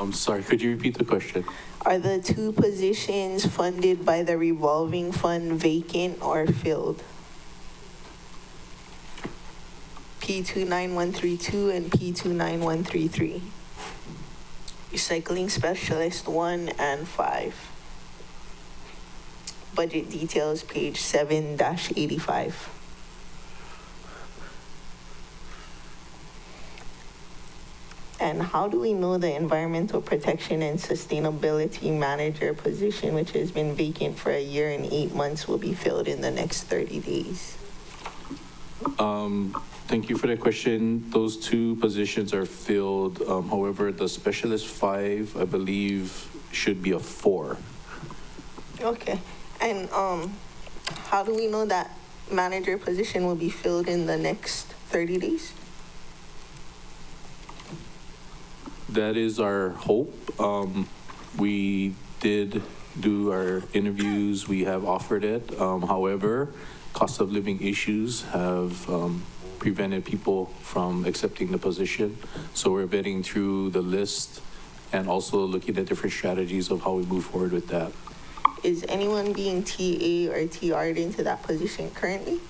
I'm sorry, could you repeat the question? Are the two positions funded by the revolving fund vacant or filled? P29132 and P29133. Recycling Specialist 1 and 5. Budget details, page 7-85. And how do we know the Environmental Protection and Sustainability Manager position, which has been vacant for a year and 8 months, will be filled in the next 30 days? Thank you for that question. Those two positions are filled. However, the Specialist 5, I believe, should be a 4. Okay. And how do we know that manager position will be filled in the next 30 days? That is our hope. We did do our interviews. We have offered it. However, cost of living issues have prevented people from accepting the position. So we're vetting through the list and also looking at different strategies of how we move forward with that. Is anyone being TA or TR'd into that position currently?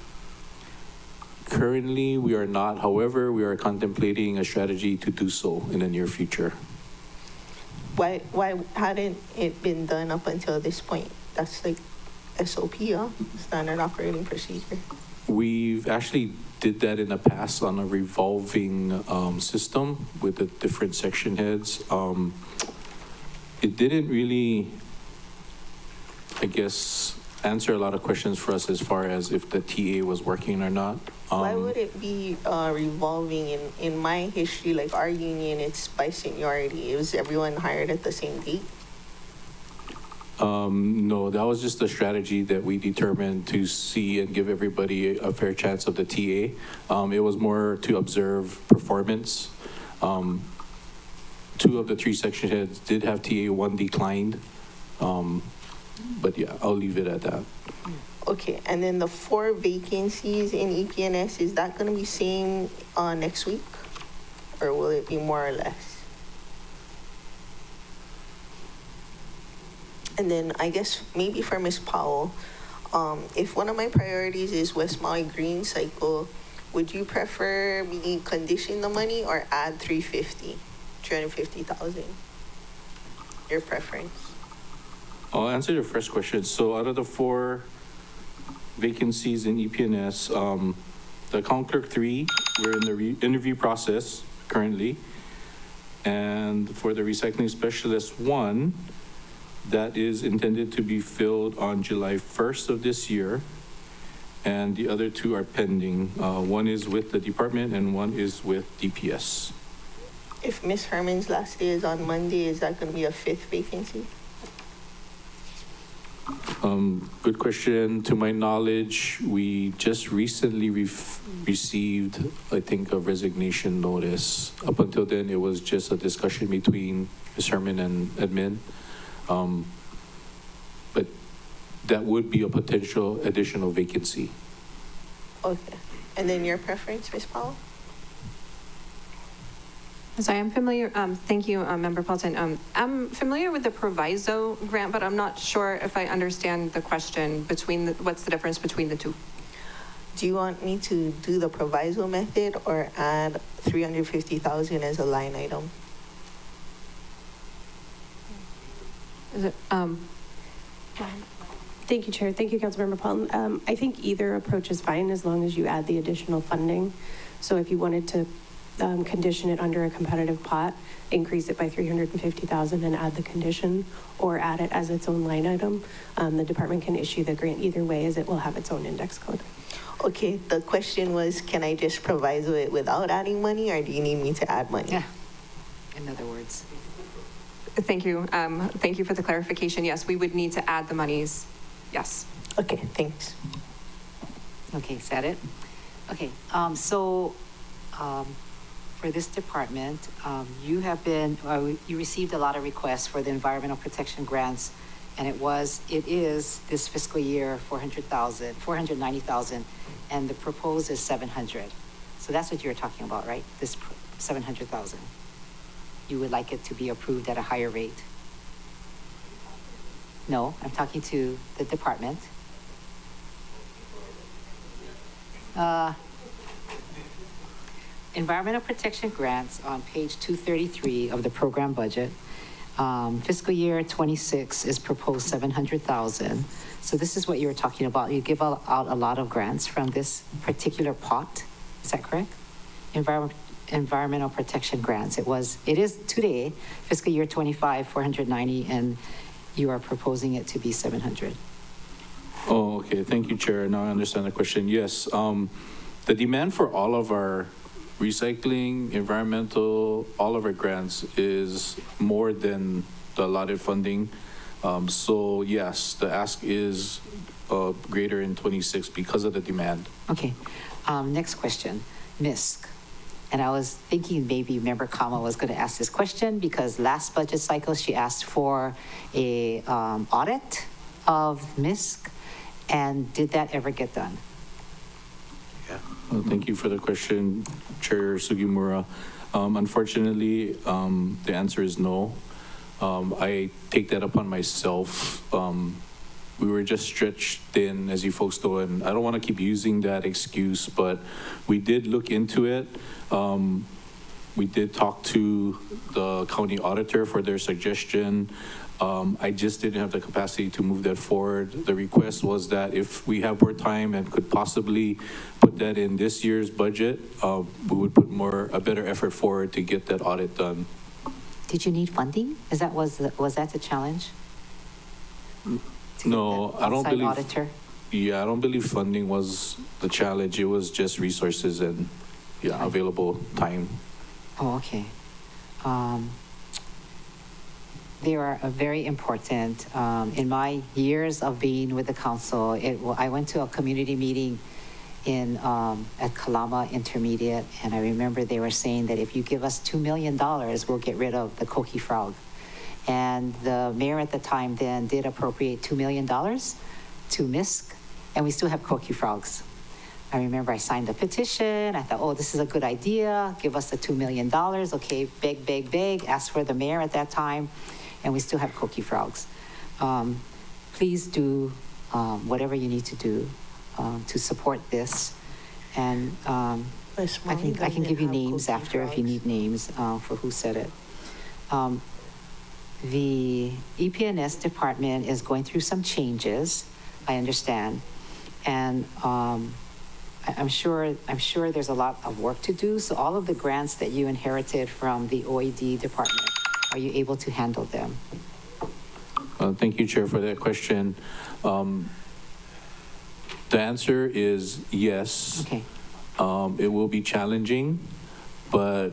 Currently, we are not. However, we are contemplating a strategy to do so in the near future. Why hadn't it been done up until this point? That's like SOP, huh? Standard operating procedure. We've actually did that in the past on a revolving system with the different section heads. It didn't really, I guess, answer a lot of questions for us as far as if the TA was working or not. Why would it be revolving? In my history, like our union, it's by seniority. It was everyone hired at the same date? No, that was just a strategy that we determined to see and give everybody a fair chance of the TA. It was more to observe performance. 2 of the 3 section heads did have TA, 1 declined. But yeah, I'll leave it at that. Okay, and then the 4 vacancies in EPNS, is that going to be same next week? Or will it be more or less? And then I guess maybe for Ms. Powell, if one of my priorities is West Maui Green Cycle, would you prefer me condition the money or add 350,000? Your preference? I'll answer your first question. So out of the 4 vacancies in EPNS, the account clerk 3, we're in the interview process currently. And for the recycling specialist 1, that is intended to be filled on July 1st of this year. and the other two are pending. One is with the department and one is with DPS. If Miss Herman's last day is on Monday, is that going to be a fifth vacancy? Good question. To my knowledge, we just recently received, I think, a resignation notice. Up until then, it was just a discussion between Ms. Herman and admin. But that would be a potential additional vacancy. Okay. And then your preference, Ms. Powell? So I am familiar, thank you, Member Paulton. I'm familiar with the proviso grant, but I'm not sure if I understand the question between, what's the difference between the two? Do you want me to do the proviso method or add 350,000 as a line item? Is it, Thank you, Chair. Thank you, Councilmember Paul. I think either approach is fine as long as you add the additional funding. So if you wanted to condition it under a competitive pot, increase it by 350,000 and add the condition, or add it as its own line item, the department can issue the grant either way, as it will have its own index code. Okay, the question was, can I just proviso it without adding money, or do you need me to add money? Yeah, in other words. Thank you. Thank you for the clarification. Yes, we would need to add the monies. Yes. Okay, thanks. Okay, is that it? Okay, for this department, you have been, you received a lot of requests for the environmental protection grants, and it is this fiscal year 490,000, and the proposed is 700. So that's what you're talking about, right? This 700,000. You would like it to be approved at a higher rate? No, I'm talking to the department. Environmental protection grants on page 233 of the program budget. Fiscal year 26 is proposed 700,000. So this is what you were talking about. You give out a lot of grants from this particular pot. Is that correct? Environmental protection grants. It is today, fiscal year 25, 490, and you are proposing it to be 700. Oh, okay. Thank you, Chair. Now I understand the question. Yes, the demand for all of our recycling, environmental, all of our grants is more than the allotted funding. So yes, the ask is greater in 26 because of the demand. Okay. Next question, MISC. And I was thinking maybe Member Kama was going to ask this question because last budget cycle she asked for a audit of MISC, and did that ever get done? Yeah. Well, thank you for the question, Chair Sugimura. Unfortunately, the answer is no. I take that upon myself. We were just stretched thin, as you folks know, and I don't want to keep using that excuse, but we did look into it. We did talk to the county auditor for their suggestion. I just didn't have the capacity to move that forward. The request was that if we have more time and could possibly put that in this year's budget, we would put a better effort forward to get that audit done. Did you need funding? Was that the challenge? No, I don't believe. Auditor? Yeah, I don't believe funding was the challenge. It was just resources and available time. Oh, okay. They are very important. In my years of being with the council, I went to a community meeting at Kalama Intermediate, and I remember they were saying that if you give us $2 million, we'll get rid of the coqui frog. And the mayor at the time then did appropriate $2 million to MISC, and we still have coqui frogs. I remember I signed a petition. I thought, oh, this is a good idea. Give us the $2 million. Okay, beg, asked for the mayor at that time, and we still have coqui frogs. Please do whatever you need to do to support this. And I can give you names after if you need names for who said it. The EPNS department is going through some changes, I understand. And I'm sure there's a lot of work to do. So all of the grants that you inherited from the OED department, are you able to handle them? Thank you, Chair, for that question. The answer is yes. Okay. It will be challenging, but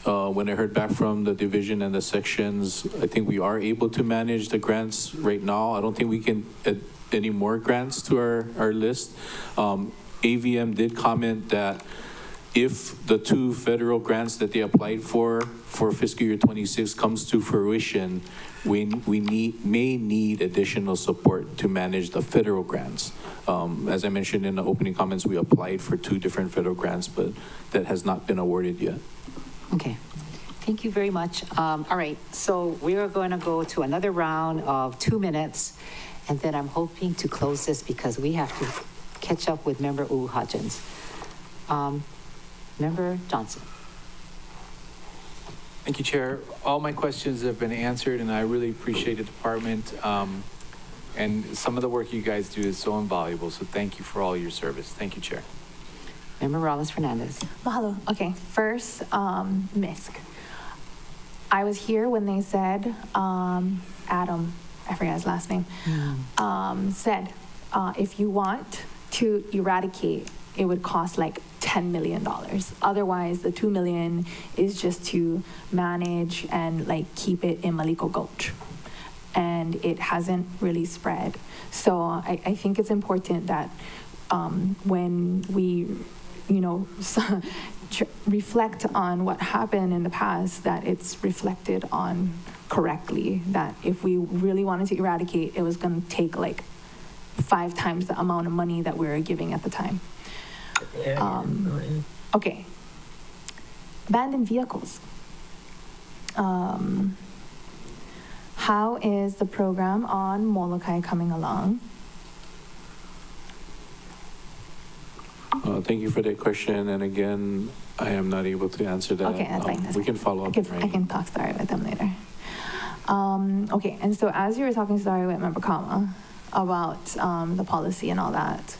when I heard back from the division and the sections, I think we are able to manage the grants right now. I don't think we can add any more grants to our list. AVM did comment that if the 2 federal grants that they applied for fiscal year 26 comes to fruition, we may need additional support to manage the federal grants. As I mentioned in the opening comments, we applied for 2 different federal grants, but that has not been awarded yet. Okay. Thank you very much. All right, so we are going to go to another round of 2 minutes, and then I'm hoping to close this because we have to catch up with Member Hodgins. Member Johnson. Thank you, Chair. All my questions have been answered, and I really appreciate the department. And some of the work you guys do is so invaluable, so thank you for all your service. Thank you, Chair. Member Rollins-Fernandez. Mahalo. Okay, first, MISC. I was here when they said, Adam, I forget his last name, said, if you want to eradicate, it would cost like $10 million. Otherwise, the $2 million is just to manage and like keep it in Maliko Gulch. And it hasn't really spread. So I think it's important that when we, reflect on what happened in the past, that it's reflected on correctly, that if we really wanted to eradicate, it was going to take like 5 times the amount of money that we were giving at the time. Okay. Abandoned vehicles. How is the program on Molokai coming along? Thank you for that question. And again, I am not able to answer that. Okay, that's fine. We can follow up. I can talk story with them later. Okay, and so as you were talking story with Member Kama about the policy and all that,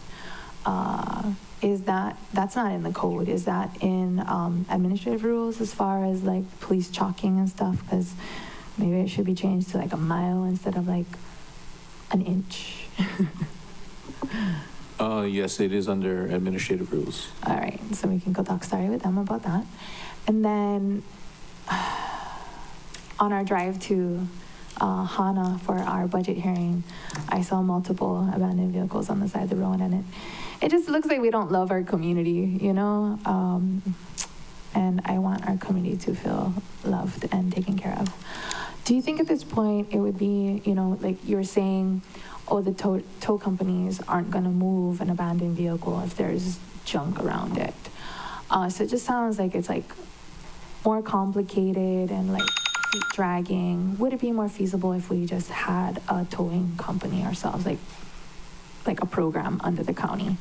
is that's not in the code? Is that in administrative rules as far as like police chalking and stuff? Because maybe it should be changed to like a mile instead of like an inch. Yes, it is under administrative rules. All right, so we can go talk story with them about that. And then on our drive to Hana for our budget hearing, I saw multiple abandoned vehicles on the side of the road, and it just looks like we don't love our community, and I want our community to feel loved and taken care of. Do you think at this point it would be, like you were saying, the tow companies aren't going to move an abandoned vehicle if there's junk around it? So it just sounds like it's like more complicated and like feet dragging. Would it be more feasible if we just had a towing company ourselves, like a program under the county?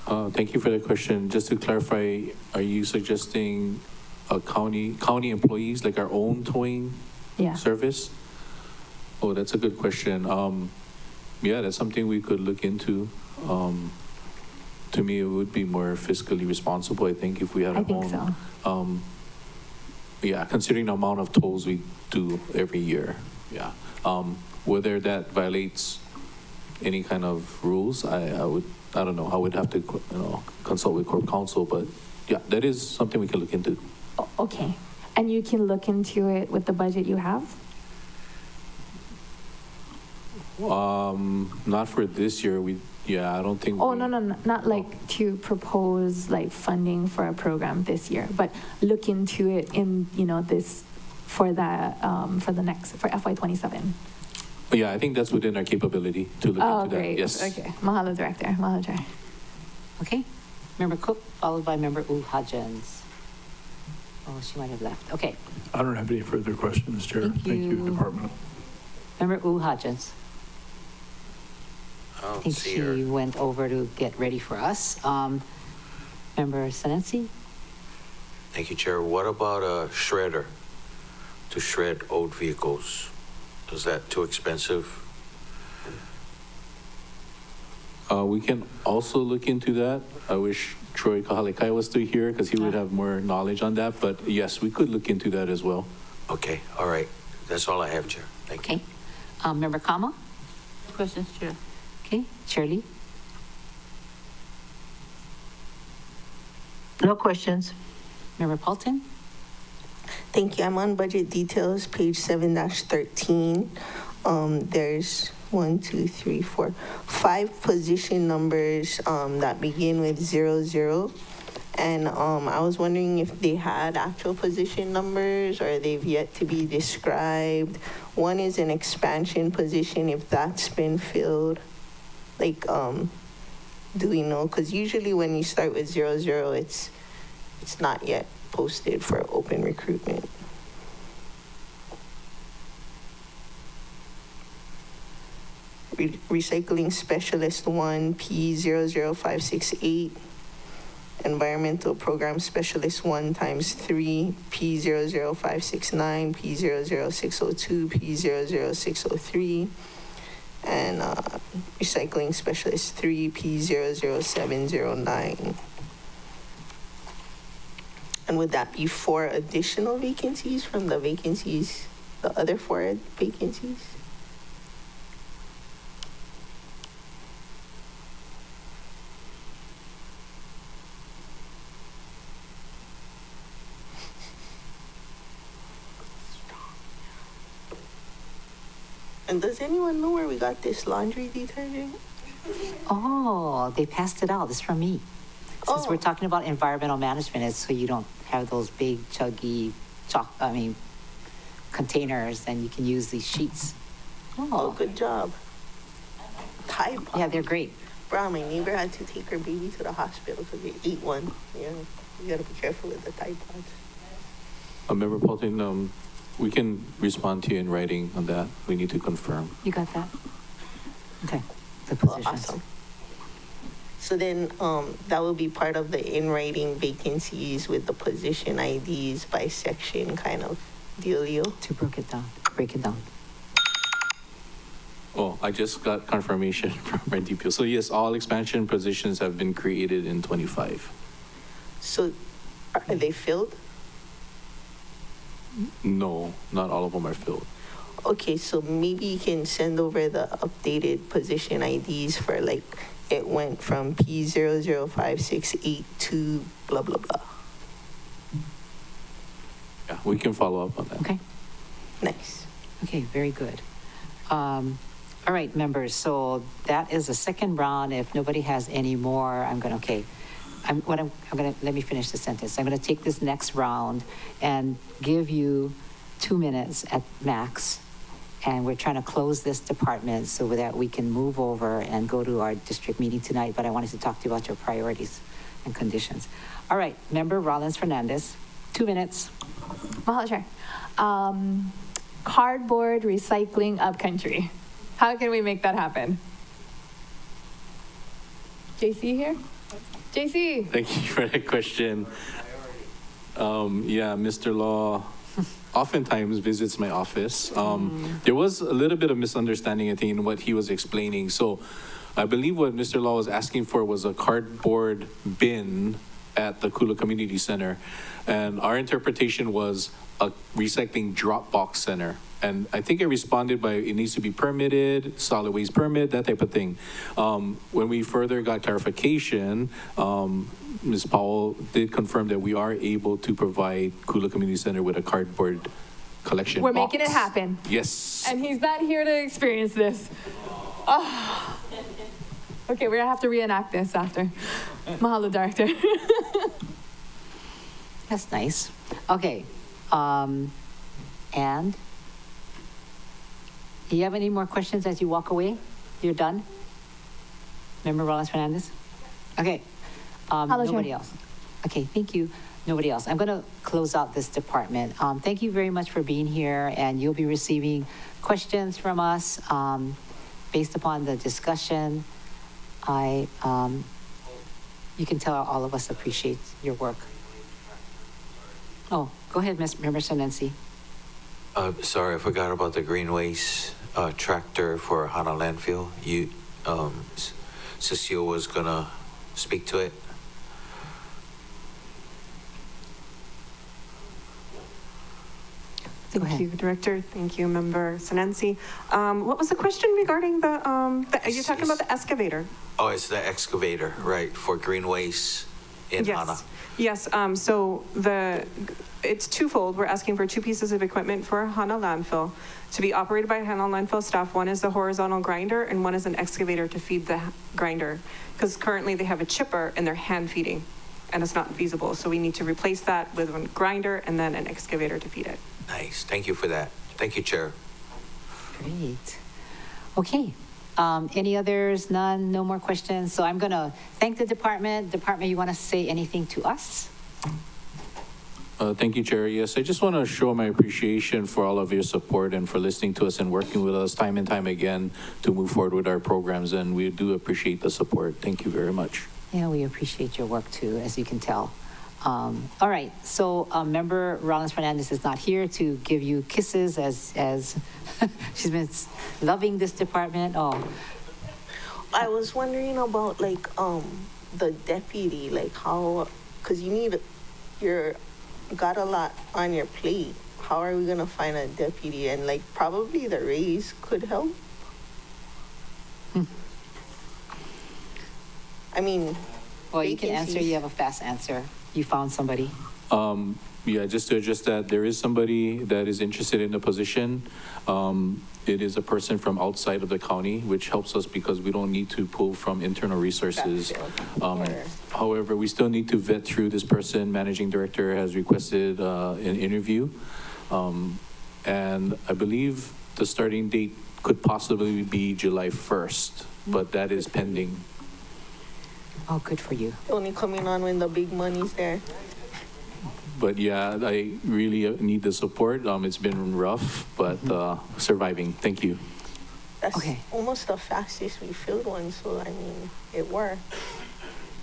Thank you for that question. Just to clarify, are you suggesting a county employees, like our own towing service? Oh, that's a good question. Yeah, that's something we could look into. To me, it would be more fiscally responsible, I think, if we had our own. So. Yeah, considering the amount of tolls we do every year. Yeah. Whether that violates any kind of rules, I don't know. I would have to, consult with Corp Counsel, but yeah, that is something we can look into. Okay. And you can look into it with the budget you have? Not for this year. I don't think. Oh, no, not like to propose like funding for a program this year, but look into it in, this for FY27. Yeah, I think that's within our capability to look into great. that. Yes. Okay. Mahalo, Director. Mahalo, Chair. Okay. Member Cook, followed by Member Hodgins. Oh, she might have left. Okay. I don't have any further questions, Chair. Thank you, Department. Member Hodgins. I I think she went over to get ready for us. Member Senensi? Thank you, Chair. What about a shredder to shred old vehicles? Is that too expensive? We can also look into that. I wish Troy Kahalekai was still here because he would have more knowledge on that. But yes, we could look into that as well. Okay, all right. That's all I have, Chair. Thank you. Okay. Member Kama? Questions, Chair. Okay, Shirley? No questions. Member Paulton? Thank you. I'm on budget details, page 7-13. There's 5 position numbers that begin with 00. And I was wondering if they had actual position numbers or they've yet to be described. One is an expansion position, if that's been filled. Like, do we know? Because usually when you start with 00, it's not yet posted for open recruitment. Recycling Specialist 1, P00568. Environmental Program Specialist 1 times 3, P00569, P00602, P00603. And Recycling Specialist 3, P00709. And would that be 4 additional vacancies from the vacancies, the other 4 vacancies? And does anyone know where we got this laundry detergent? Oh, they passed it out. This is from me. Since we're talking about environmental management, it's so you don't have those big chuggy containers, and you can use these sheets. Oh, good job. Tide Pods. Yeah, they're great. Bro, my neighbor had to take her baby to the hospital because they ate one. Yeah, you gotta be careful with the Tide Pods. Member Paulton, we can respond to you in writing on that. We need to confirm. You got that? Okay. The positions. Awesome. So then that will be part of the in-writing vacancies with the position IDs by section kind of dealio. To break it down. Oh, I just got confirmation from our DPO. So yes, all expansion positions have been created in 25. So are they filled? No, not all of them are filled. Okay, so maybe you can send over the updated position IDs for like, it went from P00568 to blah, blah, blah. Yeah, we can follow up on that. Okay. Nice. Okay, very good. All right, members, so that is the second round. If nobody has any more, let me finish the sentence. I'm going to take this next round and give you 2 minutes at max. And we're trying to close this department so that we can move over and go to our district meeting tonight. But I wanted to talk to you about your priorities and conditions. All right, Member Rollins Fernandez, 2 minutes. Mahalo, Chair. Cardboard recycling upcountry. How can we make that happen? JC here? JC. Thank you for that question. Yeah, Mr. Law oftentimes visits my office. There was a little bit of misunderstanding, I think, in what he was explaining. So I believe what Mr. Law was asking for was a cardboard bin at the Kula Community Center. And our interpretation was a recycling drop box center. And I think I responded by it needs to be permitted, solid waste permit, that type of thing. When we further got clarification, Ms. Powell did confirm that we are able to provide Kula Community Center with a cardboard collection We're box. making it happen. Yes. And he's not here to experience this. Oh. Okay, we're gonna have to reenact this after. Mahalo, Director. That's nice. Okay. And do you have any more questions as you walk away? You're done? Member Rollins Fernandez? Okay. Hello, nobody Chair. else. Okay, thank you. Nobody else. I'm going to close out this department. Thank you very much for being here, and you'll be receiving questions from us based upon the discussion. You can tell all of us appreciate your work. Oh, go ahead, Member Senensi. Sorry, I forgot about the green waste tractor for Hana landfill. Cecile was gonna speak to it. Thank you, Director. Thank you, Member Senensi. What was the question regarding are you talking about the excavator? Oh, it's the excavator, right, for green waste in Hana. Yes, so it's twofold. We're asking for two pieces of equipment for Hana landfill to be operated by Hana landfill staff. One is the horizontal grinder and one is an excavator to feed the grinder. Because currently they have a chipper and they're hand feeding and it's not feasible. So we need to replace that with a grinder and then an excavator to feed it. Nice, thank you for that. Thank you, Chair. Great. Okay. Any others? None? No more questions? So I'm going to thank the department. Department, you want to say anything to us? Thank you, Chair. Yes, I just want to show my appreciation for all of your support and for listening to us and working with us time and time again to move forward with our programs. And we do appreciate the support. Thank you very much. Yeah, we appreciate your work too, as you can tell. All right, so Member Rollins Fernandez is not here to give you kisses as she's been loving this department. Oh, I was wondering about like the deputy, like how, because you're got a lot on your plate. How are we gonna find a deputy? And like probably the raise could help. I mean, well, you can answer. You have a fast answer. You found somebody. Yeah, just to address that, there is somebody that is interested in the position. It is a person from outside of the county, which helps us because we don't need to pull from internal resources. However, we still need to vet through this person. Managing Director has requested an interview. And I believe the starting date could possibly be July 1st, but that is pending. Oh, good for you. Only coming on when the big money's there. But yeah, I really need the support. It's been rough, but surviving. Thank you. That's almost the fastest we filled one, so I mean, it worked.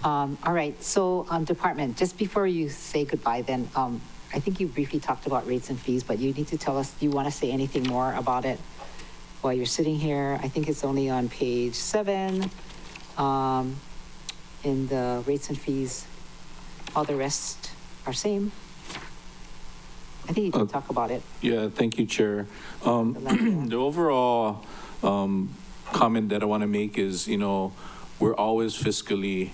All right, so department, just before you say goodbye then, I think you briefly talked about rates and fees, but you need to tell us, do you want to say anything more about it while you're sitting here? I think it's only on page 7 in the rates and fees. All the rest are same. I think you can talk about it. Yeah, thank you, Chair. The overall comment that I want to make is, we're always fiscally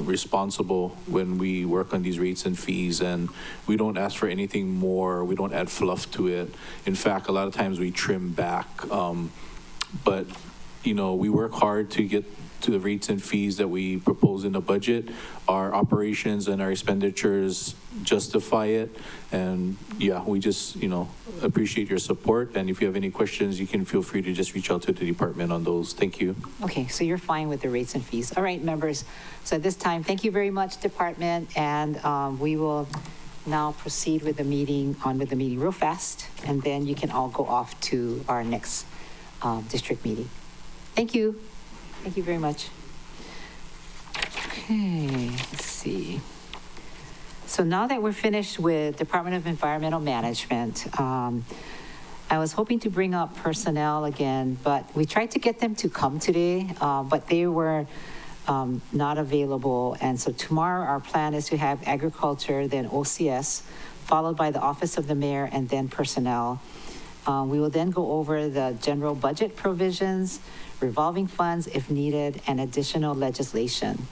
responsible when we work on these rates and fees, and we don't ask for anything more. We don't add fluff to it. In fact, a lot of times we trim back. But, we work hard to get to the rates and fees that we propose in the budget. Our operations and our expenditures justify it. And yeah, we just, appreciate your support. And if you have any questions, you can feel free to just reach out to the department on those. Thank you. Okay, so you're fine with the rates and fees. All right, members. So at this time, thank you very much, department. And we will now proceed with the meeting real fast. And then you can all go off to our next district meeting. Thank you. Thank you very much. Okay, let's see. So now that we're finished with Department of Environmental Management, I was hoping to bring up personnel again, but we tried to get them to come today, but they were not available. And so tomorrow our plan is to have agriculture, then OCS, followed by the Office of the Mayor, and then personnel. We will then go over the general budget provisions, revolving funds if needed, and additional legislation.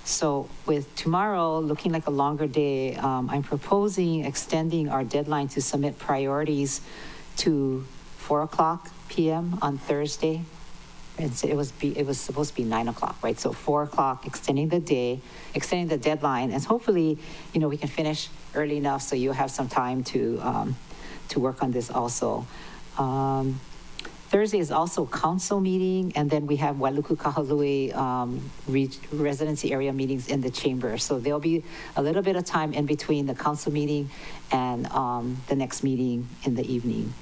So with tomorrow looking like a longer day, I'm proposing extending our deadline to submit priorities to 4:00 p.m. on Thursday. And so it was supposed to be 9 o'clock, right? So 4:00, extending the deadline, and hopefully, we can finish early enough so you'll have some time to work on this also. Thursday is also council meeting, and then we have Wailuku Kahului residency area meetings in the chamber. So there'll be a little bit of time in between the council meeting and the next meeting in the evening.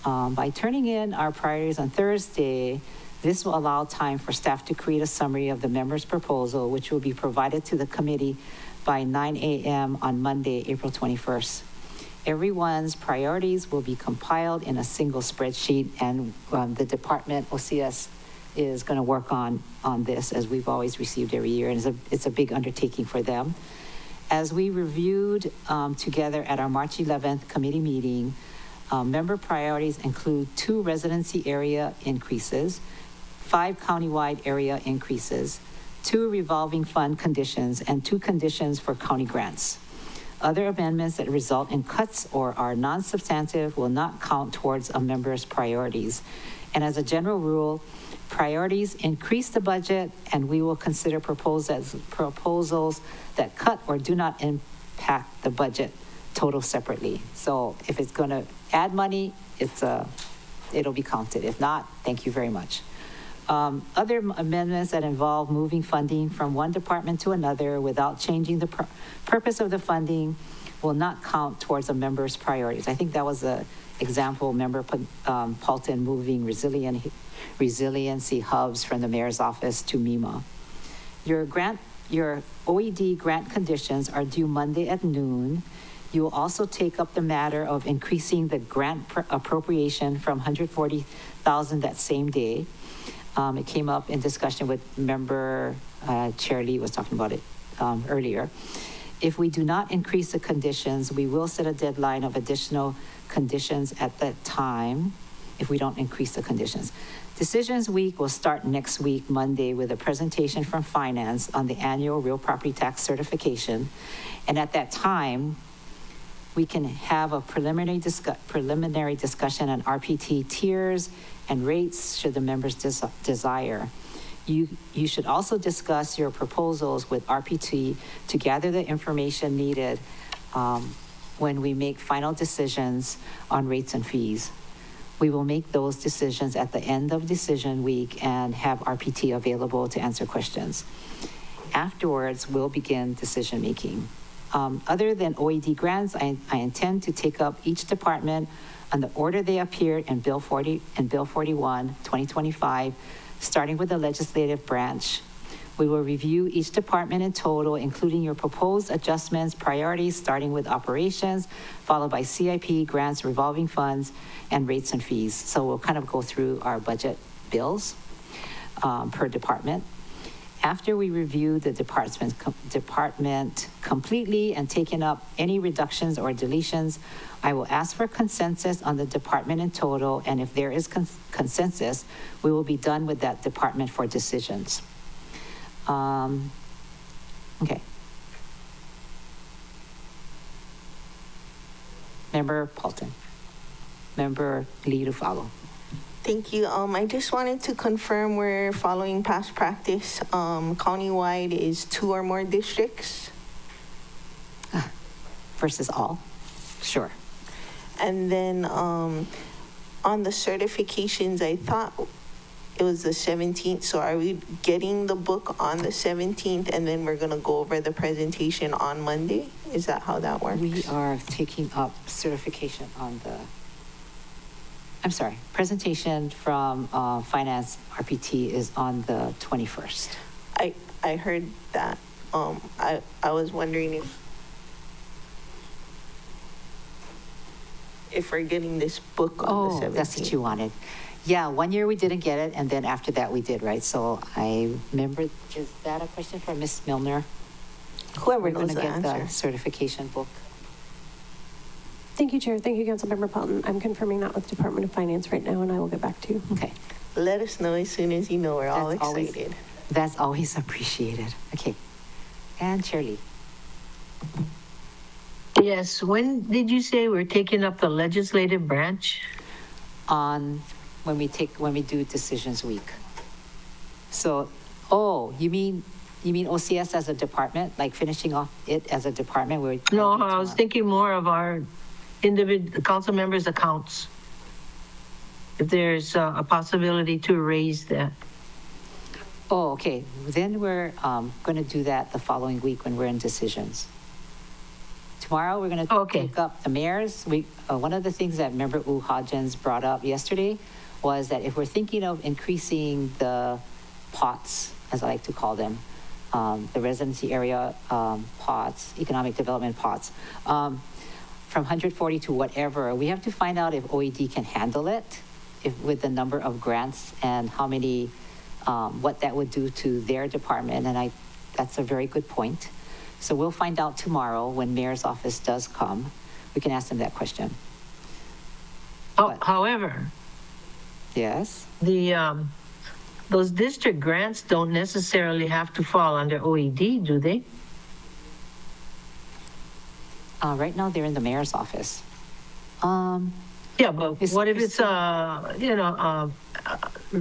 By turning in our priorities on Thursday, this will allow time for staff to create a summary of the members' proposal, which will be provided to the committee by 9 a.m. on Monday, April 21st. Everyone's priorities will be compiled in a single spreadsheet, and the department, OCS, is going to work on this as we've always received every year, and it's a big undertaking for them. As we reviewed together at our March 11th committee meeting, Member priorities include 2 residency area increases, 5 countywide area increases, 2 revolving fund conditions, and 2 conditions for county grants. Other amendments that result in cuts or are non-substantive will not count towards a member's priorities. And as a general rule, priorities increase the budget, and we will consider proposals that cut or do not impact the budget total separately. So if it's going to add money, it'll be counted. If not, thank you very much. Other amendments that involve moving funding from one department to another without changing the purpose of the funding will not count towards a member's priorities. I think that was an example, Member Paulton moving resiliency hubs from the mayor's office to MEMA. Your OED grant conditions are due Monday at noon. You will also take up the matter of increasing the grant appropriation from $140,000 that same day. It came up in discussion with Member Chair Lee was talking about it earlier. If we do not increase the conditions, we will set a deadline of additional conditions at that time if we don't increase the conditions. Decisions Week will start next week, Monday, with a presentation from Finance on the annual real property tax certification. And at that time, we can have a preliminary discussion on RPT tiers and rates should the members desire. You should also discuss your proposals with RPT to gather the information needed when we make final decisions on rates and fees. We will make those decisions at the end of decision week and have RPT available to answer questions. Afterwards, we'll begin decision making. Other than OED grants, I intend to take up each department on the order they appeared in Bill 40 and Bill 41, 2025, starting with the legislative branch. We will review each department in total, including your proposed adjustments, priorities, starting with operations, followed by CIP, grants, revolving funds, and rates and fees. So we'll kind of go through our budget bills per department. After we review the department completely and taken up any reductions or deletions, I will ask for consensus on the department in total, and if there is consensus, we will be done with that department for decisions. Okay. Member Paulton. Member Lee to follow. Thank you. I just wanted to confirm we're following past practice. Countywide is 2 or more districts. Versus all? Sure. And then on the certifications, I thought it was the 17th. So are we getting the book on the 17th and then we're going to go over the presentation on Monday? Is that how that works? We are taking up certification on the, I'm sorry, presentation from Finance RPT is on the 21st. I heard that. I was wondering if we're getting this book on the 17th. That's what you wanted. Yeah, 1 year we didn't get it, and then after that we did, right? So I remember, is that a question for Ms. Milner? Whoever knows the answer. We're going to get the certification book. Thank you, Chair. Thank you, Councilmember Pelton. I'm confirming that with the Department of Finance right now, and I will get back to you. Okay. Let us know as soon as you know. We're all excited. That's always appreciated. Okay. And Shirley. Yes, when did you say we're taking up the legislative branch? On when we do decisions week. So, you mean OCS as a department, like finishing off it as a department? Where no, I was thinking more of our individual council members' accounts. If there's a possibility to raise that. Oh, okay. Then we're going to do that the following week when we're in decisions. Tomorrow we're going to take up the mayor's. One of the things that Member U. Hodgins brought up yesterday was that if we're thinking of increasing the pots, as I like to call them, the residency area pots, economic development pots, from 140 to whatever, we have to find out if OED can handle it, with the number of grants and how many, what that would do to their department. And that's a very good point. So we'll find out tomorrow when Mayor's office does come. We can ask them that question. However, Yes? those district grants don't necessarily have to fall under OED, do they? Right now, they're in the mayor's office. Yeah, but what if it's,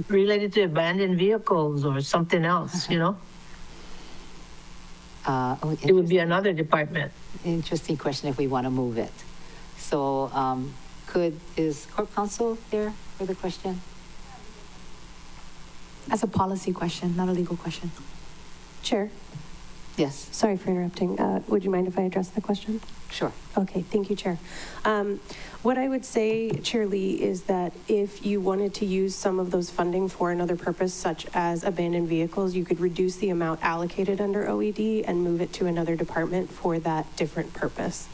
related to abandoned vehicles or something else, you know? It would be another department. Interesting question if we want to move it. So is Corp Counsel there for the question? That's a policy question, not a legal question. Chair, Yes, sorry for interrupting. Would you mind if I address the question? sure. Okay, thank you, Chair. What I would say, Chair Lee, is that if you wanted to use some of those funding for another purpose, such as abandoned vehicles, you could reduce the amount allocated under OED and move it to another department for that different purpose.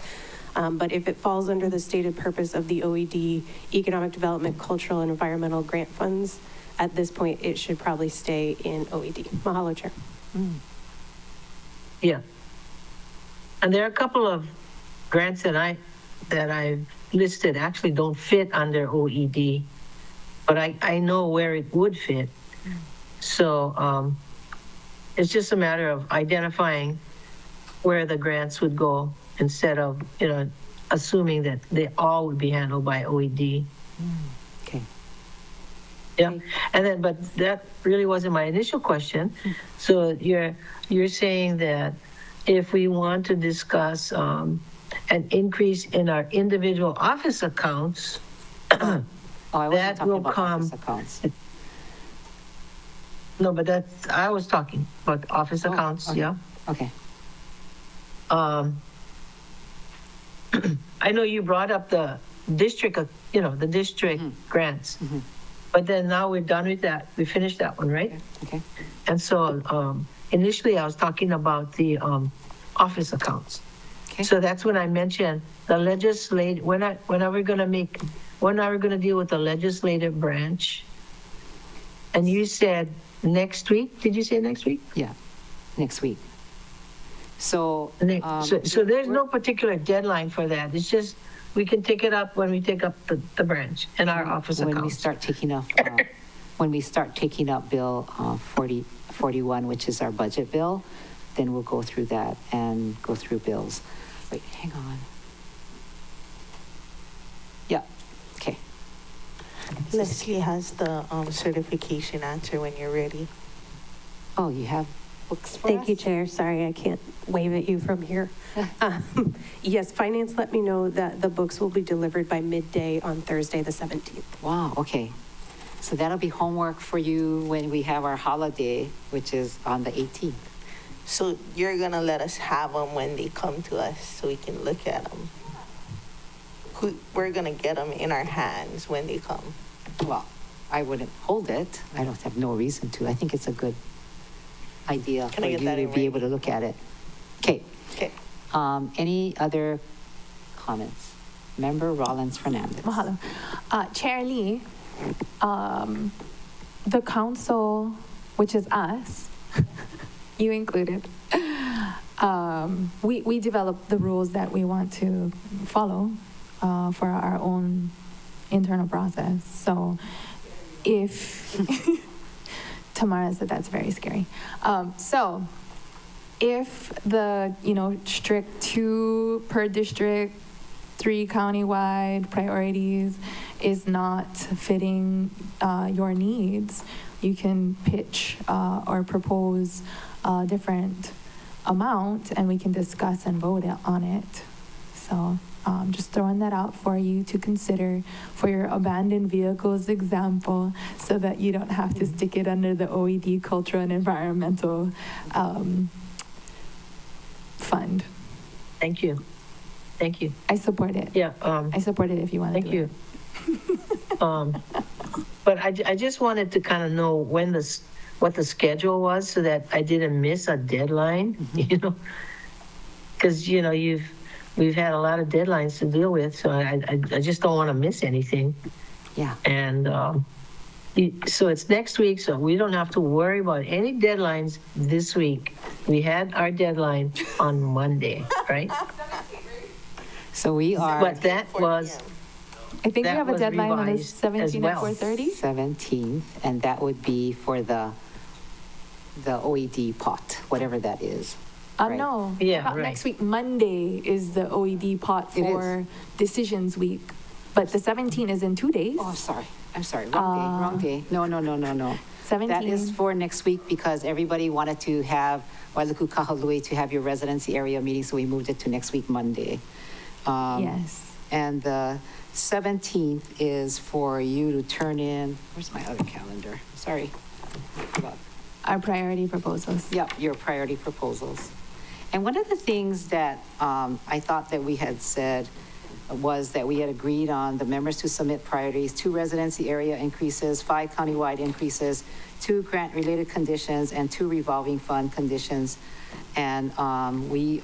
But if it falls under the stated purpose of the OED, Economic Development, Cultural, and Environmental Grant Funds, at this point, it should probably stay in OED. Mahalo, Chair. Yeah. And there are a couple of grants that I've listed actually don't fit under OED, but I know where it would fit. So it's just a matter of identifying where the grants would go instead of, assuming that they all would be handled by OED. Okay. Yeah, and then, but that really wasn't my initial question. So you're saying that if we want to discuss an increase in our individual office accounts, I wasn't that talking will about come. office accounts. No, but I was talking about office accounts, okay. yeah. Okay. I know you brought up the district, the district grants. But then now we're done with that. We finished that one, right? Okay. And so initially I was talking about the office accounts. Okay. So that's when I mentioned the legislative, when are we going to deal with the legislative branch? And you said next week. Did you say next week? Yeah, next week. So, So there's no particular deadline for that. It's just, we can take it up when we take up the branch and our office accounts. when we start taking up, Bill 41, which is our budget bill, then we'll go through that and go through bills. Wait, hang on. Yeah, okay. Leslie has the certification answer when you're ready. Oh, you have books for Thank us? you, Chair. Sorry, I can't wave at you from here. Yes, Finance let me know that the books will be delivered by midday on Thursday, the 17th. Wow, okay. So that'll be homework for you when we have our holiday, which is on the 18th. So you're going to let us have them when they come to us so we can look at them. We're going to get them in our hands when they come. Well, I wouldn't hold it. I don't have no reason to. I think it's a good idea Can for I you get that to in be able to look at it. Okay. Okay. Any other comments? Member Rollins Fernandez. Mahalo. Chair Lee, the council, which is us, you included, we developed the rules that we want to follow for our own internal process. So if Tamara said that's very scary. So if the, strict 2 per district, 3 countywide priorities is not fitting your needs, you can pitch or propose a different amount and we can discuss and vote on it. So just throwing that out for you to consider for your abandoned vehicles example so that you don't have to stick it under the OED cultural and environmental fund. Thank you. Thank you. I support it. Yeah. I support it if you want to Thank do you. it. But I just wanted to kind of know what the schedule was so that I didn't miss a deadline, because, we've had a lot of deadlines to deal with, so I just don't want to miss anything. Yeah. And so it's next week, so we don't have to worry about any deadlines this week. We had our deadline on Monday, right? So we are. But that was I think we that have a was deadline on the revised as 17th at well. 4:30. 17th, and that would be for the OED pot, whatever that is. Right. No. Yeah, About right. Next week, Monday is the OED pot It is. for decisions week, but the 17th is in 2 days. Oh, sorry. I'm sorry. Wrong day. No. That 17. is for next week because everybody wanted to have Wailuku Kahului to have your residency area meeting, so we moved it to next week, Monday. Yes. And the 17th is for you to turn in, where's my other calendar? Sorry. I forgot. Our priority proposals. Yep, your priority proposals. And one of the things that I thought that we had said was that we had agreed on the members to submit priorities, 2 residency area increases, 5 countywide increases, 2 grant-related conditions, and 2 revolving fund conditions. And we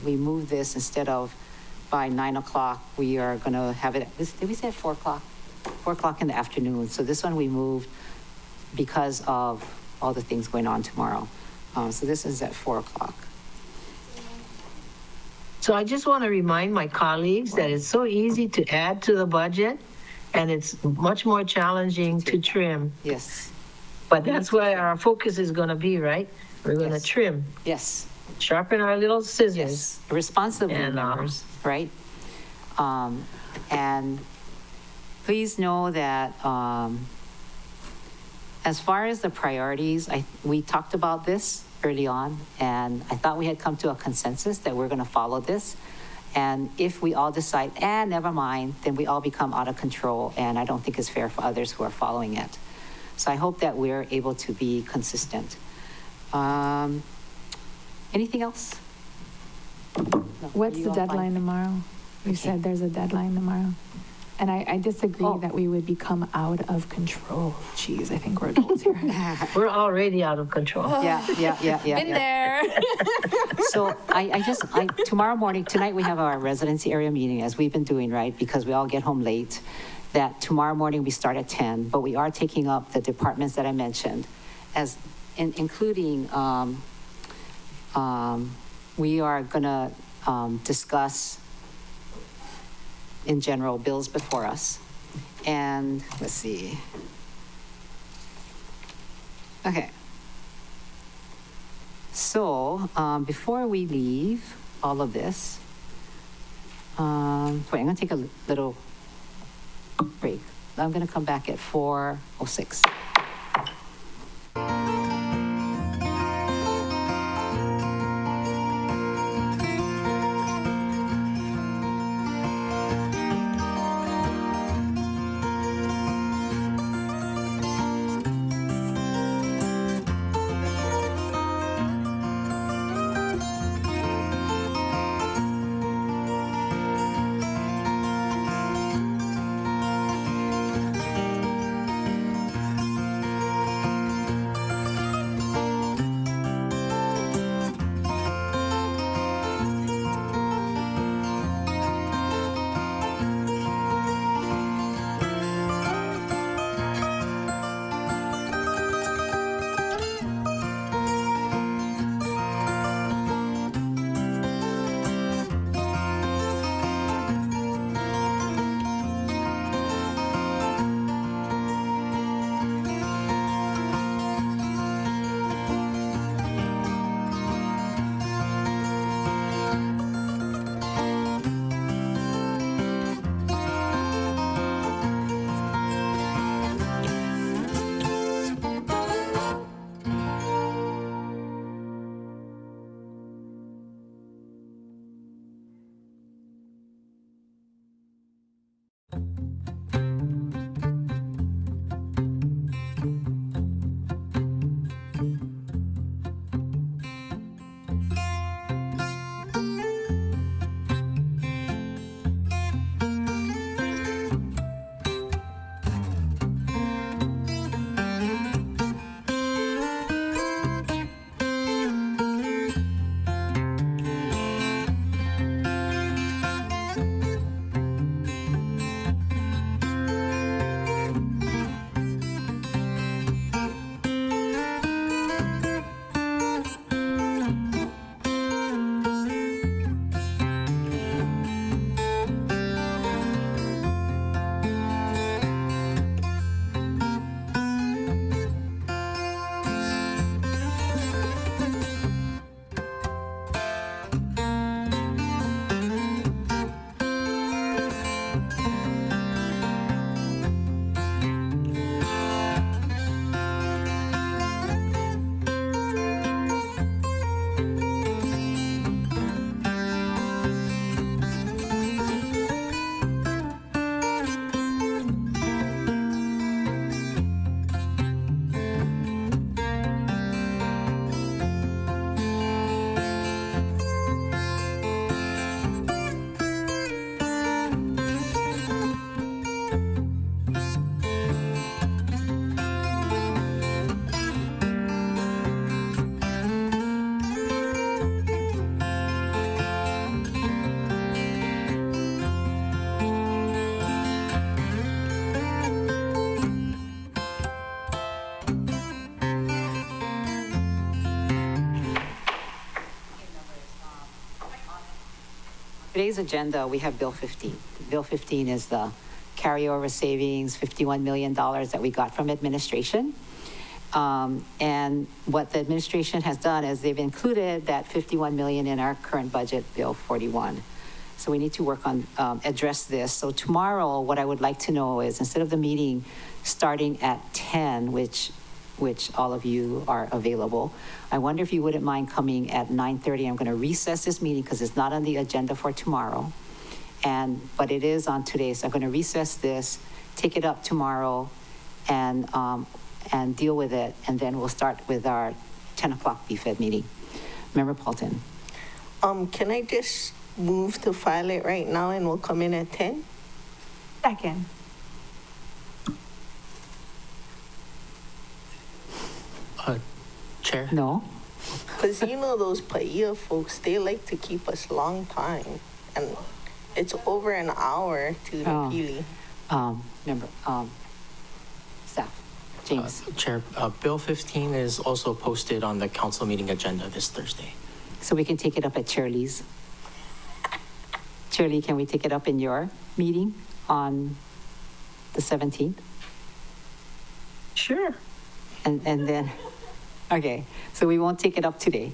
moved this instead of by 9 o'clock, we are going to have it, did we say at 4 o'clock? 4 o'clock in the afternoon. So this one we moved because of all the things going on tomorrow. So this is at 4 o'clock. So I just want to remind my colleagues that it's so easy to add to the budget, and it's much more challenging to trim. Yes. But that's where our focus is going to be, right? We're going to trim, Yes. sharpen our little scissors. Yes. Responsibly, And, members, right? And please know that as far as the priorities, we talked about this early on, and I thought we had come to a consensus that we're going to follow this. And if we all decide, never mind, then we all become out of control, and I don't think it's fair for others who are following it. So I hope that we're able to be consistent. Anything else? No. What's Are you the all fine? deadline tomorrow? You said there's a deadline tomorrow. And I disagree that we would become out of control. Jeez, I think we're adults here. We're already out of control. Yeah. Been there. So tomorrow morning, tonight we have our residency area meeting, as we've been doing, right? Because we all get home late. That tomorrow morning we start at 10, but we are taking up the departments that I mentioned, including, we are gonna discuss in general bills before us. And let's see. Okay. So before we leave all of this, wait, I'm gonna take a little break. I'm gonna come back at 4:06. today's agenda, we have Bill 15. Bill 15 is the carryover savings, $51 million that we got from administration. And what the administration has done is they've included that 51 million in our current budget, Bill 41. So we need to work on, address this. So tomorrow, what I would like to know is, instead of the meeting starting at 10, which all of you are available, I wonder if you wouldn't mind coming at 9:30. I'm going to recess this meeting because it's not on the agenda for tomorrow. But it is on today, so I'm going to recess this, take it up tomorrow, and deal with it, and then we'll start with our 10 o'clock BFED meeting. Member Paulton. Can I just move to file it right now and we'll come in at 10? Second. Chair? No. Because you know those PAIA folks, they like to keep us long time. And it's over an hour to the Pili. Member, staff, James. Chair, Bill 15 is also posted on the council meeting agenda this Thursday. So we can take it up at Chair Lee's. Chair Lee, can we take it up in your meeting on the 17th? Sure. And then, okay, so we won't take it up today.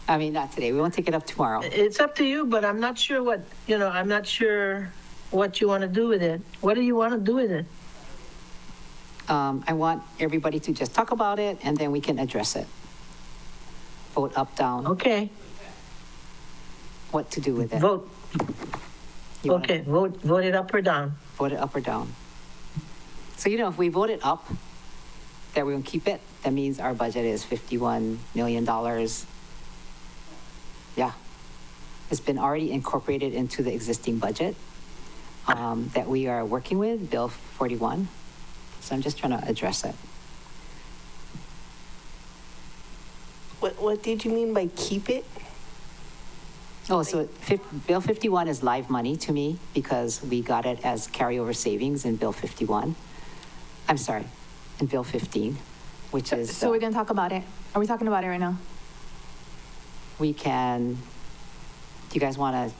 I mean, not today, we won't take it up tomorrow. It's up to you, but I'm not sure what, I'm not sure what you want to do with it. What do you want to do with it? I want everybody to just talk about it, and then we can address it. Vote up, down. Okay. What to do with it. Vote. Okay, vote it up or down. Vote it up or down. So, if we vote it up, that we will keep it, that means our budget is $51 million. Yeah. It's been already incorporated into the existing budget that we are working with, Bill 41. So I'm just trying to address it. What did you mean by keep it? Oh, so Bill 51 is live money to me because we got it as carryover savings in Bill 51. I'm sorry, in Bill 15, which is... So we're going to talk about it. Are we talking about it right now? We can... Do you guys want to...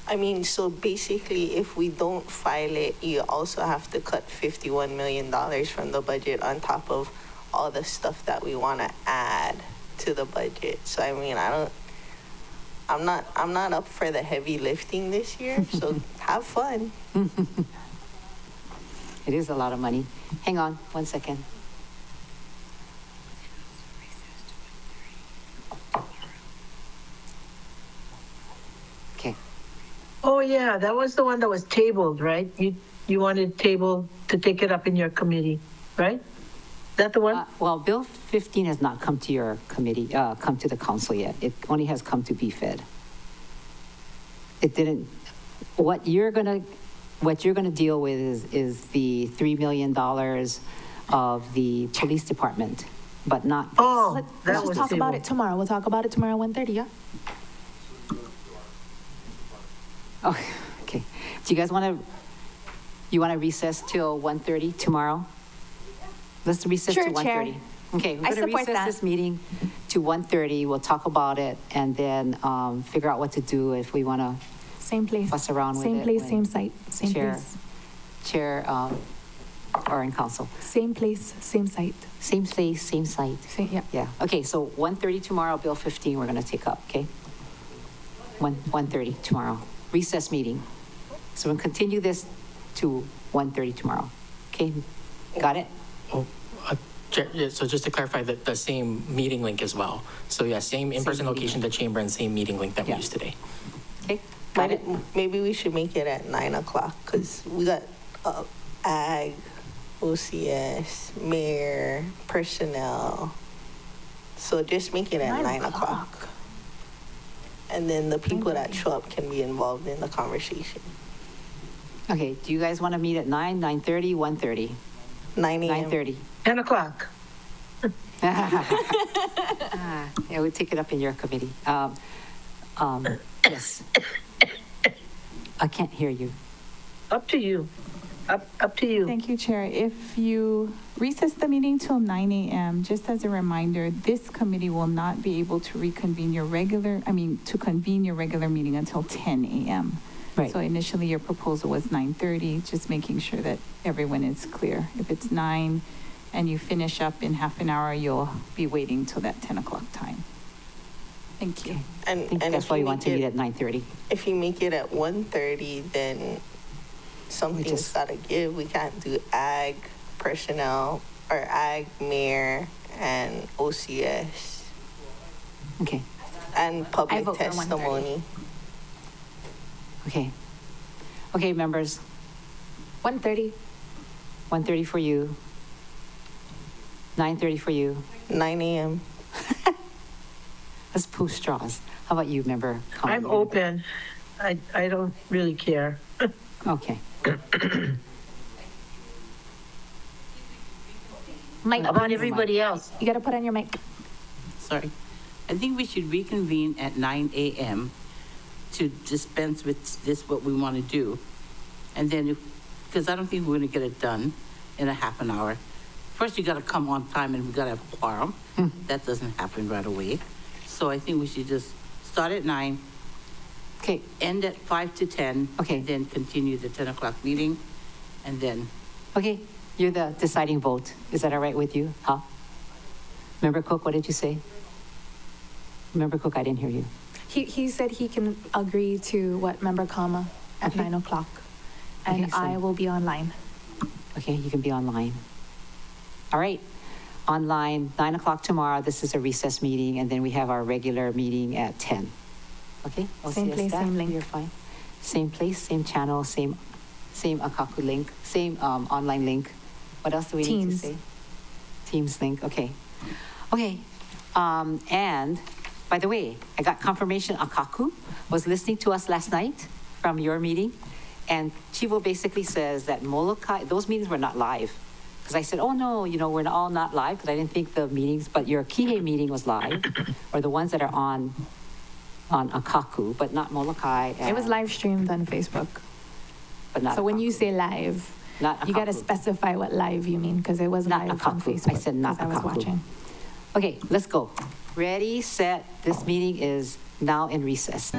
I mean, so basically, if we don't file it, you also have to cut $51 million from the budget on top of all the stuff that we want to add to the budget. So, I mean, I'm not up for the heavy lifting this year, so have fun. It is a lot of money. Hang on 1 second. Okay. Oh, yeah, that was the one that was tabled, right? You wanted tabled to take it up in your committee, right? Is that the one? Well, Bill 15 has not come to your committee, come to the council yet. It only has come to BFED. It didn't, what you're gonna deal with is the $3 million of the police department, but not. Oh, Let's just talk about it tomorrow. We'll talk about it tomorrow, 1:30, yeah? Oh, okay. Do you guys want to recess till 1:30 tomorrow? Let's recess Sure, to 1:30. Chair. Okay, we're I going to support recess that. this meeting to 1:30. We'll talk about it and then figure out what to do if we want to Same place. fuss around with it. Same place, when same site, same Chair- place. Chair or in council. Same place, same site. Same place, same site. Yeah. Yeah. Okay, so 1:30 tomorrow, Bill 15, we're going to take up, okay? 1:30 tomorrow. Recess meeting. So we'll continue this to 1:30 tomorrow. Okay? Got it? Oh, Chair, yeah, so just to clarify, that the same meeting link as well. So yeah, same in-person location, the chamber, and same meeting link that we used today. Okay, got it. Maybe we should make it at 9 o'clock because we got ag, OCS, mayor, personnel. So just make it at 9 o'clock. And then the people that show up can be involved in the conversation. Okay, do you guys want to meet at 9, 9:30, 1:30? 9 a.m. 9:30. 10 o'clock. Yeah, we'll take it up in your committee. Yes. I can't hear you. Up to you. Up to you. Thank you, Chair. If you recess the meeting till 9 a.m., just as a reminder, this committee will not be able to convene your regular meeting until 10 a.m. Right. So initially your proposal was 9:30, just making sure that everyone is clear. If it's 9 and you finish up in half an hour, you'll be waiting till that 10 o'clock time. Thank you. I think that's why you want to meet at 9:30. If you make it at 1:30, then something's gotta give. We can't do ag personnel or ag mayor and OCS. Okay. And I public vote for 1:30. testimony. Okay. Okay, members. 1:30. 1:30 for you. 9:30 for you. 9 a.m. Let's pull straws. How about you, member? I'm open. I don't really care. Okay. Mike, How about everybody else? you got to put on your mic. Sorry. I think we should reconvene at 9 a.m. to dispense with this, what we want to do. And then, because I don't think we're going to get it done in a half an hour. First, you got to come on time and we got to have a quorum. That doesn't happen right away. So I think we should just start at 9. Okay. End at 5 to 10. Okay. And then continue the 10 o'clock meeting. And then, Okay, you're the deciding vote. Is that all right with you? Huh? Member Cook, what did you say? Member Cook, I didn't hear you. He said he can agree to what Member Kama at 9 o'clock. And Okay, so- I will be online. Okay, you can be online. All right. Online, 9 o'clock tomorrow. This is a recess meeting, and then we have our regular meeting at 10. Okay? Same OCS place, staff, same link. You're fine. Same place, same channel, same Akaku link, same online link. What else do we need to Teams. say? Teams link, okay. Okay, and by the way, I got confirmation Akaku was listening to us last night from your meeting, and Chivo basically says that Molokai, those meetings were not live. Because I said, oh no, we're all not live, because I didn't think the meetings, but your Kihei meeting was live, or the ones that are on Akaku, but not Molokai. It was live streamed on Facebook. But not So when you say live, Not you got to Akaku. specify what live you mean, because it was Not live on Akaku. Facebook. I said not 'cause I was Akaku. watching. Okay, let's go. Ready, set, this meeting is now in recess.